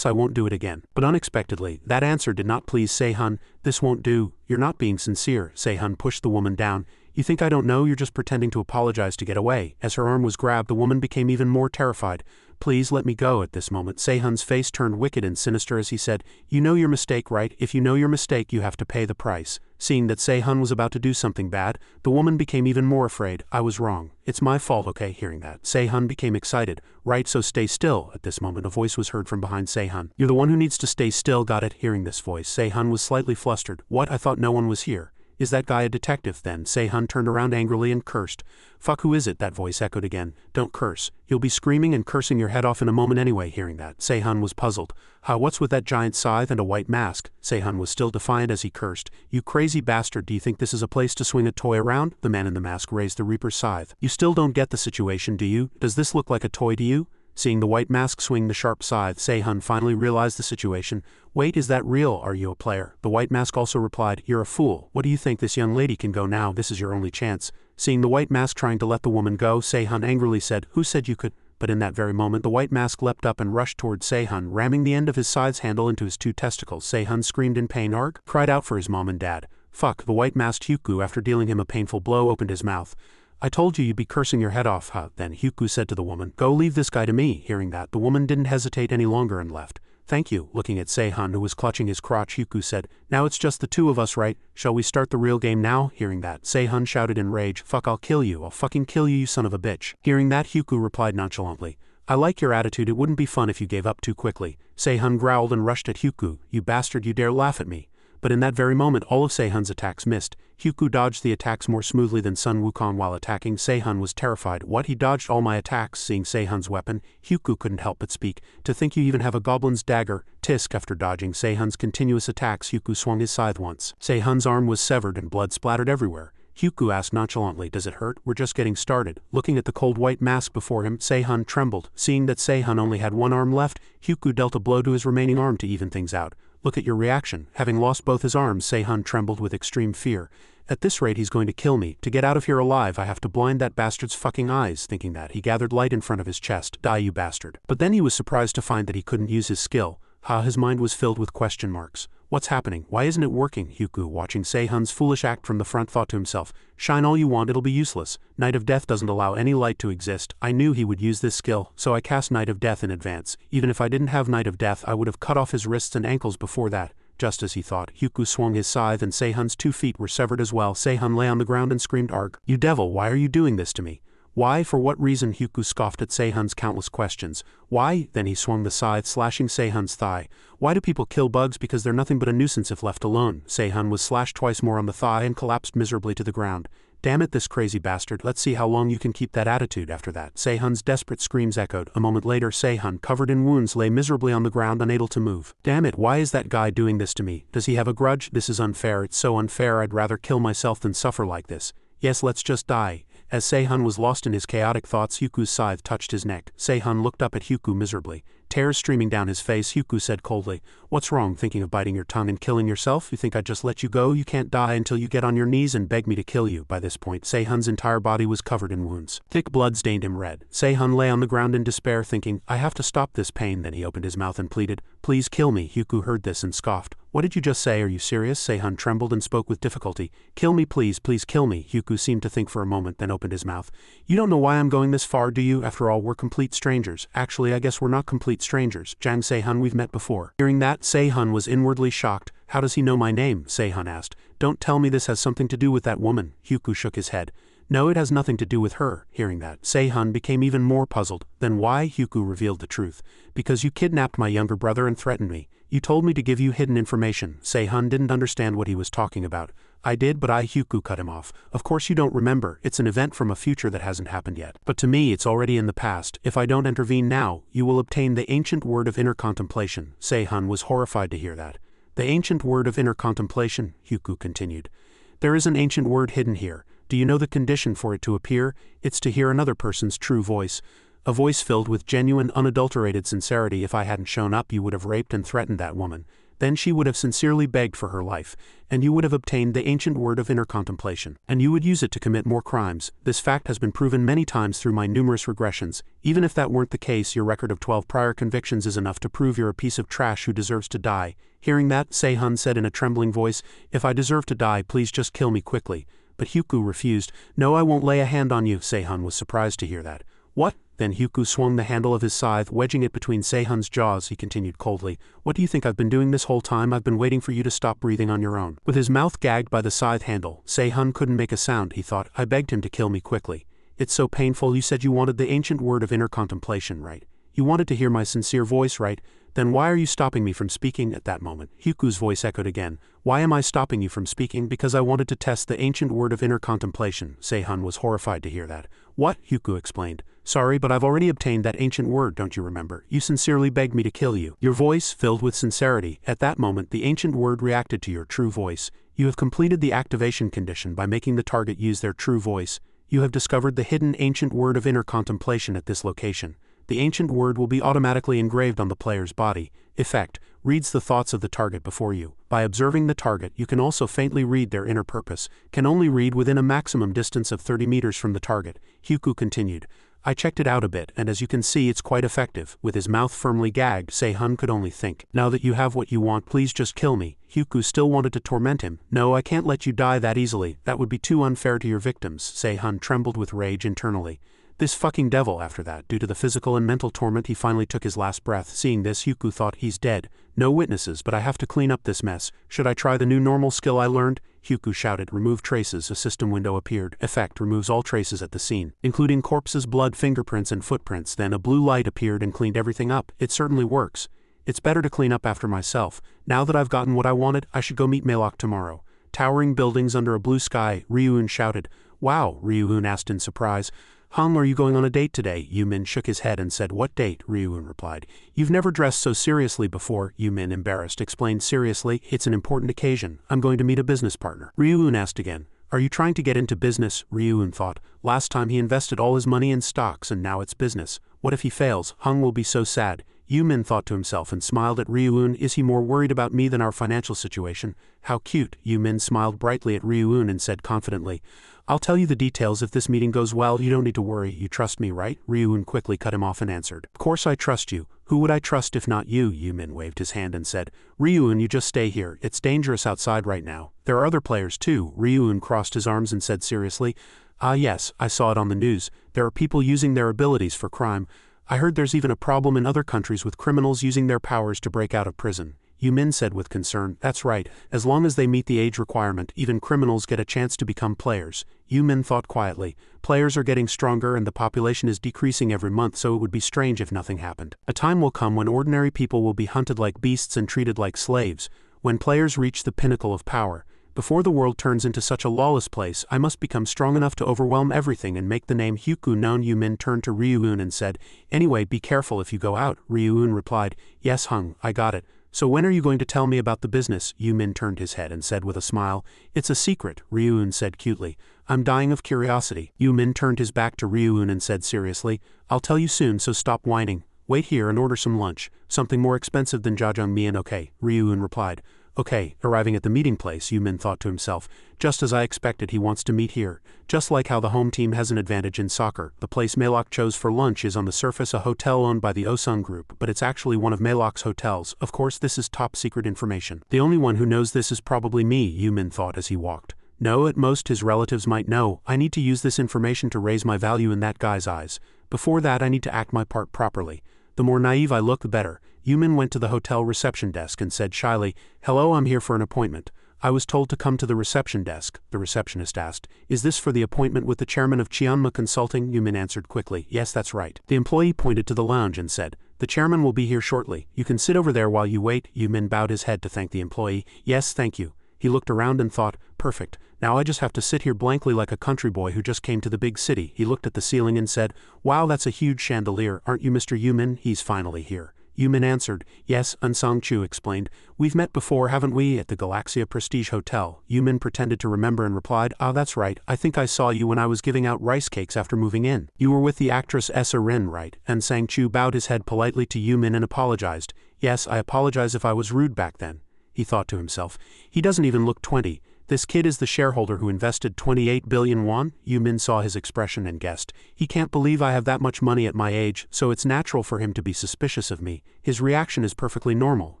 I won't do it again." But unexpectedly, that answer did not please Se-hun. "This won't do. You're not being sincere." Se-hun pushed the woman down. "You think I don't know? You're just pretending to apologize to get away." As her arm was grabbed, the woman became even more terrified. "Please let me go." At this moment, Se-hun's face turned wicked and sinister as he said, "You know your mistake, right? If you know your mistake, you have to pay the price." Seeing that Se-hun was about to do something bad, the woman became even more afraid. "I was wrong. It's my fault, okay?" Hearing that, Se-hun became excited. "Right, so stay still." At this moment, a voice was heard from behind Se-hun. "You're the one who needs to stay still, got it?" Hearing this voice, Se-hun was slightly flustered. "What? I thought no one was here. Is that guy a detective?" Then Se-hun turned around angrily and cursed. "Fuck, who is it?" That voice echoed again. "Don't curse. You'll be screaming and cursing your head off in a moment anyway." Hearing that, Se-hun was puzzled. What's with that giant scythe and a white mask?" Se-hun was still defiant as he cursed. "You crazy bastard, do you think this is a place to swing a toy around?" The man in the mask raised the Reaper's scythe. "You still don't get the situation, do you? Does this look like a toy to you?" Seeing the white mask swing the sharp scythe, Se-hun finally realized the situation. "Wait, is that real? Are you a player?" The white mask also replied, "You're a fool. What do you think? This young lady can go now. This is your only chance." Seeing the white mask trying to let the woman go, Se-hun angrily said, "Who said you could?" But in that very moment the white mask leapt up and rushed toward Se-hun, ramming the end of his scythe's handle into his 2 testicles. Se-hun screamed in pain, cried out for his mom and dad. "Fuck." The white masked Hyuku, after dealing him a painful blow, opened his mouth. "I told you you'd be cursing your head off, huh?" Then Hyuku said to the woman, "Go, leave this guy to me." Hearing that, the woman didn't hesitate any longer and left. "Thank you." Looking at Se-hun, who was clutching his crotch, Hyuku said, "Now it's just the 2 of us, right? Shall we start the real game now?" Hearing that, Se-hun shouted in rage, "Fuck, I'll kill you. I'll fucking kill you, you son of a bitch." Hearing that, Hyuku replied nonchalantly, "I like your attitude. It wouldn't be fun if you gave up too quickly." Se-hun growled and rushed at Hyuku. "You bastard, you dare laugh at me." But in that very moment all of Seihun's attacks missed. Hyuku dodged the attacks more smoothly than Sun Wukong while attacking. Seihun was terrified. What, he dodged all my attacks? Seeing Seihun's weapon, Hyuku couldn't help but speak. To think you even have a goblin's dagger. Tisk. After dodging Seihun's continuous attacks, Hyuku swung his scythe once. Seihun's arm was severed and blood splattered everywhere. Hyuku asked nonchalantly, does it hurt? We're just getting started. Looking at the cold white mask before him, Seihun trembled. Seeing that Seihun only had one arm left, Hyuku dealt a blow to his remaining arm to even things out. Look at your reaction. Having lost both his arms, Seihun trembled with extreme fear. At this rate he's going to kill me. To get out of here alive I have to blind that bastard's fucking eyes. Thinking that, he gathered light in front of his chest. Die, you bastard. But then he was surprised to find that he couldn't use his skill. His mind was filled with question marks. What's happening? Why isn't it working? Hyuku, watching Seihun's foolish act from the front, thought to himself, shine all you want, it'll be useless. Night of Death doesn't allow any light to exist. I knew he would use this skill, so I cast Night of Death in advance. Even if I didn't have Night of Death I would have cut off his wrists and ankles before that. Just as he thought, Hyuku swung his scythe and Seihun's 2 feet were severed as well. Seihun lay on the ground and screamed, Arg! You devil, why are you doing this to me? Why? For what reason? Hyuku scoffed at Seihun's countless questions. Why? Then he swung the scythe, slashing Seihun's thigh. Why do people kill bugs? Because they're nothing but a nuisance if left alone. Seihun was slashed twice more on the thigh and collapsed miserably to the ground. Damn it, this crazy bastard, let's see how long you can keep that attitude after that. Seihun's desperate screams echoed. A moment later Seihun, covered in wounds, lay miserably on the ground, unable to move. Damn it, why is that guy doing this to me? Does he have a grudge? This is unfair, it's so unfair, I'd rather kill myself than suffer like this. Yes, let's just die. As Seihun was lost in his chaotic thoughts, Hyuku's scythe touched his neck. Seihun looked up at Hyuku miserably. Tears streaming down his face, Hyuku said coldly, what's wrong, thinking of biting your tongue and killing yourself? You think I'd just let you go? You can't die until you get on your knees and beg me to kill you. By this point, Seihun's entire body was covered in wounds. Thick blood stained him red. Seihun lay on the ground in despair, thinking, I have to stop this pain. Then he opened his mouth and pleaded, please kill me. Hyuku heard this and scoffed. What did you just say? Are you serious? Seihun trembled and spoke with difficulty. Kill me, please, please kill me. Hyuku seemed to think for a moment, then opened his mouth. You don't know why I'm going this far, do you? After all, we're complete strangers. Actually, I guess we're not complete strangers. Jang Seihun, we've met before. Hearing that, Seihun was inwardly shocked. How does he know my name? Seihun asked. Don't tell me this has something to do with that woman. Hyuku shook his head. No, it has nothing to do with her. Hearing that, Seihun became even more puzzled. Then why? Hyuku revealed the truth. Because you kidnapped my younger brother and threatened me. You told me to give you hidden information. Seihun didn't understand what he was talking about. I did, but Hyuku cut him off. Of course you don't remember, it's an event from a future that hasn't happened yet. But to me it's already in the past. If I don't intervene now, you will obtain the ancient word of inner contemplation. Seihun was horrified to hear that. The ancient word of inner contemplation, Hyuku continued. There is an ancient word hidden here. Do you know the condition for it to appear? It's to hear another person's true voice. A voice filled with genuine, unadulterated sincerity. If I hadn't shown up, you would have raped and threatened that woman. Then she would have sincerely begged for her life, and you would have obtained the ancient word of inner contemplation. And you would use it to commit more crimes. This fact has been proven many times through my numerous regressions. Even if that weren't the case, your record of 12 prior convictions is enough to prove you're a piece of trash who deserves to die. Hearing that, Seihun said in a trembling voice, if I deserve to die, please just kill me quickly. But Hyuku refused. No, I won't lay a hand on you. Seihun was surprised to hear that. What? Then Hyuku swung the handle of his scythe, wedging it between Seihun's jaws. He continued coldly, what do you think I've been doing this whole time? I've been waiting for you to stop breathing on your own. With his mouth gagged by the scythe handle, Seihun couldn't make a sound. He thought, I begged him to kill me quickly. It's so painful. You said you wanted the ancient word of inner contemplation, right? You wanted to hear my sincere voice, right? Then why are you stopping me from speaking? At that moment, Hyuku's voice echoed again. Why am I stopping you from speaking? Because I wanted to test the ancient word of inner contemplation. Seihun was horrified to hear that. What? Hyuku explained. Sorry, but I've already obtained that ancient word, don't you remember? You sincerely begged me to kill you. Your voice filled with sincerity. At that moment, the ancient word reacted to your true voice. You have completed the activation condition by making the target use their true voice. You have discovered the hidden ancient word of inner contemplation at this location. The ancient word will be automatically engraved on the player's body. Effect: reads the thoughts of the target before you. By observing the target, you can also faintly read their inner purpose. Can only read within a maximum distance of 30 meters from the target. Hyuku continued. I checked it out a bit, and as you can see, it's quite effective. With his mouth firmly gagged, Seihun could only think. Now that you have what you want, please just kill me. Hyuku still wanted to torment him. No, I can't let you die that easily. That would be too unfair to your victims. Seihun trembled with rage internally. This fucking devil. After that, due to the physical and mental torment, he finally took his last breath. Seeing this, Hyuku thought, he's dead. No witnesses, but I have to clean up this mess. Should I try the new normal skill I learned? Hyuku shouted. Remove traces. A system window appeared. Effect: removes all traces at the scene, including corpses, blood, fingerprints, and footprints. Then a blue light appeared and cleaned everything up. It certainly works. It's better to clean up after myself. Now that I've gotten what I wanted, I should go meet Maylok tomorrow. Towering buildings under a blue sky, Ryuun shouted. Wow, Ryuun asked in surprise. Are you going on a date today? Yumin shook his head and said, What date? Ryuun replied. You've never dressed so seriously before, Yumin, embarrassed, explained. Seriously, it's an important occasion. I'm going to meet a business partner. Ryuun asked again. Are you trying to get into business? Ryuun thought. Last time he invested all his money in stocks and now it's business. What if he fails? Hung will be so sad. Yumin thought to himself and smiled at Ryuun. Is he more worried about me than our financial situation? How cute. Yumin smiled brightly at Ryuun and said confidently, I'll tell you the details if this meeting goes well. You don't need to worry. You trust me, right? Ryuun quickly cut him off and answered. Of course I trust you. Who would I trust if not you? Yumin waved his hand and said. Ryuun, you just stay here. It's dangerous outside right now. There are other players too. Ryuun crossed his arms and said seriously. Yes, I saw it on the news. There are people using their abilities for crime. I heard there's even a problem in other countries with criminals using their powers to break out of prison. Yumin said with concern. That's right. As long as they meet the age requirement, even criminals get a chance to become players. Yumin thought quietly. Players are getting stronger and the population is decreasing every month, so it would be strange if nothing happened. A time will come when ordinary people will be hunted like beasts and treated like slaves. When players reach the pinnacle of power, before the world turns into such a lawless place, I must become strong enough to overwhelm everything and make the name Hyuku known. Yumin turned to Ryuun and said, Anyway, be careful if you go out. Ryuun replied, Yes, Hung, I got it. So when are you going to tell me about the business? Yumin turned his head and said with a smile, It's a secret, Ryuun said cutely. I'm dying of curiosity. Yumin turned his back to Ryuun and said seriously, I'll tell you soon, so stop whining. Wait here and order some lunch. Something more expensive than jjajangmyeon. Okay, Ryuun replied. Okay, arriving at the meeting place, Yumin thought to himself. Just as I expected, he wants to meet here. Just like how the home team has an advantage in soccer, the place Maylok chose for lunch is on the surface a hotel owned by the Osung Group, but it's actually one of Maylok's hotels. Of course, this is top secret information. The only one who knows this is probably me, Yumin thought as he walked. No, at most his relatives might know. I need to use this information to raise my value in that guy's eyes. Before that, I need to act my part properly. The more naive I look, the better. Yumin went to the hotel reception desk and said shyly, Hello, I'm here for an appointment. I was told to come to the reception desk. The receptionist asked, Is this for the appointment with the chairman of Chianma Consulting? Yumin answered quickly, Yes, that's right. The employee pointed to the lounge and said, The chairman will be here shortly. You can sit over there while you wait. Yumin bowed his head to thank the employee. Yes, thank you. He looked around and thought, Perfect. Now I just have to sit here blankly like a country boy who just came to the big city. He looked at the ceiling and said, Wow, that's a huge chandelier. Aren't you Mr. Yumin? He's finally here. Yumin answered, Yes, Unsang Chu explained. We've met before, haven't we, at the Galaxia Prestige Hotel? Yumin pretended to remember and replied, That's right. I think I saw you when I was giving out rice cakes after moving in. You were with the actress Rin, right? Unsang Chu bowed his head politely to Yumin and apologized. Yes, I apologize if I was rude back then. He thought to himself. He doesn't even look 20. This kid is the shareholder who invested 28 billion won? Yumin saw his expression and guessed. He can't believe I have that much money at my age, so it's natural for him to be suspicious of me. His reaction is perfectly normal,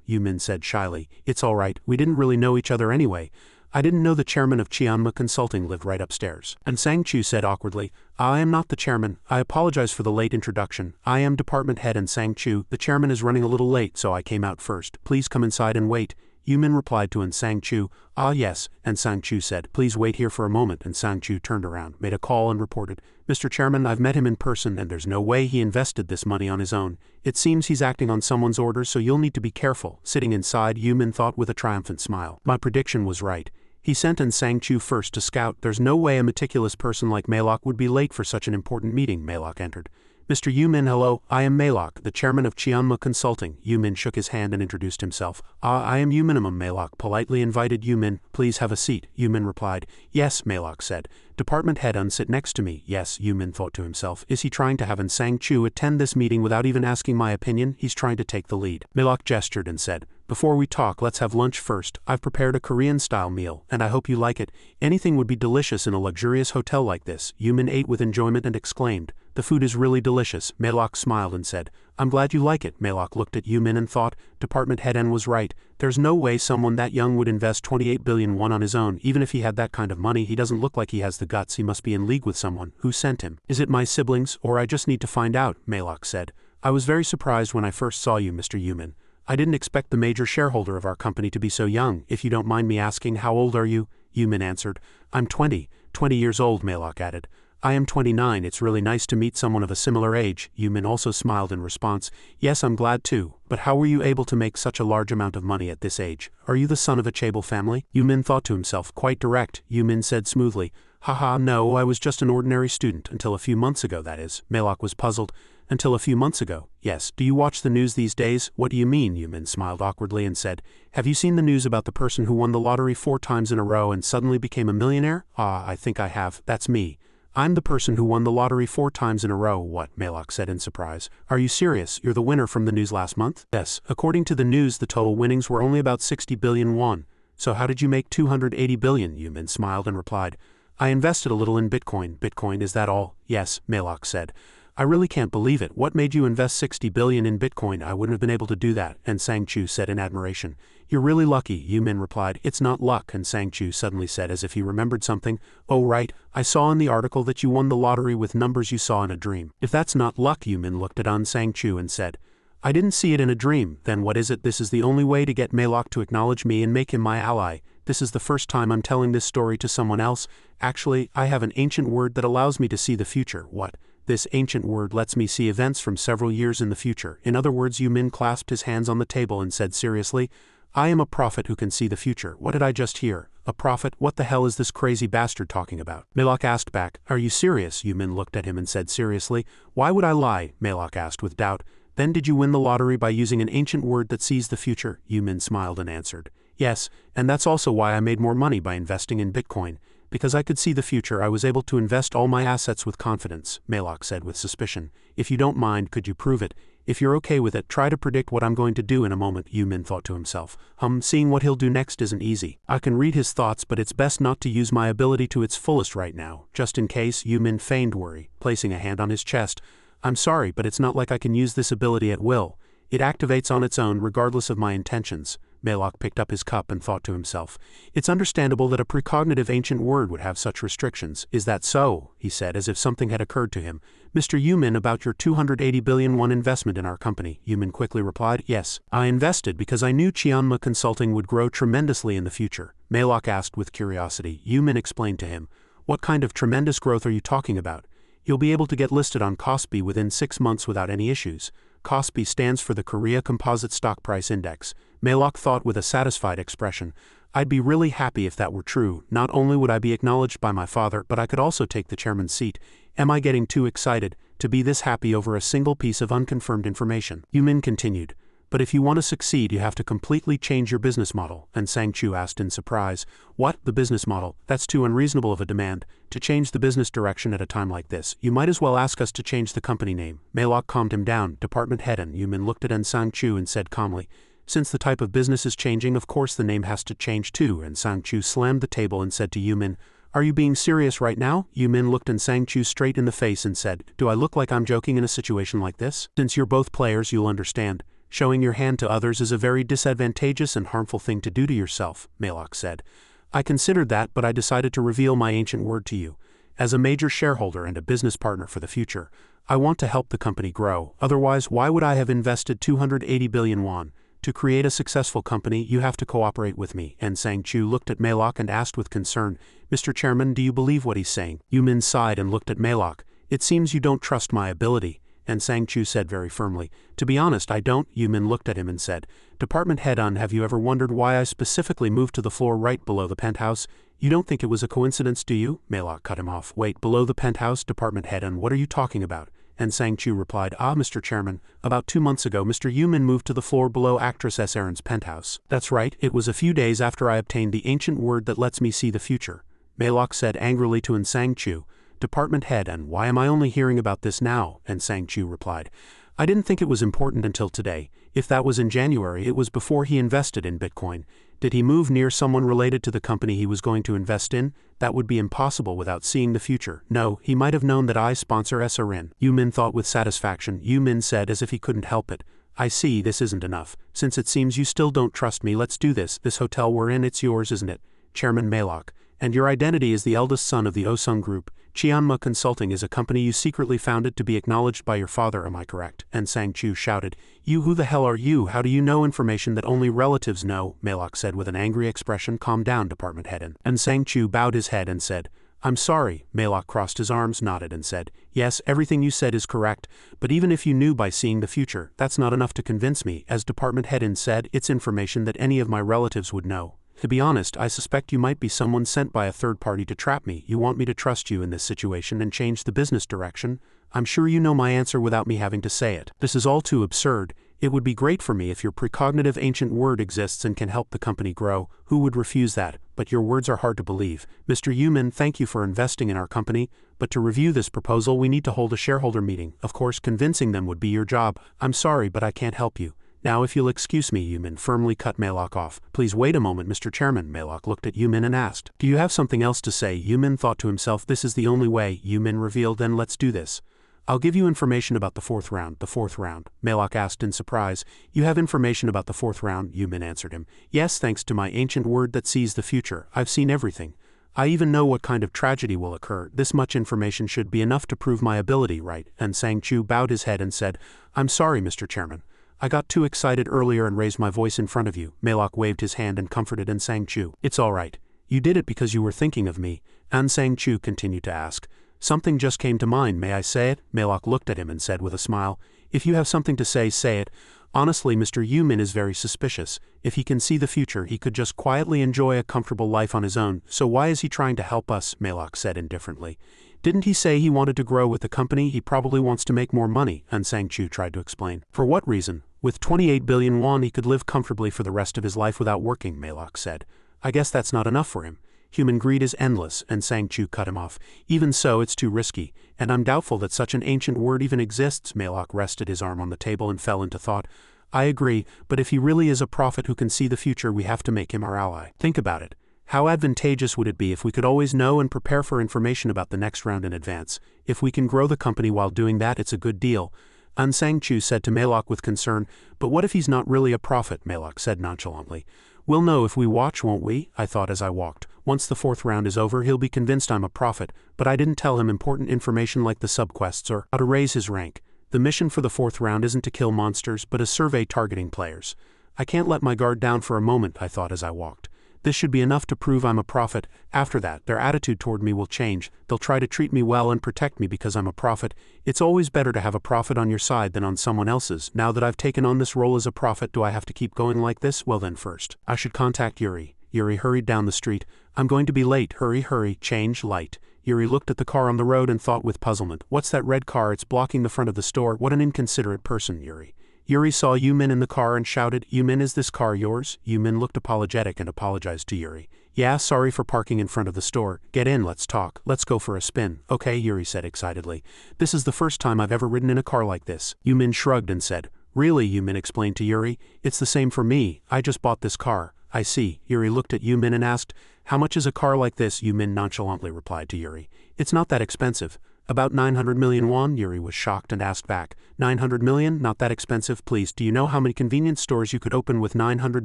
Yumin said shyly. It's all right, we didn't really know each other anyway. I didn't know the chairman of Chianma Consulting lived right upstairs. And Sang Chu said awkwardly, I am not the chairman. I apologize for the late introduction. I am department head and Sang Chu. The chairman is running a little late, so I came out first. Please come inside and wait. Yumin replied to Sang Chu, Yes, and Sang Chu said, Please wait here for a moment, and Sang Chu turned around, made a call and reported, Mr. Chairman, I've met him in person and there's no way he invested this money on his own. It seems he's acting on someone's orders, so you'll need to be careful. Sitting inside, Yumin thought with a triumphant smile. My prediction was right. He sent Sang Chu first to scout. There's no way a meticulous person like Maylok would be late for such an important meeting. Maylok entered. Mr. Yumin, hello, I am Maylok, the chairman of Chianma Consulting. Yumin shook his hand and introduced himself. I am Yuminimum. Maylok politely invited Yumin. Please have a seat. Yumin replied. Yes, Maylok said. Department head sit next to me. Yes, Yumin thought to himself. Is he trying to have Sang Chu attend this meeting without even asking my opinion? He's trying to take the lead. Maylok gestured and said, Before we talk, let's have lunch first. I've prepared a Korean-style meal, and I hope you like it. Anything would be delicious in a luxurious hotel like this. Yumin ate with enjoyment and exclaimed, The food is really delicious. Maylok smiled and said, I'm glad you like it. Maylok looked at Yumin and thought, Department head N was right. There's no way someone that young would invest 28 billion won on his own. Even if he had that kind of money, he doesn't look like he has the guts. He must be in league with someone. Who sent him? Is it my siblings, or I just need to find out? Maylok said. I was very surprised when I first saw you, Mr. Yumin. I didn't expect the major shareholder of our company to be so young. If you don't mind me asking, how old are you? Yumin answered. I'm 20 years old, Maylok added. I am 29, it's really nice to meet someone of a similar age. Yumin also smiled in response. Yes, I'm glad too, but how were you able to make such a large amount of money at this age? Are you the son of a chaebol family? Yumin thought to himself. Quite direct, Yumin said smoothly. Haha, no, I was just an ordinary student until a few months ago, that is. Melok was puzzled. Until a few months ago. Yes, do you watch the news these days? What do you mean? Yumin smiled awkwardly and said, have you seen the news about the person who won the lottery 4 times in a row and suddenly became a millionaire? Ah, I think I have. That's me. I'm the person who won the lottery 4 times in a row. What? Melok said in surprise. Are you serious? You're the winner from the news last month? Yes. According to the news, the total winnings were only about 60 billion won. So how did you make 280 billion? Yumin smiled and replied, I invested a little in Bitcoin. Bitcoin, is that all? Yes, Melok said. I really can't believe it. What made you invest 60 billion in Bitcoin? I wouldn't have been able to do that, and Sang-Chu said in admiration. You're really lucky, Yumin replied. It's not luck, and Sang-Chu suddenly said as if he remembered something. Oh right, I saw in the article that you won the lottery with numbers you saw in a dream. If that's not luck, Yumin looked at Sang-Chu and said, I didn't see it in a dream. Then what is it? This is the only way to get Melok to acknowledge me and make him my ally. This is the first time I'm telling this story to someone else. Actually, I have an ancient word that allows me to see the future. What? This ancient word lets me see events from several years in the future. In other words, Yumin clasped his hands on the table and said seriously, I am a prophet who can see the future. What did I just hear? A prophet? What the hell is this crazy bastard talking about? Melok asked back. Are you serious? Yumin looked at him and said seriously. Why would I lie? Melok asked with doubt. Then did you win the lottery by using an ancient word that sees the future? Yumin smiled and answered. Yes, and that's also why I made more money by investing in Bitcoin. Because I could see the future, I was able to invest all my assets with confidence, Melok said with suspicion. If you don't mind, could you prove it? If you're okay with it, try to predict what I'm going to do in a moment, Yumin thought to himself. Seeing what he'll do next isn't easy. I can read his thoughts, but it's best not to use my ability to its fullest right now, just in case. Yumin feigned worry, placing a hand on his chest. I'm sorry, but it's not like I can use this ability at will. It activates on its own regardless of my intentions. Melok picked up his cup and thought to himself. It's understandable that a precognitive ancient word would have such restrictions. Is that so? He said as if something had occurred to him. Mr. Yumin, about your 280 billion won investment in our company. Yumin quickly replied, yes. I invested because I knew Qianma Consulting would grow tremendously in the future. Melok asked with curiosity. Yumin explained to him. What kind of tremendous growth are you talking about? You'll be able to get listed on Kospi within 6 months without any issues. Kospi stands for the Korea Composite Stock Price Index. Melok thought with a satisfied expression. I'd be really happy if that were true. Not only would I be acknowledged by my father, but I could also take the chairman's seat. Am I getting too excited to be this happy over a single piece of unconfirmed information? Yumin continued. But if you want to succeed, you have to completely change your business model, and Sang-Chu asked in surprise. What? The business model? That's too unreasonable of a demand. To change the business direction at a time like this, you might as well ask us to change the company name. Melok calmed him down. Department head and Yumin looked at Sang-Chu and said calmly, since the type of business is changing, of course the name has to change too, and Sang-Chu slammed the table and said to Yumin, are you being serious right now? Yumin looked Sang-Chu straight in the face and said, do I look like I'm joking in a situation like this? Since you're both players, you'll understand. Showing your hand to others is a very disadvantageous and harmful thing to do to yourself, Melok said. I considered that, but I decided to reveal my ancient word to you. As a major shareholder and a business partner for the future, I want to help the company grow. Otherwise, why would I have invested 280 billion won? To create a successful company, you have to cooperate with me. And Sang-Chu looked at Melok and asked with concern, Mr. Chairman, do you believe what he's saying? Yumin sighed and looked at Melok. It seems you don't trust my ability. And Sang-Chu said very firmly, to be honest, I don't. Yumin looked at him and said, Department head on, have you ever wondered why I specifically moved to the floor right below the penthouse? You don't think it was a coincidence, do you? Melok cut him off. Wait, below the penthouse? Department head on, what are you talking about? And Sang-Chu replied, Mr. Chairman, about 2 months ago Mr. Yumin moved to the floor below actress S.S.S.Ran's penthouse. That's right, it was a few days after I obtained the ancient word that lets me see the future. Melok said angrily to Sang-Chu, Department head, and why am I only hearing about this now? And Sang-Chu replied, I didn't think it was important until today. If that was in January, it was before he invested in Bitcoin. Did he move near someone related to the company he was going to invest in? That would be impossible without seeing the future. No, he might have known that I sponsor SRN. Yumin thought with satisfaction. Yumin said as if he couldn't help it. I see, this isn't enough. Since it seems you still don't trust me, let's do this. This hotel we're in, it's yours, isn't it? Chairman Melok. And your identity is the eldest son of the Osung Group. Qianma Consulting is a company you secretly founded to be acknowledged by your father, am I correct? And Sang-Chu shouted, You, who the hell are you? How do you know information that only relatives know? Melok said with an angry expression. Calm down, department head. And Sang-Chu bowed his head and said, I'm sorry. Malok crossed his arms, nodded, and said, yes, everything you said is correct, but even if you knew by seeing the future, that's not enough to convince me. As Department Head said, it's information that any of my relatives would know. To be honest, I suspect you might be someone sent by a third party to trap me. You want me to trust you in this situation and change the business direction? I'm sure you know my answer without me having to say it. This is all too absurd. It would be great for me if your precognitive ancient word exists and can help the company grow. Who would refuse that? But your words are hard to believe. Mr. Yumin, thank you for investing in our company, but to review this proposal we need to hold a shareholder meeting. Of course, convincing them would be your job. I'm sorry, but I can't help you. Now if you'll excuse me, Yumin firmly cut Malok off. Please wait a moment, Mr. Chairman. Malok looked at Yumin and asked, do you have something else to say? Yumin thought to himself, this is the only way. Yumin revealed, then let's do this. I'll give you information about the fourth round. The fourth round? Malok asked in surprise. You have information about the fourth round? Yumin answered him. Yes, thanks to my ancient word that sees the future. I've seen everything. I even know what kind of tragedy will occur. This much information should be enough to prove my ability, right? And Sang-Chu bowed his head and said, I'm sorry, Mr. Chairman. I got too excited earlier and raised my voice in front of you. Malok waved his hand and comforted and Sang-Chu. It's all right. You did it because you were thinking of me. And Sang-Chu continued to ask, something just came to mind, may I say it? Malok looked at him and said with a smile, if you have something to say it. Honestly, Mr. Yumin is very suspicious. If he can see the future, he could just quietly enjoy a comfortable life on his own, so why is he trying to help us? Malok said indifferently. Didn't he say he wanted to grow with the company? He probably wants to make more money, and Sang-Chu tried to explain. For what reason? With 28 billion won he could live comfortably for the rest of his life without working, Malok said. I guess that's not enough for him. Human greed is endless, and Sang-Chu cut him off. Even so, it's too risky, and I'm doubtful that such an ancient word even exists. Malok rested his arm on the table and fell into thought. I agree, but if he really is a prophet who can see the future, we have to make him our ally. Think about it. How advantageous would it be if we could always know and prepare for information about the next round in advance? If we can grow the company while doing that, it's a good deal. An Sang-Chu said to Malok with concern, but what if he's not really a prophet? Malok said nonchalantly. We'll know if we watch, won't we? I thought as I walked. Once the fourth round is over, he'll be convinced I'm a prophet, but I didn't tell him important information like the subquests or how to raise his rank. The mission for the fourth round isn't to kill monsters, but a survey targeting players. I can't let my guard down for a moment, I thought as I walked. This should be enough to prove I'm a prophet. After that, their attitude toward me will change. They'll try to treat me well and protect me because I'm a prophet. It's always better to have a prophet on your side than on someone else's. Now that I've taken on this role as a prophet, do I have to keep going like this? Well then first, I should contact Yuri. Yuri hurried down the street. I'm going to be late. Hurry, hurry, change light. Yuri looked at the car on the road and thought with puzzlement. What's that red car? It's blocking the front of the store. What an inconsiderate person, Yuri. Yuri saw Yumin in the car and shouted, Yumin, is this car yours? Yumin looked apologetic and apologized to Yuri. Yeah, sorry for parking in front of the store. Get in, let's talk. Let's go for a spin. Okay, Yuri said excitedly. This is the first time I've ever ridden in a car like this. Yumin shrugged and said, Really? Yumin explained to Yuri. It's the same for me. I just bought this car. I see. Yuri looked at Yumin and asked, How much is a car like this? Yumin nonchalantly replied to Yuri. It's not that expensive. About 900 million won? Yuri was shocked and asked back. 900 million? Not that expensive, please. Do you know how many convenience stores you could open with 900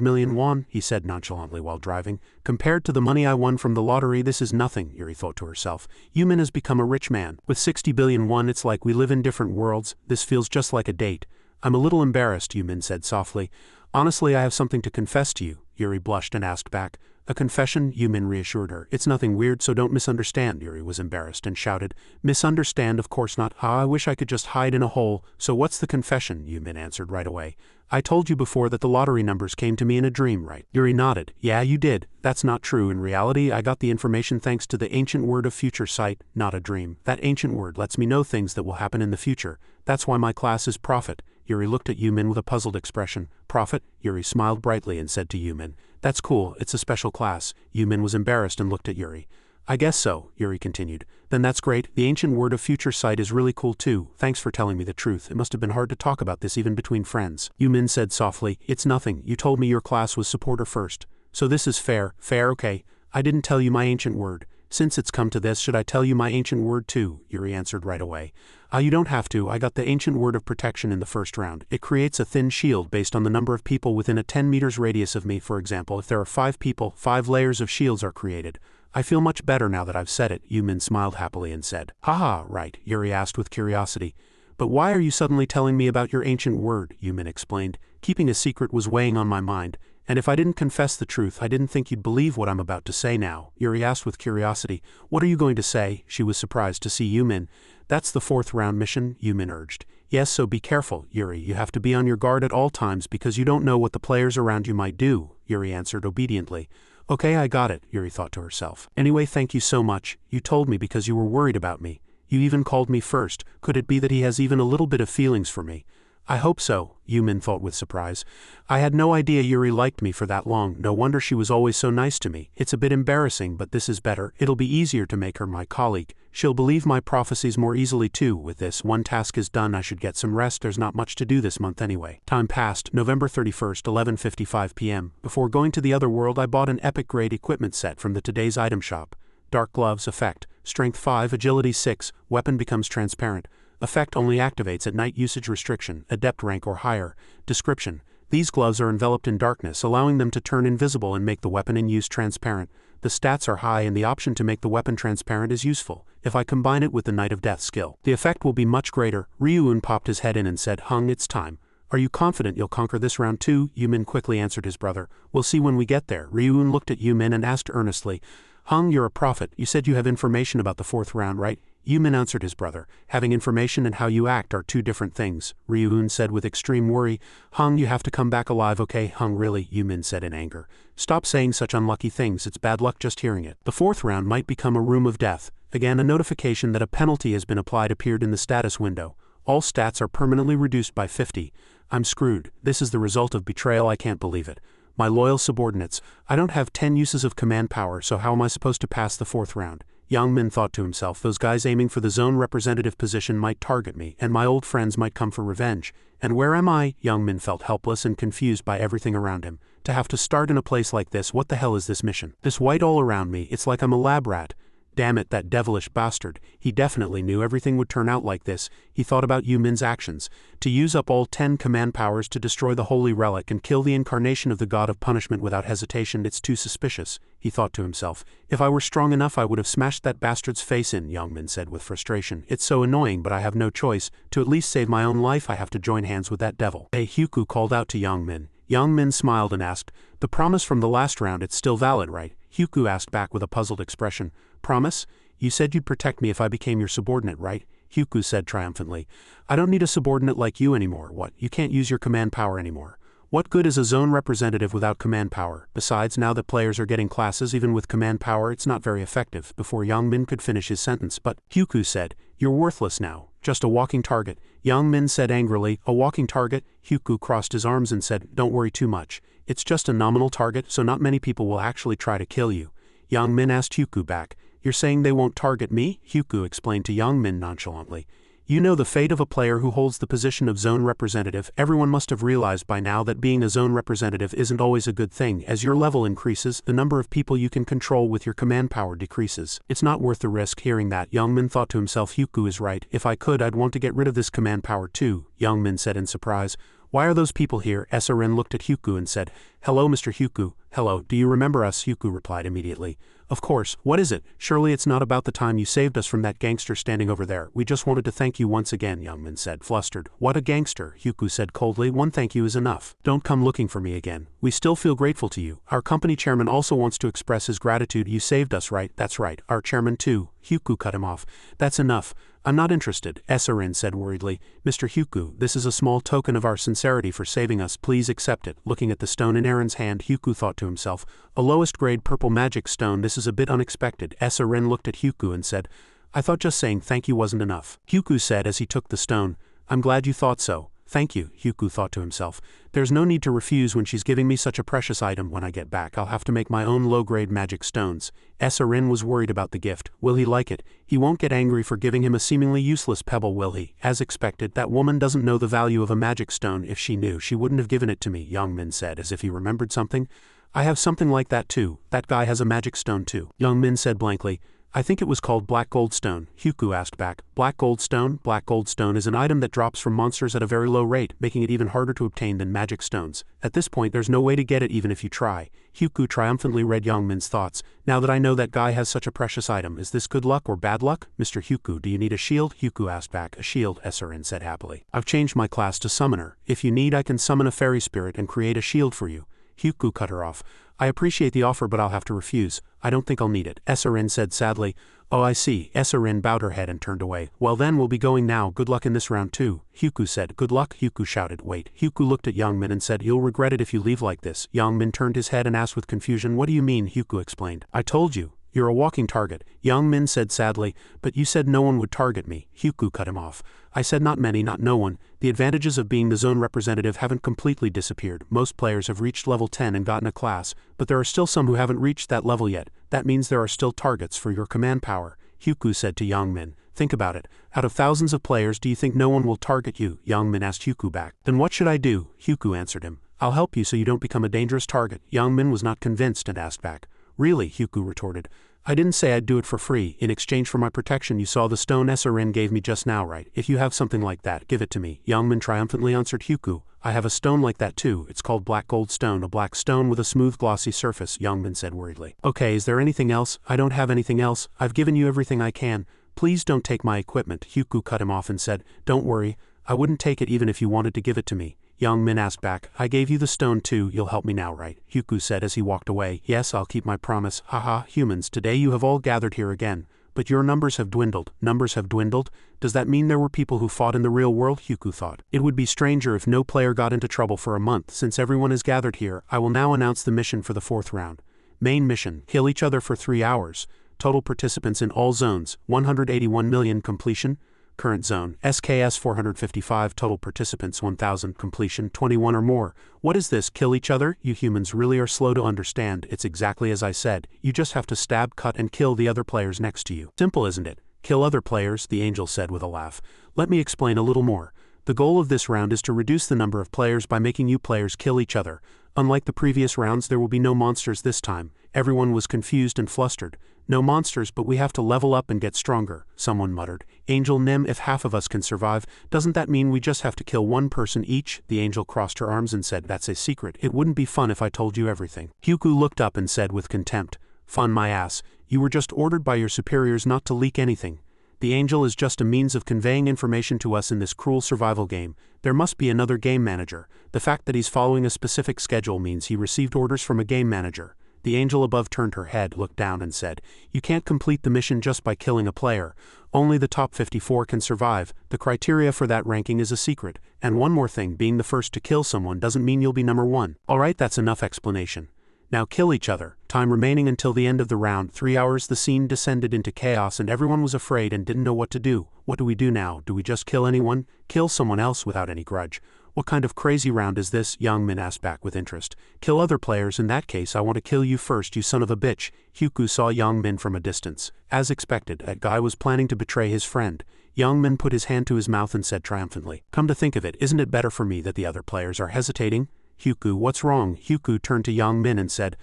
million won? He said nonchalantly while driving. Compared to the money I won from the lottery, this is nothing, Yuri thought to herself. Yumin has become a rich man. With 60 billion won, it's like we live in different worlds. This feels just like a date. I'm a little embarrassed, Yumin said softly. Honestly, I have something to confess to you. Yuri blushed and asked back. A confession? Yumin reassured her. It's nothing weird, so don't misunderstand. Yuri was embarrassed and shouted. Misunderstand? Of course not. I wish I could just hide in a hole. So what's the confession? Yumin answered right away. I told you before that the lottery numbers came to me in a dream, right? Yuri nodded. Yeah, you did. That's not true. In reality, I got the information thanks to the ancient word of future sight, not a dream. That ancient word lets me know things that will happen in the future. That's why my class is prophet. Yuri looked at Yumin with a puzzled expression. Prophet? Yuri smiled brightly and said to Yumin. That's cool, it's a special class. Yumin was embarrassed and looked at Yuri. I guess so, Yuri continued. Then that's great. The ancient word of future sight is really cool too. Thanks for telling me the truth. It must have been hard to talk about this even between friends. Yumin said softly. It's nothing. You told me your class was supporter first. So this is fair. Fair, okay. I didn't tell you my ancient word. Since it's come to this, should I tell you my ancient word too? Yuri answered right away. You don't have to. I got the ancient word of protection in the first round. It creates a thin shield based on the number of people within a 10 meters radius of me. For example, if there are 5 people, 5 layers of shields are created. I feel much better now that I've said it. Yumin smiled happily and said. Haha, right, Yuri asked with curiosity. But why are you suddenly telling me about your ancient word? Yumin explained. Keeping a secret was weighing on my mind, And if I didn't confess the truth, I didn't think you'd believe what I'm about to say now, Yuri asked with curiosity. What are you going to say? She was surprised to see Yumin. That's the 4th round mission, Yumin urged. Yes, so be careful, Yuri. You have to be on your guard at all times because you don't know what the players around you might do, Yuri answered obediently. Okay, I got it, Yuri thought to herself. Anyway, thank you so much. You told me because you were worried about me. You even called me first. Could it be that he has even a little bit of feelings for me? I hope so, Yumin thought with surprise. I had no idea Yuri liked me for that long. No wonder she was always so nice to me. It's a bit embarrassing, but this is better. It'll be easier to make her my colleague. She'll believe my prophecies more easily too. With this, one task is done. I should get some rest. There's not much to do this month anyway. Time passed, November 31st, 11:55 p.m. Before going to the other world, I bought an epic-grade equipment set from the Today's Item Shop. Dark Gloves Effect. Strength 5, Agility 6, Weapon becomes transparent. Effect only activates at night. Usage restriction, Adept rank or higher. Description: these gloves are enveloped in darkness, allowing them to turn invisible and make the weapon in use transparent. The stats are high and the option to make the weapon transparent is useful, if I combine it with the Knight of Death skill. The effect will be much greater. Ryuun popped his head in and said, Hung, it's time. Are you confident you'll conquer this round too? Yumin quickly answered his brother. We'll see when we get there. Ryuun looked at Yumin and asked earnestly, Hung, you're a prophet. You said you have information about the 4th round, right? Yumin answered his brother. Having information and how you act are two different things, Ryuun said with extreme worry. Hung, you have to come back alive, okay? Hung, really? Yumin said in anger. Stop saying such unlucky things. It's bad luck just hearing it. The 4th round might become a room of death. Again, a notification that a penalty has been applied appeared in the status window. All stats are permanently reduced by 50. I'm screwed. This is the result of betrayal. I can't believe it. My loyal subordinates. I don't have 10 uses of command power, so how am I supposed to pass the 4th round? Young Min thought to himself, those guys aiming for the zone representative position might target me, and my old friends might come for revenge. And where am I? Young Min felt helpless and confused by everything around him. To have to start in a place like this, what the hell is this mission? This white all around me, it's like I'm a lab rat. Damn it, that devilish bastard. He definitely knew everything would turn out like this. He thought about Yumin's actions. To use up all 10 command powers to destroy the holy relic and kill the incarnation of the god of punishment without hesitation, it's too suspicious, he thought to himself. If I were strong enough, I would have smashed that bastard's face in, Youngmin said with frustration. It's so annoying, but I have no choice. To at least save my own life, I have to join hands with that devil. Hey, Hyuku called out to Youngmin. Youngmin smiled and asked, the promise from the last round, it's still valid, right? Hyuku asked back with a puzzled expression. Promise? You said you'd protect me if I became your subordinate, right? Hyuku said triumphantly. I don't need a subordinate like you anymore. What? You can't use your command power anymore. What good is a zone representative without command power? Besides, now that players are getting classes even with command power, it's not very effective. Before Youngmin could finish his sentence, but Hyuku said, you're worthless now. Just a walking target. Youngmin said angrily, a walking target? Hyuku crossed his arms and said, don't worry too much. It's just a nominal target, so not many people will actually try to kill you. Youngmin asked Hyuku back. You're saying they won't target me? Hyuku explained to Youngmin nonchalantly. You know the fate of a player who holds the position of zone representative. Everyone must have realized by now that being a zone representative isn't always a good thing. As your level increases, the number of people you can control with your command power decreases. It's not worth the risk. Hearing that, Youngmin thought to himself, Hyuku is right. If I could, I'd want to get rid of this command power too, Youngmin said in surprise. Why are those people here? SRN looked at Hyuku and said, Hello, Mr. Hyuku. Hello, do you remember us? Hyuku replied immediately. Of course, what is it? Surely it's not about the time you saved us from that gangster standing over there. We just wanted to thank you once again, Youngmin said, flustered. What a gangster, Hyuku said coldly. One thank you is enough. Don't come looking for me again. We still feel grateful to you. Our company chairman also wants to express his gratitude. You saved us, right? That's right. Our chairman too. Hyuku cut him off. That's enough. I'm not interested, SRN said worriedly. Mr. Hyuku, this is a small token of our sincerity for saving us. Please accept it. Looking at the stone in Aaron's hand, Hyuku thought to himself, a lowest grade purple magic stone. This is a bit unexpected. SRN looked at Hyuku and said, I thought just saying thank you wasn't enough. Hyuku said as he took the stone, I'm glad you thought so. Thank you, Hyuku thought to himself. There's no need to refuse when she's giving me such a precious item. When I get back, I'll have to make my own low-grade magic stones. SRN was worried about the gift. Will he like it? He won't get angry for giving him a seemingly useless pebble, will he? As expected, that woman doesn't know the value of a magic stone. If she knew, she wouldn't have given it to me, Youngmin said as if he remembered something. I have something like that too. That guy has a magic stone too. Youngmin said blankly. I think it was called Black Gold Stone. Hyuku asked back. Black Gold Stone? Black Gold Stone is an item that drops from monsters at a very low rate, making it even harder to obtain than magic stones. At this point, there's no way to get it even if you try. Hyuku triumphantly read Youngmin's thoughts. Now that I know that guy has such a precious item, is this good luck or bad luck? Mr. Hyuku, do you need a shield? Hyuku asked back. A shield, SRN said happily. I've changed my class to Summoner. If you need, I can summon a fairy spirit and create a shield for you. Hyuku cut her off. I appreciate the offer but I'll have to refuse. I don't think I'll need it, SSS-Rank said sadly. Oh I see, SSS-Rank bowed her head and turned away. Well then we'll be going now, good luck in this round too, Hyuku said. Good luck, Hyuku shouted. Wait, Hyuku looked at Young Min and said, you'll regret it if you leave like this. Young Min turned his head and asked with confusion, what do you mean? Hyuku explained. I told you. You're a walking target, Young Min said sadly, but you said no one would target me. Hyuku cut him off. I said not many, not no one. The advantages of being the zone representative haven't completely disappeared. Most players have reached level 10 and gotten a class, but there are still some who haven't reached that level yet. That means there are still targets for your command power, Hyuku said to Young Min. Think about it. Out of thousands of players, do you think no one will target you? Young Min asked Hyuku back. Then what should I do? Hyuku answered him. I'll help you so you don't become a dangerous target. Young Min was not convinced and asked back. Really? Hyuku retorted. I didn't say I'd do it for free. In exchange for my protection you saw the stone SSS-Rank gave me just now, right? If you have something like that, give it to me. Young Min triumphantly answered Hyuku. I have a stone like that too. It's called black gold stone, a black stone with a smooth glossy surface, Young Min said worriedly. Okay, is there anything else? I don't have anything else. I've given you everything I can. Please don't take my equipment. Hyuku cut him off and said, don't worry. I wouldn't take it even if you wanted to give it to me. Young Min asked back, I gave you the stone too, you'll help me now, right? Hyuku said as he walked away. Yes, I'll keep my promise. Haha, humans, today you have all gathered here again. But your numbers have dwindled. Numbers have dwindled? Does that mean there were people who fought in the real world? Hyuku thought. It would be stranger if no player got into trouble for a month. Since everyone is gathered here, I will now announce the mission for the 4th round. Main mission, kill each other for 3 hours. Total participants in all zones, 181 million completion. Current zone, SSS-455, total participants 1000, completion 21 or more. What is this, kill each other? You humans really are slow to understand. It's exactly as I said. You just have to stab, cut and kill the other players next to you. Simple, isn't it? Kill other players, the angel said with a laugh. Let me explain a little more. The goal of this round is to reduce the number of players by making you players kill each other. Unlike the previous rounds, there will be no monsters this time. Everyone was confused and flustered. No monsters, but we have to level up and get stronger, someone muttered. Angel Nim, if half of us can survive, doesn't that mean we just have to kill one person each? The angel crossed her arms and said, that's a secret. It wouldn't be fun if I told you everything. Hyuku looked up and said with contempt, fun my ass. You were just ordered by your superiors not to leak anything. The angel is just a means of conveying information to us in this cruel survival game. There must be another game manager. The fact that he's following a specific schedule means he received orders from a game manager. The angel above turned her head, looked down and said, you can't complete the mission just by killing a player. Only the top 54 can survive. The criteria for that ranking is a secret. And one more thing, being the first to kill someone doesn't mean you'll be number 1. Alright, that's enough explanation. Now kill each other. Time remaining until the end of the round, 3 hours. The scene descended into chaos and everyone was afraid and didn't know what to do. What do we do now? Do we just kill anyone? Kill someone else without any grudge? What kind of crazy round is this? Young Min asked back with interest. Kill other players. In that case I want to kill you first, you son of a bitch. Hyuku saw Young Min from a distance. As expected, that guy was planning to betray his friend. Young Min put his hand to his mouth and said triumphantly, come to think of it, isn't it better for me that the other players are hesitating? Hyuku, what's wrong? Hyuku turned to Young Min and said,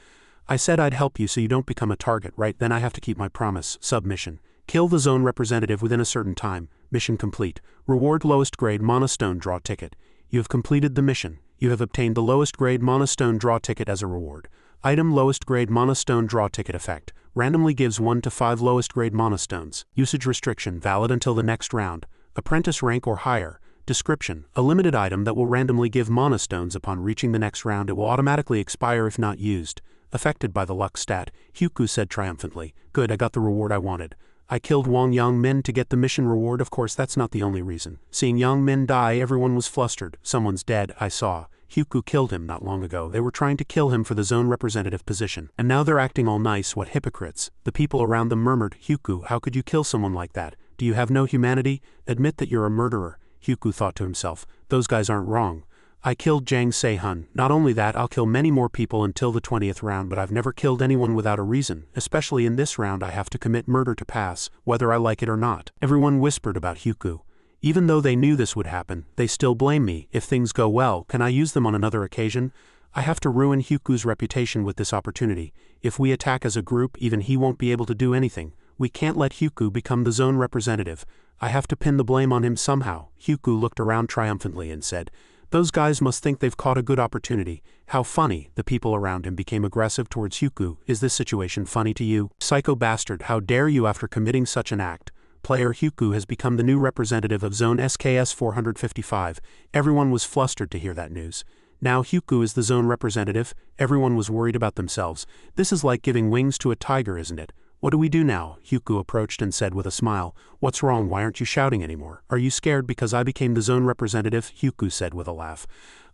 I said I'd help you so you don't become a target, right? Then I have to keep my promise. Submission. Kill the zone representative within a certain time. Mission complete. Reward lowest grade monostone draw ticket. You have completed the mission. You have obtained the lowest grade monostone draw ticket as a reward. Item lowest grade monostone draw ticket effect. Randomly gives 1 to 5 lowest grade monostones. Usage restriction valid until the next round. Apprentice rank or higher. Description. A limited item that will randomly give monostones upon reaching the next round. It will automatically expire if not used. Affected by the luck stat, Hyuku said triumphantly. Good, I got the reward I wanted. I killed Young Min to get the mission reward. Of course that's not the only reason. Seeing Young Min die, everyone was flustered. Someone's dead, I saw. Hyuku killed him not long ago. They were trying to kill him for the zone representative position. And now they're acting all nice. What hypocrites. The people around them murmured, Hyuku, how could you kill someone like that? Do you have no humanity? Admit that you're a murderer. Hyuku thought to himself. Those guys aren't wrong. I killed Jang Se-hun. Not only that, I'll kill many more people until the 20th round, but I've never killed anyone without a reason. Especially in this round I have to commit murder to pass, whether I like it or not. Everyone whispered about Hyuku. Even though they knew this would happen, they still blame me. If things go well, can I use them on another occasion? I have to ruin Hyuku's reputation with this opportunity. If we attack as a group, even he won't be able to do anything. We can't let Hyuku become the zone representative. I have to pin the blame on him somehow. Hyuku looked around triumphantly and said, those guys must think they've caught a good opportunity. How funny. The people around him became aggressive towards Hyuku. Is this situation funny to you? Psycho bastard, how dare you after committing such an act? Player Hyuku has become the new representative of Zone SKS-455. Everyone was flustered to hear that news. Now Hyuku is the zone representative. Everyone was worried about themselves. This is like giving wings to a tiger, isn't it? What do we do now? Hyuku approached and said with a smile. What's wrong? Why aren't you shouting anymore? Are you scared because I became the zone representative? Hyuku said with a laugh.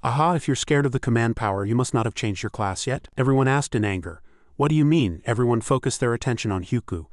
Aha, if you're scared of the command power, you must not have changed your class yet? Everyone asked in anger. What do you mean? Everyone focused their attention on Hyuku.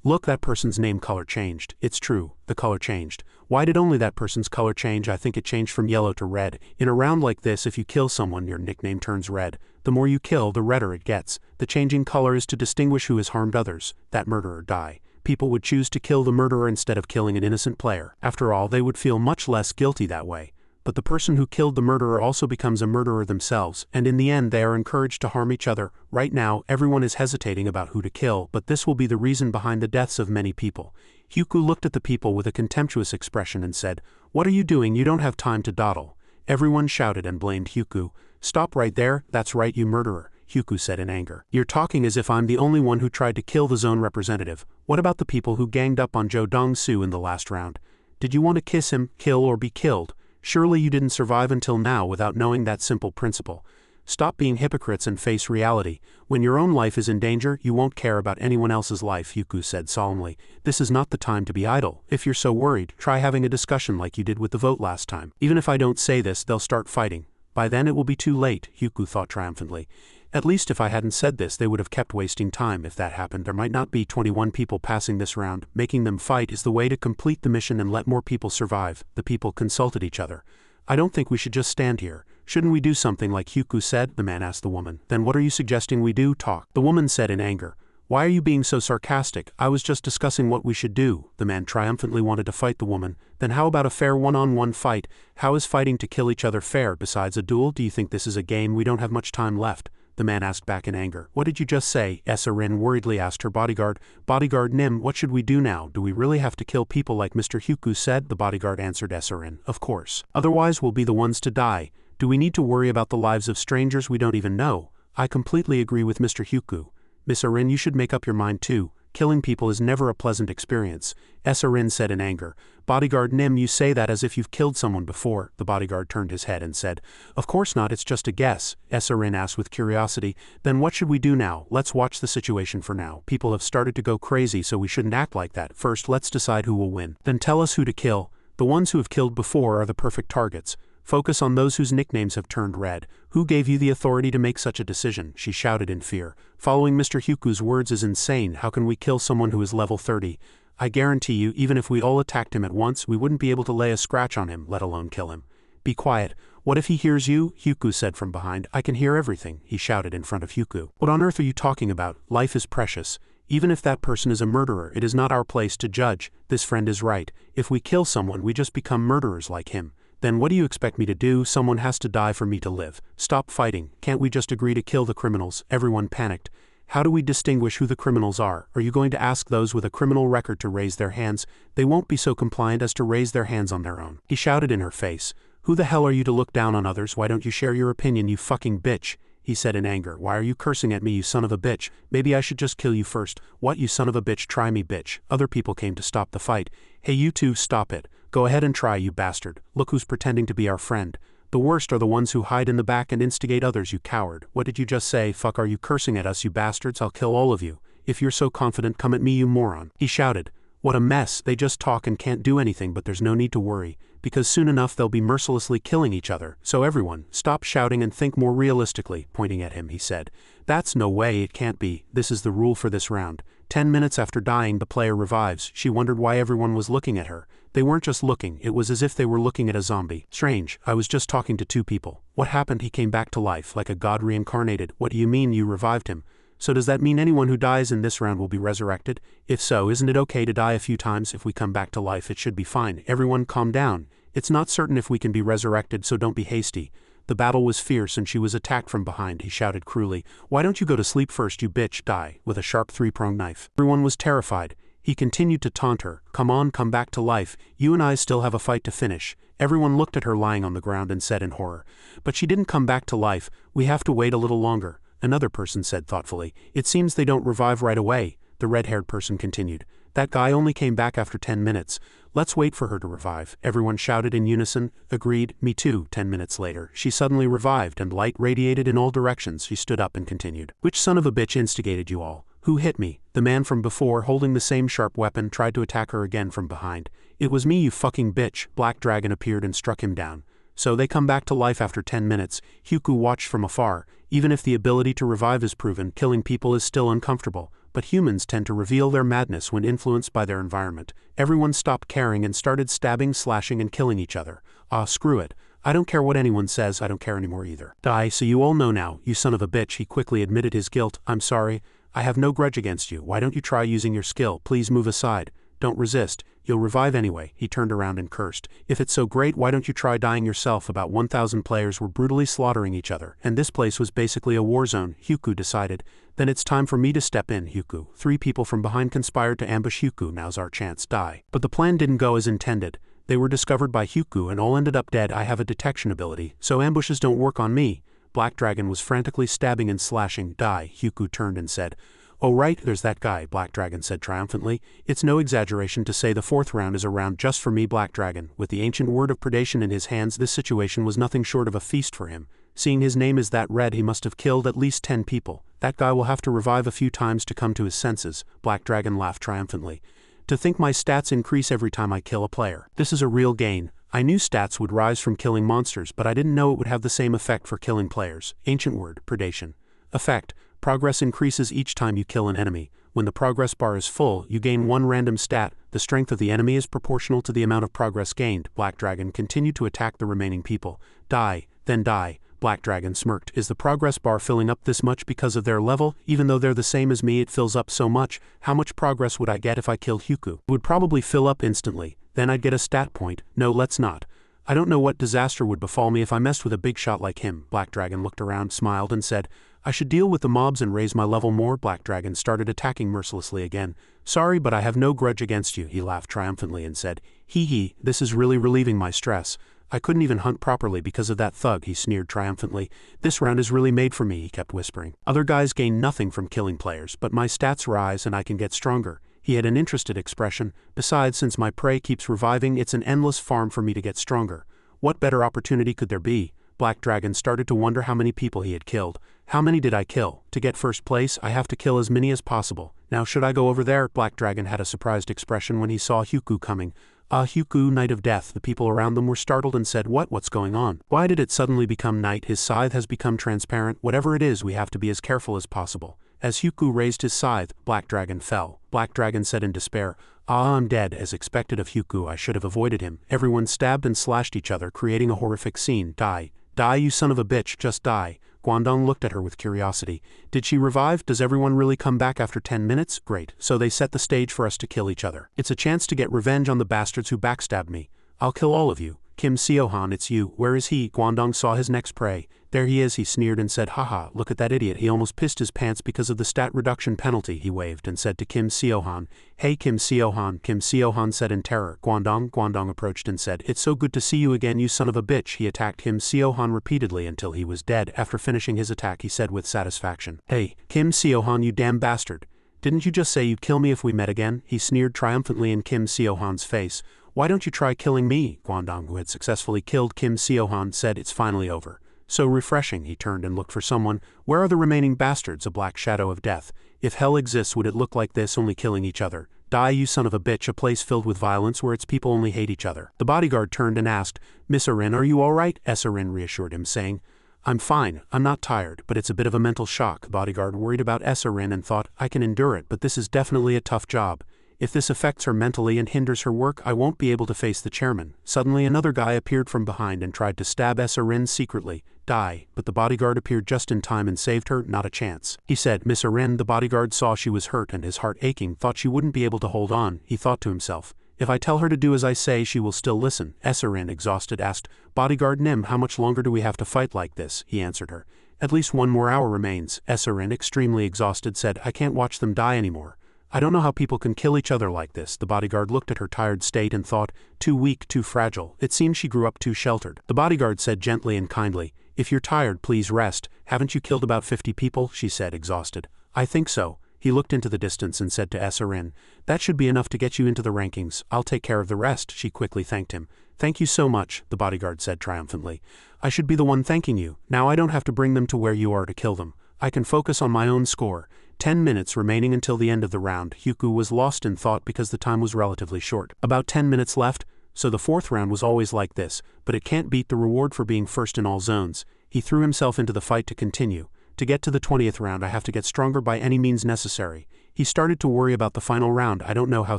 Look, that person's name color changed. It's true, the color changed. Why did only that person's color change? I think it changed from yellow to red. In a round like this, if you kill someone, your nickname turns red. The more you kill, the redder it gets. The changing color is to distinguish who has harmed others. That murderer die. People would choose to kill the murderer instead of killing an innocent player. After all, they would feel much less guilty that way. But the person who killed the murderer also becomes a murderer themselves, and in the end they are encouraged to harm each other. Right now, everyone is hesitating about who to kill, but this will be the reason behind the deaths of many people. Hyuku looked at the people with a contemptuous expression and said, What are you doing? You don't have time to dawdle. Everyone shouted and blamed Hyuku. Stop right there, that's right, you murderer, Hyuku said in anger. You're talking as if I'm the only one who tried to kill the zone representative. What about the people who ganged up on Jo Dong-soo in the last round? Did you want to kiss him, kill or be killed? Surely you didn't survive until now without knowing that simple principle. Stop being hypocrites and face reality. When your own life is in danger, you won't care about anyone else's life, Hyuku said solemnly. This is not the time to be idle. If you're so worried, try having a discussion like you did with the vote last time. Even if I don't say this, they'll start fighting. By then it will be too late, Hyuku thought triumphantly. At least if I hadn't said this, they would have kept wasting time. If that happened, there might not be 21 people passing this round. Making them fight is the way to complete the mission and let more people survive. The people consulted each other. I don't think we should just stand here. Shouldn't we do something like Hyuku said? The man asked the woman. Then what are you suggesting we do? Talk. The woman said in anger. Why are you being so sarcastic? I was just discussing what we should do. The man triumphantly wanted to fight the woman. Then how about a fair one-on-one fight? How is fighting to kill each other fair? Besides a duel, do you think this is a game? We don't have much time left. The man asked back in anger. What did you just say? S-Rin worriedly asked her bodyguard. Bodyguard Nim, what should we do now? Do we really have to kill people like Mr. Hyuku said? The bodyguard answered S-Rin. Of course. Otherwise we'll be the ones to die. Do we need to worry about the lives of strangers we don't even know? I completely agree with Mr. Hyuku. Miss Arin, you should make up your mind too. Killing people is never a pleasant experience. S-Rin said in anger. Bodyguard Nim, you say that as if you've killed someone before. The bodyguard turned his head and said, Of course not, it's just a guess. S-Rin asked with curiosity. Then what should we do now? Let's watch the situation for now. People have started to go crazy, so we shouldn't act like that. First, let's decide who will win. Then tell us who to kill. The ones who have killed before are the perfect targets. Focus on those whose nicknames have turned red. Who gave you the authority to make such a decision? She shouted in fear. Following Mr. Hyuku's words is insane. How can we kill someone who is level 30? I guarantee you, even if we all attacked him at once, we wouldn't be able to lay a scratch on him, let alone kill him. Be quiet. What if he hears you? Hyuku said from behind. I can hear everything, he shouted in front of Hyuku. What on earth are you talking about? Life is precious. Even if that person is a murderer, it is not our place to judge. This friend is right. If we kill someone, we just become murderers like him. Then what do you expect me to do? Someone has to die for me to live. Stop fighting. Can't we just agree to kill the criminals? Everyone panicked. How do we distinguish who the criminals are? Are you going to ask those with a criminal record to raise their hands? They won't be so compliant as to raise their hands on their own. He shouted in her face. Who the hell are you to look down on others? Why don't you share your opinion, you fucking bitch? He said in anger. Why are you cursing at me, you son of a bitch? Maybe I should just kill you first. What, you son of a bitch? Try me, bitch. Other people came to stop the fight. Hey, you two, stop it. Go ahead and try, you bastard. Look who's pretending to be our friend. The worst are the ones who hide in the back and instigate others, you coward. What did you just say? Fuck, are you cursing at us, you bastards? I'll kill all of you. If you're so confident, come at me, you moron. He shouted. What a mess. They just talk and can't do anything, but there's no need to worry, because soon enough they'll be mercilessly killing each other. So everyone, stop shouting and think more realistically, pointing at him, he said. That's no way, it can't be. This is the rule for this round. 10 minutes after dying, the player revives. She wondered why everyone was looking at her. They weren't just looking, it was as if they were looking at a zombie. Strange, I was just talking to two people. What happened? He came back to life, like a god reincarnated. What do you mean you revived him? So does that mean anyone who dies in this round will be resurrected? If so, isn't it okay to die a few times? If we come back to life, it should be fine. Everyone calm down. It's not certain if we can be resurrected, so don't be hasty. The battle was fierce and she was attacked from behind, he shouted cruelly. Why don't you go to sleep first, you bitch? Die, with a sharp three-pronged knife. Everyone was terrified. He continued to taunt her. Come on, come back to life. You and I still have a fight to finish. Everyone looked at her lying on the ground and said in horror. But she didn't come back to life. We have to wait a little longer. Another person said thoughtfully. It seems they don't revive right away. The red-haired person continued. That guy only came back after 10 minutes. Let's wait for her to revive. Everyone shouted in unison. Agreed, me too. 10 minutes later, she suddenly revived and light radiated in all directions. She stood up and continued. Which son of a bitch instigated you all? Who hit me? The man from before, holding the same sharp weapon, tried to attack her again from behind. It was me, you fucking bitch. Black Dragon appeared and struck him down. So they come back to life after 10 minutes. Hyuku watched from afar. Even if the ability to revive is proven, killing people is still uncomfortable. But humans tend to reveal their madness when influenced by their environment. Everyone stopped caring and started stabbing, slashing, and killing each other. Screw it. I don't care what anyone says, I don't care anymore either. Die, so you all know now, you son of a bitch. He quickly admitted his guilt. I'm sorry. I have no grudge against you. Why don't you try using your skill? Please move aside. Don't resist. You'll revive anyway. He turned around and cursed. If it's so great, why don't you try dying yourself? About 1,000 players were brutally slaughtering each other, and this place was basically a war zone. Hyuku decided. Then it's time for me to step in, Hyuku. 3 people from behind conspired to ambush Hyuku. Now's our chance. Die. But the plan didn't go as intended. They were discovered by Hyuku and all ended up dead. I have a detection ability, so ambushes don't work on me. Black Dragon was frantically stabbing and slashing. Die. Hyuku turned and said, "Oh right, there's that guy," Black Dragon said triumphantly. "It's no exaggeration to say the 4th round is a round just for me." Black Dragon, with the ancient word of predation in his hands, this situation was nothing short of a feast for him. Seeing his name is that red, he must have killed at least 10 people. That guy will have to revive a few times to come to his senses. Black Dragon laughed triumphantly. To think my stats increase every time I kill a player. This is a real gain. I knew stats would rise from killing monsters, but I didn't know it would have the same effect for killing players. Ancient word, predation. Effect. Progress increases each time you kill an enemy. When the progress bar is full, you gain 1 random stat. The strength of the enemy is proportional to the amount of progress gained. Black Dragon continued to attack the remaining people. Die, then die. Black Dragon smirked. Is the progress bar filling up this much because of their level? Even though they're the same as me, it fills up so much. How much progress would I get if I killed Hyuku? It would probably fill up instantly. Then I'd get a stat point. No, let's not. I don't know what disaster would befall me if I messed with a big shot like him. Black Dragon looked around, smiled, and said, I should deal with the mobs and raise my level more. Black Dragon started attacking mercilessly again. Sorry, but I have no grudge against you. He laughed triumphantly and said, Hee hee, this is really relieving my stress. I couldn't even hunt properly because of that thug. He sneered triumphantly. This round is really made for me, he kept whispering. Other guys gain nothing from killing players, but my stats rise and I can get stronger. He had an interested expression. Besides, since my prey keeps reviving, it's an endless farm for me to get stronger. What better opportunity could there be? Black Dragon started to wonder how many people he had killed. How many did I kill? To get first place, I have to kill as many as possible. Now should I go over there? Black Dragon had a surprised expression when he saw Hyuku coming. Hyuku, Knight of Death. The people around them were startled and said, What's going on? Why did it suddenly become night? His scythe has become transparent. Whatever it is, we have to be as careful as possible. As Hyuku raised his scythe, Black Dragon fell. Black Dragon said in despair, I'm dead. As expected of Hyuku, I should have avoided him. Everyone stabbed and slashed each other, creating a horrific scene. Die. Die, you son of a bitch, just die. Guangdong looked at her with curiosity. Did she revive? Does everyone really come back after 10 minutes? Great. So they set the stage for us to kill each other. It's a chance to get revenge on the bastards who backstabbed me. I'll kill all of you. Kim Seohan, it's you. Where is he? Guangdong saw his next prey. There he is, he sneered and said, Haha, look at that idiot. He almost pissed his pants because of the stat reduction penalty. He waved and said to Kim Seohan, Hey Kim Seohan. Kim Seohan said in terror. Guangdong approached and said, It's so good to see you again, you son of a bitch. He attacked Kim Seohan repeatedly until he was dead. After finishing his attack, he said with satisfaction, Hey, Kim Seohan, you damn bastard. Didn't you just say you'd kill me if we met again? He sneered triumphantly in Kim Seohan's face. Why don't you try killing me? Guangdong, who had successfully killed Kim Seohan, said, It's finally over. So refreshing. He turned and looked for someone. Where are the remaining bastards? A black shadow of death. If hell exists, would it look like this, only killing each other? Die, you son of a bitch. A place filled with violence where its people only hate each other. The bodyguard turned and asked, Miss Arin, are you all right? Arin reassured him, saying, I'm fine. I'm not tired, but it's a bit of a mental shock. The bodyguard worried about Arin and thought, I can endure it, but this is definitely a tough job. If this affects her mentally and hinders her work, I won't be able to face the chairman. Suddenly another guy appeared from behind and tried to stab Arin secretly. Die, but the bodyguard appeared just in time and saved her. Not a chance. He said, Miss Arin. The bodyguard saw she was hurt and his heart aching, thought she wouldn't be able to hold on. He thought to himself, if I tell her to do as I say, she will still listen. Arin, exhausted, asked, Bodyguard Nim, how much longer do we have to fight like this? He answered her. At least 1 more hour remains. Arin, extremely exhausted, said, I can't watch them die anymore. I don't know how people can kill each other like this. The bodyguard looked at her tired state and thought, too weak, too fragile. It seems she grew up too sheltered. The bodyguard said gently and kindly, if you're tired, please rest. Haven't you killed about 50 people? She said, exhausted. I think so. He looked into the distance and said to SSS-Rank, "That should be enough to get you into the rankings. I'll take care of the rest." She quickly thanked him. "Thank you so much," the bodyguard said triumphantly. "I should be the one thanking you. Now I don't have to bring them to where you are to kill them. I can focus on my own score." 10 minutes remaining until the end of the round. Hyuku was lost in thought because the time was relatively short. About 10 minutes left, so the fourth round was always like this, but it can't beat the reward for being first in all zones. He threw himself into the fight to continue. To get to the 20th round I have to get stronger by any means necessary. He started to worry about the final round. I don't know how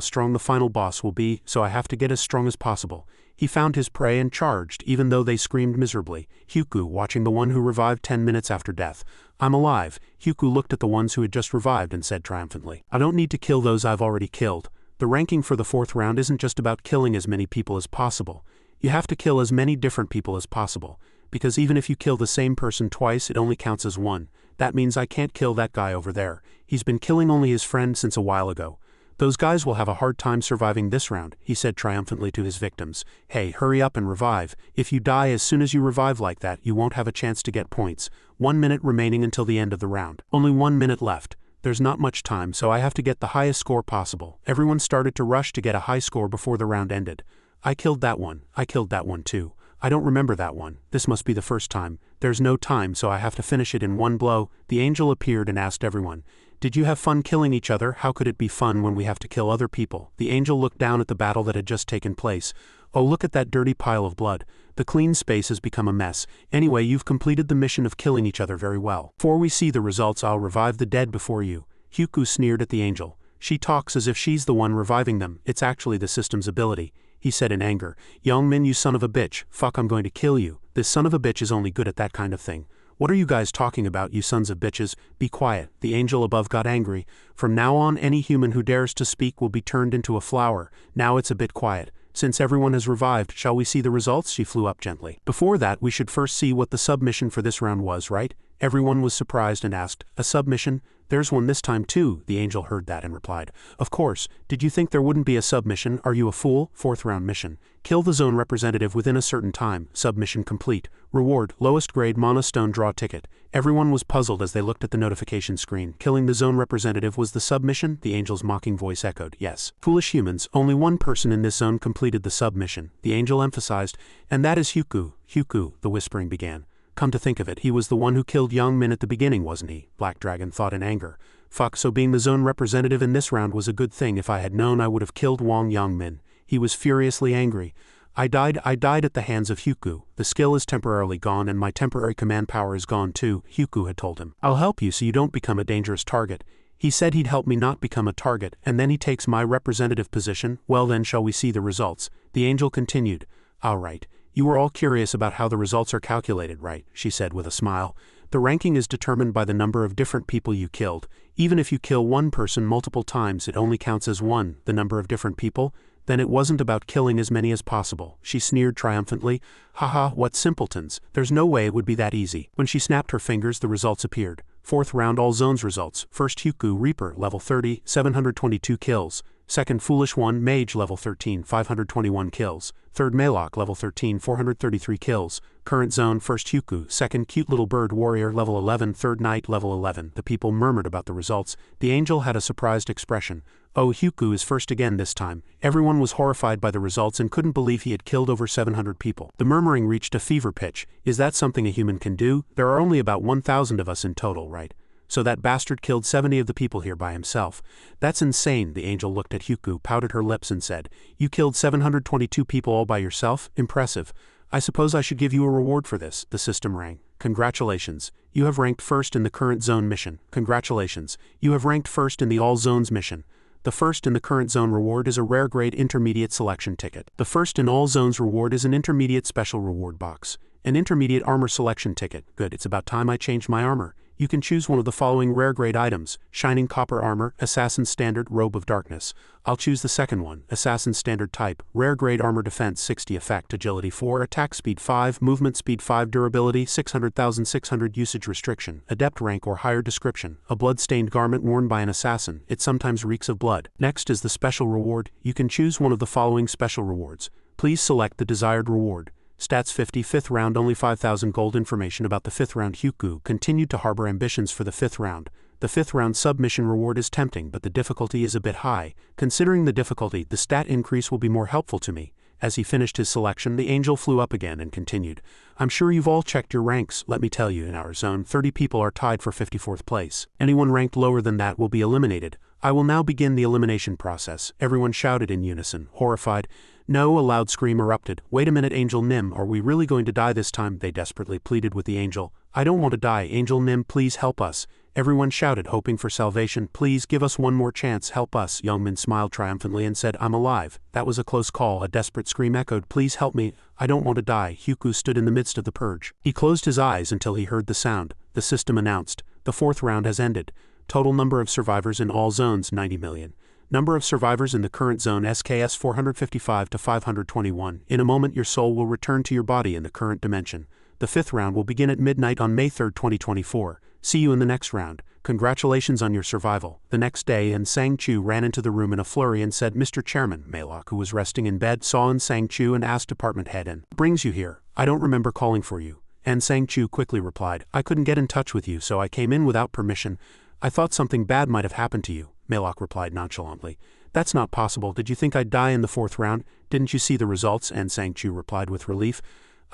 strong the final boss will be, so I have to get as strong as possible. He found his prey and charged, even though they screamed miserably. Hyuku, watching the one who revived 10 minutes after death. "I'm alive." Hyuku looked at the ones who had just revived and said triumphantly, "I don't need to kill those I've already killed." The ranking for the fourth round isn't just about killing as many people as possible. You have to kill as many different people as possible, because even if you kill the same person twice it only counts as one. That means I can't kill that guy over there. He's been killing only his friend since a while ago. Those guys will have a hard time surviving this round, he said triumphantly to his victims. "Hey, hurry up and revive. If you die as soon as you revive like that, you won't have a chance to get points." 1 minute remaining until the end of the round. Only 1 minute left. There's not much time, so I have to get the highest score possible. Everyone started to rush to get a high score before the round ended. "I killed that one. I killed that one too. I don't remember that one. This must be the first time. There's no time, so I have to finish it in one blow." The angel appeared and asked everyone, "Did you have fun killing each other? How could it be fun when we have to kill other people?" The angel looked down at the battle that had just taken place. "Oh, look at that dirty pile of blood. The clean space has become a mess. Anyway, you've completed the mission of killing each other very well. Before we see the results, I'll revive the dead before you." Hyuku sneered at the angel. "She talks as if she's the one reviving them. It's actually the system's ability," he said in anger. "Youngmin, you son of a bitch. Fuck, I'm going to kill you. This son of a bitch is only good at that kind of thing. What are you guys talking about, you sons of bitches? Be quiet." The angel above got angry. "From now on, any human who dares to speak will be turned into a flower. Now it's a bit quiet. Since everyone has revived, shall we see the results?" She flew up gently. "Before that, we should first see what the submission for this round was, right?" Everyone was surprised and asked, "A submission? There's one this time too." The angel heard that and replied, "Of course. Did you think there wouldn't be a submission? Are you a fool?" Fourth round mission. Kill the zone representative within a certain time. Submission complete. Reward, lowest grade monostone draw ticket. Everyone was puzzled as they looked at the notification screen. Killing the zone representative was the submission? The angel's mocking voice echoed, "Yes." "Foolish humans, only one person in this zone completed the submission," the angel emphasized, "and that is Hyuku." "Hyuku," the whispering began. "Come to think of it, he was the one who killed Young Min at the beginning, wasn't he?" Black Dragon thought in anger. "Fuck, so being the zone representative in this round was a good thing. If I had known, I would have killed Wang Young Min." He was furiously angry. I died at the hands of Hyuku. The skill is temporarily gone and my temporary command power is gone too," Hyuku had told him. "I'll help you so you don't become a dangerous target." He said he'd help me not become a target, and then he takes my representative position. "Well then, shall we see the results?" The angel continued. "All right. You were all curious about how the results are calculated, right?" she said with a smile. "The ranking is determined by the number of different people you killed. Even if you kill one person multiple times, it only counts as one. The number of different people? Then it wasn't about killing as many as possible." She sneered triumphantly. "Haha, what simpletons. There's no way it would be that easy." When she snapped her fingers, the results appeared. Fourth round all zones results. First Hyuku, Reaper, level 30, 722 kills. Second Foolish One, Mage, level 13, 521 kills. Third Malok, level 13, 433 kills. Current zone, first Hyuku, second Cute Little Bird Warrior, level 11, third Knight, level 11. The people murmured about the results. The angel had a surprised expression. "Oh, Hyuku is first again this time." Everyone was horrified by the results and couldn't believe he had killed over 700 people. The murmuring reached a fever pitch. "Is that something a human can do? There are only about 1,000 of us in total, right? So that bastard killed 70 of the people here by himself. That's insane." The angel looked at Hyuku, pouted her lips and said, "You killed 722 people all by yourself? Impressive. I suppose I should give you a reward for this." The system rang. "Congratulations. You have ranked first in the current zone mission. Congratulations. You have ranked first in the all zones mission. The first in the current zone reward is a rare grade intermediate selection ticket. The first in all zones reward is an intermediate special reward box. An intermediate armor selection ticket. Good, it's about time I changed my armor. You can choose one of the following rare grade items: Shining Copper Armor, Assassin Standard, Robe of Darkness. I'll choose the second one, Assassin Standard Type, Rare Grade Armor Defense 60 Effect, Agility 4, Attack Speed 5, Movement Speed 5, Durability 600,600, Usage Restriction, Adept Rank or higher description, a blood-stained garment worn by an assassin, it sometimes reeks of blood. Next is the special reward. You can choose one of the following special rewards. Please select the desired reward. Stats 50, 5th round, only 5,000 gold. Information about the 5th round. Hyuku continued to harbor ambitions for the 5th round. The 5th round submission reward is tempting, but the difficulty is a bit high. Considering the difficulty, the stat increase will be more helpful to me. As he finished his selection, the angel flew up again and continued. I'm sure you've all checked your ranks. Let me tell you, in our zone, 30 people are tied for 54th place. Anyone ranked lower than that will be eliminated. I will now begin the elimination process. Everyone shouted in unison, horrified. No, a loud scream erupted. Wait a minute, Angel Nim, are we really going to die this time? They desperately pleaded with the angel. I don't want to die, Angel Nim, please help us. Everyone shouted, hoping for salvation. Please give us one more chance, help us. Youngmin smiled triumphantly and said, I'm alive. That was a close call. A desperate scream echoed, please help me. I don't want to die. Hyuku stood in the midst of the purge. He closed his eyes until he heard the sound. The system announced, the 4th round has ended. Total number of survivors in all zones, 90 million. Number of survivors in the current zone, SKS 455 to 521. In a moment your soul will return to your body in the current dimension. The 5th round will begin at midnight on May 3, 2024. See you in the next round. Congratulations on your survival. The next day, and Sang Chu ran into the room in a flurry and said, Mr. Chairman. Malok, who was resting in bed, saw and Sang Chu and asked department head, and brings you here? I don't remember calling for you. And Sang Chu quickly replied, I couldn't get in touch with you, so I came in without permission. I thought something bad might have happened to you. Malok replied nonchalantly. That's not possible. Did you think I'd die in the 4th round? Didn't you see the results? And Sang Chu replied with relief.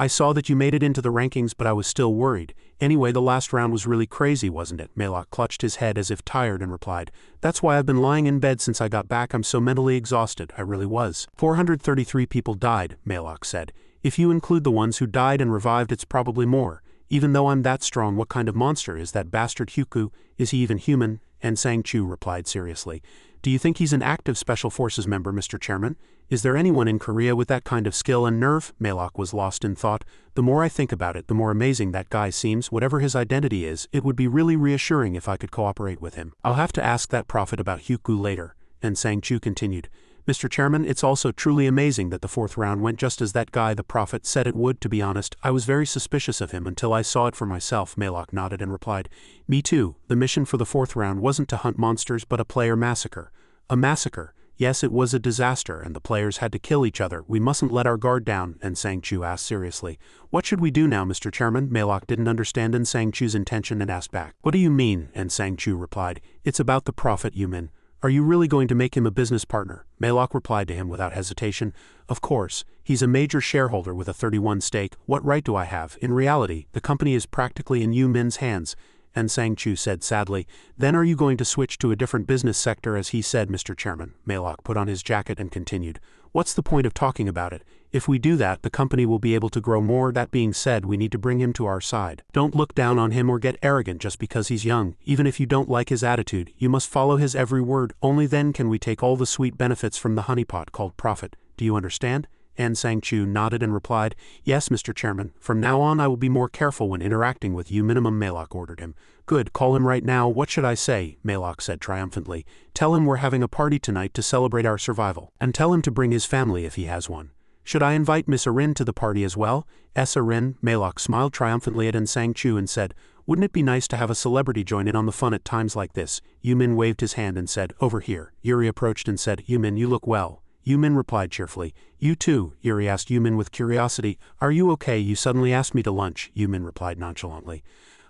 I saw that you made it into the rankings, but I was still worried. Anyway, the last round was really crazy, wasn't it? Malok clutched his head as if tired and replied, That's why I've been lying in bed since I got back. I'm so mentally exhausted. I really was. 433 people died, Malok said. If you include the ones who died and revived, it's probably more. Even though I'm that strong, what kind of monster is that bastard Hyuku? Is he even human? And Sang Chu replied seriously. Do you think he's an active Special Forces member, Mr. Chairman? Is there anyone in Korea with that kind of skill and nerve? Malok was lost in thought. The more I think about it, the more amazing that guy seems. Whatever his identity is, it would be really reassuring if I could cooperate with him. I'll have to ask that prophet about Hyuku later. And Sang Chu continued. Mr. Chairman, it's also truly amazing that the 4th round went just as that guy, the prophet, said it would. To be honest, I was very suspicious of him until I saw it for myself. Malok nodded and replied, Me too. The mission for the 4th round wasn't to hunt monsters but a player massacre. A massacre. Yes, it was a disaster and the players had to kill each other. We mustn't let our guard down. And Sang Chu asked seriously, What should we do now, Mr. Chairman? Malok didn't understand and Sang Chu's intention and asked back, What do you mean? And Sang Chu replied, It's about the prophet, Yumin. Are you really going to make him a business partner? Malok replied to him without hesitation. Of course. He's a major shareholder with a 31% stake. What right do I have? In reality, the company is practically in Yu Min's hands. And Sang Chu said sadly, Then are you going to switch to a different business sector? As he said, Mr. Chairman. Malok put on his jacket and continued. What's the point of talking about it? If we do that, the company will be able to grow more. That being said, we need to bring him to our side. Don't look down on him or get arrogant just because he's young. Even if you don't like his attitude, you must follow his every word. Only then can we take all the sweet benefits from the honeypot called profit. Do you understand? And Sang Chu nodded and replied, Yes, Mr. Chairman. From now on I will be more careful when interacting with you. Minimum, Malok ordered him. Good, call him right now. What should I say? Malok said triumphantly. Tell him we're having a party tonight to celebrate our survival. And tell him to bring his family if he has one. Should I invite Miss Arin to the party as well? Arin? Malok smiled triumphantly at Sang Chu and said, Wouldn't it be nice to have a celebrity join in on the fun at times like this? Yumin waved his hand and said, Over here. Yuri approached and said, Yumin, you look well. Yumin replied cheerfully. You too, Yuri asked Yumin with curiosity. Are you okay? You suddenly asked me to lunch, Yumin replied nonchalantly.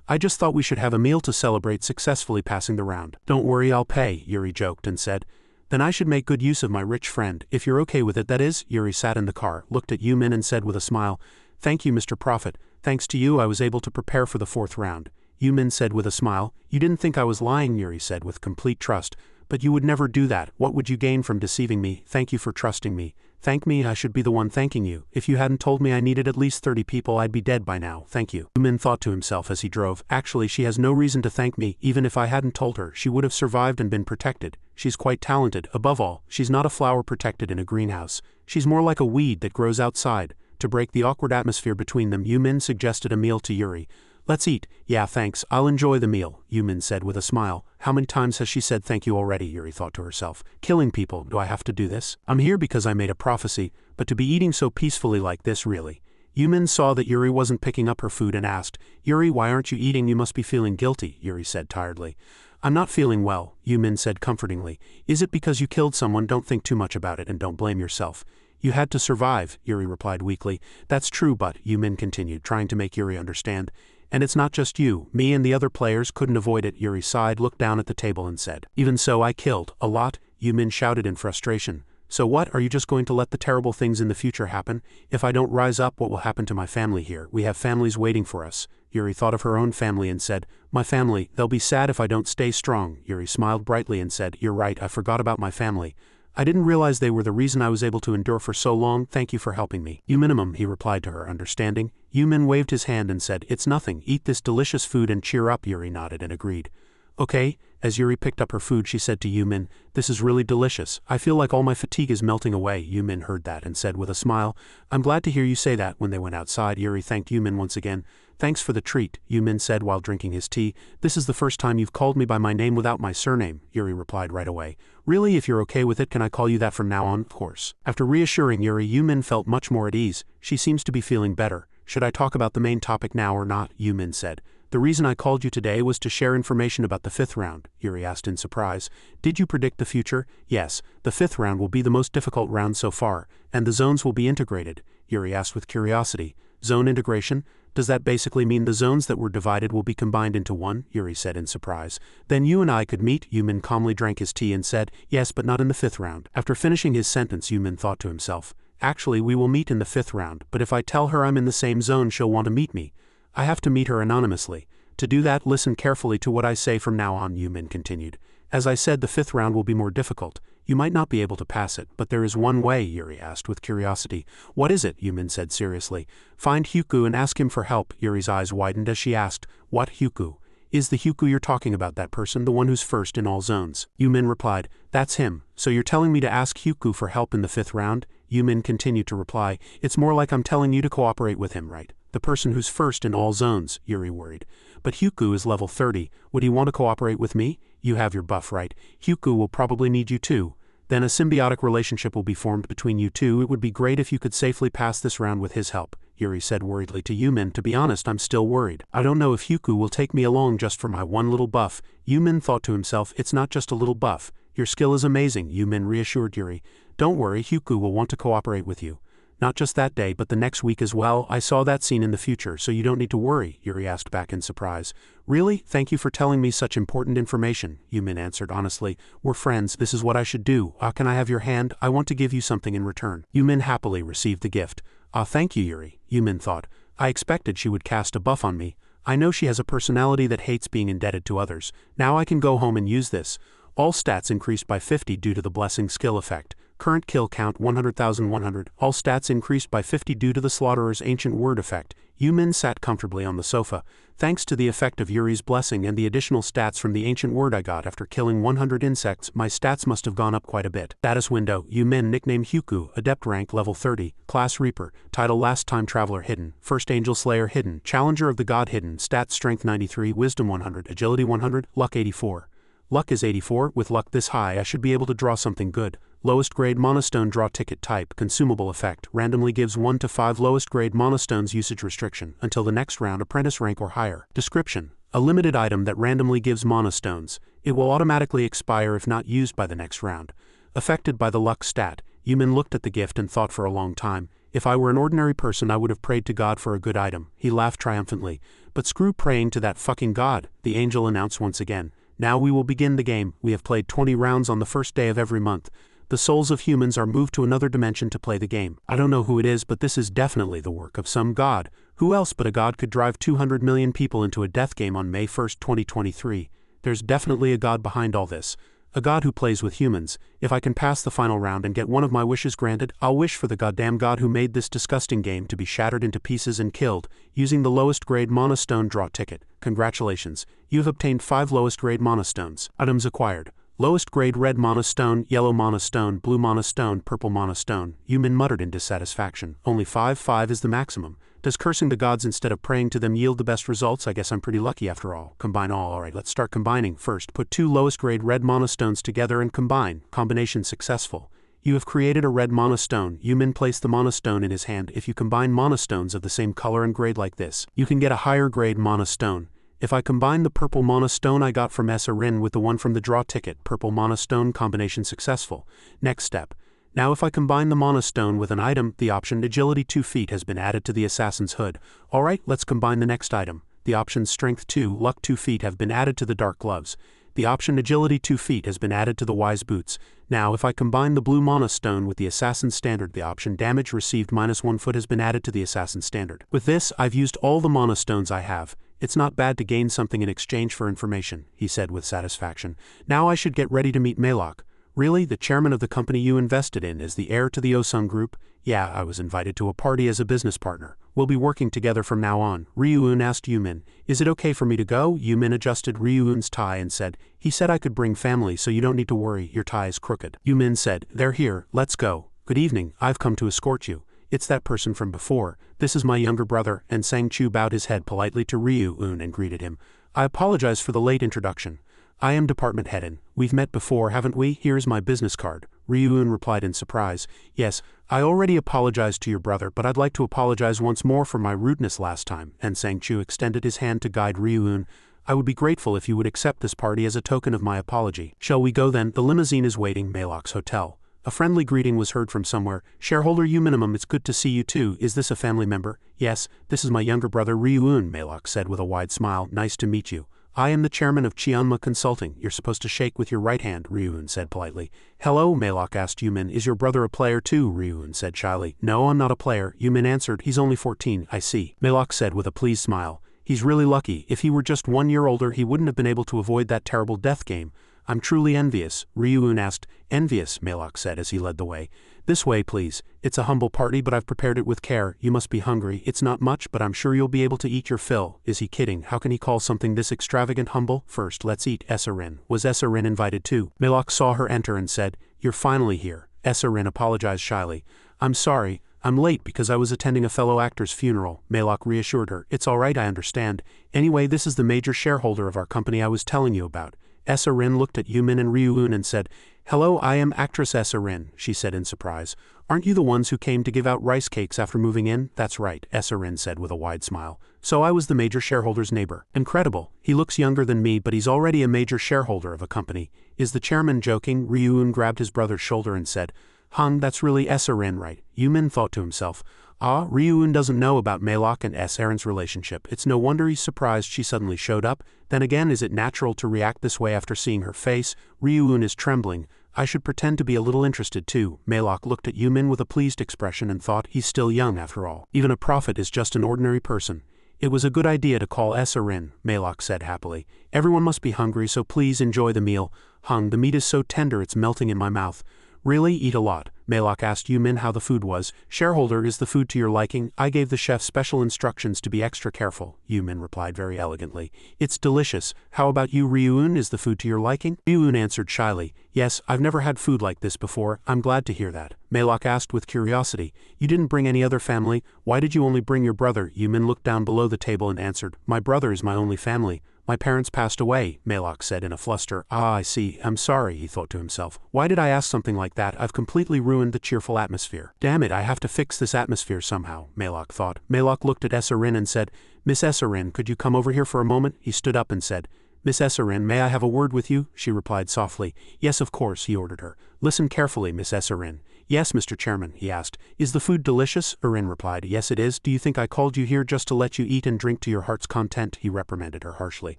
I just thought we should have a meal to celebrate successfully passing the round. Don't worry, I'll pay, Yuri joked and said. Then I should make good use of my rich friend, if you're okay with it, that is. Yuri sat in the car, looked at Yumin and said with a smile, Thank you, Mr. Prophet. Thanks to you I was able to prepare for the 4th round. Yumin said with a smile. You didn't think I was lying, Yuri said with complete trust. But you would never do that. What would you gain from deceiving me? Thank you for trusting me. Thank me, I should be the one thanking you. If you hadn't told me I needed at least 30 people, I'd be dead by now. Thank you. Yumin thought to himself as he drove. Actually, she has no reason to thank me. Even if I hadn't told her, she would have survived and been protected. She's quite talented. Above all, she's not a flower protected in a greenhouse. She's more like a weed that grows outside. To break the awkward atmosphere between them, Yumin suggested a meal to Yuri. Let's eat. Yeah, thanks. I'll enjoy the meal, Yumin said with a smile. How many times has she said thank you already? Yuri thought to herself. Killing people, do I have to do this? I'm here because I made a prophecy, but to be eating so peacefully like this, really. Yumin saw that Yuri wasn't picking up her food and asked, Yuri, why aren't you eating? You must be feeling guilty, Yuri said tiredly. I'm not feeling well, Yumin said comfortingly. Is it because you killed someone? Don't think too much about it and don't blame yourself. You had to survive, Yuri replied weakly. That's true, but, Yumin continued, trying to make Yuri understand. And it's not just you, me and the other players couldn't avoid it. Yuri sighed, looked down at the table and said. Even so, I killed a lot, Yumin shouted in frustration. So what, are you just going to let the terrible things in the future happen? If I don't rise up, what will happen to my family here? We have families waiting for us. Yuri thought of her own family and said, my family, they'll be sad if I don't stay strong. Yuri smiled brightly and said, you're right, I forgot about my family. I didn't realize they were the reason I was able to endure for so long. Thank you for helping me. You minimum, he replied to her, understanding. Yumin waved his hand and said, it's nothing, eat this delicious food and cheer up. Yuri nodded and agreed. Okay. As Yuri picked up her food, she said to Yumin, this is really delicious. I feel like all my fatigue is melting away. Yumin heard that and said with a smile, I'm glad to hear you say that. When they went outside, Yuri thanked Yumin once again. Thanks for the treat, Yumin said while drinking his tea. This is the first time you've called me by my name without my surname, Yuri replied right away. Really, if you're okay with it, can I call you that from now on? Of course. After reassuring Yuri, Yumin felt much more at ease. She seems to be feeling better. Should I talk about the main topic now or not? Yumin said. The reason I called you today was to share information about the 5th round, Yuri asked in surprise. Did you predict the future? Yes, the 5th round will be the most difficult round so far, and the zones will be integrated, Yuri asked with curiosity. Zone integration? Does that basically mean the zones that were divided will be combined into one? Yuri said in surprise. Then you and I could meet. Yumin calmly drank his tea and said, yes, but not in the 5th round. After finishing his sentence, Yumin thought to himself, actually we will meet in the 5th round, but if I tell her I'm in the same zone, she'll want to meet me. I have to meet her anonymously. To do that, listen carefully to what I say from now on, Yumin continued. As I said, the 5th round will be more difficult. You might not be able to pass it, but there is one way, Yuri asked with curiosity. What is it? Yumin said seriously. Find Hyuku and ask him for help. Yuri's eyes widened as she asked, what Hyuku? Is the Hyuku you're talking about that person, the one who's first in all zones? Yumin replied, that's him. So you're telling me to ask Hyuku for help in the 5th round? Yumin continued to reply, it's more like I'm telling you to cooperate with him, right? The person who's first in all zones, Yuri worried. But Hyuku is level 30, would he want to cooperate with me? You have your buff, right? Hyuku will probably need you too. Then a symbiotic relationship will be formed between you two. It would be great if you could safely pass this round with his help, Yuri said worriedly to Yumin. To be honest, I'm still worried. I don't know if Hyuku will take me along just for my one little buff. Yumin thought to himself, it's not just a little buff. Your skill is amazing, Yumin reassured Yuri. Don't worry, Hyuku will want to cooperate with you. Not just that day, but the next week as well. I saw that scene in the future, so you don't need to worry, Yuri asked back in surprise. Really? Thank you for telling me such important information, Yumin answered honestly. We're friends, this is what I should do. Can I have your hand? I want to give you something in return. Yumin happily received the gift. Thank you, Yuri, Yumin thought. I expected she would cast a buff on me. I know she has a personality that hates being indebted to others. Now I can go home and use this. All stats increased by 50 due to the blessing skill effect. Current kill count 100,100. All stats increased by 50 due to the Slaughterer's ancient word effect. Yumin sat comfortably on the sofa. Thanks to the effect of Yuri's blessing and the additional stats from the ancient word I got after killing 100 insects, my stats must have gone up quite a bit. Status window. Yumin nickname Hyuku, adept rank level 30, class Reaper, title last time traveler hidden, first angel slayer hidden, challenger of the god hidden, stats strength 93, wisdom 100, agility 100, luck 84. Luck is 84, with luck this high I should be able to draw something good. Lowest grade monostone draw ticket type, consumable effect, randomly gives 1 to 5 lowest grade monostones usage restriction, until the next round apprentice rank or higher. Description. A limited item that randomly gives monostones. It will automatically expire if not used by the next round. Affected by the luck stat, Yumin looked at the gift and thought for a long time. If I were an ordinary person I would have prayed to God for a good item. He laughed triumphantly. But screw praying to that fucking God, the angel announced once again. Now we will begin the game. We have played 20 rounds on the first day of every month. The souls of humans are moved to another dimension to play the game. I don't know who it is, but this is definitely the work of some god. Who else but a god could drive 200 million people into a death game on May 1st, 2023? There's definitely a god behind all this. A god who plays with humans. If I can pass the final round and get one of my wishes granted, I'll wish for the goddamn god who made this disgusting game to be shattered into pieces and killed, using the lowest grade monostone draw ticket. Congratulations. You've obtained 5 lowest grade monostones. Items acquired. Lowest grade red monostone, yellow monostone, blue monostone, purple monostone. Yumin muttered in dissatisfaction. Only 5 is the maximum. Does cursing the gods instead of praying to them yield the best results? I guess I'm pretty lucky after all. Combine all. Alright, let's start combining. First, put 2 lowest grade red monostones together and combine. Combination successful. You have created a red monostone. Yumin placed the monostone in his hand. If you combine monostones of the same color and grade like this, you can get a higher grade monostone. If I combine the purple monostone I got from Rin with the one from the draw ticket, purple monostone, combination successful. Next step. Now if I combine the monostone with an item, the option agility 2 feet has been added to the assassin's hood. Alright, let's combine the next item. The options Strength 2, Luck 2 feet have been added to the dark gloves. The option Agility 2 feet has been added to the wise boots. Now, if I combine the blue mana stone with the assassin standard, the option Damage received -1 foot has been added to the assassin standard. With this, I've used all the mana stones I have. It's not bad to gain something in exchange for information, he said with satisfaction. Now I should get ready to meet Malok. Really, the chairman of the company you invested in is the heir to the Osung Group? Yeah, I was invited to a party as a business partner. We'll be working together from now on. Ryuun asked Yumin, is it okay for me to go? Yumin adjusted Ryuun's tie and said, he said I could bring family so you don't need to worry, your tie is crooked. Yumin said, they're here, let's go. Good evening, I've come to escort you. It's that person from before. This is my younger brother, and Sang-Chu bowed his head politely to Ryuun and greeted him. I apologize for the late introduction. I am Department Head. We've met before, haven't we? Here's my business card. Ryuun replied in surprise. Yes, I already apologized to your brother, but I'd like to apologize once more for my rudeness last time, and Sang-Chu extended his hand to guide Ryuun. I would be grateful if you would accept this party as a token of my apology. Shall we go then? The limousine is waiting, Malok's hotel. A friendly greeting was heard from somewhere. Shareholder U minimum, it's good to see you too. Is this a family member? Yes, this is my younger brother Ryuun, Malok said with a wide smile. Nice to meet you. I am the chairman of Chianma Consulting. You're supposed to shake with your right hand, Ryuun said politely. Hello, Malok asked Yumin. Is your brother a player too? Ryuun said shyly. No, I'm not a player. Yumin answered. He's only 14, I see. Malok said with a pleased smile. He's really lucky. If he were just 1 year older, he wouldn't have been able to avoid that terrible death game. I'm truly envious, Ryuun asked. Envious, Malok said as he led the way. This way, please. It's a humble party, but I've prepared it with care. You must be hungry. It's not much, but I'm sure you'll be able to eat your fill. Is he kidding? How can he call something this extravagant humble? First, let's eat. SSS-Rank. Was SSS-Rank invited too? Malok saw her enter and said, You're finally here. SSS-Rank apologized shyly. I'm sorry. I'm late because I was attending a fellow actor's funeral. Malok reassured her. It's all right, I understand. Anyway, this is the major shareholder of our company I was telling you about. SSS-Rank looked at Yumin and Ryuun and said, Hello, I am actress SSS-Rank, she said in surprise. Aren't you the ones who came to give out rice cakes after moving in? That's right, SSS-Rank said with a wide smile. So I was the major shareholder's neighbor. Incredible. He looks younger than me, but he's already a major shareholder of a company. Is the chairman joking? Ryuun grabbed his brother's shoulder and said, Han, that's really SSS-Rank, right? Yumin thought to himself. Ah, Ryuun doesn't know about Malok and SSS-Rank's relationship. It's no wonder he's surprised she suddenly showed up. Then again, is it natural to react this way after seeing her face? Ryuun is trembling. I should pretend to be a little interested too. Malok looked at Yumin with a pleased expression and thought, he's still young after all. Even a prophet is just an ordinary person. It was a good idea to call SSS-Rank, Malok said happily. Everyone must be hungry, so please enjoy the meal. Hung, the meat is so tender it's melting in my mouth. Really? Eat a lot. Malok asked Yumin how the food was. Shareholder, is the food to your liking? I gave the chef special instructions to be extra careful, Yumin replied very elegantly. It's delicious. How about you, Ryuun? Is the food to your liking? Ryuun answered shyly. Yes, I've never had food like this before. I'm glad to hear that. Malok asked with curiosity. You didn't bring any other family? Why did you only bring your brother? Yumin looked down below the table and answered. My brother is my only family. My parents passed away, Malok said in a fluster. Ah, I see. I'm sorry, he thought to himself. Why did I ask something like that? I've completely ruined the cheerful atmosphere. Damn it, I have to fix this atmosphere somehow, Malok thought. Malok looked at SSS-Rank and said, Miss SSS-Rank, could you come over here for a moment? He stood up and said, Miss SSS-Rank, may I have a word with you? She replied softly. Yes, of course, he ordered her. Listen carefully, Miss SSS-Rank. Yes, Mr. Chairman, he asked. Is the food delicious? SSS-Rank replied. Yes, it is. Do you think I called you here just to let you eat and drink to your heart's content? He reprimanded her harshly.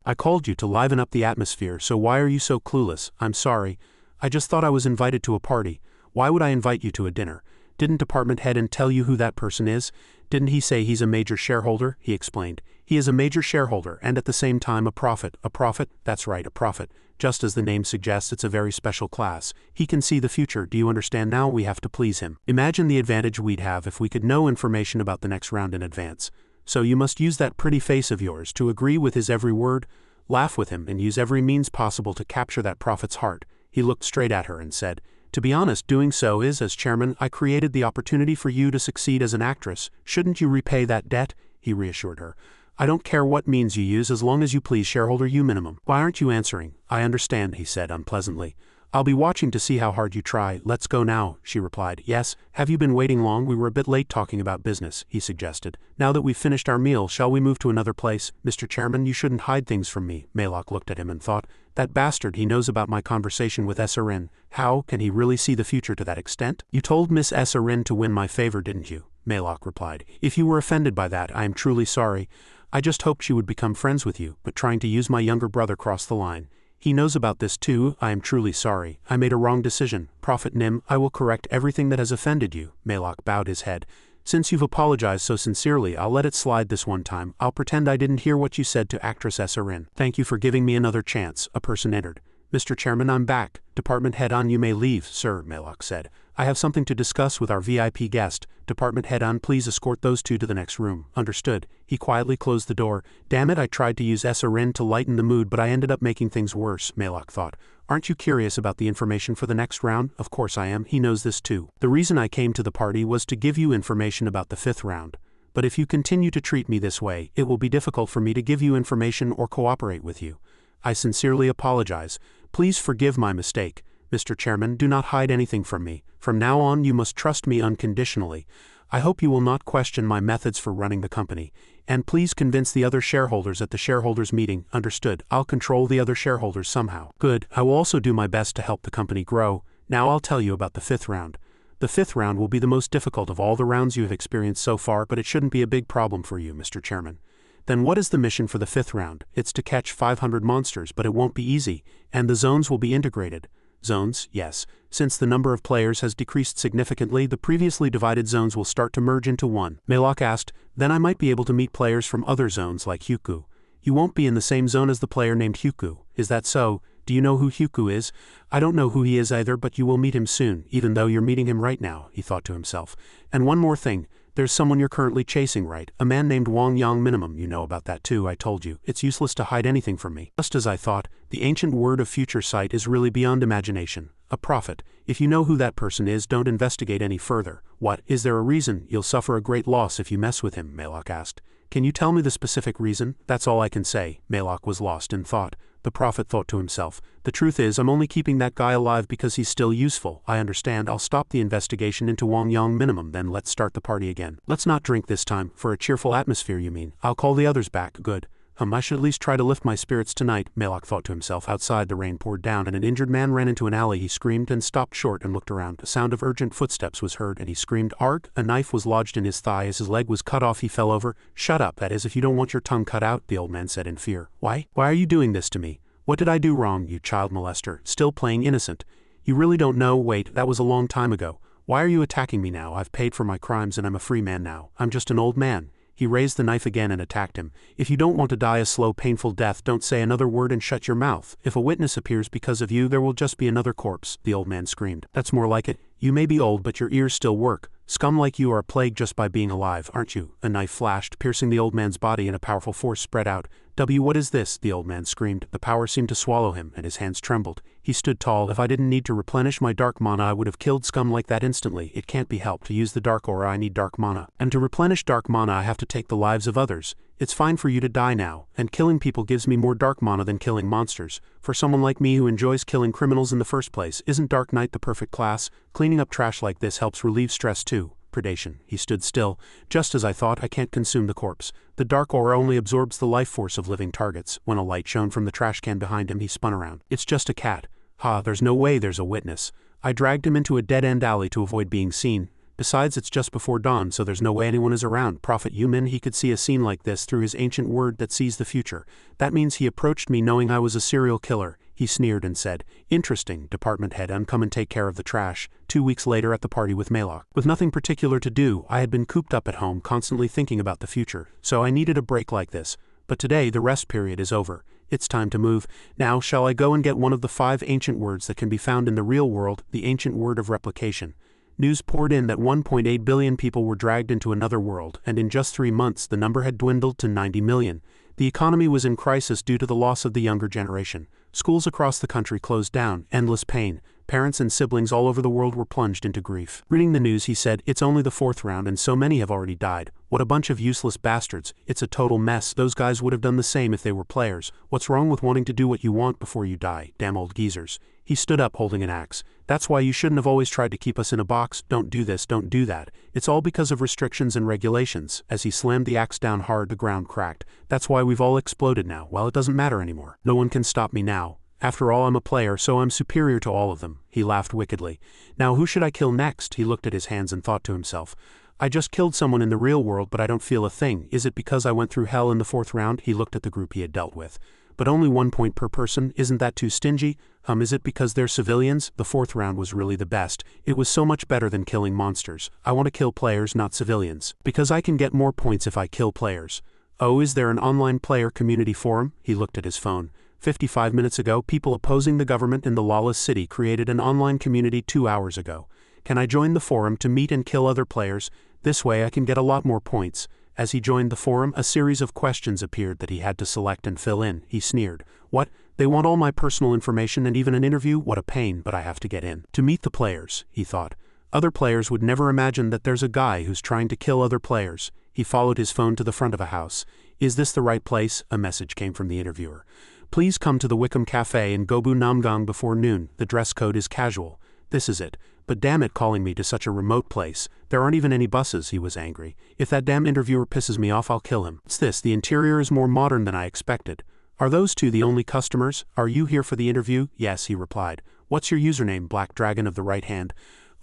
I called you to liven up the atmosphere, so why are you so clueless? I'm sorry. I just thought I was invited to a party. Why would I invite you to a dinner? Didn't Department Head tell you who that person is? Didn't he say he's a major shareholder? He explained. He is a major shareholder and at the same time a prophet. A prophet? That's right, a prophet. Just as the name suggests, it's a very special class. He can see the future. Do you understand now? We have to please him. Imagine the advantage we'd have if we could know information about the next round in advance. So you must use that pretty face of yours to agree with his every word, laugh with him, and use every means possible to capture that prophet's heart. He looked straight at her and said, To be honest, doing so is, as chairman, I created the opportunity for you to succeed as an actress. Shouldn't you repay that debt? He reassured her. I don't care what means you use as long as you please shareholder U minimum. Why aren't you answering? I understand, he said unpleasantly. I'll be watching to see how hard you try. Let's go now, she replied. Yes, have you been waiting long? We were a bit late talking about business, he suggested. Now that we've finished our meal, shall we move to another place? Mr. Chairman, you shouldn't hide things from me. Malok looked at him and thought, that bastard, he knows about my conversation with SSS-Rank. How can he really see the future to that extent? You told Miss SSS-Rank to win my favor, didn't you? Malok replied. If you were offended by that, I am truly sorry. I just hoped she would become friends with you, but trying to use my younger brother crossed the line. He knows about this too. I am truly sorry. I made a wrong decision. Prophet Nim, I will correct everything that has offended you. Malok bowed his head. Since you've apologized so sincerely, I'll let it slide this one time. I'll pretend I didn't hear what you said to actress SSS-Rank. Thank you for giving me another chance. A person entered. Mr. Chairman, I'm back. Department Head On, you may leave, sir, Malok said. I have something to discuss with our VIP guest. Department Head On, please escort those two to the next room. Understood. He quietly closed the door. Damn it, I tried to use SSS-Rank to lighten the mood, but I ended up making things worse, Malok thought. Aren't you curious about the information for the next round? Of course I am. He knows this too. The reason I came to the party was to give you information about the 5th round. But if you continue to treat me this way, it will be difficult for me to give you information or cooperate with you. I sincerely apologize. Please forgive my mistake. Mr. Chairman, do not hide anything from me. From now on, you must trust me unconditionally. I hope you will not question my methods for running the company. And please convince the other shareholders at the shareholders meeting. Understood. I'll control the other shareholders somehow. Good. I will also do my best to help the company grow. Now I'll tell you about the 5th round. The 5th round will be the most difficult of all the rounds you have experienced so far, but it shouldn't be a big problem for you, Mr. Chairman. Then what is the mission for the 5th round? It's to catch 500 monsters, but it won't be easy, and the zones will be integrated. Zones, yes. Since the number of players has decreased significantly, the previously divided zones will start to merge into one. Malok asked, then I might be able to meet players from other zones like Huku. You won't be in the same zone as the player named Huku. Is that so? Do you know who Huku is? I don't know who he is either, but you will meet him soon, even though you're meeting him right now, he thought to himself. And one more thing. There's someone you're currently chasing, right? A man named Wang Yang Minimum. You know about that too, I told you. It's useless to hide anything from me. Just as I thought, the ancient word of future sight is really beyond imagination. A prophet. If you know who that person is, don't investigate any further. What? Is there a reason? You'll suffer a great loss if you mess with him, Malok asked. Can you tell me the specific reason? That's all I can say. Malok was lost in thought. The prophet thought to himself, the truth is I'm only keeping that guy alive because he's still useful. I understand. I'll stop the investigation into Wang Yang Minimum, then let's start the party again. Let's not drink this time. For a cheerful atmosphere, you mean? I'll call the others back. Good. I should at least try to lift my spirits tonight, Malok thought to himself. Outside the rain poured down and an injured man ran into an alley. He screamed and stopped short and looked around. A sound of urgent footsteps was heard and he screamed, "Arg!" A knife was lodged in his thigh. As his leg was cut off, he fell over. Shut up, that is if you don't want your tongue cut out, the old man said in fear. Why are you doing this to me? What did I do wrong, you child molester? Still playing innocent. You really don't know? Wait, that was a long time ago. Why are you attacking me now? I've paid for my crimes and I'm a free man now. I'm just an old man. He raised the knife again and attacked him. If you don't want to die a slow, painful death, don't say another word and shut your mouth. If a witness appears because of you, there will just be another corpse, the old man screamed. That's more like it. You may be old, but your ears still work. Scum like you are a plague just by being alive, aren't you? A knife flashed, piercing the old man's body and a powerful force spread out. What is this? The old man screamed. The power seemed to swallow him, and his hands trembled. He stood tall. If I didn't need to replenish my dark mana, I would have killed scum like that instantly. It can't be helped. To use the dark aura, I need dark mana. And to replenish dark mana, I have to take the lives of others. It's fine for you to die now, and killing people gives me more dark mana than killing monsters. For someone like me who enjoys killing criminals in the first place, isn't Dark Knight the perfect class? Cleaning up trash like this helps relieve stress too. Predation. He stood still. Just as I thought, I can't consume the corpse. The dark aura only absorbs the life force of living targets. When a light shone from the trash can behind him, he spun around. It's just a cat. Ha, there's no way there's a witness. I dragged him into a dead-end alley to avoid being seen. Besides, it's just before dawn, so there's no way anyone is around. Prophet Yumin, he could see a scene like this through his ancient word that sees the future. That means he approached me knowing I was a serial killer. He sneered and said, interesting, department head, come and take care of the trash. 2 weeks later at the party with Malok. With nothing particular to do, I had been cooped up at home constantly thinking about the future, so I needed a break like this. But today the rest period is over. It's time to move. Now shall I go and get one of the 5 ancient words that can be found in the real world, the ancient word of replication. News poured in that 1.8 billion people were dragged into another world, and in just 3 months the number had dwindled to 90 million. The economy was in crisis due to the loss of the younger generation. Schools across the country closed down, endless pain. Parents and siblings all over the world were plunged into grief. Reading the news, he said, it's only the 4th round and so many have already died. What a bunch of useless bastards. It's a total mess. Those guys would have done the same if they were players. What's wrong with wanting to do what you want before you die? Damn old geezers. He stood up holding an axe. That's why you shouldn't have always tried to keep us in a box. Don't do this, don't do that. It's all because of restrictions and regulations. As he slammed the axe down hard, the ground cracked. That's why we've all exploded now. Well, it doesn't matter anymore. No one can stop me now. After all, I'm a player, so I'm superior to all of them. He laughed wickedly. Now who should I kill next? He looked at his hands and thought to himself. I just killed someone in the real world but I don't feel a thing. Is it because I went through hell in the 4th round? He looked at the group he had dealt with. But only 1 point per person, isn't that too stingy? Is it because they're civilians? The 4th round was really the best. It was so much better than killing monsters. I want to kill players, not civilians. Because I can get more points if I kill players. Oh, is there an online player community forum? He looked at his phone. 55 minutes ago, people opposing the government in the lawless city created an online community 2 hours ago. Can I join the forum to meet and kill other players? This way I can get a lot more points. As he joined the forum, a series of questions appeared that he had to select and fill in. He sneered. What? They want all my personal information and even an interview? What a pain, but I have to get in. To meet the players, he thought. Other players would never imagine that there's a guy who's trying to kill other players. He followed his phone to the front of a house. Is this the right place? A message came from the interviewer. Please come to the Wickham Cafe in Gobu Namgang before noon. The dress code is casual. This is it. But damn it, calling me to such a remote place. There aren't even any buses, he was angry. If that damn interviewer pisses me off, I'll kill him. What's this? The interior is more modern than I expected. Are those two the only customers? Are you here for the interview? Yes, he replied. What's your username? Black Dragon of the right hand.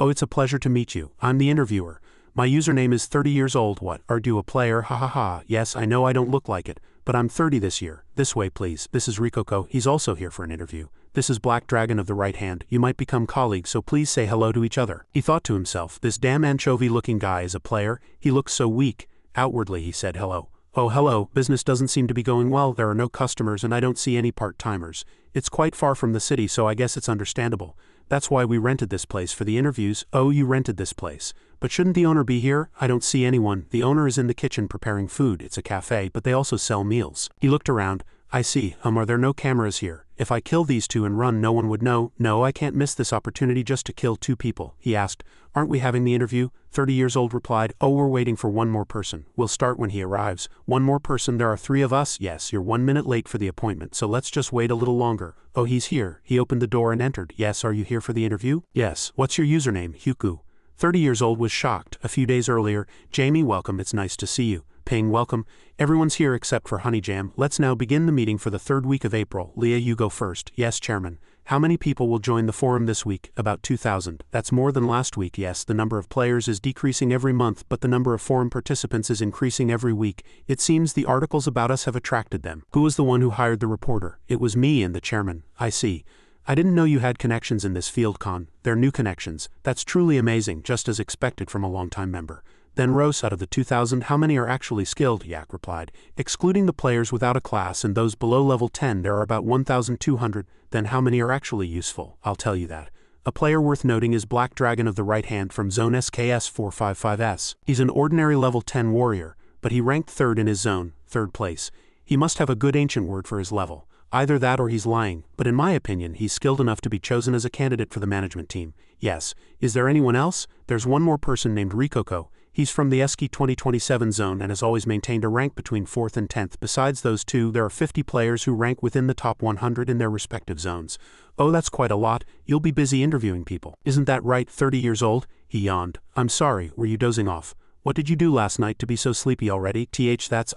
Oh, it's a pleasure to meet you. I'm the interviewer. My username is 30 years old. What? Are you a player? Ha ha ha. Yes, I know I don't look like it, but I'm 30 this year. This way, please. This is Rikoko. He's also here for an interview. This is Black Dragon of the right hand. You might become colleagues, so please say hello to each other. He thought to himself, this damn anchovy-looking guy is a player. He looks so weak. Outwardly, he said hello. Oh, hello. Business doesn't seem to be going well. There are no customers and I don't see any part-timers. It's quite far from the city, so I guess it's understandable. That's why we rented this place for the interviews. Oh, you rented this place. But shouldn't the owner be here? I don't see anyone. The owner is in the kitchen preparing food. It's a cafe, but they also sell meals. He looked around. I see. Are there no cameras here? If I kill these two and run, no one would know. No, I can't miss this opportunity just to kill 2 people. He asked. Aren't we having the interview? 30 years old replied. Oh, we're waiting for 1 more person. We'll start when he arrives. 1 more person? There are 3 of us? Yes, you're 1 minute late for the appointment, so let's just wait a little longer. Oh, he's here. He opened the door and entered. Yes, are you here for the interview? Yes. What's your username? Hyuku. 30 years old was shocked. A few days earlier. Jamie, welcome. It's nice to see you. Ping, welcome. Everyone's here except for Honeyjam. Let's now begin the meeting for the 3rd week of April. Leah, you go first. Yes, Chairman. How many people will join the forum this week? About 2,000. That's more than last week. Yes, the number of players is decreasing every month, but the number of forum participants is increasing every week. It seems the articles about us have attracted them. Who was the one who hired the reporter? It was me and the chairman. I see. I didn't know you had connections in this field, Con. They're new connections. That's truly amazing, just as expected from a long-time member. Then Rose, out of the 2,000, how many are actually skilled? Yak replied. Excluding the players without a class and those below level 10, there are about 1,200. Then how many are actually useful? I'll tell you that. A player worth noting is Black Dragon of the right hand from Zone SKS 455S. He's an ordinary level 10 warrior, but he ranked 3rd in his zone, 3rd place. He must have a good ancient word for his level. Either that or he's lying, but in my opinion, he's skilled enough to be chosen as a candidate for the management team. Yes. Is there anyone else? There's 1 more person named Rikoko. He's from the Eski 2027 zone and has always maintained a rank between 4th and 10th. Besides those 2, there are 50 players who rank within the top 100 in their respective zones. Oh, that's quite a lot. You'll be busy interviewing people. Isn't that right? 30 years old? He yawned. I'm sorry, were you dozing off? What did you do last night to be so sleepy already?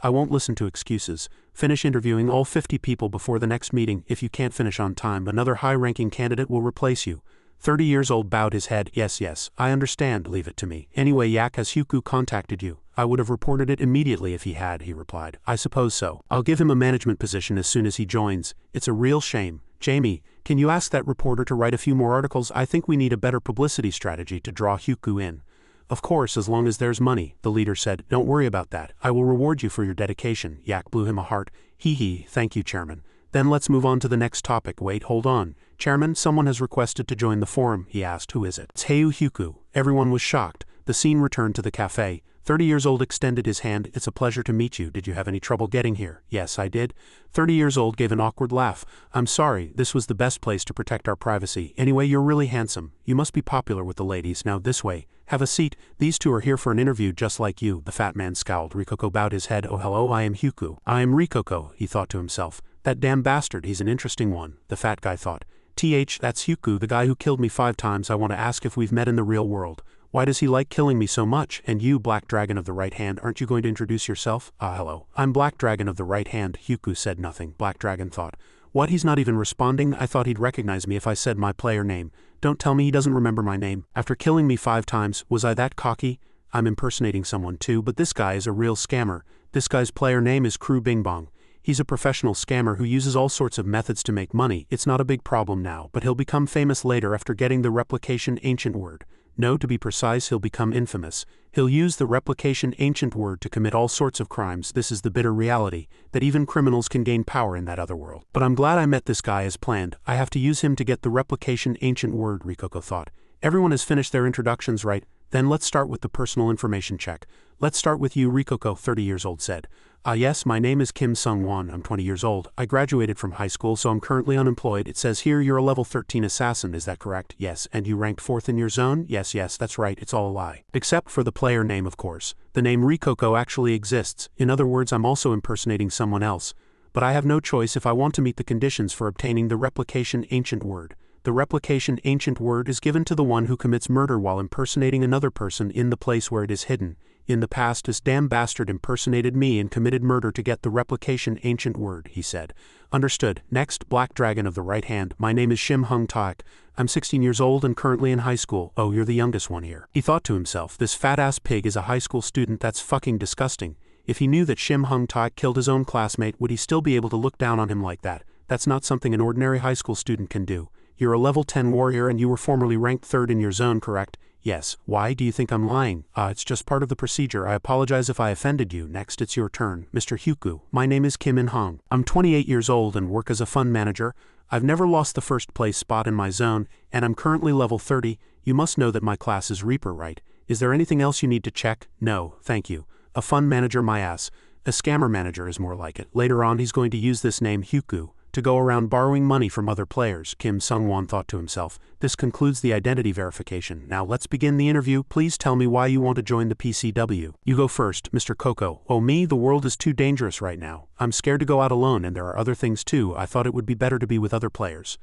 I won't listen to excuses. Finish interviewing all 50 people before the next meeting. If you can't finish on time, another high-ranking candidate will replace you. 30 years old bowed his head. Yes, I understand. Leave it to me. Anyway, Yak, has Hyuku contacted you? I would have reported it immediately if he had, he replied. I suppose so. I'll give him a management position as soon as he joins. It's a real shame. Jamie, can you ask that reporter to write a few more articles? I think we need a better publicity strategy to draw Hyuku in. Of course, as long as there's money, the leader said. Don't worry about that. I will reward you for your dedication. Yak blew him a heart. Hee, thank you, Chairman. Then let's move on to the next topic. Wait, hold on. Chairman, someone has requested to join the forum, he asked. Who is it? It's Heiu Hyuku. Everyone was shocked. The scene returned to the cafe. 30 years old extended his hand. It's a pleasure to meet you. Did you have any trouble getting here? Yes, I did. 30 years old gave an awkward laugh. I'm sorry, this was the best place to protect our privacy. Anyway, you're really handsome. You must be popular with the ladies. Now this way. Have a seat. These 2 are here for an interview just like you. The fat man scowled. Rikoko bowed his head. Oh, hello, I am Hyuku. I am Rikoko, he thought to himself. That damn bastard, he's an interesting one, the fat guy thought. That's Hyuku, the guy who killed me 5 times. I want to ask if we've met in the real world. Why does he like killing me so much? And you, Black Dragon of the right hand, aren't you going to introduce yourself? Hello. I'm Black Dragon of the right hand. Hyuku said nothing. Black Dragon thought. What, he's not even responding? I thought he'd recognize me if I said my player name. Don't tell me he doesn't remember my name. After killing me 5 times, was I that cocky? I'm impersonating someone too, but this guy is a real scammer. This guy's player name is Crew Bing Bong. He's a professional scammer who uses all sorts of methods to make money. It's not a big problem now, but he'll become famous later after getting the replication ancient word. No, to be precise, he'll become infamous. He'll use the replication ancient word to commit all sorts of crimes. This is the bitter reality, that even criminals can gain power in that other world. But I'm glad I met this guy as planned. I have to use him to get the replication ancient word, Rikoko thought. Everyone has finished their introductions, right? Then let's start with the personal information check. Let's start with you, Rikoko, 30 years old, said. Yes, my name is Kim Sung-won, I'm 20 years old. I graduated from high school, so I'm currently unemployed. It says here you're a level 13 assassin, is that correct? Yes. And you ranked 4th in your zone? Yes, that's right, it's all a lie. Except for the player name, of course. The name Rikoko actually exists. In other words, I'm also impersonating someone else. But I have no choice if I want to meet the conditions for obtaining the replication ancient word. The replication ancient word is given to the one who commits murder while impersonating another person in the place where it is hidden. In the past, this damn bastard impersonated me and committed murder to get the replication ancient word, he said. Understood. Next, Black Dragon of the right hand. My name is Shim Hung Taek. I'm 16 years old and currently in high school. Oh, you're the youngest one here. He thought to himself, this fat-ass pig is a high school student. That's fucking disgusting. If he knew that Shim Hung Taek killed his own classmate, would he still be able to look down on him like that? That's not something an ordinary high school student can do. You're a level 10 warrior and you were formerly ranked 3rd in your zone, correct? Yes. Why do you think I'm lying? It's just part of the procedure. I apologize if I offended you. Next, it's your turn. Mr. Hyuku. My name is Kim In Hong. I'm 28 years old and work as a fund manager. I've never lost the first place spot in my zone, and I'm currently level 30. You must know that my class is Reaper, right? Is there anything else you need to check? No, thank you. A fund manager, my ass. A scammer manager is more like it. Later on, he's going to use this name Hyuku to go around borrowing money from other players, Kim Sung-won thought to himself. This concludes the identity verification. Now let's begin the interview. Please tell me why you want to join the PCW. You go first, Mr. Coco. Oh me, the world is too dangerous right now. I'm scared to go out alone and there are other things too. I thought it would be better to be with other players.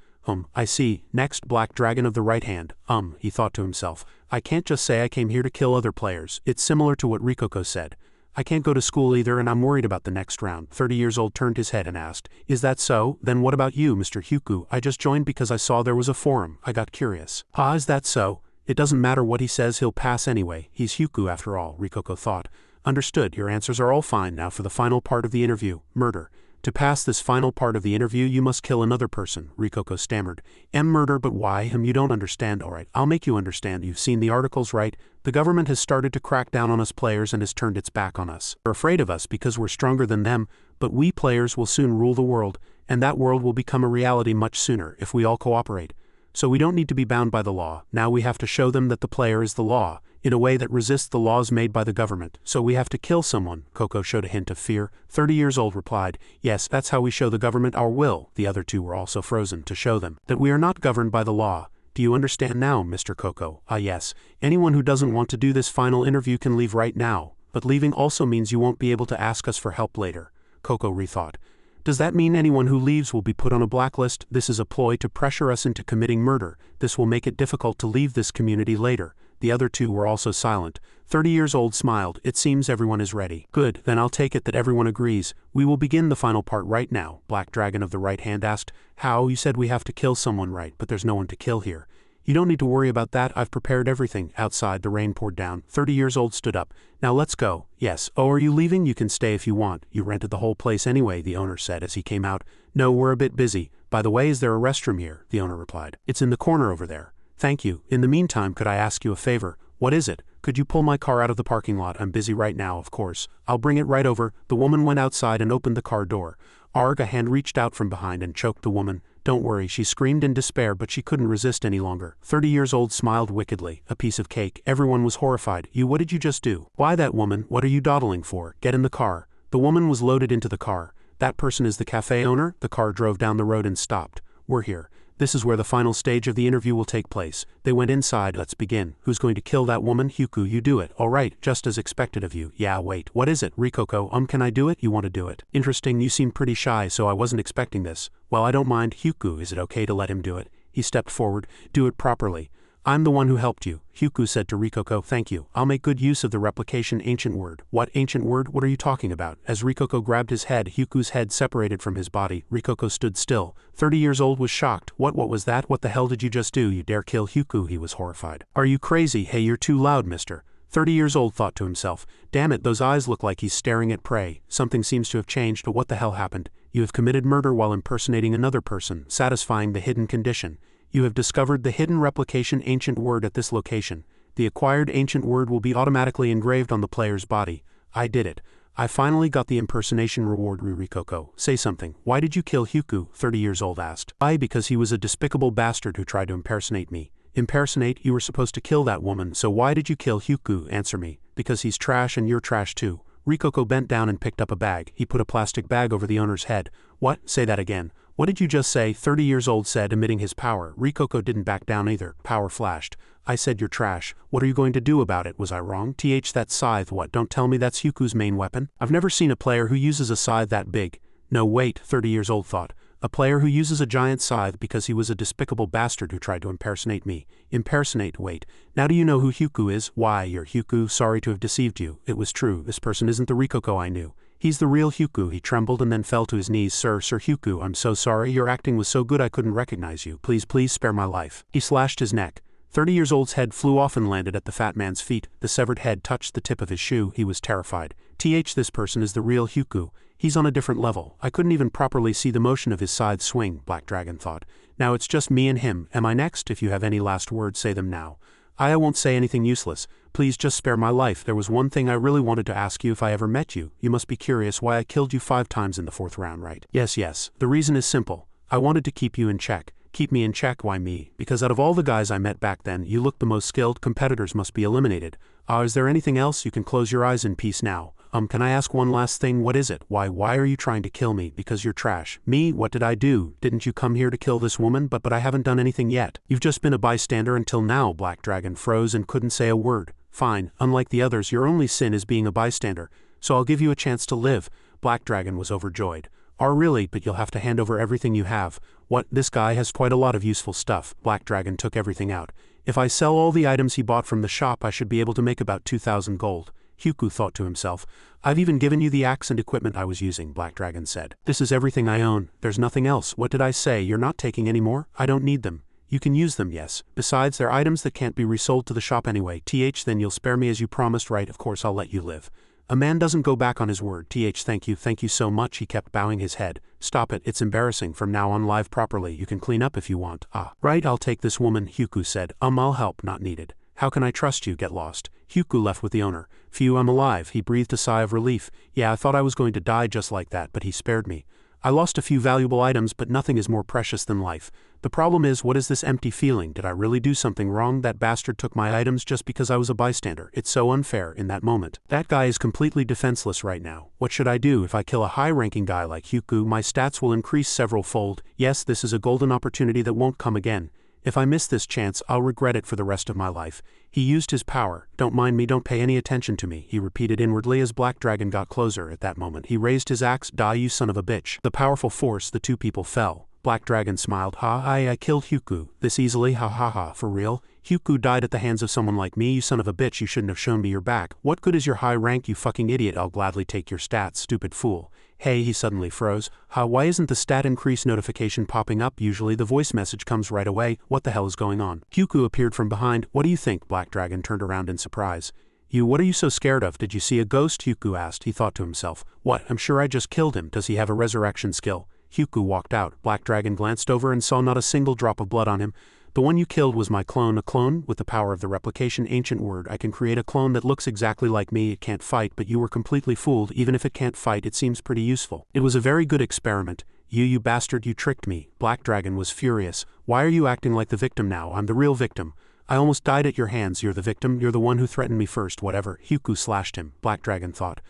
I see. Next, Black Dragon of the right hand. He thought to himself. I can't just say I came here to kill other players. It's similar to what Rikoko said. I can't go to school either and I'm worried about the next round. 30 years old turned his head and asked, is that so? Then what about you, Mr. Hyuku? I just joined because I saw there was a forum. I got curious. Is that so? It doesn't matter what he says, he'll pass anyway. He's Hyuku after all, Rikoko thought. Understood, your answers are all fine. Now for the final part of the interview, murder. To pass this final part of the interview, you must kill another person, Rikoko stammered. Murder, but why? You don't understand. Alright, I'll make you understand. You've seen the articles, right? The government has started to crack down on us players and has turned its back on us. They're afraid of us because we're stronger than them, but we players will soon rule the world, and that world will become a reality much sooner if we all cooperate. So we don't need to be bound by the law. Now we have to show them that the player is the law, in a way that resists the laws made by the government. So we have to kill someone. Coco showed a hint of fear. 30 years old replied, yes, that's how we show the government our will. The other two were also frozen to show them that we are not governed by the law. Do you understand now, Mr. Coco? Yes. Anyone who doesn't want to do this final interview can leave right now, but leaving also means you won't be able to ask us for help later. Coco rethought. Does that mean anyone who leaves will be put on a blacklist? This is a ploy to pressure us into committing murder. This will make it difficult to leave this community later. The other two were also silent. 30 years old smiled. It seems everyone is ready. Good, then I'll take it that everyone agrees. We will begin the final part right now. Black Dragon of the right hand asked. How? You said we have to kill someone, right? But there's no one to kill here. You don't need to worry about that. I've prepared everything. Outside, the rain poured down. 30 years old stood up. Now let's go. Yes. Oh, are you leaving? You can stay if you want. You rented the whole place anyway, the owner said as he came out. No, we're a bit busy. By the way, is there a restroom here? The owner replied. It's in the corner over there. Thank you. In the meantime, could I ask you a favor? What is it? Could you pull my car out of the parking lot? I'm busy right now, of course. I'll bring it right over. The woman went outside and opened the car door. A hand reached out from behind and choked the woman. Don't worry, she screamed in despair, but she couldn't resist any longer. 30 years old smiled wickedly. A piece of cake. Everyone was horrified. What did you just do? Why that woman? What are you dawdling for? Get in the car. The woman was loaded into the car. That person is the cafe owner? The car drove down the road and stopped. We're here. This is where the final stage of the interview will take place. They went inside. Let's begin. Who's going to kill that woman? Hyuku, you do it. All right, just as expected of you. Yeah, wait. What is it? Rikoko, can I do it? You want to do it? Interesting, you seem pretty shy, so I wasn't expecting this. Well, I don't mind. Hyuku, is it okay to let him do it? He stepped forward. Do it properly. I'm the one who helped you. Hyuku said to Rikoko, thank you. I'll make good use of the replication ancient word. What ancient word? What are you talking about? As Rikoko grabbed his head, Hyuku's head separated from his body. Rikoko stood still. 30 years old was shocked. What was that? What the hell did you just do? You dare kill Hyuku? He was horrified. Are you crazy? Hey, you're too loud, mister. 30 years old thought to himself. Damn it, those eyes look like he's staring at prey. Something seems to have changed, but what the hell happened? You have committed murder while impersonating another person, satisfying the hidden condition. You have discovered the hidden replication ancient word at this location. The acquired ancient word will be automatically engraved on the player's body. I did it. I finally got the impersonation reward. Ririkoko, say something. Why did you kill Hyuku? 30 years old asked. Why? Because he was a despicable bastard who tried to impersonate me. Impersonate? You were supposed to kill that woman, so why did you kill Hyuku? Answer me. Because he's trash and you're trash too. Rikoko bent down and picked up a bag. He put a plastic bag over the owner's head. What? Say that again. What did you just say? 30 years old said, emitting his power. Rikoko didn't back down either. Power flashed. I said you're trash. What are you going to do about it? Was I wrong? That scythe. What? Don't tell me that's Hyuku's main weapon? I've never seen a player who uses a scythe that big. No wait, 30 years old thought. A player who uses a giant scythe because he was a despicable bastard who tried to impersonate me. Impersonate? Wait. Now do you know who Hyuku is? Why, you're Hyuku. Sorry to have deceived you. It was true. This person isn't the Rikoko I knew. He's the real Hyuku. He trembled and then fell to his knees. Sir Hyuku, I'm so sorry. Your acting was so good I couldn't recognize you. Please spare my life. He slashed his neck. 30 years old's head flew off and landed at the fat man's feet. The severed head touched the tip of his shoe. He was terrified. This person is the real Hyuku. He's on a different level. I couldn't even properly see the motion of his scythe swing, Black Dragon thought. Now it's just me and him. Am I next? If you have any last words, say them now. I won't say anything useless. Please just spare my life. There was one thing I really wanted to ask you if I ever met you. You must be curious why I killed you 5 times in the 4th round, right? Yes. The reason is simple. I wanted to keep you in check. Keep me in check? Why me? Because out of all the guys I met back then, you looked the most skilled. Competitors must be eliminated. Is there anything else? You can close your eyes in peace now. Can I ask one last thing? What is it? Why are you trying to kill me? Because you're trash. Me? What did I do? Didn't you come here to kill this woman? But I haven't done anything yet. You've just been a bystander until now. Black Dragon froze and couldn't say a word. Fine. Unlike the others, your only sin is being a bystander. So I'll give you a chance to live. Black Dragon was overjoyed. Really? But you'll have to hand over everything you have. What? This guy has quite a lot of useful stuff. Black Dragon took everything out. If I sell all the items he bought from the shop, I should be able to make about 2,000 gold. Hyuku thought to himself. I've even given you the axe and equipment I was using, Black Dragon said. This is everything I own. There's nothing else. What did I say? You're not taking any more? I don't need them. You can use them, yes. Besides, they're items that can't be resold to the shop anyway. Then you'll spare me as you promised, right? Of course I'll let you live. A man doesn't go back on his word. Thank you so much. He kept bowing his head. Stop it, it's embarrassing. From now on, live properly. You can clean up if you want. Right, I'll take this woman, Hyuku said. I'll help, not needed. How can I trust you? Get lost. Hyuku left with the owner. Phew, I'm alive. He breathed a sigh of relief. Yeah, I thought I was going to die just like that, but he spared me. I lost a few valuable items, but nothing is more precious than life. The problem is, what is this empty feeling? Did I really do something wrong? That bastard took my items just because I was a bystander. It's so unfair in that moment. That guy is completely defenseless right now. What should I do? If I kill a high-ranking guy like Hyuku, my stats will increase several-fold. Yes, this is a golden opportunity that won't come again. If I miss this chance, I'll regret it for the rest of my life. He used his power. Don't mind me, don't pay any attention to me, he repeated inwardly as Black Dragon got closer. At that moment, he raised his axe. Die, you son of a bitch. The powerful force, the 2 people fell. Black Dragon smiled. I killed Hyuku. This easily? Ha. For real? Hyuku died at the hands of someone like me. You son of a bitch, you shouldn't have shown me your back. What good is your high rank, you fucking idiot? I'll gladly take your stats, stupid fool. Hey, he suddenly froze. Why isn't the stat increase notification popping up? Usually the voice message comes right away. What the hell is going on? Hyuku appeared from behind. What do you think? Black Dragon turned around in surprise. What are you so scared of? Did you see a ghost? Hyuku asked. He thought to himself. What? I'm sure I just killed him. Does he have a resurrection skill? Hyuku walked out. Black Dragon glanced over and saw not a single drop of blood on him. The one you killed was my clone. A clone? With the power of the replication ancient word, I can create a clone that looks exactly like me. It can't fight, but you were completely fooled. Even if it can't fight, it seems pretty useful. It was a very good experiment. You bastard, you tricked me. Black Dragon was furious. Why are you acting like the victim now? I'm the real victim. I almost died at your hands. You're the victim. You're the one who threatened me first. Whatever. Hyuku slashed him. Black Dragon thought.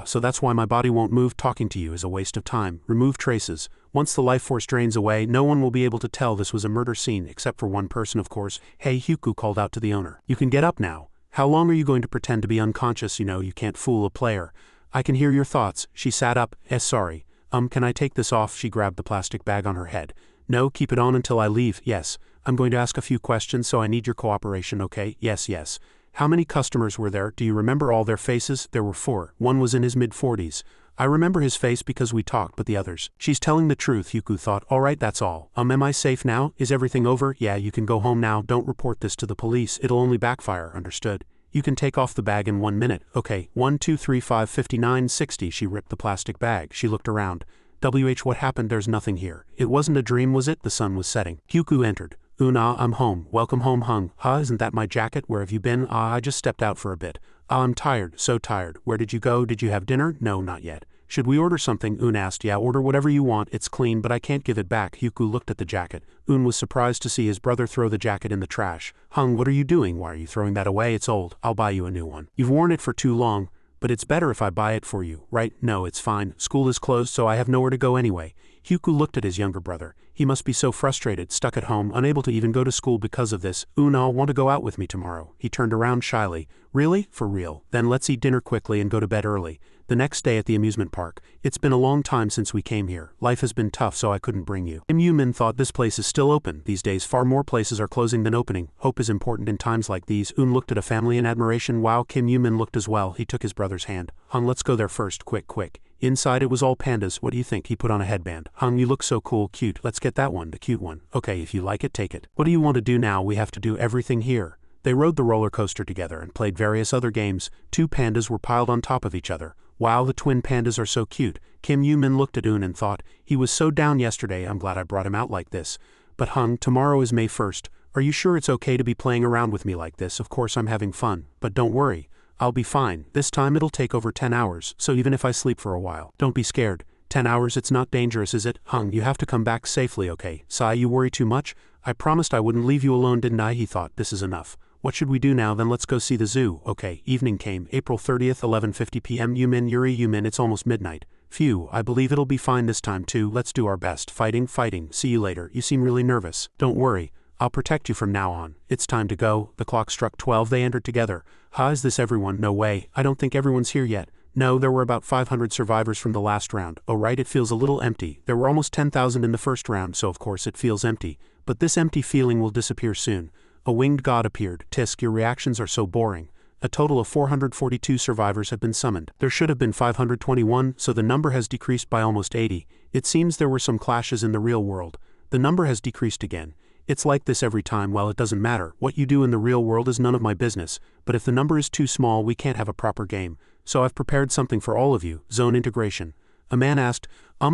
So that's why my body won't move. Talking to you is a waste of time. Remove traces. Once the life force drains away, no one will be able to tell this was a murder scene, except for one person, of course. Hey, Hyuku called out to the owner. You can get up now. How long are you going to pretend to be unconscious? You can't fool a player. I can hear your thoughts. She sat up. Sorry. Can I take this off? She grabbed the plastic bag on her head. No, keep it on until I leave. Yes. I'm going to ask a few questions, so I need your cooperation, okay? Yes. How many customers were there? Do you remember all their faces? There were 4. One was in his mid-40s. I remember his face because we talked, but the others. She's telling the truth, Hyuku thought. Alright, that's all. Am I safe now? Is everything over? Yeah, you can go home now. Don't report this to the police. It'll only backfire, understood? You can take off the bag in 1 minute. Okay, 1, 2, 3, 5, 59, 60. She ripped the plastic bag. She looked around. What happened? There's nothing here. It wasn't a dream, was it? The sun was setting. Hyuku entered. I'm home. Welcome home, Hung. Isn't that my jacket? Where have you been? I just stepped out for a bit. I'm tired, so tired. Where did you go? Did you have dinner? No, not yet. Should we order something? Asked. Yeah, order whatever you want. It's clean, but I can't give it back. Hyuku looked at the jacket. Was surprised to see his brother throw the jacket in the trash. Hung, what are you doing? Why are you throwing that away? It's old. I'll buy you a new one. You've worn it for too long, but it's better if I buy it for you, right? No, it's fine. School is closed, so I have nowhere to go anyway. Hyuku looked at his younger brother. He must be so frustrated, stuck at home, unable to even go to school because of this. Want to go out with me tomorrow. He turned around shyly. Really? For real? Then let's eat dinner quickly and go to bed early. The next day at the amusement park. It's been a long time since we came here. Life has been tough, so I couldn't bring you. Kim Yoo-min thought this place is still open. These days far more places are closing than opening. Hope is important in times like these. Looked at a family in admiration. Wow, Kim Yoo-min looked as well. He took his brother's hand. Hung, let's go there first. Quick. Inside it was all pandas. What do you think? He put on a headband. Hung, you look so cool, cute. Let's get that one, the cute one. Okay, if you like it, take it. What do you want to do now? We have to do everything here. They rode the roller coaster together and played various other games. 2 pandas were piled on top of each other. Wow, the twin pandas are so cute. Kim Yoo-min looked at and thought, he was so down yesterday. I'm glad I brought him out like this. But Hung, tomorrow is May 1st. Are you sure it's okay to be playing around with me like this? Of course I'm having fun. But don't worry. I'll be fine. This time it'll take over 10 hours, so even if I sleep for a while, don't be scared. 10 hours, it's not dangerous, is it? Hung, you have to come back safely, okay? Sai, you worry too much? I promised I wouldn't leave you alone, didn't I? He thought, this is enough. What should we do now? Then let's go see the zoo. Okay, evening came, April 30th, 11:50 p.m. Yoo-min, it's almost midnight. Phew, I believe it'll be fine this time too. Let's do our best. Fighting. See you later. You seem really nervous. Don't worry. I'll protect you from now on. It's time to go. The clock struck 12. They entered together. Is this everyone? No way. I don't think everyone's here yet. No, there were about 500 survivors from the last round. Oh right, it feels a little empty. There were almost 10,000 in the first round, so of course it feels empty. But this empty feeling will disappear soon. A winged god appeared. Tisk, your reactions are so boring. A total of 442 survivors have been summoned. There should have been 521, so the number has decreased by almost 80. It seems there were some clashes in the real world. The number has decreased again. It's like this every time. Well, it doesn't matter. What you do in the real world is none of my business. But if the number is too small, we can't have a proper game. So I've prepared something for all of you. Zone integration. A man asked,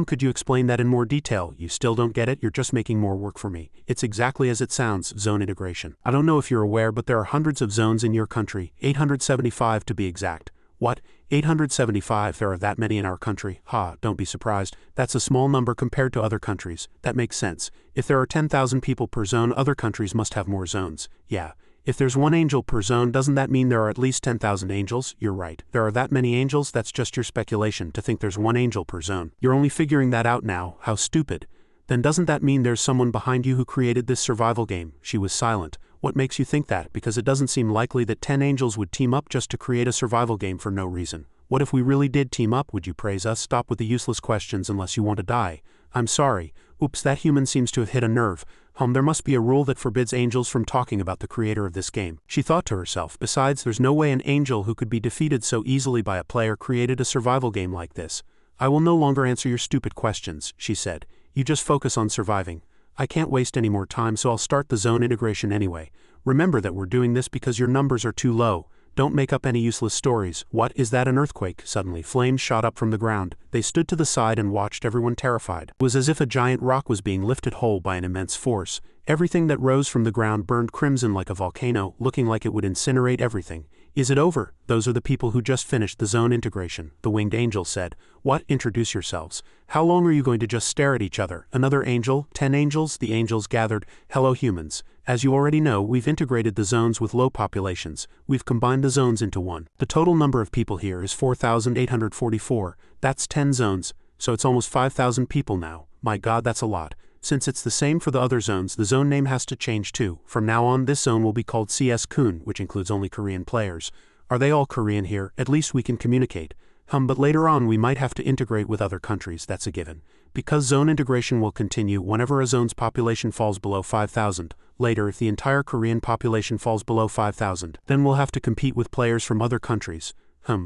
could you explain that in more detail? You still don't get it? You're just making more work for me. It's exactly as it sounds, zone integration. I don't know if you're aware, but there are hundreds of zones in your country, 875 to be exact. What? 875? There are that many in our country? Don't be surprised. That's a small number compared to other countries. That makes sense. If there are 10,000 people per zone, other countries must have more zones. Yeah. If there's 1 angel per zone, doesn't that mean there are at least 10,000 angels? You're right. There are that many angels. That's just your speculation to think there's 1 angel per zone. You're only figuring that out now. How stupid. Then doesn't that mean there's someone behind you who created this survival game? She was silent. What makes you think that? Because it doesn't seem likely that 10 angels would team up just to create a survival game for no reason. What if we really did team up? Would you praise us? Stop with the useless questions unless you want to die. I'm sorry. Oops, that human seems to have hit a nerve. There must be a rule that forbids angels from talking about the creator of this game. She thought to herself, besides, there's no way an angel who could be defeated so easily by a player created a survival game like this. I will no longer answer your stupid questions, she said. You just focus on surviving. I can't waste any more time, so I'll start the zone integration anyway. Remember that we're doing this because your numbers are too low. Don't make up any useless stories. What, is that an earthquake? Suddenly, flames shot up from the ground. They stood to the side and watched, everyone terrified. It was as if a giant rock was being lifted whole by an immense force. Everything that rose from the ground burned crimson like a volcano, looking like it would incinerate everything. Is it over? Those are the people who just finished the zone integration, the winged angel said. What? Introduce yourselves. How long are you going to just stare at each other? Another angel? 10 angels? The angels gathered. Hello humans. As you already know, we've integrated the zones with low populations. We've combined the zones into one. The total number of people here is 4,844. That's 10 zones, so it's almost 5,000 people now. My god, that's a lot. Since it's the same for the other zones, the zone name has to change too. From now on, this zone will be called CS-kun, which includes only Korean players. Are they all Korean here? At least we can communicate. But later on we might have to integrate with other countries, that's a given. Because zone integration will continue whenever a zone's population falls below 5,000. Later, if the entire Korean population falls below 5,000, then we'll have to compete with players from other countries.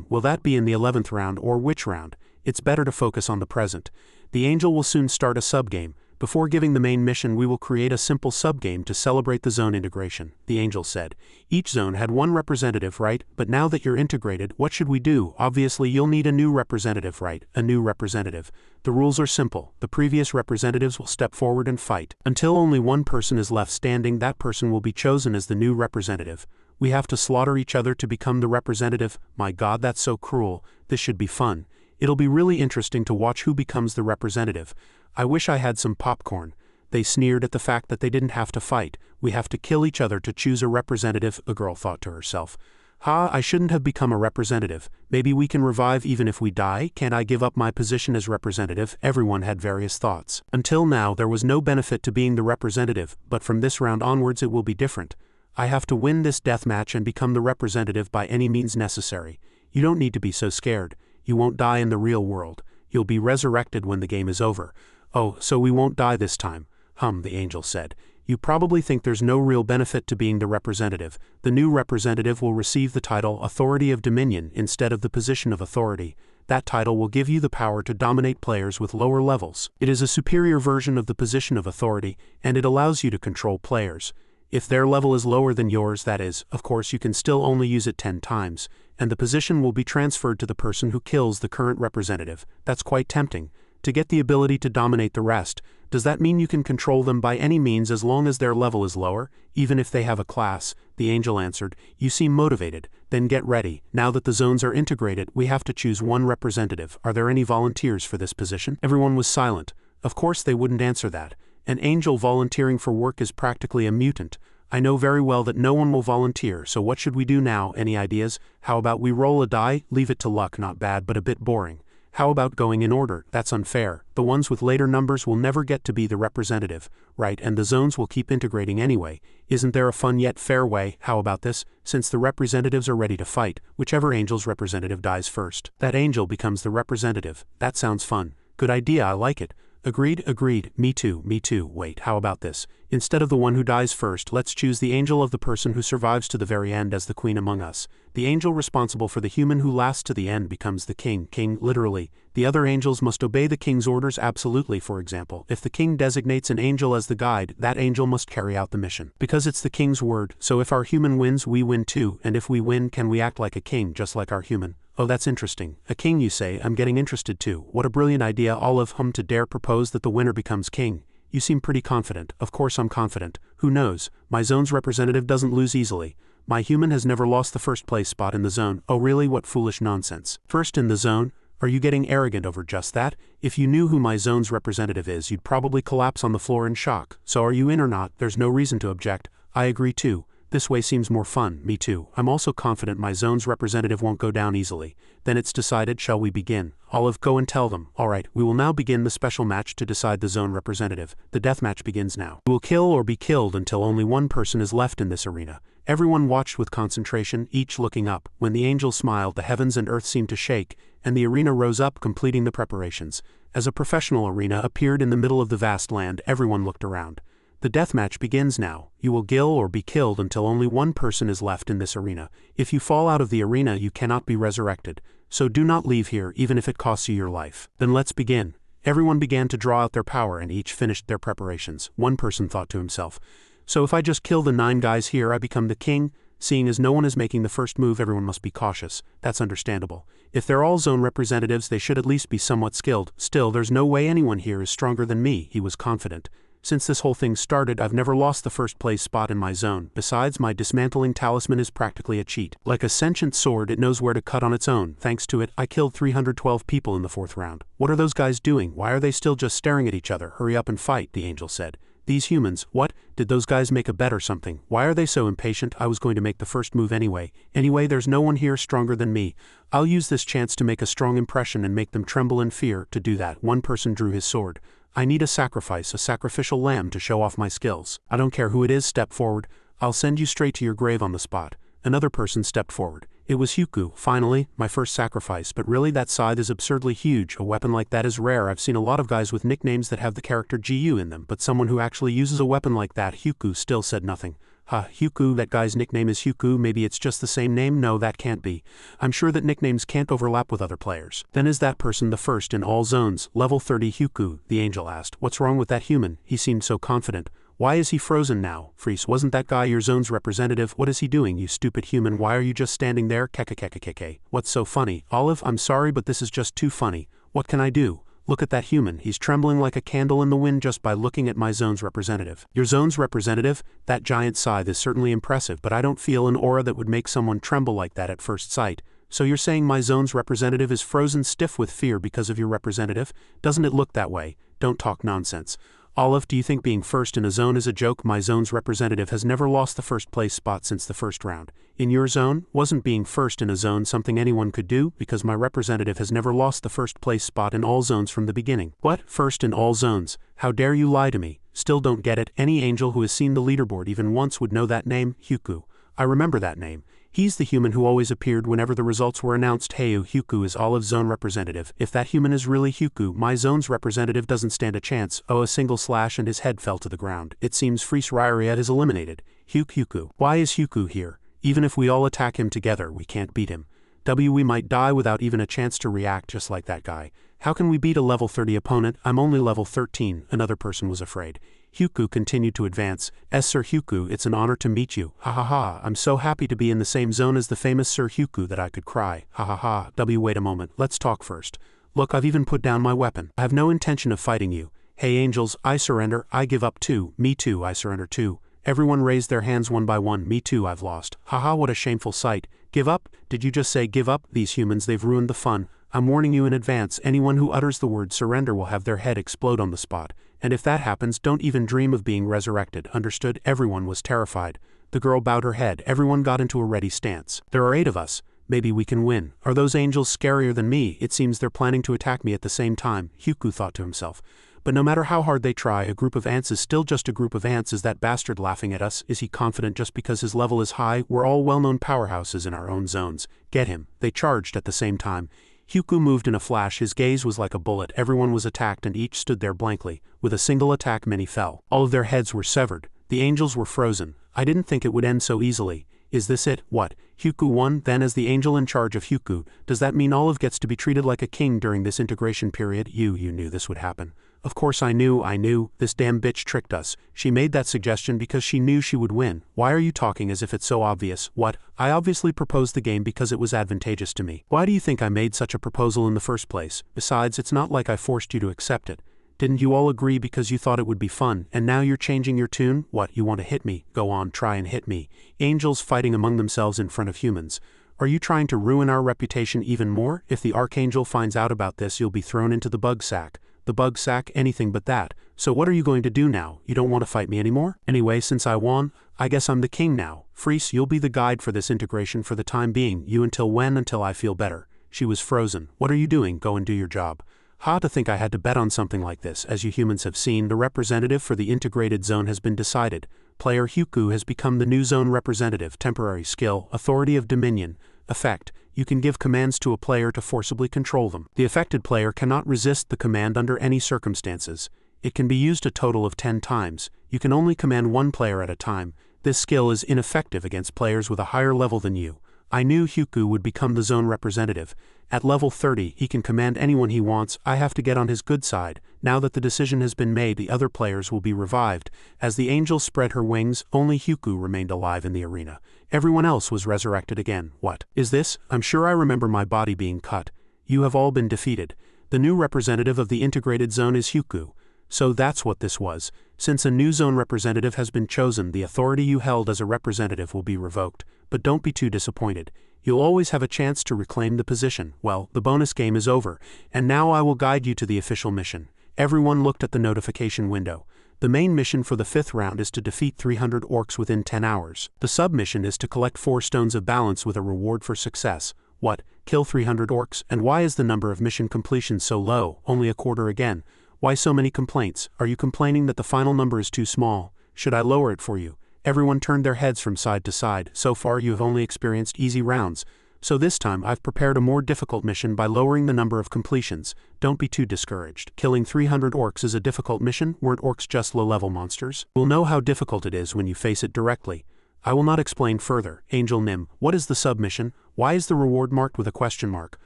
Will that be in the 11th round or which round? It's better to focus on the present. The angel will soon start a sub-game. Before giving the main mission, we will create a simple subgame to celebrate the zone integration, the angel said. Each zone had one representative, right? But now that you're integrated, what should we do? Obviously, you'll need a new representative, right? A new representative. The rules are simple. The previous representatives will step forward and fight. Until only one person is left standing, that person will be chosen as the new representative. We have to slaughter each other to become the representative. My God, that's so cruel. This should be fun. It'll be really interesting to watch who becomes the representative. I wish I had some popcorn. They sneered at the fact that they didn't have to fight. We have to kill each other to choose a representative, a girl thought to herself. Ha, I shouldn't have become a representative. Maybe we can revive even if we die. Can't I give up my position as representative? Everyone had various thoughts. Until now, there was no benefit to being the representative, but from this round onwards it will be different. I have to win this deathmatch and become the representative by any means necessary. You don't need to be so scared. You won't die in the real world. You'll be resurrected when the game is over. Oh, so we won't die this time. The angel said. You probably think there's no real benefit to being the representative. The new representative will receive the title Authority of Dominion instead of the position of authority. That title will give you the power to dominate players with lower levels. It is a superior version of the position of authority, and it allows you to control players. If their level is lower than yours, that is, of course you can still only use it 10 times, and the position will be transferred to the person who kills the current representative. That's quite tempting. To get the ability to dominate the rest, does that mean you can control them by any means as long as their level is lower, even if they have a class? The angel answered. You seem motivated. Then get ready. Now that the zones are integrated, we have to choose one representative. Are there any volunteers for this position? Everyone was silent. Of course they wouldn't answer that. An angel volunteering for work is practically a mutant. I know very well that no one will volunteer, so what should we do now? Any ideas? How about we roll a die? Leave it to luck, not bad but a bit boring. How about going in order? That's unfair. The ones with later numbers will never get to be the representative, right? And the zones will keep integrating anyway. Isn't there a fun yet fair way? How about this? Since the representatives are ready to fight, whichever angel's representative dies first, that angel becomes the representative. That sounds fun. Good idea, I like it. Agreed. Me too. Wait, how about this? Instead of the one who dies first, let's choose the angel of the person who survives to the very end as the queen among us. The angel responsible for the human who lasts to the end becomes the king. King, literally. The other angels must obey the king's orders absolutely. For example, if the king designates an angel as the guide, that angel must carry out the mission. Because it's the king's word, so if our human wins, we win too, and if we win, can we act like a king just like our human? Oh, that's interesting. A king, you say? I'm getting interested too. What a brilliant idea, Olive. To dare propose that the winner becomes king. You seem pretty confident. Of course I'm confident. Who knows? My zone's representative doesn't lose easily. My human has never lost the first place spot in the zone. Oh really? What foolish nonsense. First in the zone? Are you getting arrogant over just that? If you knew who my zone's representative is, you'd probably collapse on the floor in shock. So are you in or not? There's no reason to object. I agree too. This way seems more fun. Me too. I'm also confident my zone's representative won't go down easily. Then it's decided. Shall we begin? Olive, go and tell them. Alright, we will now begin the special match to decide the zone representative. The deathmatch begins now. You will kill or be killed until only one person is left in this arena. Everyone watched with concentration, each looking up. When the angel smiled, the heavens and earth seemed to shake, and the arena rose up, completing the preparations. As a professional arena appeared in the middle of the vast land, everyone looked around. The deathmatch begins now. You will kill or be killed until only one person is left in this arena. If you fall out of the arena, you cannot be resurrected. So do not leave here, even if it costs you your life. Then let's begin. Everyone began to draw out their power and each finished their preparations. One person thought to himself, so if I just kill the 9 guys here, I become the king? Seeing as no one is making the first move, everyone must be cautious. That's understandable. If they're all zone representatives, they should at least be somewhat skilled. Still, there's no way anyone here is stronger than me, he was confident. Since this whole thing started, I've never lost the first place spot in my zone. Besides, my dismantling talisman is practically a cheat. Like a sentient sword, it knows where to cut on its own. Thanks to it, I killed 312 people in the 4th round. What are those guys doing? Why are they still just staring at each other? Hurry up and fight, the angel said. These humans, what? Did those guys make a bet or something? Why are they so impatient? I was going to make the first move anyway. Anyway, there's no one here stronger than me. I'll use this chance to make a strong impression and make them tremble in fear. To do that, one person drew his sword. I need a sacrificial lamb to show off my skills. I don't care who it is, step forward. I'll send you straight to your grave on the spot. Another person stepped forward. It was Huku. Finally, my first sacrifice, but really that scythe is absurdly huge. A weapon like that is rare. I've seen a lot of guys with nicknames that have the character GU in them, but someone who actually uses a weapon like that. Huku still said nothing. Huku, that guy's nickname is Huku, maybe it's just the same name? No, that can't be. I'm sure that nicknames can't overlap with other players. Then is that person the first in all zones? Level 30 Huku, the angel asked. What's wrong with that human? He seemed so confident. Why is he frozen now? Freeze, wasn't that guy your zone's representative? What is he doing, you stupid human? Why are you just standing there? Kekekekekeke. What's so funny? Olive, I'm sorry, but this is just too funny. What can I do? Look at that human, he's trembling like a candle in the wind just by looking at my zone's representative. Your zone's representative? That giant scythe is certainly impressive, but I don't feel an aura that would make someone tremble like that at first sight. So you're saying my zone's representative is frozen stiff with fear because of your representative? Doesn't it look that way? Don't talk nonsense. Olive, do you think being first in a zone is a joke? My zone's representative has never lost the first place spot since the first round. In your zone, wasn't being first in a zone something anyone could do? Because my representative has never lost the first place spot in all zones from the beginning. What? First in all zones? How dare you lie to me? Still don't get it. Any angel who has seen the leaderboard even once would know that name, Huku. I remember that name. He's the human who always appeared whenever the results were announced. Heyu, Huku is Olive's zone representative. If that human is really Huku, my zone's representative doesn't stand a chance. Oh, a single slash and his head fell to the ground. It seems Freeze Ryriet is eliminated. Huku. Why is Huku here? Even if we all attack him together, we can't beat him. We might die without even a chance to react, just like that guy. How can we beat a level 30 opponent? I'm only level 13, another person was afraid. Huku continued to advance. Sir Huku, it's an honor to meet you. Ha ha ha, I'm so happy to be in the same zone as the famous Sir Huku that I could cry. Ha ha ha. Wait a moment, let's talk first. Look, I've even put down my weapon. I have no intention of fighting you. Hey angels, I surrender, I give up too. Me too, I surrender too. Everyone raised their hands one by one. Me too, I've lost. Haha, what a shameful sight. Give up? Did you just say give up? These humans, they've ruined the fun. I'm warning you in advance, anyone who utters the word surrender will have their head explode on the spot. And if that happens, don't even dream of being resurrected. Understood? Everyone was terrified. The girl bowed her head. Everyone got into a ready stance. There are 8 of us. Maybe we can win. Are those angels scarier than me? It seems they're planning to attack me at the same time, Huku thought to himself. But no matter how hard they try, a group of ants is still just a group of ants. Is that bastard laughing at us? Is he confident just because his level is high? We're all well-known powerhouses in our own zones. Get him. They charged at the same time. Huku moved in a flash, his gaze was like a bullet. Everyone was attacked and each stood there blankly. With a single attack many fell. All of their heads were severed. The angels were frozen. I didn't think it would end so easily. Is this it? What? Huku won? Then as the angel in charge of Huku, does that mean Olive gets to be treated like a king during this integration period? You knew this would happen. Of course I knew. This damn bitch tricked us. She made that suggestion because she knew she would win. Why are you talking as if it's so obvious? What? I obviously proposed the game because it was advantageous to me. Why do you think I made such a proposal in the first place? Besides, it's not like I forced you to accept it. Didn't you all agree because you thought it would be fun, and now you're changing your tune? What, you want to hit me? Go on, try and hit me. Angels fighting among themselves in front of humans. Are you trying to ruin our reputation even more? If the Archangel finds out about this, you'll be thrown into the bug sack. The bug sack? Anything but that. So what are you going to do now? You don't want to fight me anymore? Anyway, since I won, I guess I'm the king now. Freeze, you'll be the guide for this integration for the time being. You until when? Until I feel better. She was frozen. What are you doing? Go and do your job. Ha, to think I had to bet on something like this. As you humans have seen, the representative for the integrated zone has been decided. Player Huku has become the new zone representative. Temporary skill, authority of dominion. Effect. You can give commands to a player to forcibly control them. The affected player cannot resist the command under any circumstances. It can be used a total of 10 times. You can only command one player at a time. This skill is ineffective against players with a higher level than you. I knew Huku would become the zone representative. At level 30, he can command anyone he wants. I have to get on his good side. Now that the decision has been made, the other players will be revived. As the angel spread her wings, only Huku remained alive in the arena. Everyone else was resurrected again. What is this? I'm sure I remember my body being cut. You have all been defeated. The new representative of the integrated zone is Huku. So that's what this was. Since a new zone representative has been chosen, the authority you held as a representative will be revoked. But don't be too disappointed. You'll always have a chance to reclaim the position. Well, the bonus game is over, and now I will guide you to the official mission. Everyone looked at the notification window. The main mission for the 5th round is to defeat 300 orcs within 10 hours. The sub-mission is to collect 4 stones of balance with a reward for success. What? Kill 300 orcs? And why is the number of mission completions so low? Only a quarter again. Why so many complaints? Are you complaining that the final number is too small? Should I lower it for you? Everyone turned their heads from side to side. So far you have only experienced easy rounds. So this time I've prepared a more difficult mission by lowering the number of completions. Don't be too discouraged. Killing 300 orcs is a difficult mission. Weren't orcs just low-level monsters? We'll know how difficult it is when you face it directly. I will not explain further. Angel Nim, what is the submission? Why is the reward marked with a question mark?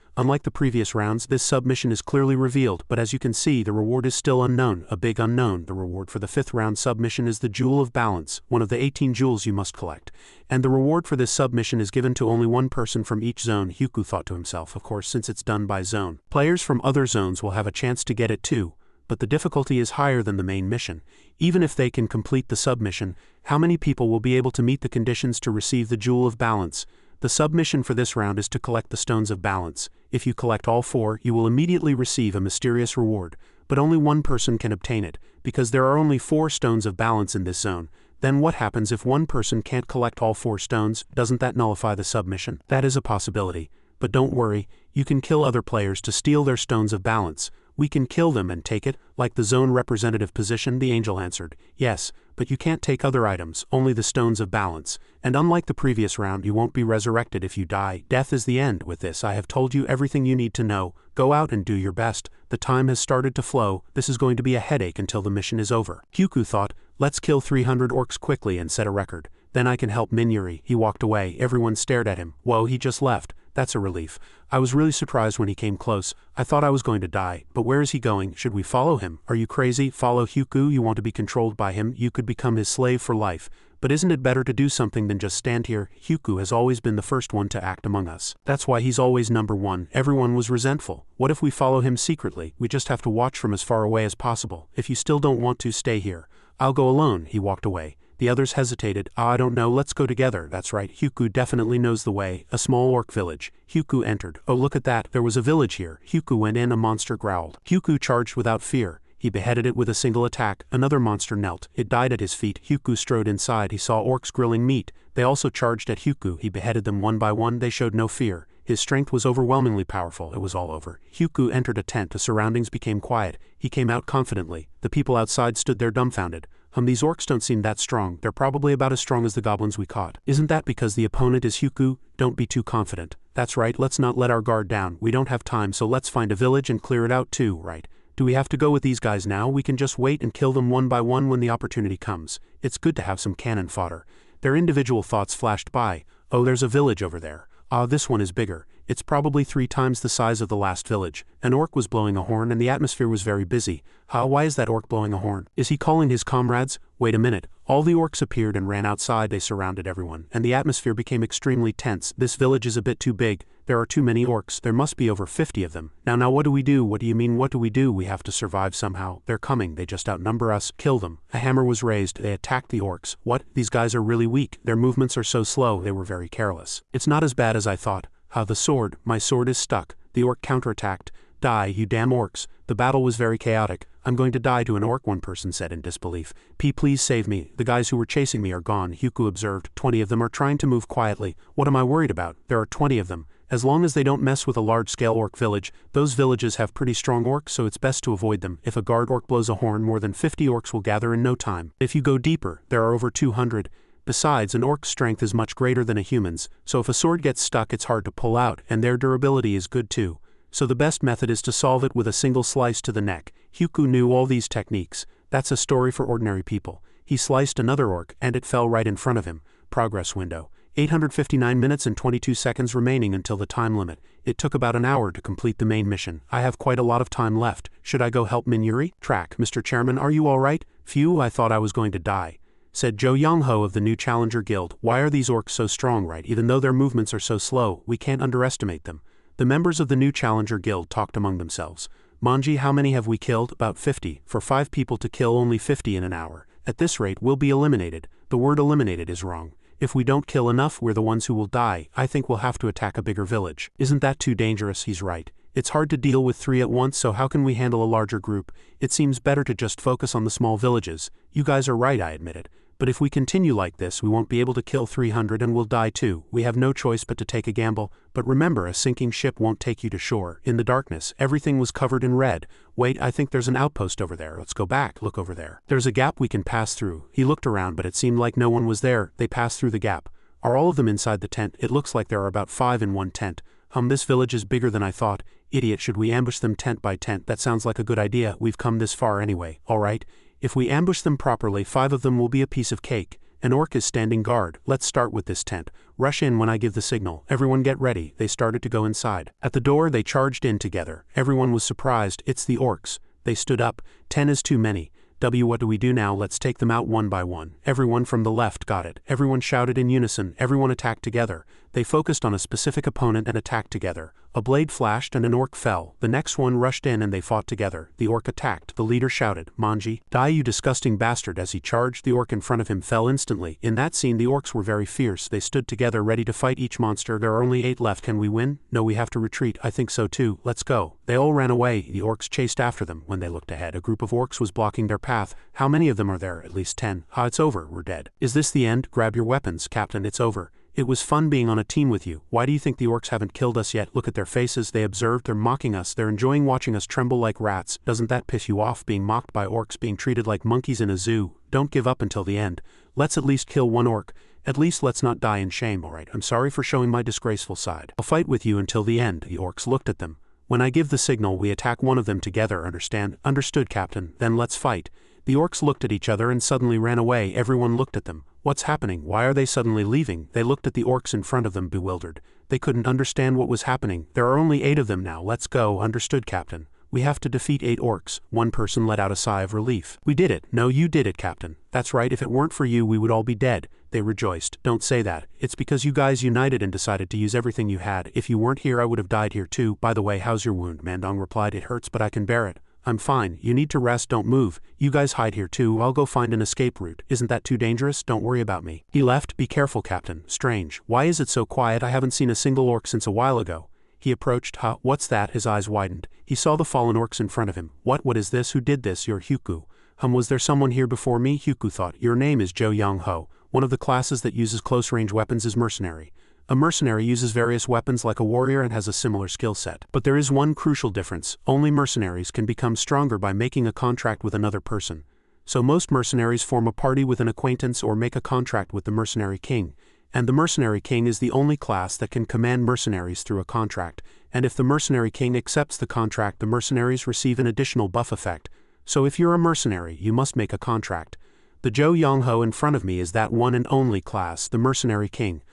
Unlike the previous rounds, this submission is clearly revealed, but as you can see, the reward is still unknown, a big unknown. The reward for the 5th round submission is the Jewel of Balance, one of the 18 jewels you must collect. And the reward for this submission is given to only one person from each zone, Hyuku thought to himself, of course, since it's done by zone. Players from other zones will have a chance to get it too, but the difficulty is higher than the main mission. Even if they can complete the submission, how many people will be able to meet the conditions to receive the Jewel of Balance? The submission for this round is to collect the Stones of Balance. If you collect all 4, you will immediately receive a mysterious reward, but only one person can obtain it, because there are only 4 Stones of Balance in this zone. Then what happens if one person can't collect all 4 stones? Doesn't that nullify the submission? That is a possibility. But don't worry, you can kill other players to steal their Stones of Balance. We can kill them and take it, like the zone representative position, the angel answered. Yes, but you can't take other items, only the Stones of Balance. And unlike the previous round, you won't be resurrected if you die. Death is the end. With this, I have told you everything you need to know. Go out and do your best. The time has started to flow. This is going to be a headache until the mission is over. Hyuku thought, let's kill 300 orcs quickly and set a record. Then I can help Minyuri. He walked away. Everyone stared at him. Whoa, he just left. That's a relief. I was really surprised when he came close. I thought I was going to die. But where is he going? Should we follow him? Are you crazy? Follow Hyuku? You want to be controlled by him? You could become his slave for life. But isn't it better to do something than just stand here? Hyuku has always been the first one to act among us. That's why he's always number 1. Everyone was resentful. What if we follow him secretly? We just have to watch from as far away as possible. If you still don't want to, stay here. I'll go alone. He walked away. The others hesitated. I don't know, let's go together. That's right, Hyuku definitely knows the way. A small orc village. Hyuku entered. Oh, look at that, there was a village here. Hyuku went in, a monster growled. Hyuku charged without fear. He beheaded it with a single attack. Another monster knelt. It died at his feet. Hyuku strode inside. He saw orcs grilling meat. They also charged at Hyuku. He beheaded them one by one. They showed no fear. His strength was overwhelmingly powerful. It was all over. Hyuku entered a tent. The surroundings became quiet. He came out confidently. The people outside stood there dumbfounded. These orcs don't seem that strong. They're probably about as strong as the goblins we caught. Isn't that because the opponent is Hyuku? Don't be too confident. That's right, let's not let our guard down. We don't have time, so let's find a village and clear it out too, right? Do we have to go with these guys now? We can just wait and kill them one by one when the opportunity comes. It's good to have some cannon fodder. Their individual thoughts flashed by. Oh, there's a village over there. Ah, this one is bigger. It's probably 3 times the size of the last village. An orc was blowing a horn and the atmosphere was very busy. Why is that orc blowing a horn? Is he calling his comrades? Wait a minute. All the orcs appeared and ran outside. They surrounded everyone, and the atmosphere became extremely tense. This village is a bit too big. There are too many orcs. There must be over 50 of them. Now what do we do? What do you mean, what do we do? We have to survive somehow. They're coming. They just outnumber us. Kill them. A hammer was raised. They attacked the orcs. What? These guys are really weak. Their movements are so slow. They were very careless. It's not as bad as I thought. The sword. My sword is stuck. The orc counterattacked. Die, you damn orcs. The battle was very chaotic. I'm going to die to an orc, one person said in disbelief. Please save me. The guys who were chasing me are gone, Hyuku observed. 20 of them are trying to move quietly. What am I worried about? There are 20 of them. As long as they don't mess with a large-scale orc village, those villages have pretty strong orcs, so it's best to avoid them. If a guard orc blows a horn, more than 50 orcs will gather in no time. If you go deeper, there are over 200. Besides, an orc's strength is much greater than a human's, so if a sword gets stuck it's hard to pull out, and their durability is good too. So the best method is to solve it with a single slice to the neck. Hyuku knew all these techniques. That's a story for ordinary people. He sliced another orc, and it fell right in front of him. Progress window. 859 minutes and 22 seconds remaining until the time limit. It took about an hour to complete the main mission. I have quite a lot of time left. Should I go help Minyuri? Track. Mr. Chairman, are you alright? Phew, I thought I was going to die. Said Joe Young-ho of the New Challenger Guild. Why are these orcs so strong, right? Even though their movements are so slow, we can't underestimate them. The members of the New Challenger Guild talked among themselves. Manji, how many have we killed? About 50. For 5 people to kill only 50 in an hour. At this rate, we'll be eliminated. The word eliminated is wrong. If we don't kill enough, we're the ones who will die. I think we'll have to attack a bigger village. Isn't that too dangerous? He's right. It's hard to deal with 3 at once, so how can we handle a larger group? It seems better to just focus on the small villages. You guys are right, I admit it. But if we continue like this, we won't be able to kill 300 and we'll die too. We have no choice but to take a gamble. But remember, a sinking ship won't take you to shore. In the darkness, everything was covered in red. Wait, I think there's an outpost over there. Let's go back. Look over there. There's a gap we can pass through. He looked around, but it seemed like no one was there. They passed through the gap. Are all of them inside the tent? It looks like there are about 5 in one tent. This village is bigger than I thought. Idiot, should we ambush them tent by tent? That sounds like a good idea. We've come this far anyway. Alright. If we ambush them properly, 5 of them will be a piece of cake. An orc is standing guard. Let's start with this tent. Rush in when I give the signal. Everyone get ready. They started to go inside. At the door they charged in together. Everyone was surprised. It's the orcs. They stood up. 10 is too many. What do we do now? Let's take them out one by one. Everyone from the left got it. Everyone shouted in unison. Everyone attacked together. They focused on a specific opponent and attacked together. A blade flashed and an orc fell. The next one rushed in and they fought together. The orc attacked. The leader shouted, "Manji, die you disgusting bastard." As he charged, the orc in front of him fell instantly. In that scene the orcs were very fierce. They stood together ready to fight each monster. There are only 8 left. Can we win? No, we have to retreat. I think so too. Let's go. They all ran away. The orcs chased after them. When they looked ahead, a group of orcs was blocking their path. How many of them are there? At least 10. It's over. We're dead. Is this the end? Grab your weapons, Captain. It's over. It was fun being on a team with you. Why do you think the orcs haven't killed us yet? Look at their faces. They observed. They're mocking us. They're enjoying watching us tremble like rats. Doesn't that piss you off? Being mocked by orcs, being treated like monkeys in a zoo. Don't give up until the end. Let's at least kill one orc. At least let's not die in shame. Alright, I'm sorry for showing my disgraceful side. I'll fight with you until the end. The orcs looked at them. When I give the signal, we attack one of them together, understand? Understood, Captain. Then let's fight. The orcs looked at each other and suddenly ran away. Everyone looked at them. What's happening? Why are they suddenly leaving? They looked at the orcs in front of them, bewildered. They couldn't understand what was happening. There are only 8 of them now. Let's go. Understood, Captain. We have to defeat 8 orcs. One person let out a sigh of relief. We did it. No, you did it, Captain. That's right. If it weren't for you, we would all be dead. They rejoiced. Don't say that. It's because you guys united and decided to use everything you had. If you weren't here, I would have died here too. By the way, how's your wound? Mandong replied, "It hurts, but I can bear it." "I'm fine. You need to rest. Don't move. You guys hide here too. I'll go find an escape route. Isn't that too dangerous? Don't worry about me." He left. Be careful, Captain. Strange. Why is it so quiet? I haven't seen a single orc since a while ago. He approached. What's that? His eyes widened. He saw the fallen orcs in front of him. What is this? Who did this? You're Huku. Was there someone here before me? Huku thought. Your name is Jo Young Ho. One of the classes that uses close-range weapons is mercenary. A mercenary uses various weapons like a warrior and has a similar skill set. But there is one crucial difference. Only mercenaries can become stronger by making a contract with another person. So most mercenaries form a party with an acquaintance or make a contract with the mercenary king. And the mercenary king is the only class that can command mercenaries through a contract. And if the mercenary king accepts the contract, the mercenaries receive an additional buff effect. So if you're a mercenary, you must make a contract. The Jo Young Ho in front of me is that one and only class, the mercenary king.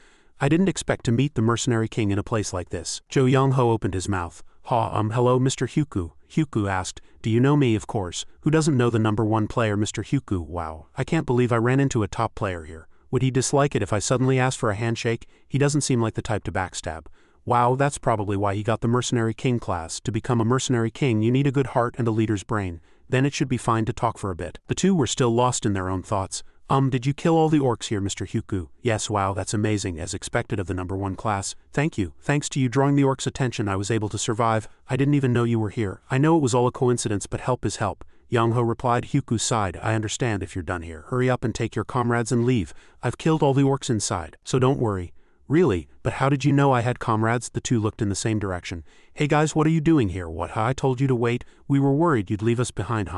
I didn't expect to meet the mercenary king in a place like this. Jo Young Ho opened his mouth. Hello, Mr. Huku. Huku asked, "Do you know me?" Of course. Who doesn't know the #1 player, Mr. Huku? Wow. I can't believe I ran into a top player here. Would he dislike it if I suddenly asked for a handshake? He doesn't seem like the type to backstab. Wow, that's probably why he got the mercenary king class. To become a mercenary king, you need a good heart and a leader's brain. Then it should be fine to talk for a bit. The two were still lost in their own thoughts. Did you kill all the orcs here, Mr. Huku? Yes, wow, that's amazing, as expected of the #1 class. Thank you. Thanks to you drawing the orcs' attention, I was able to survive. I didn't even know you were here. I know it was all a coincidence, but help is help. Young Ho replied. Huku sighed. I understand if you're done here. Hurry up and take your comrades and leave. I've killed all the orcs inside, so don't worry. Really? But how did you know I had comrades? The two looked in the same direction. Hey guys, what are you doing here? What? I told you to wait. We were worried you'd leave us behind.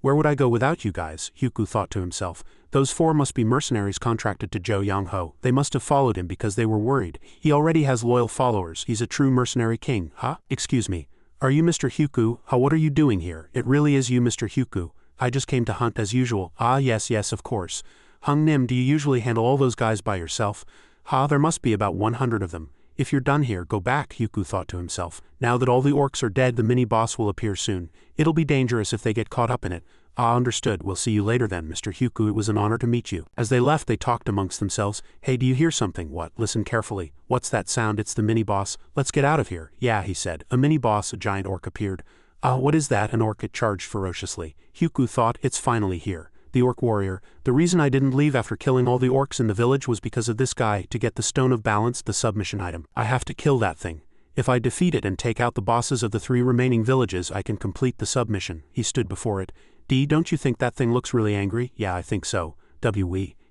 Where would I go without you guys? Huku thought to himself. Those 4 must be mercenaries contracted to Jo Young Ho. They must have followed him because they were worried. He already has loyal followers. He's a true mercenary king. Excuse me. Are you Mr. Huku? What are you doing here? It really is you, Mr. Huku. I just came to hunt as usual. Yes, of course. Hung Nim, do you usually handle all those guys by yourself? There must be about 100 of them. If you're done here, go back, Huku thought to himself. Now that all the orcs are dead, the mini-boss will appear soon. It'll be dangerous if they get caught up in it. Understood. We'll see you later then, Mr. Huku. It was an honor to meet you. As they left, they talked amongst themselves. Hey, do you hear something? What? Listen carefully. What's that sound? It's the mini-boss. Let's get out of here. Yeah, he said. A mini-boss, a giant orc appeared. What is that? An orc. It charged ferociously. Huku thought, it's finally here. The orc warrior. The reason I didn't leave after killing all the orcs in the village was because of this guy, to get the Stone of Balance, the submission item. I have to kill that thing. If I defeat it and take out the bosses of the 3 remaining villages, I can complete the submission. He stood before it. Don't you think that thing looks really angry? Yeah, I think so.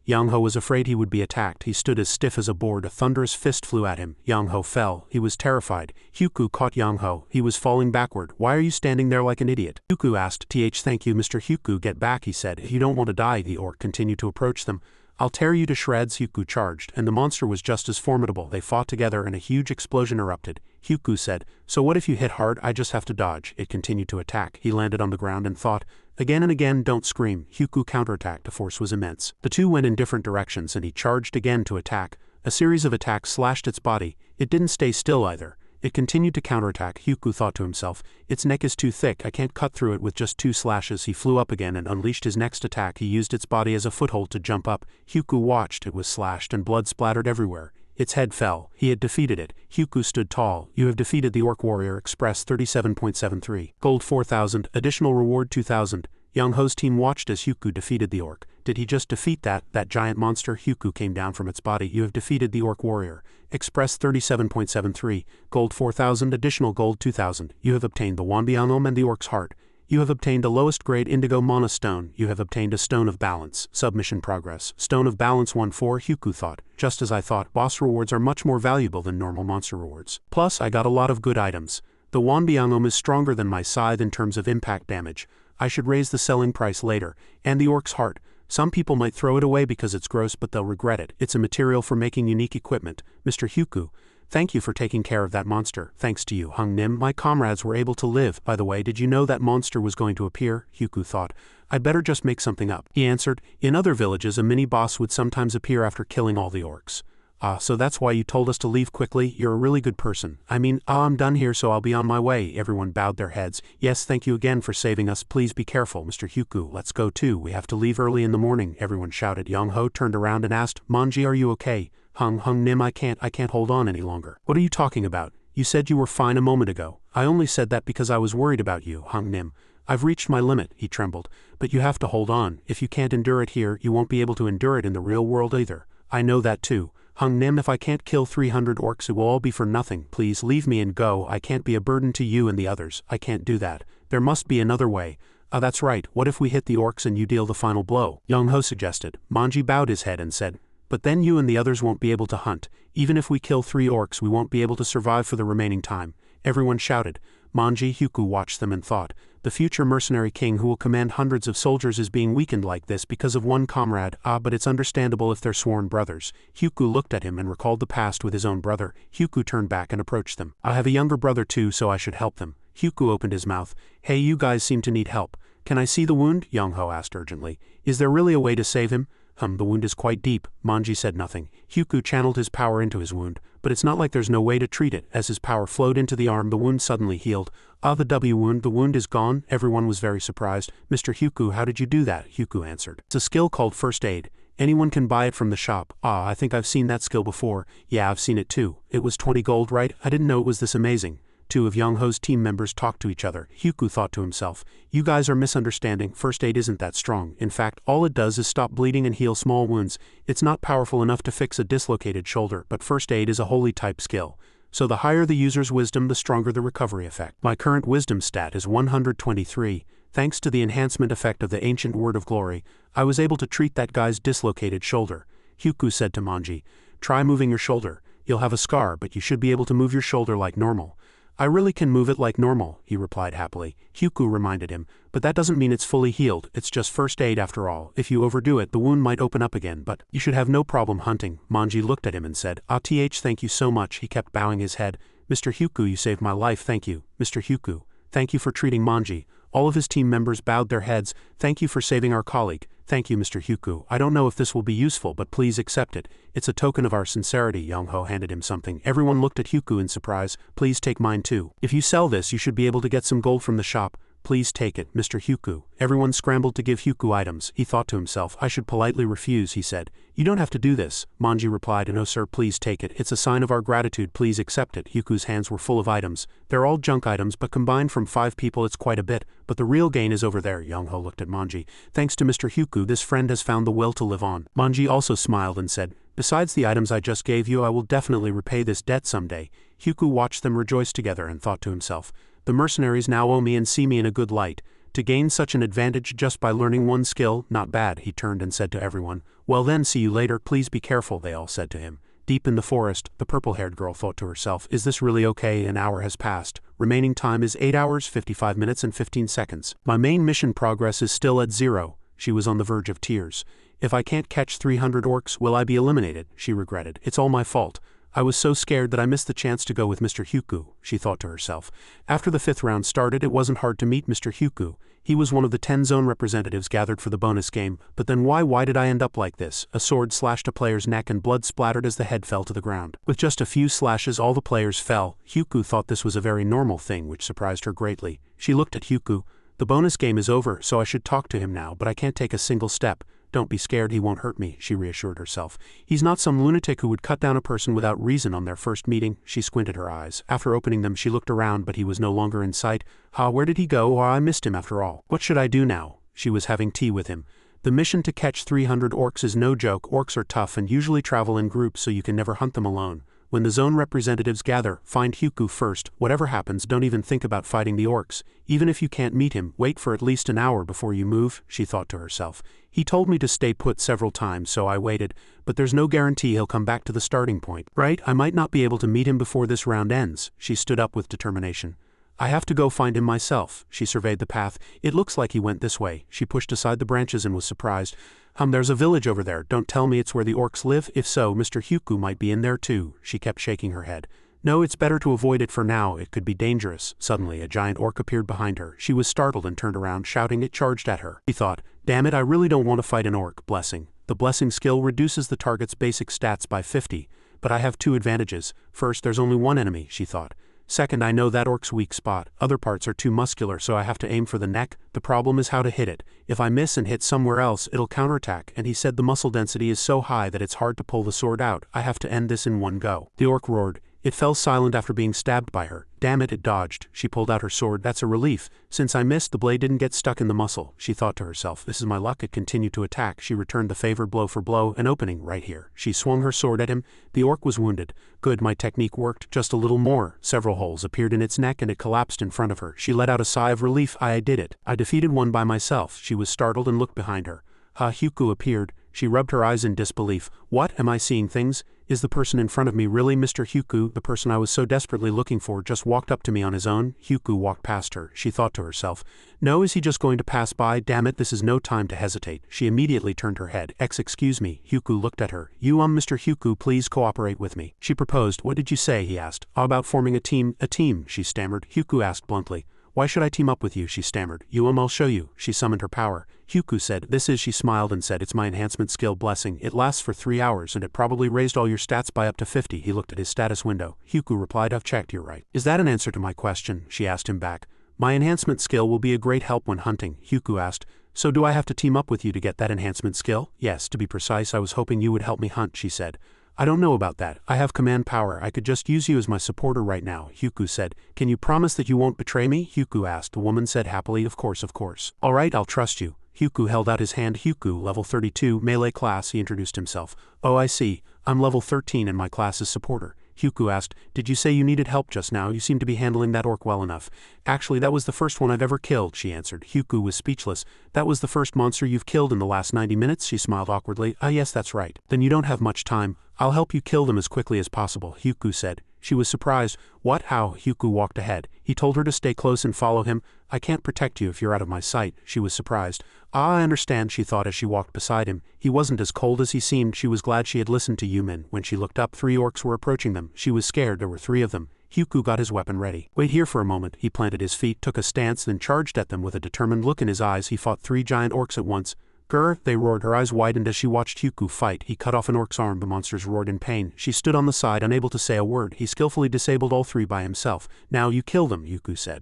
Young Ho was afraid he would be attacked. He stood as stiff as a board. A thunderous fist flew at him. Young Ho fell. He was terrified. Huku caught Young Ho. He was falling backward. Why are you standing there like an idiot? Huku asked. Thank you, Mr. Huku. Get back, he said. You don't want to die. The orc continued to approach them. I'll tear you to shreds, Hyuku charged, and the monster was just as formidable. They fought together and a huge explosion erupted. Hyuku said, "So what if you hit hard? I just have to dodge." It continued to attack. He landed on the ground and thought, "Again and again, don't scream." Hyuku counterattacked. The force was immense. The two went in different directions and he charged again to attack. A series of attacks slashed its body. It didn't stay still either. It continued to counterattack. Hyuku thought to himself, "Its neck is too thick, I can't cut through it with just 2 slashes." He flew up again and unleashed his next attack. He used its body as a foothold to jump up. Hyuku watched. It was slashed and blood splattered everywhere. Its head fell. He had defeated it. Hyuku stood tall. "You have defeated the Orc Warrior Express 37.73. Gold 4,000, additional reward 2,000. Young Ho's team watched as Hyuku defeated the orc. "Did he just defeat that giant monster?" Hyuku came down from its body. "You have defeated the Orc Warrior. Express 37.73. Gold 4,000, additional gold 2,000. You have obtained the Wanbianum and the Orc's Heart. You have obtained a lowest grade indigo mana stone. You have obtained a Stone of Balance. Submission progress. Stone of Balance 1-4. Hyuku thought, "Just as I thought, boss rewards are much more valuable than normal monster rewards. Plus, I got a lot of good items. The Wanbianum is stronger than my scythe in terms of impact damage. I should raise the selling price later. And the Orc's Heart. Some people might throw it away because it's gross, but they'll regret it. It's a material for making unique equipment. Mr. Hyuku, thank you for taking care of that monster." "Thanks to you, Hung Nim, my comrades were able to live. By the way, did you know that monster was going to appear?" Hyuku thought, "I'd better just make something up." He answered, "In other villages a mini-boss would sometimes appear after killing all the orcs." "Ah, so that's why you told us to leave quickly? You're a really good person." I'm done here, so I'll be on my way." Everyone bowed their heads. "Yes, thank you again for saving us. Please be careful, Mr. Hyuku. Let's go too. We have to leave early in the morning." Everyone shouted. Young Ho turned around and asked, "Manji, are you okay?" Hung Nim, I can't hold on any longer." "What are you talking about? You said you were fine a moment ago." "I only said that because I was worried about you, Hung Nim. I've reached my limit." He trembled. "But you have to hold on. If you can't endure it here, you won't be able to endure it in the real world either." "I know that too. Hung Nim, if I can't kill 300 orcs, it will all be for nothing. Please leave me and go. I can't be a burden to you and the others. I can't do that. There must be another way." That's right. What if we hit the orcs and you deal the final blow?" Young Ho suggested. Manji bowed his head and said, "But then you and the others won't be able to hunt. Even if we kill 3 orcs, we won't be able to survive for the remaining time." Everyone shouted. Manji Hyuku watched them and thought, "The future mercenary king who will command hundreds of soldiers is being weakened like this because of one comrade. But it's understandable if they're sworn brothers." Hyuku looked at him and recalled the past with his own brother. Hyuku turned back and approached them. "I have a younger brother too, so I should help them." Hyuku opened his mouth. "Hey, you guys seem to need help. Can I see the wound?" Young Ho asked urgently. "Is there really a way to save him?" The wound is quite deep." Manji said nothing. Hyuku channeled his power into his wound, but it's not like there's no way to treat it. As his power flowed into the arm, the wound suddenly healed. The the wound is gone." Everyone was very surprised. "Mr. Hyuku, how did you do that?" Hyuku answered. "It's a skill called First Aid. Anyone can buy it from the shop." I think I've seen that skill before." "Yeah, I've seen it too. It was 20 gold, right? I didn't know it was this amazing." Two of Young Ho's team members talked to each other. Hyuku thought to himself, "You guys are misunderstanding. First aid isn't that strong. In fact, all it does is stop bleeding and heal small wounds. It's not powerful enough to fix a dislocated shoulder, but first aid is a holy type skill. So the higher the user's wisdom, the stronger the recovery effect. My current wisdom stat is 123. Thanks to the enhancement effect of the ancient word of glory, I was able to treat that guy's dislocated shoulder." Hyuku said to Manji, "Try moving your shoulder. You'll have a scar, but you should be able to move your shoulder like normal." "I really can move it like normal," he replied happily. Hyuku reminded him, "But that doesn't mean it's fully healed. It's just first aid after all. If you overdo it, the wound might open up again, but you should have no problem hunting." Manji looked at him and said, Thank you so much." He kept bowing his head. "Mr. Hyuku, you saved my life. Thank you. Mr. Hyuku, thank you for treating Manji." All of his team members bowed their heads. "Thank you for saving our colleague." "Thank you, Mr. Hyuku. I don't know if this will be useful, but please accept it. It's a token of our sincerity." Young Ho handed him something. Everyone looked at Hyuku in surprise. "Please take mine too. If you sell this, you should be able to get some gold from the shop. Please take it, Mr. Hyuku." Everyone scrambled to give Hyuku items. He thought to himself, "I should politely refuse," he said. "You don't have to do this." Manji replied, "No sir, please take it. It's a sign of our gratitude. Please accept it." Hyuku's hands were full of items. They're all junk items, but combined from 5 people it's quite a bit. "But the real gain is over there." Young Ho looked at Manji. "Thanks to Mr. Hyuku, this friend has found the will to live on." Manji also smiled and said, "Besides the items I just gave you, I will definitely repay this debt someday." Hyuku watched them rejoice together and thought to himself, "The mercenaries now owe me and see me in a good light. To gain such an advantage just by learning one skill, not bad." He turned and said to everyone, "Well then, see you later. Please be careful," they all said to him. Deep in the forest, the purple-haired girl thought to herself, "Is this really okay? An hour has passed. Remaining time is 8 hours, 55 minutes and 15 seconds. My main mission progress is still at 0. She was on the verge of tears. If I can't catch 300 orcs, will I be eliminated? She regretted. It's all my fault. I was so scared that I missed the chance to go with Mr. Hyuku, she thought to herself. After the 5th round started, it wasn't hard to meet Mr. Hyuku. He was one of the 10 zone representatives gathered for the bonus game, but then why did I end up like this? A sword slashed a player's neck and blood splattered as the head fell to the ground. With just a few slashes, all the players fell. Hyuku thought this was a very normal thing, which surprised her greatly. She looked at Hyuku. The bonus game is over, so I should talk to him now, but I can't take a single step. Don't be scared, he won't hurt me, she reassured herself. He's not some lunatic who would cut down a person without reason on their first meeting. She squinted her eyes. After opening them, she looked around, but he was no longer in sight. Where did he go? I missed him after all. What should I do now? She was having tea with him. The mission to catch 300 orcs is no joke. Orcs are tough and usually travel in groups, so you can never hunt them alone. When the zone representatives gather, find Hyuku first. Whatever happens, don't even think about fighting the orcs. Even if you can't meet him, wait for at least an hour before you move, she thought to herself. He told me to stay put several times, so I waited, but there's no guarantee he'll come back to the starting point. Right? I might not be able to meet him before this round ends. She stood up with determination. I have to go find him myself. She surveyed the path. It looks like he went this way. She pushed aside the branches and was surprised. There's a village over there. Don't tell me it's where the orcs live. If so, Mr. Hyuku might be in there too. She kept shaking her head. No, it's better to avoid it for now. It could be dangerous. Suddenly, a giant orc appeared behind her. She was startled and turned around, shouting. It charged at her. She thought, damn it, I really don't want to fight an orc. Blessing. The blessing skill reduces the target's basic stats by 50, but I have 2 advantages. First, there's only one enemy, she thought. Second, I know that orc's weak spot. Other parts are too muscular, so I have to aim for the neck. The problem is how to hit it. If I miss and hit somewhere else, it'll counterattack, and he said the muscle density is so high that it's hard to pull the sword out. I have to end this in one go. The orc roared. It fell silent after being stabbed by her. Damn it, it dodged. She pulled out her sword. That's a relief. Since I missed, the blade didn't get stuck in the muscle. She thought to herself, this is my luck. It continued to attack. She returned the favor blow for blow, an opening right here. She swung her sword at him. The orc was wounded. Good, my technique worked. Just a little more. Several holes appeared in its neck and it collapsed in front of her. She let out a sigh of relief. I did it. I defeated one by myself. She was startled and looked behind her. Hyuku appeared. She rubbed her eyes in disbelief. What? Am I seeing things? Is the person in front of me really Mr. Hyuku? The person I was so desperately looking for just walked up to me on his own. Hyuku walked past her. She thought to herself, no, is he just going to pass by? Damn it, this is no time to hesitate. She immediately turned her head. Excuse me. Hyuku looked at her. You, Mr. Hyuku, please cooperate with me. She proposed. What did you say? He asked. How about forming a team? A team, she stammered. Hyuku asked bluntly. Why should I team up with you? She stammered. I'll show you. She summoned her power. Hyuku said, this is, she smiled and said, it's my enhancement skill blessing. It lasts for 3 hours and it probably raised all your stats by up to 50. He looked at his status window. Hyuku replied, I've checked, you're right. Is that an answer to my question? She asked him back. My enhancement skill will be a great help when hunting, Hyuku asked. So do I have to team up with you to get that enhancement skill? Yes, to be precise, I was hoping you would help me hunt, she said. I don't know about that. I have command power. I could just use you as my supporter right now, Hyuku said. Can you promise that you won't betray me? Hyuku asked. The woman said happily, of course. All right, I'll trust you. Hyuku held out his hand. Hyuku, level 32, melee class, he introduced himself. Oh, I see. I'm level 13 and my class is supporter. Hyuku asked, did you say you needed help just now? You seem to be handling that orc well enough. Actually, that was the first one I've ever killed, she answered. Hyuku was speechless. That was the first monster you've killed in the last 90 minutes? She smiled awkwardly. Yes, that's right. Then you don't have much time. I'll help you kill them as quickly as possible, Hyuku said. She was surprised. What? How? Hyuku walked ahead. He told her to stay close and follow him. I can't protect you if you're out of my sight. She was surprised. I understand, she thought as she walked beside him. He wasn't as cold as he seemed. She was glad she had listened to Yumin. When she looked up, 3 orcs were approaching them. She was scared. There were 3 of them. Hyuku got his weapon ready. Wait here for a moment. He planted his feet, took a stance, then charged at them with a determined look in his eyes. He fought 3 giant orcs at once. Grr, they roared. Her eyes widened as she watched Hyuku fight. He cut off an orc's arm. The monsters roared in pain. She stood on the side, unable to say a word. He skillfully disabled all 3 by himself. Now you kill them, Hyuku said.